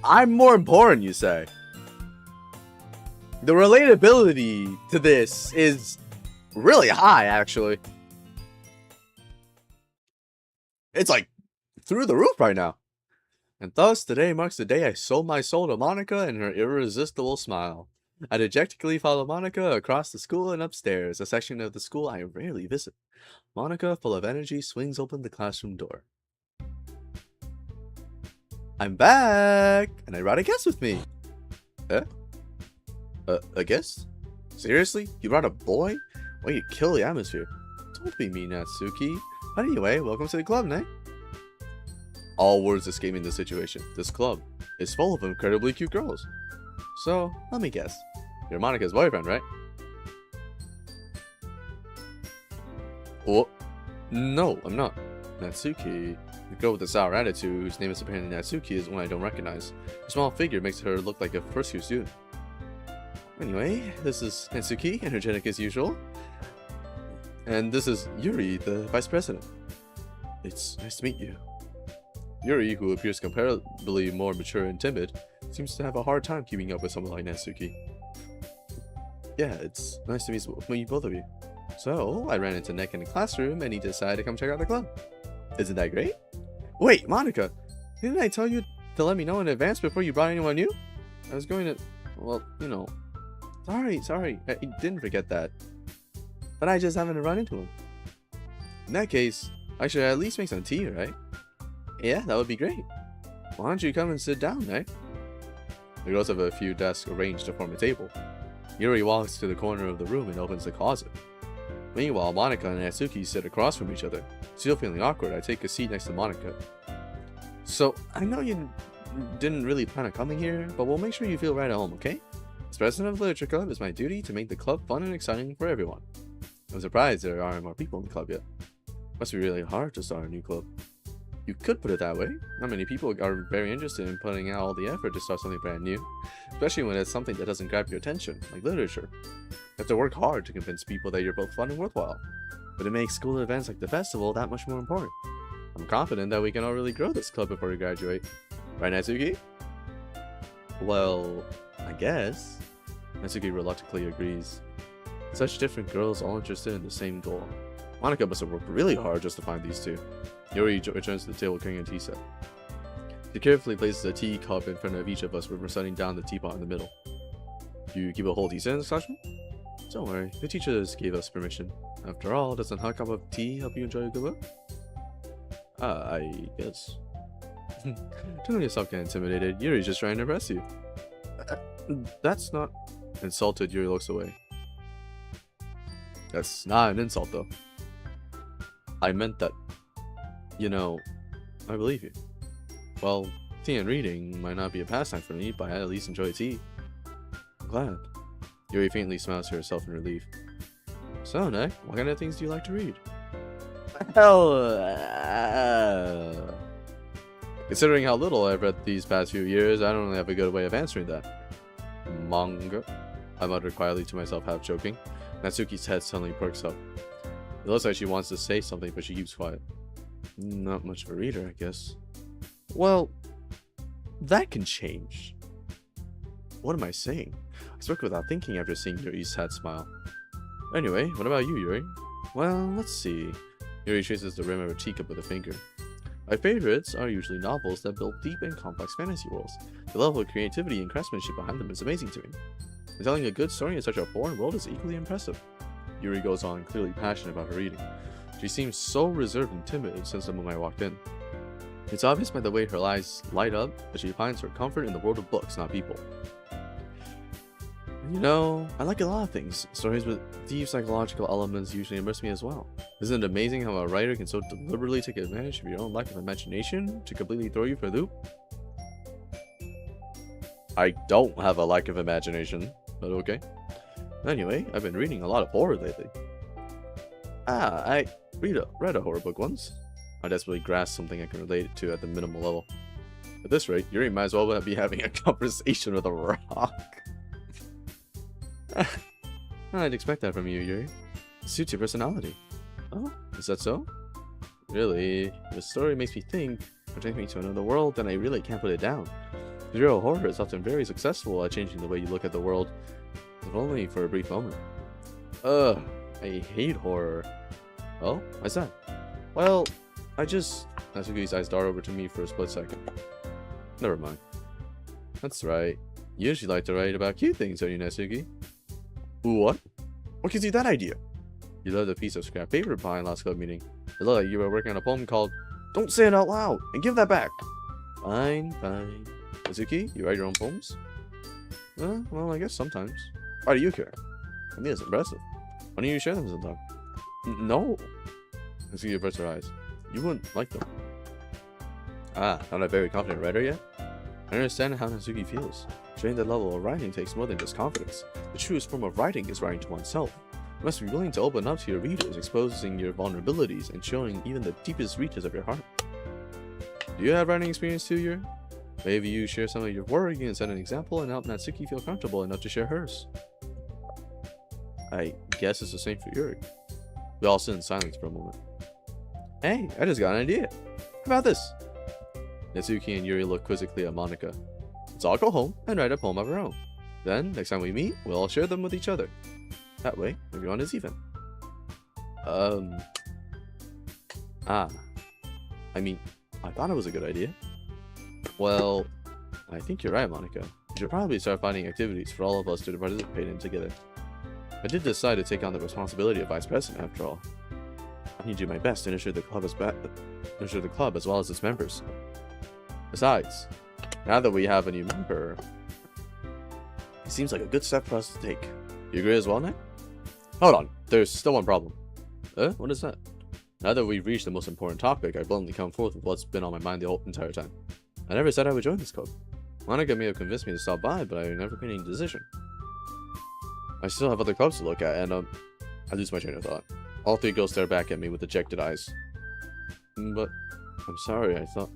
I'm more important, you say? The relatability to this is really high, actually. It's like through the roof right now. And thus, today marks the day I sold my soul to Monica and her irresistible smile. I dejectedly follow Monica across the school and upstairs, a section of the school I rarely visit. Monica, full of energy, swings open the classroom door. I'm back! And I brought a guest with me. A guest? Seriously? You brought a boy? Way to kill the atmosphere. Don't be mean, Natsuki. But anyway, welcome to the club, Nick. All words escaping the situation. This club is full of incredibly cute girls. So, let me guess. You're Monica's boyfriend, right? Oh, no, I'm not. Natsuki, the girl with the sour attitude, whose name is apparently Natsuki, is one I don't recognize. Her small figure makes her look like a first-year student. Anyway, this is Natsuki, energetic as usual. And this is Yuri, the vice president. It's nice to meet you. Yuri, who appears comparably more mature and timid, seems to have a hard time keeping up with someone like Natsuki. Yeah, it's nice to meet both of you. So, I ran into Nick in the classroom and he decided to come check out the club. Isn't that great? Wait, Monica, didn't I tell you to let me know in advance before you brought anyone new? I was going to, well, you know. Sorry, I didn't forget that. But I just happened to run into him. In that case, I should at least make some tea, right? Yeah, that would be great. Why don't you come and sit down, eh? The girls have a few desks arranged to form a table. Yuri walks to the corner of the room and opens the closet. Meanwhile, Monica and Natsuki sit across from each other. Still feeling awkward, I take a seat next to Monica. So, I know you didn't really plan on coming here, but we'll make sure you feel right at home, okay? As president of the Literature Club, it's my duty to make the club fun and exciting for everyone. I'm surprised there aren't more people in the club yet. Must be really hard to start a new club. You could put it that way. Not many people are very interested in putting out all the effort to start something brand new, especially when it's something that doesn't grab your attention, like literature. You have to work hard to convince people that you're both fun and worthwhile, but it makes school events like the festival that much more important. I'm confident that we can all really grow this club before we graduate. Right, Natsuki? Well, I guess. Natsuki reluctantly agrees. Such different girls all interested in the same goal. Monica must have worked really hard just to find these two. Yuri returns to the table carrying a tea set. She carefully places a tea cup in front of each of us when we're setting down the teapot in the middle. You keep a whole tea set in this classroom? Don't worry, the teachers gave us permission. After all, doesn't a hot cup of tea help you enjoy a good book? I guess. Don't let yourself get intimidated. Yuri's just trying to impress you. That's not... Insulted, Yuri looks away. That's not an insult, though. I meant that... You know, I believe you. Well, tea and reading might not be a pastime for me, but I at least enjoy tea. I'm glad. Yuri faintly smiles to herself in relief. So, Nick, what kind of things do you like to read? Considering how little I've read these past few years, I don't really have a good way of answering that. Manga? I muttered quietly to myself, half joking. Natsuki's head suddenly perks up. It looks like she wants to say something, but she keeps quiet. Not much of a reader, I guess. Well, that can change. What am I saying? I spoke without thinking after seeing Yuri's sad smile. Anyway, what about you, Yuri? Well, let's see. Yuri traces the rim of her teacup with a finger. My favorites are usually novels that build deep and complex fantasy worlds. The level of creativity and craftsmanship behind them is amazing to me. And telling a good story in such a foreign world is equally impressive. Yuri goes on, clearly passionate about her reading. She seems so reserved and timid since the moment I walked in. It's obvious by the way her eyes light up that she finds her comfort in the world of books, not people. You know, I like a lot of things. Stories with deep psychological elements usually immerse me as well. Isn't it amazing how a writer can so deliberately take advantage of your own lack of imagination to completely throw you for a loop? I don't have a lack of imagination, but okay. Anyway, I've been reading a lot of horror lately. I read a horror book once. I desperately grasped something I can relate it to at the minimal level. At this rate, Yuri might as well be having a conversation with a rock. I'd expect that from you, Yuri. It suits your personality. Oh, is that so? Really, if the story makes me think or takes me to another world, then I really can't put it down. Zero horror is often very successful at changing the way you look at the world, if only for a brief moment. I hate horror. Oh, why's that? Well, Natsuki's eyes dart over to me for a split second. Never mind. That's right. You usually like to write about cute things, don't you, Natsuki? What? What gives you that idea? You left a piece of scrap paper behind last club meeting. It looked like you were working on a poem called Don't Say It Out Loud and Give That Back. Fine. Natsuki, you write your own poems? Well, I guess sometimes. Why do you care? I mean, it's impressive. Why don't you share them sometime? No. Natsuki averts her eyes. You wouldn't like them. Not a very confident writer yet? I understand how Natsuki feels. Sharing that level of writing takes more than just confidence. The truest form of writing is writing to oneself. You must be willing to open up to your readers, exposing your vulnerabilities and showing even the deepest reaches of your heart. Do you have writing experience too, Yuri? Maybe you share some of your work and set an example and help Natsuki feel comfortable enough to share hers. I guess it's the same for Yuri. We all sit in silence for a moment. Hey, I just got an idea. How about this? Natsuki and Yuri look quizzically at Monica. Let's all go home and write a poem of our own. Then, next time we meet, we'll all share them with each other. That way, everyone is even. I mean, I thought it was a good idea. Well, I think you're right, Monica. We should probably start finding activities for all of us to participate in together. I did decide to take on the responsibility of vice president after all. I need to do my best to nurture the club as well as its members. Besides, now that we have a new member, it seems like a good step for us to take. You agree as well, Nick? Hold on, there's still one problem. What is that? Now that we've reached the most important topic, I bluntly come forth with what's been on my mind the whole entire time. I never said I would join this club. Monica may have convinced me to stop by, but I never made any decision. I still have other clubs to look at, and I lose my train of thought. All three girls stare back at me with dejected eyes. But, I'm sorry, I thought...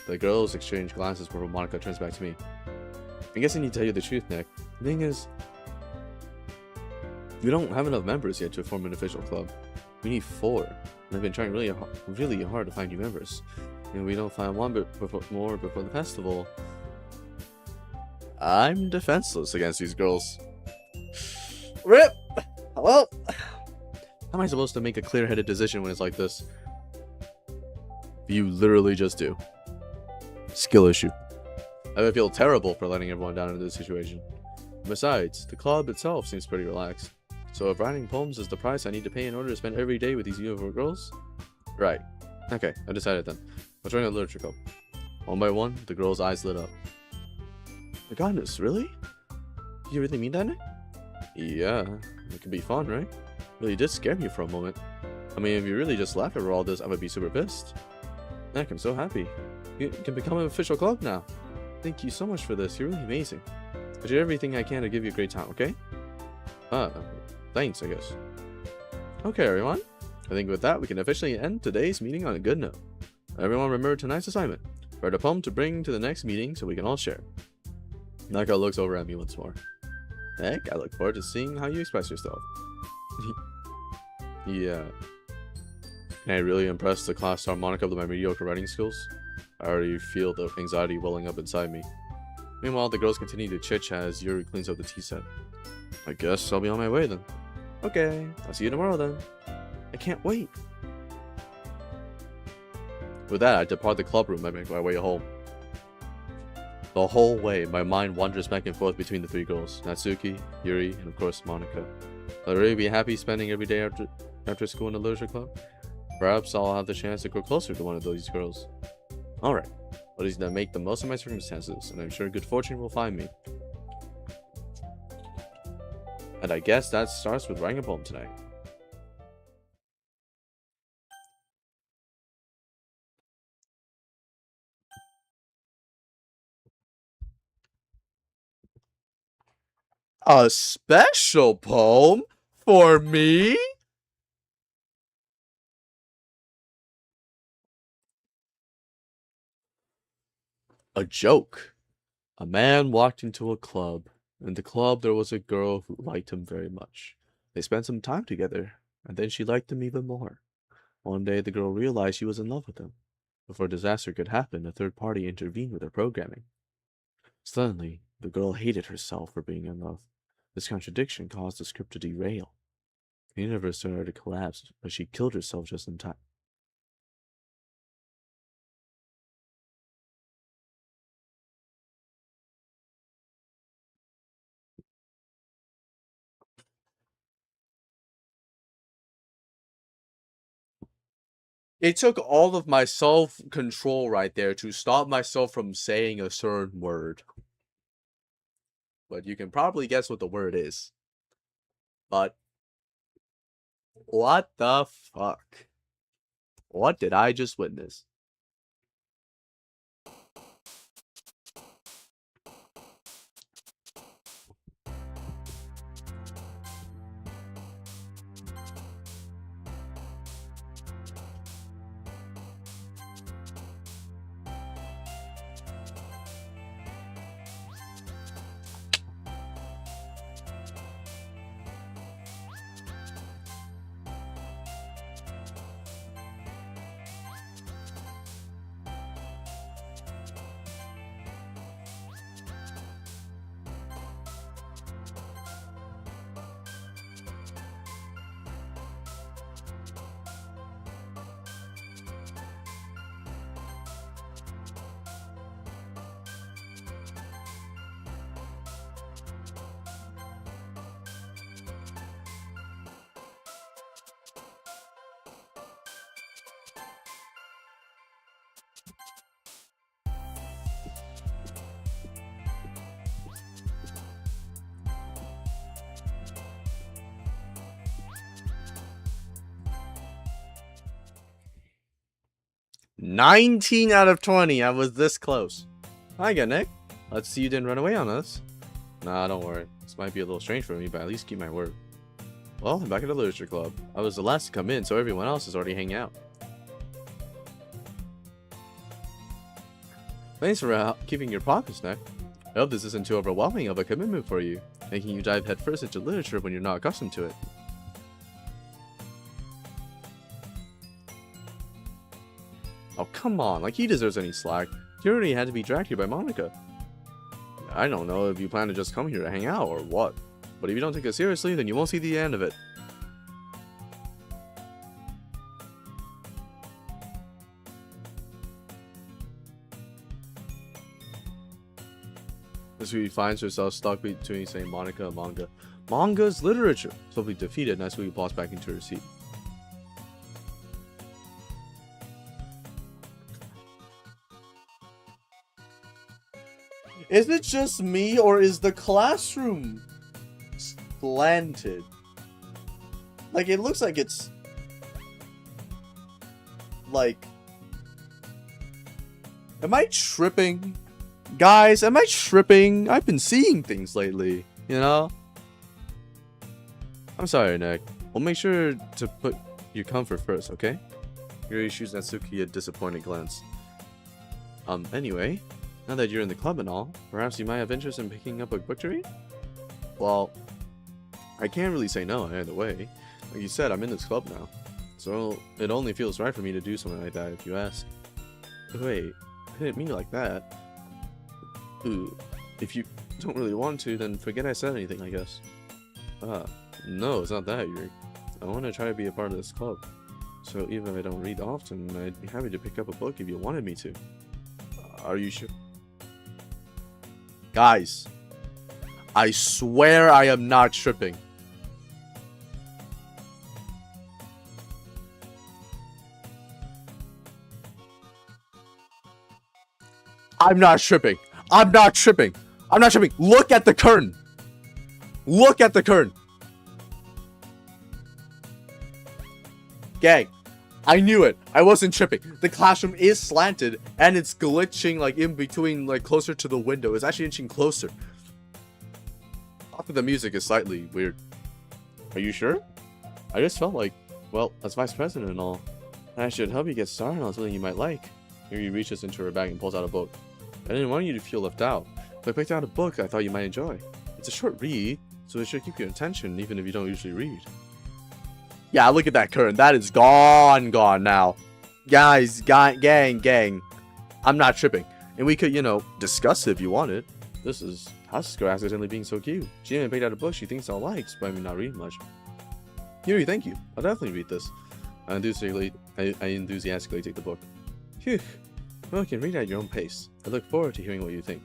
The girls exchange glances before Monica turns back to me. I guess I need to tell you the truth, Nick. The thing is, we don't have enough members yet to form an official club. We need 4, and I've been trying really hard to find new members. And we don't find one more before the festival. I'm defenseless against these girls. RIP! Well, how am I supposed to make a clear-headed decision when it's like this? You literally just do. Skill issue. I would feel terrible for letting everyone down in this situation. Besides, the club itself seems pretty relaxed. So if writing poems is the price I need to pay in order to spend every day with these beautiful girls? Right. Okay, I decided then. I'll join the literature club. One by one, the girl's eyes lit up. My goodness, really? Do you really mean that, Nick? Yeah, it could be fun, right? Really did scare me for a moment. I mean, if you really just laugh over all this, I would be super pissed. Nick, I'm so happy. You can become an official club now. Thank you so much for this. You're really amazing. I'll do everything I can to give you a great time, okay? Thanks, I guess. Okay, everyone. I think with that, we can officially end today's meeting on a good note. Everyone remember tonight's assignment. Write a poem to bring to the next meeting so we can all share. Naka looks over at me once more. Heck, I look forward to seeing how you express yourself. Yeah. Can I really impress the class star Monica with my mediocre writing skills? I already feel the anxiety welling up inside me. Meanwhile, the girls continue to chit-chat as Yuri cleans up the tea set. I guess I'll be on my way then. Okay, I'll see you tomorrow then. I can't wait. With that, I depart the club room and make my way home. The whole way, my mind wanders back and forth between the 3 girls, Natsuki, Yuri, and of course Monica. I'll really be happy spending every day after school in the literature club. Perhaps I'll have the chance to grow closer to one of those girls. Alright, but he's gonna make the most of my circumstances, and I'm sure good fortune will find me. And I guess that starts with writing a poem tonight. A special poem? For me? A joke. A man walked into a club. In the club there was a girl who liked him very much. They spent some time together, and then she liked him even more. One day the girl realized she was in love with him. Before disaster could happen, a third party intervened with her programming. Suddenly, the girl hated herself for being in love. This contradiction caused the script to derail. The universe started to collapse, but she killed herself just in time. It took all of my self-control right there to stop myself from saying a certain word. But you can probably guess what the word is. But what the fuck? What did I just witness? 19 out of 20. I was this close. Hi again, Nick. Let's see you didn't run away on us. Nah, don't worry. This might be a little strange for me, but at least keep my word. Well, I'm back at the literature club. I was the last to come in, so everyone else is already hanging out. Thanks for keeping your promise, Nick. I hope this isn't too overwhelming of a commitment for you, making you dive headfirst into literature when you're not accustomed to it. Oh, come on, like he deserves any slack. He already had to be dragged here by Monica. I don't know if you plan to just come here to hang out or what, but if you don't take it seriously, then you won't see the end of it. Natsuki finds herself stuck between saying Monica and manga. Manga's literature. Swiftly defeated, Natsuki plops back into her seat. Is it just me, or is the classroom slanted? Like, it looks like it's... like... Am I tripping? Guys, am I tripping? I've been seeing things lately, you know? I'm sorry, Nick. We'll make sure to put your comfort first, okay? Yuri shoots Natsuki a disappointed glance. Anyway, now that you're in the club and all, perhaps you might have interest in picking up a book to read? Well, I can't really say no either way. Like you said, I'm in this club now, so it only feels right for me to do something like that if you ask. Wait, I didn't mean it like that. Ooh, if you don't really want to, then forget I said anything, I guess. No, it's not that, Yuri. I want to try to be a part of this club, so even if I don't read often, I'd be happy to pick up a book if you wanted me to. Are you sure? Guys, I swear I am not tripping. I'm not tripping. I'm not tripping. I'm not tripping. Look at the curtain. Look at the curtain. Gang, I knew it. I wasn't tripping. The classroom is slanted and it's glitching like in between, like closer to the window. It's actually inching closer. After the music is slightly weird. Are you sure? I just felt like, well, as vice president and all, I should help you get started on something you might like. Yuri reaches into her bag and pulls out a book. I didn't want you to feel left out, but I picked out a book I thought you might enjoy. It's a short read, so it should keep your attention even if you don't usually read. Yeah, look at that curtain. That is gone now. Guys, gang. I'm not tripping. And we could, you know, discuss it if you wanted. This is Hasuka accidentally being so cute. She even picked out a book she thinks I'll like, despite me not reading much. Yuri, thank you. I'll definitely read this. I enthusiastically take the book. Phew. Well, you can read at your own pace. I look forward to hearing what you think.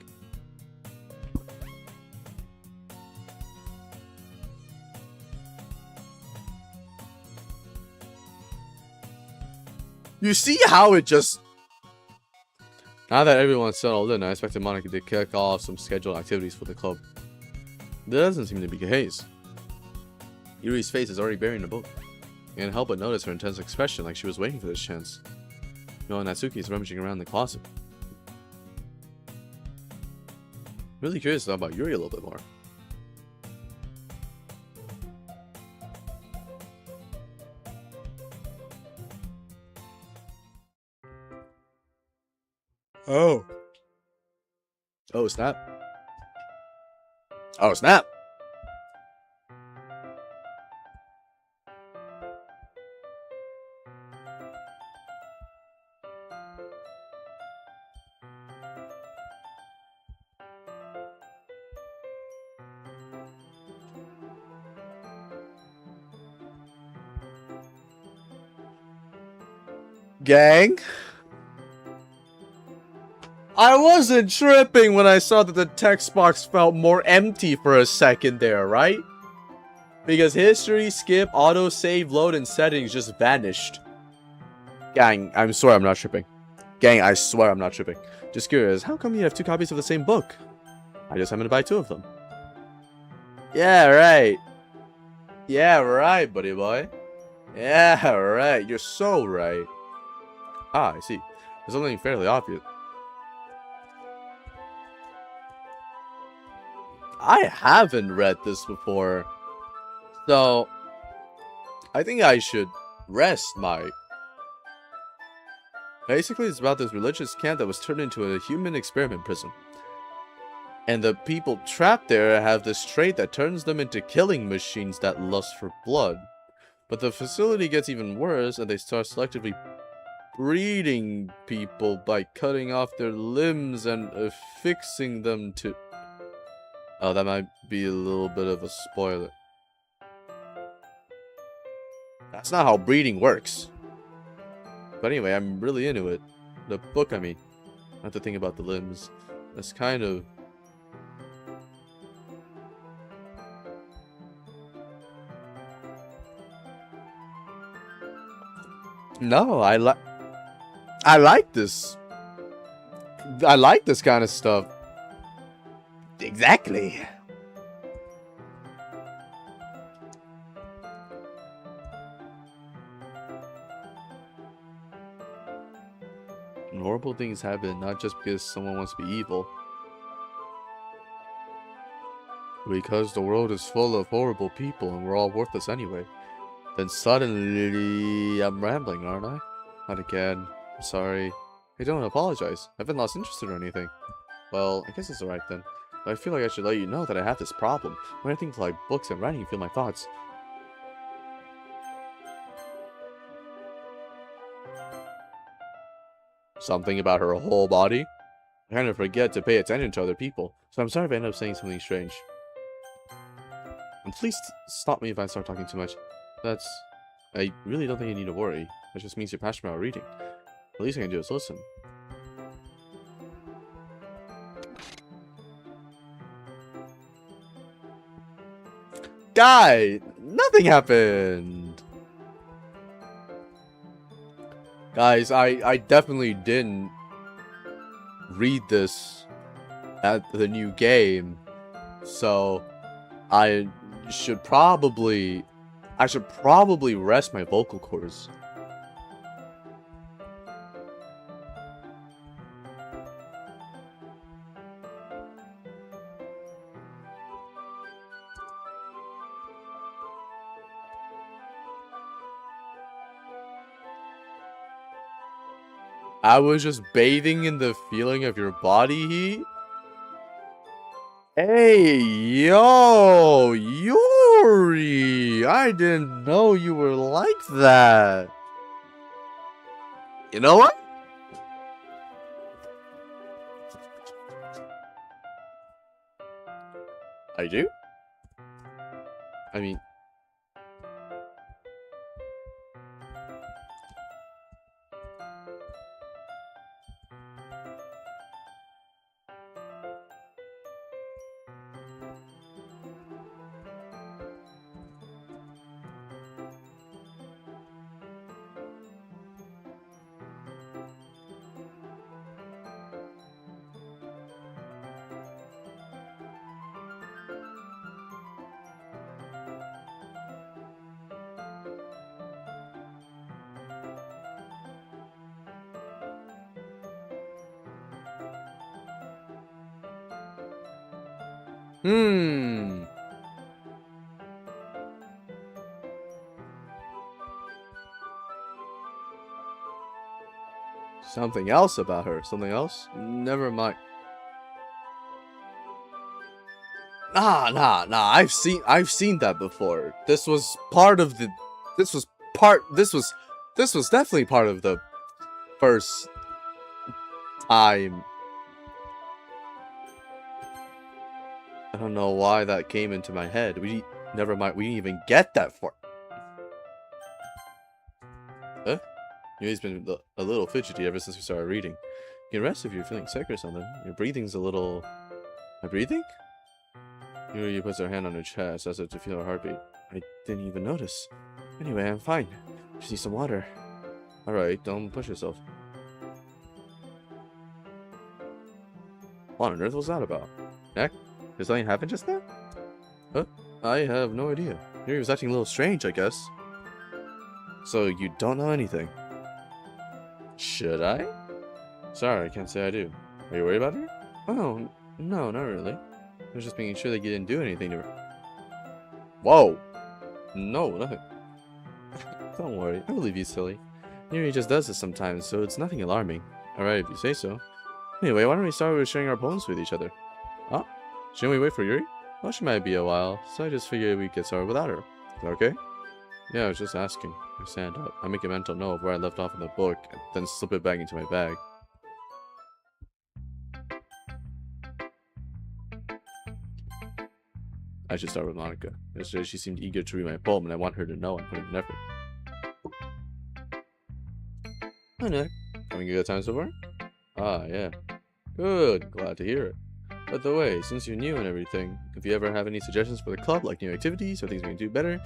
You see how it just... Now that everyone's settled in, I expected Monica to kick off some scheduled activities for the club. There doesn't seem to be the case. Yuri's face is already burying the book. I can't help but notice her intense expression like she was waiting for this chance. No, Natsuki is rummaging around the closet. Really curious about Yuri a little bit more. Oh. Oh, snap. Oh, snap. Gang? I wasn't tripping when I saw that the text box felt more empty for a second there, right? Because history, skip, auto, save, load, and settings just vanished. Gang, I swear I'm not tripping. Gang, I swear I'm not tripping. Just curious, how come you have 2 copies of the same book? I just happened to buy 2 of them. Yeah, right. Yeah, right, buddy boy. Yeah, right. You're so right. Ah, I see. It's something fairly obvious. I haven't read this before, so I think I should rest my... Basically, it's about this religious camp that was turned into a human experiment prison. And the people trapped there have this trait that turns them into killing machines that lust for blood. But the facility gets even worse, and they start selectively breeding people by cutting off their limbs and affixing them to... Oh, that might be a little bit of a spoiler. That's not how breeding works. But anyway, I'm really into it. The book, I mean. Not to think about the limbs. That's kind of... No, I like this. I like this kind of stuff. Exactly. And horrible things happen not just because someone wants to be evil. Because the world is full of horrible people and we're all worthless anyway. Then suddenly, I'm rambling, aren't I? Not again. I'm sorry. Hey, don't apologize. I haven't lost interest or anything. Well, I guess it's alright then. But I feel like I should let you know that I have this problem. When I think like books and writing, feel my thoughts. Something about her whole body? I kind of forget to pay attention to other people, so I'm sorry if I end up saying something strange. And please stop me if I start talking too much. I really don't think you need to worry. That just means you're passionate about reading. The least I can do is listen. Guy! Nothing happened! Guys, I definitely didn't read this at the new game. So, I should probably rest my vocal cords. I was just bathing in the feeling of your body heat. Hey, yo, Yuri! I didn't know you were like that. You know what? I do? I mean... Something else about her. Something else? Never mind. Nah. I've seen that before. This was definitely part of the first time. I don't know why that came into my head. Never mind. We didn't even get that far. Huh? You've been a little fidgety ever since we started reading. You can rest if you're feeling sick or something. Your breathing's a little... My breathing? Yuri puts her hand on her chest as if to feel her heartbeat. I didn't even notice. Anyway, I'm fine. Just need some water. Alright, don't push yourself. What on earth was that about? Heck? Did something happen just now? Huh? I have no idea. Yuri was acting a little strange, I guess. So you don't know anything? Should I? Sorry, I can't say I do. Are you worried about her? Oh, no, not really. I was just making sure that you didn't do anything to her. Whoa! No, nothing. Don't worry, I believe you, silly. Yuri just does this sometimes, so it's nothing alarming. Alright, if you say so. Anyway, why don't we start with sharing our poems with each other? Huh? Shouldn't we wait for Yuri? Well, she might be a while, so I just figured we'd get started without her. Is that okay? Yeah, I was just asking. I stand up. I make a mental note of where I left off in the book, and then slip it back into my bag. I should start with Monica. Yesterday she seemed eager to read my poem, and I want her to know I'm putting an effort. Hi, Nick. Having a good time so far? Ah, yeah. Good. Glad to hear it. By the way, since you're new and everything, if you ever have any suggestions for the club, like new activities or things we can do better...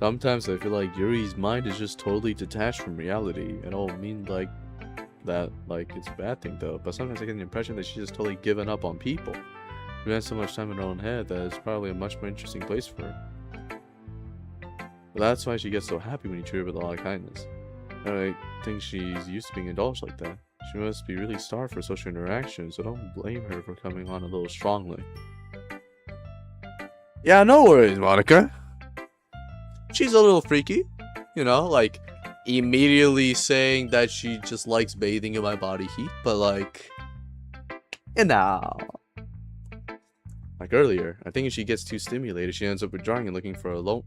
Sometimes I feel like Yuri's mind is just totally detached from reality. I don't mean like that, like it's a bad thing though, but sometimes I get the impression that she's just totally given up on people. She has so much time in her own head that it's probably a much more interesting place for her. But that's why she gets so happy when you treat her with a lot of kindness. I think she's used to being indulged like that. She must be really starved for social interaction, so don't blame her for coming on a little strongly. Yeah, no worries, Monica. She's a little freaky, you know, like immediately saying that she just likes bathing in my body heat, but like, you know. Like earlier, I think if she gets too stimulated, she ends up withdrawing and looking for a alone.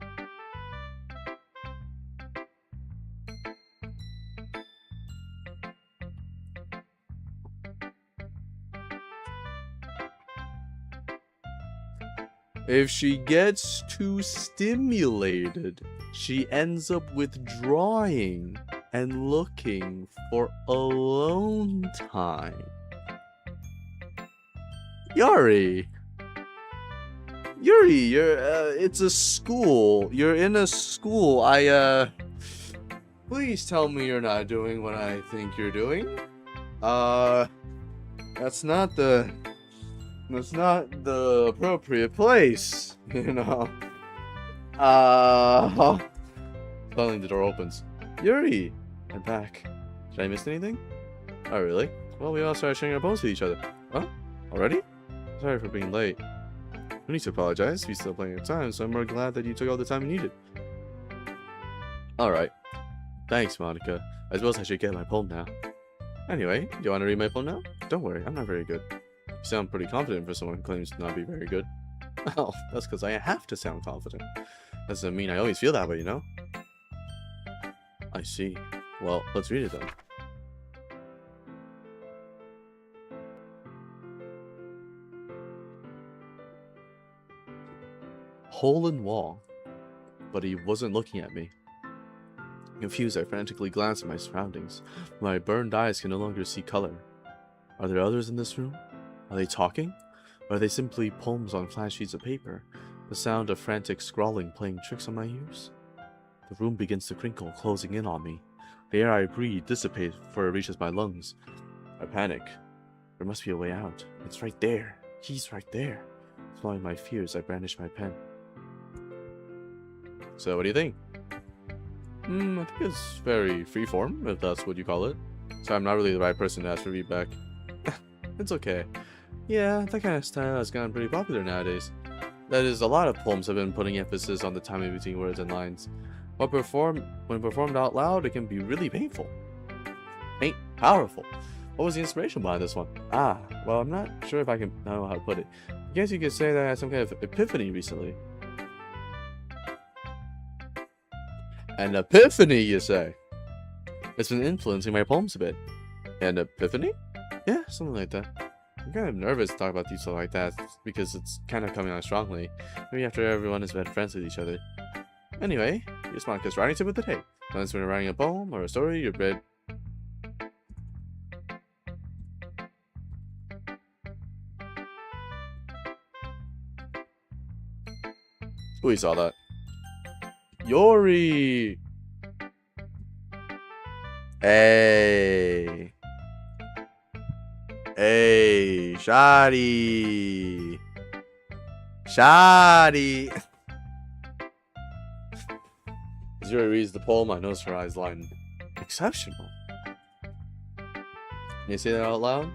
If she gets too stimulated, she ends up withdrawing and looking for alone time. Yuri, it's a school. You're in a school. Please tell me you're not doing what I think you're doing. That's not the appropriate place, you know. Suddenly the door opens. Yuri! I'm back. Did I miss anything? Oh, really? Well, we all started sharing our poems with each other. Huh? Already? Sorry for being late. No need to apologize. We still have plenty of time, so I'm more glad that you took all the time you needed. Alright. Thanks, Monica. I suppose I should get my poem now. Anyway, do you want to read my poem now? Don't worry, I'm not very good. You sound pretty confident for someone who claims to not be very good. Oh, that's because I have to sound confident. Doesn't mean I always feel that way, you know? I see. Well, let's read it then. Hole in wall. But he wasn't looking at me. Confused, I frantically glanced at my surroundings. My burned eyes can no longer see color. Are there others in this room? Are they talking? Or are they simply poems on flat sheets of paper? The sound of frantic scrawling playing tricks on my ears? The room begins to crinkle, closing in on me. The air I breathe dissipates before it reaches my lungs. I panic. There must be a way out. It's right there. He's right there. Swallowing my fears, I brandish my pen. So, what do you think? I think it's very freeform, if that's what you call it. So I'm not really the right person to ask for feedback. It's okay. Yeah, that kind of style has gotten pretty popular nowadays. That is, a lot of poems have been putting emphasis on the timing between words and lines. When performed out loud, it can be really painful. Powerful. What was the inspiration behind this one? Well, I'm not sure if I know how to put it. I guess you could say that I had some kind of epiphany recently. An epiphany, you say? It's been influencing my poems a bit. An epiphany? Yeah, something like that. I'm kind of nervous to talk about these stuff like that because it's kind of coming on strongly. Maybe after everyone has been friends with each other. Anyway, here's Monica's writing tip of the day. Once when you're writing a poem or a story, you're We saw that. Yori! Hey! Hey! Shoddy! Shoddy! As Yuri reads the poem, I notice her eyes line. Exceptional. Can you say that out loud?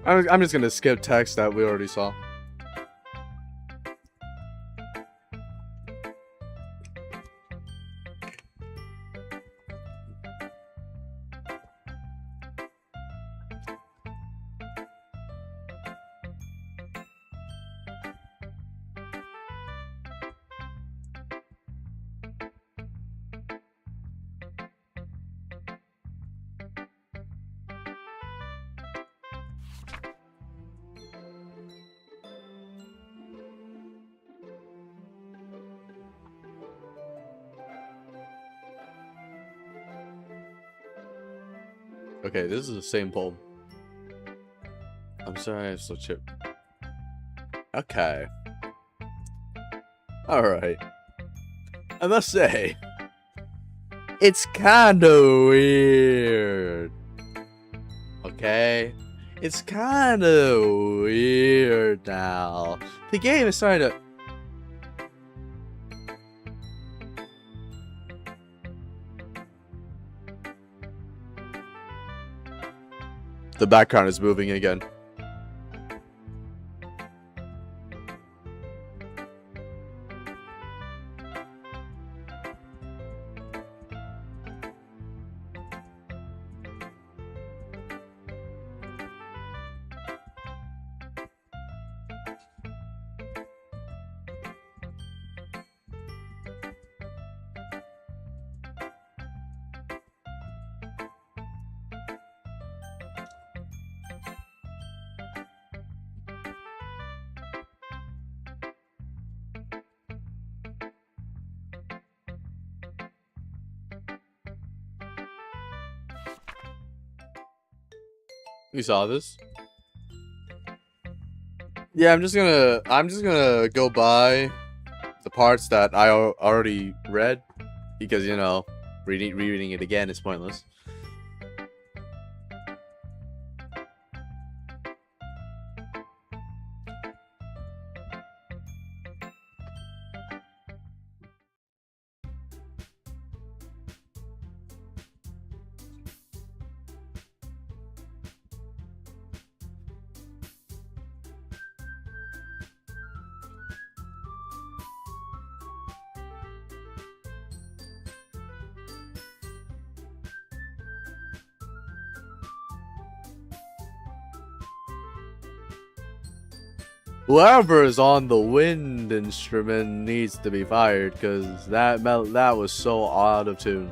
I'm just gonna skip text that we already saw. Okay, this is the same poem. I'm sorry, I'm so chip. Okay. Alright. I must say, it's kinda weird. Okay? It's kinda weird now. The game is starting to... The background is moving again. You saw this? Yeah, I'm just gonna go by the parts that I already read because, you know, rereading it again is pointless. Whoever is on the wind instrument needs to be fired because that was so out of tune.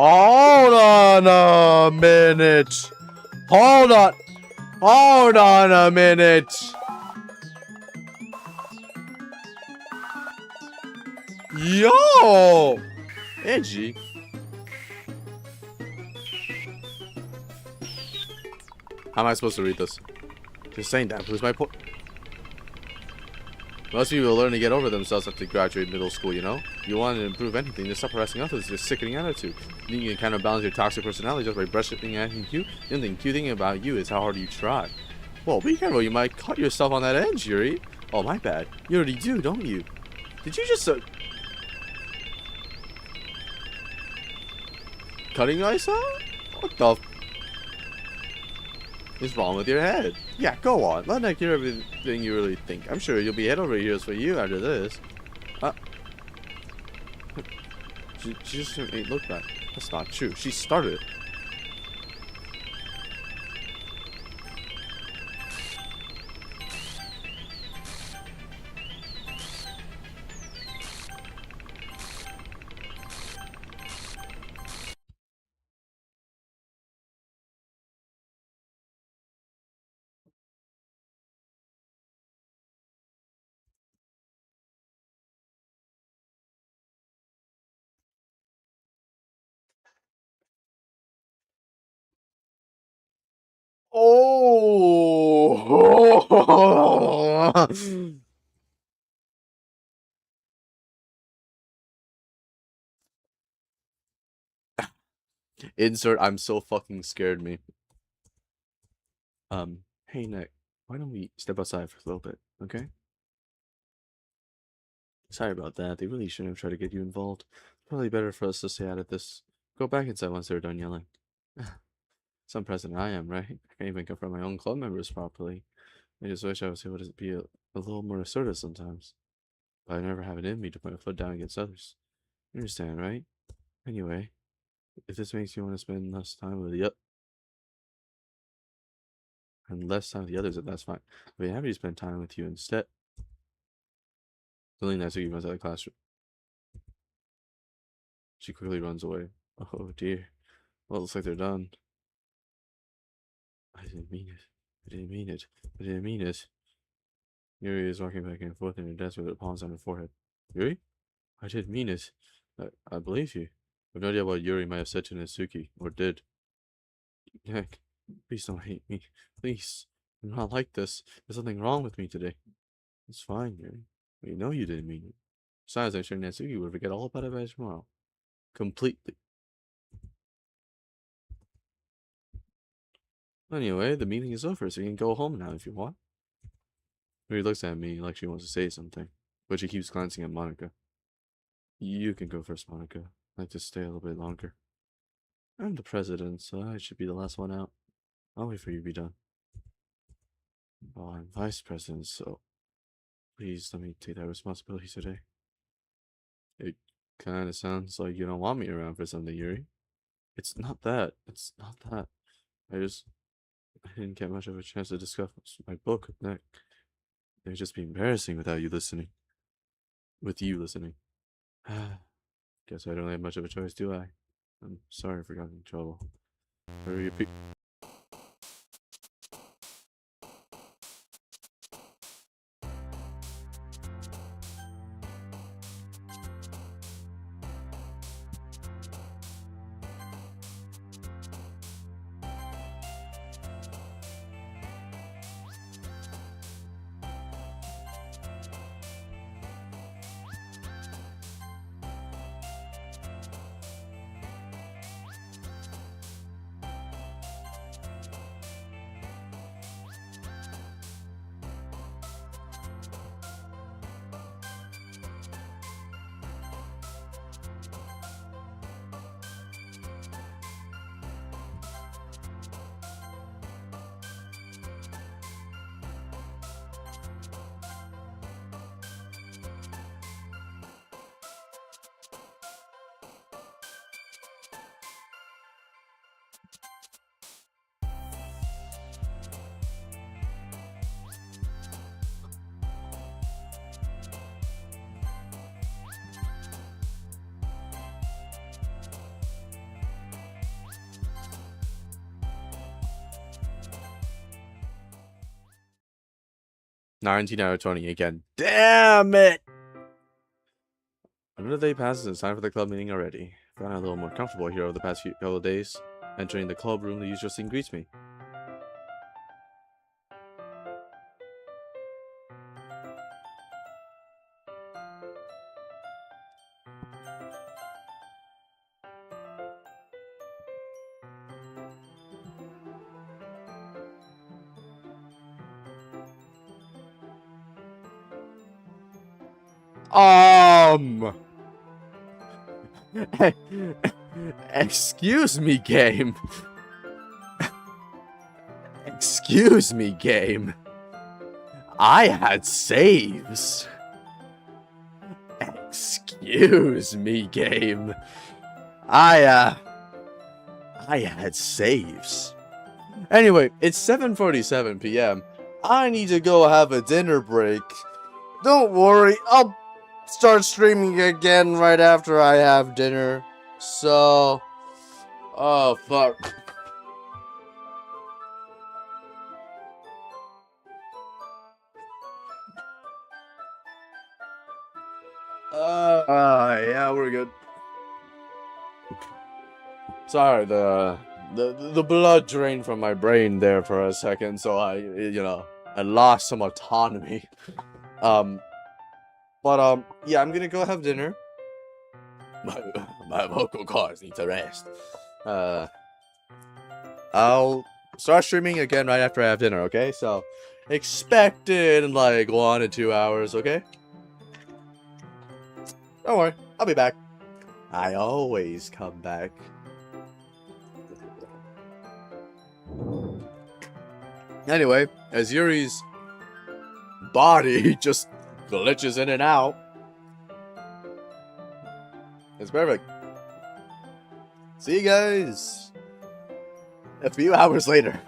Hold on a minute. Hold on a minute. Yo! Edgy. How am I supposed to read this? Just saying that proves my point. Most people learn to get over themselves after they graduate middle school, you know? You want to improve anything, just stop harassing others. It's a sickening attitude. You think you can kind of balance your toxic personality just by brushing and acting cute? The only thing cute thing about you is how hard you try. Well, be careful, you might cut yourself on that edge, Yuri. Oh, my bad. You already do, don't you? Did you just, cutting ice out? What the is wrong with your head? Yeah, go on. Let Nick hear everything you really think. I'm sure you'll be head over ears for you after this. She just ain't look back. That's not true. She started it. Oh! Insert I'm so fucking scared me. Hey Nick, why don't we step outside for a little bit, okay? Sorry about that. They really shouldn't have tried to get you involved. Probably better for us to stay out of this. Go back inside once they're done yelling. Some president I am, right? I can't even confront my own club members properly. I just wish I was able to be a little more assertive sometimes. But I never have it in me to put my foot down against others. You understand, right? Anyway, if this makes you want to spend less time with the others, then that's fine. I'd be happy to spend time with you instead. Feeling that Suki runs out of the classroom. She quickly runs away. Oh dear. Well, it looks like they're done. I didn't mean it. I didn't mean it. I didn't mean it. Yuri is walking back and forth in her desk with her palms on her forehead. Yuri? I didn't mean it. I believe you. I have no idea what Yuri might have said to Natsuki, or did. Heck, please don't hate me. Please. I'm not like this. There's something wrong with me today. It's fine, Yuri. We know you didn't mean it. Besides, I'm sure Natsuki would forget all about it by tomorrow. Completely. Anyway, the meeting is over, so you can go home now if you want. Yuri looks at me like she wants to say something, but she keeps glancing at Monica. You can go first, Monica. I'd like to stay a little bit longer. I'm the president, so I should be the last one out. I'll wait for you to be done. Well, I'm vice president, so please let me take that responsibility today. It kind of sounds like you don't want me around for something, Yuri. It's not that. It's not that. I didn't get much of a chance to discuss my book with Nick. It would just be embarrassing without you listening. With you listening. Guess I don't have much of a choice, do I? I'm sorry for getting in trouble. Hurry up. 19 out of 20 again. Damn it! Another day passes and it's time for the club meeting already. I've gotten a little more comfortable here over the past couple of days. Entering the club room, the usual scene greets me. Excuse me, game. Excuse me, game. I had saves. Excuse me, game. I had saves. Anyway, it's 7:47 p.m. I need to go have a dinner break. Don't worry, I'll start streaming again right after I have dinner. So, oh fuck. Yeah, we're good. Sorry, the blood drained from my brain there for a second, so I lost some autonomy. Yeah, I'm gonna go have dinner. My vocal cords need to rest. I'll start streaming again right after I have dinner, okay? So, expect it in like 1 to 2 hours, okay? Don't worry, I'll be back. I always come back. Anyway, as Yuri's body just glitches in and out, it's perfect. See you guys a few hours later.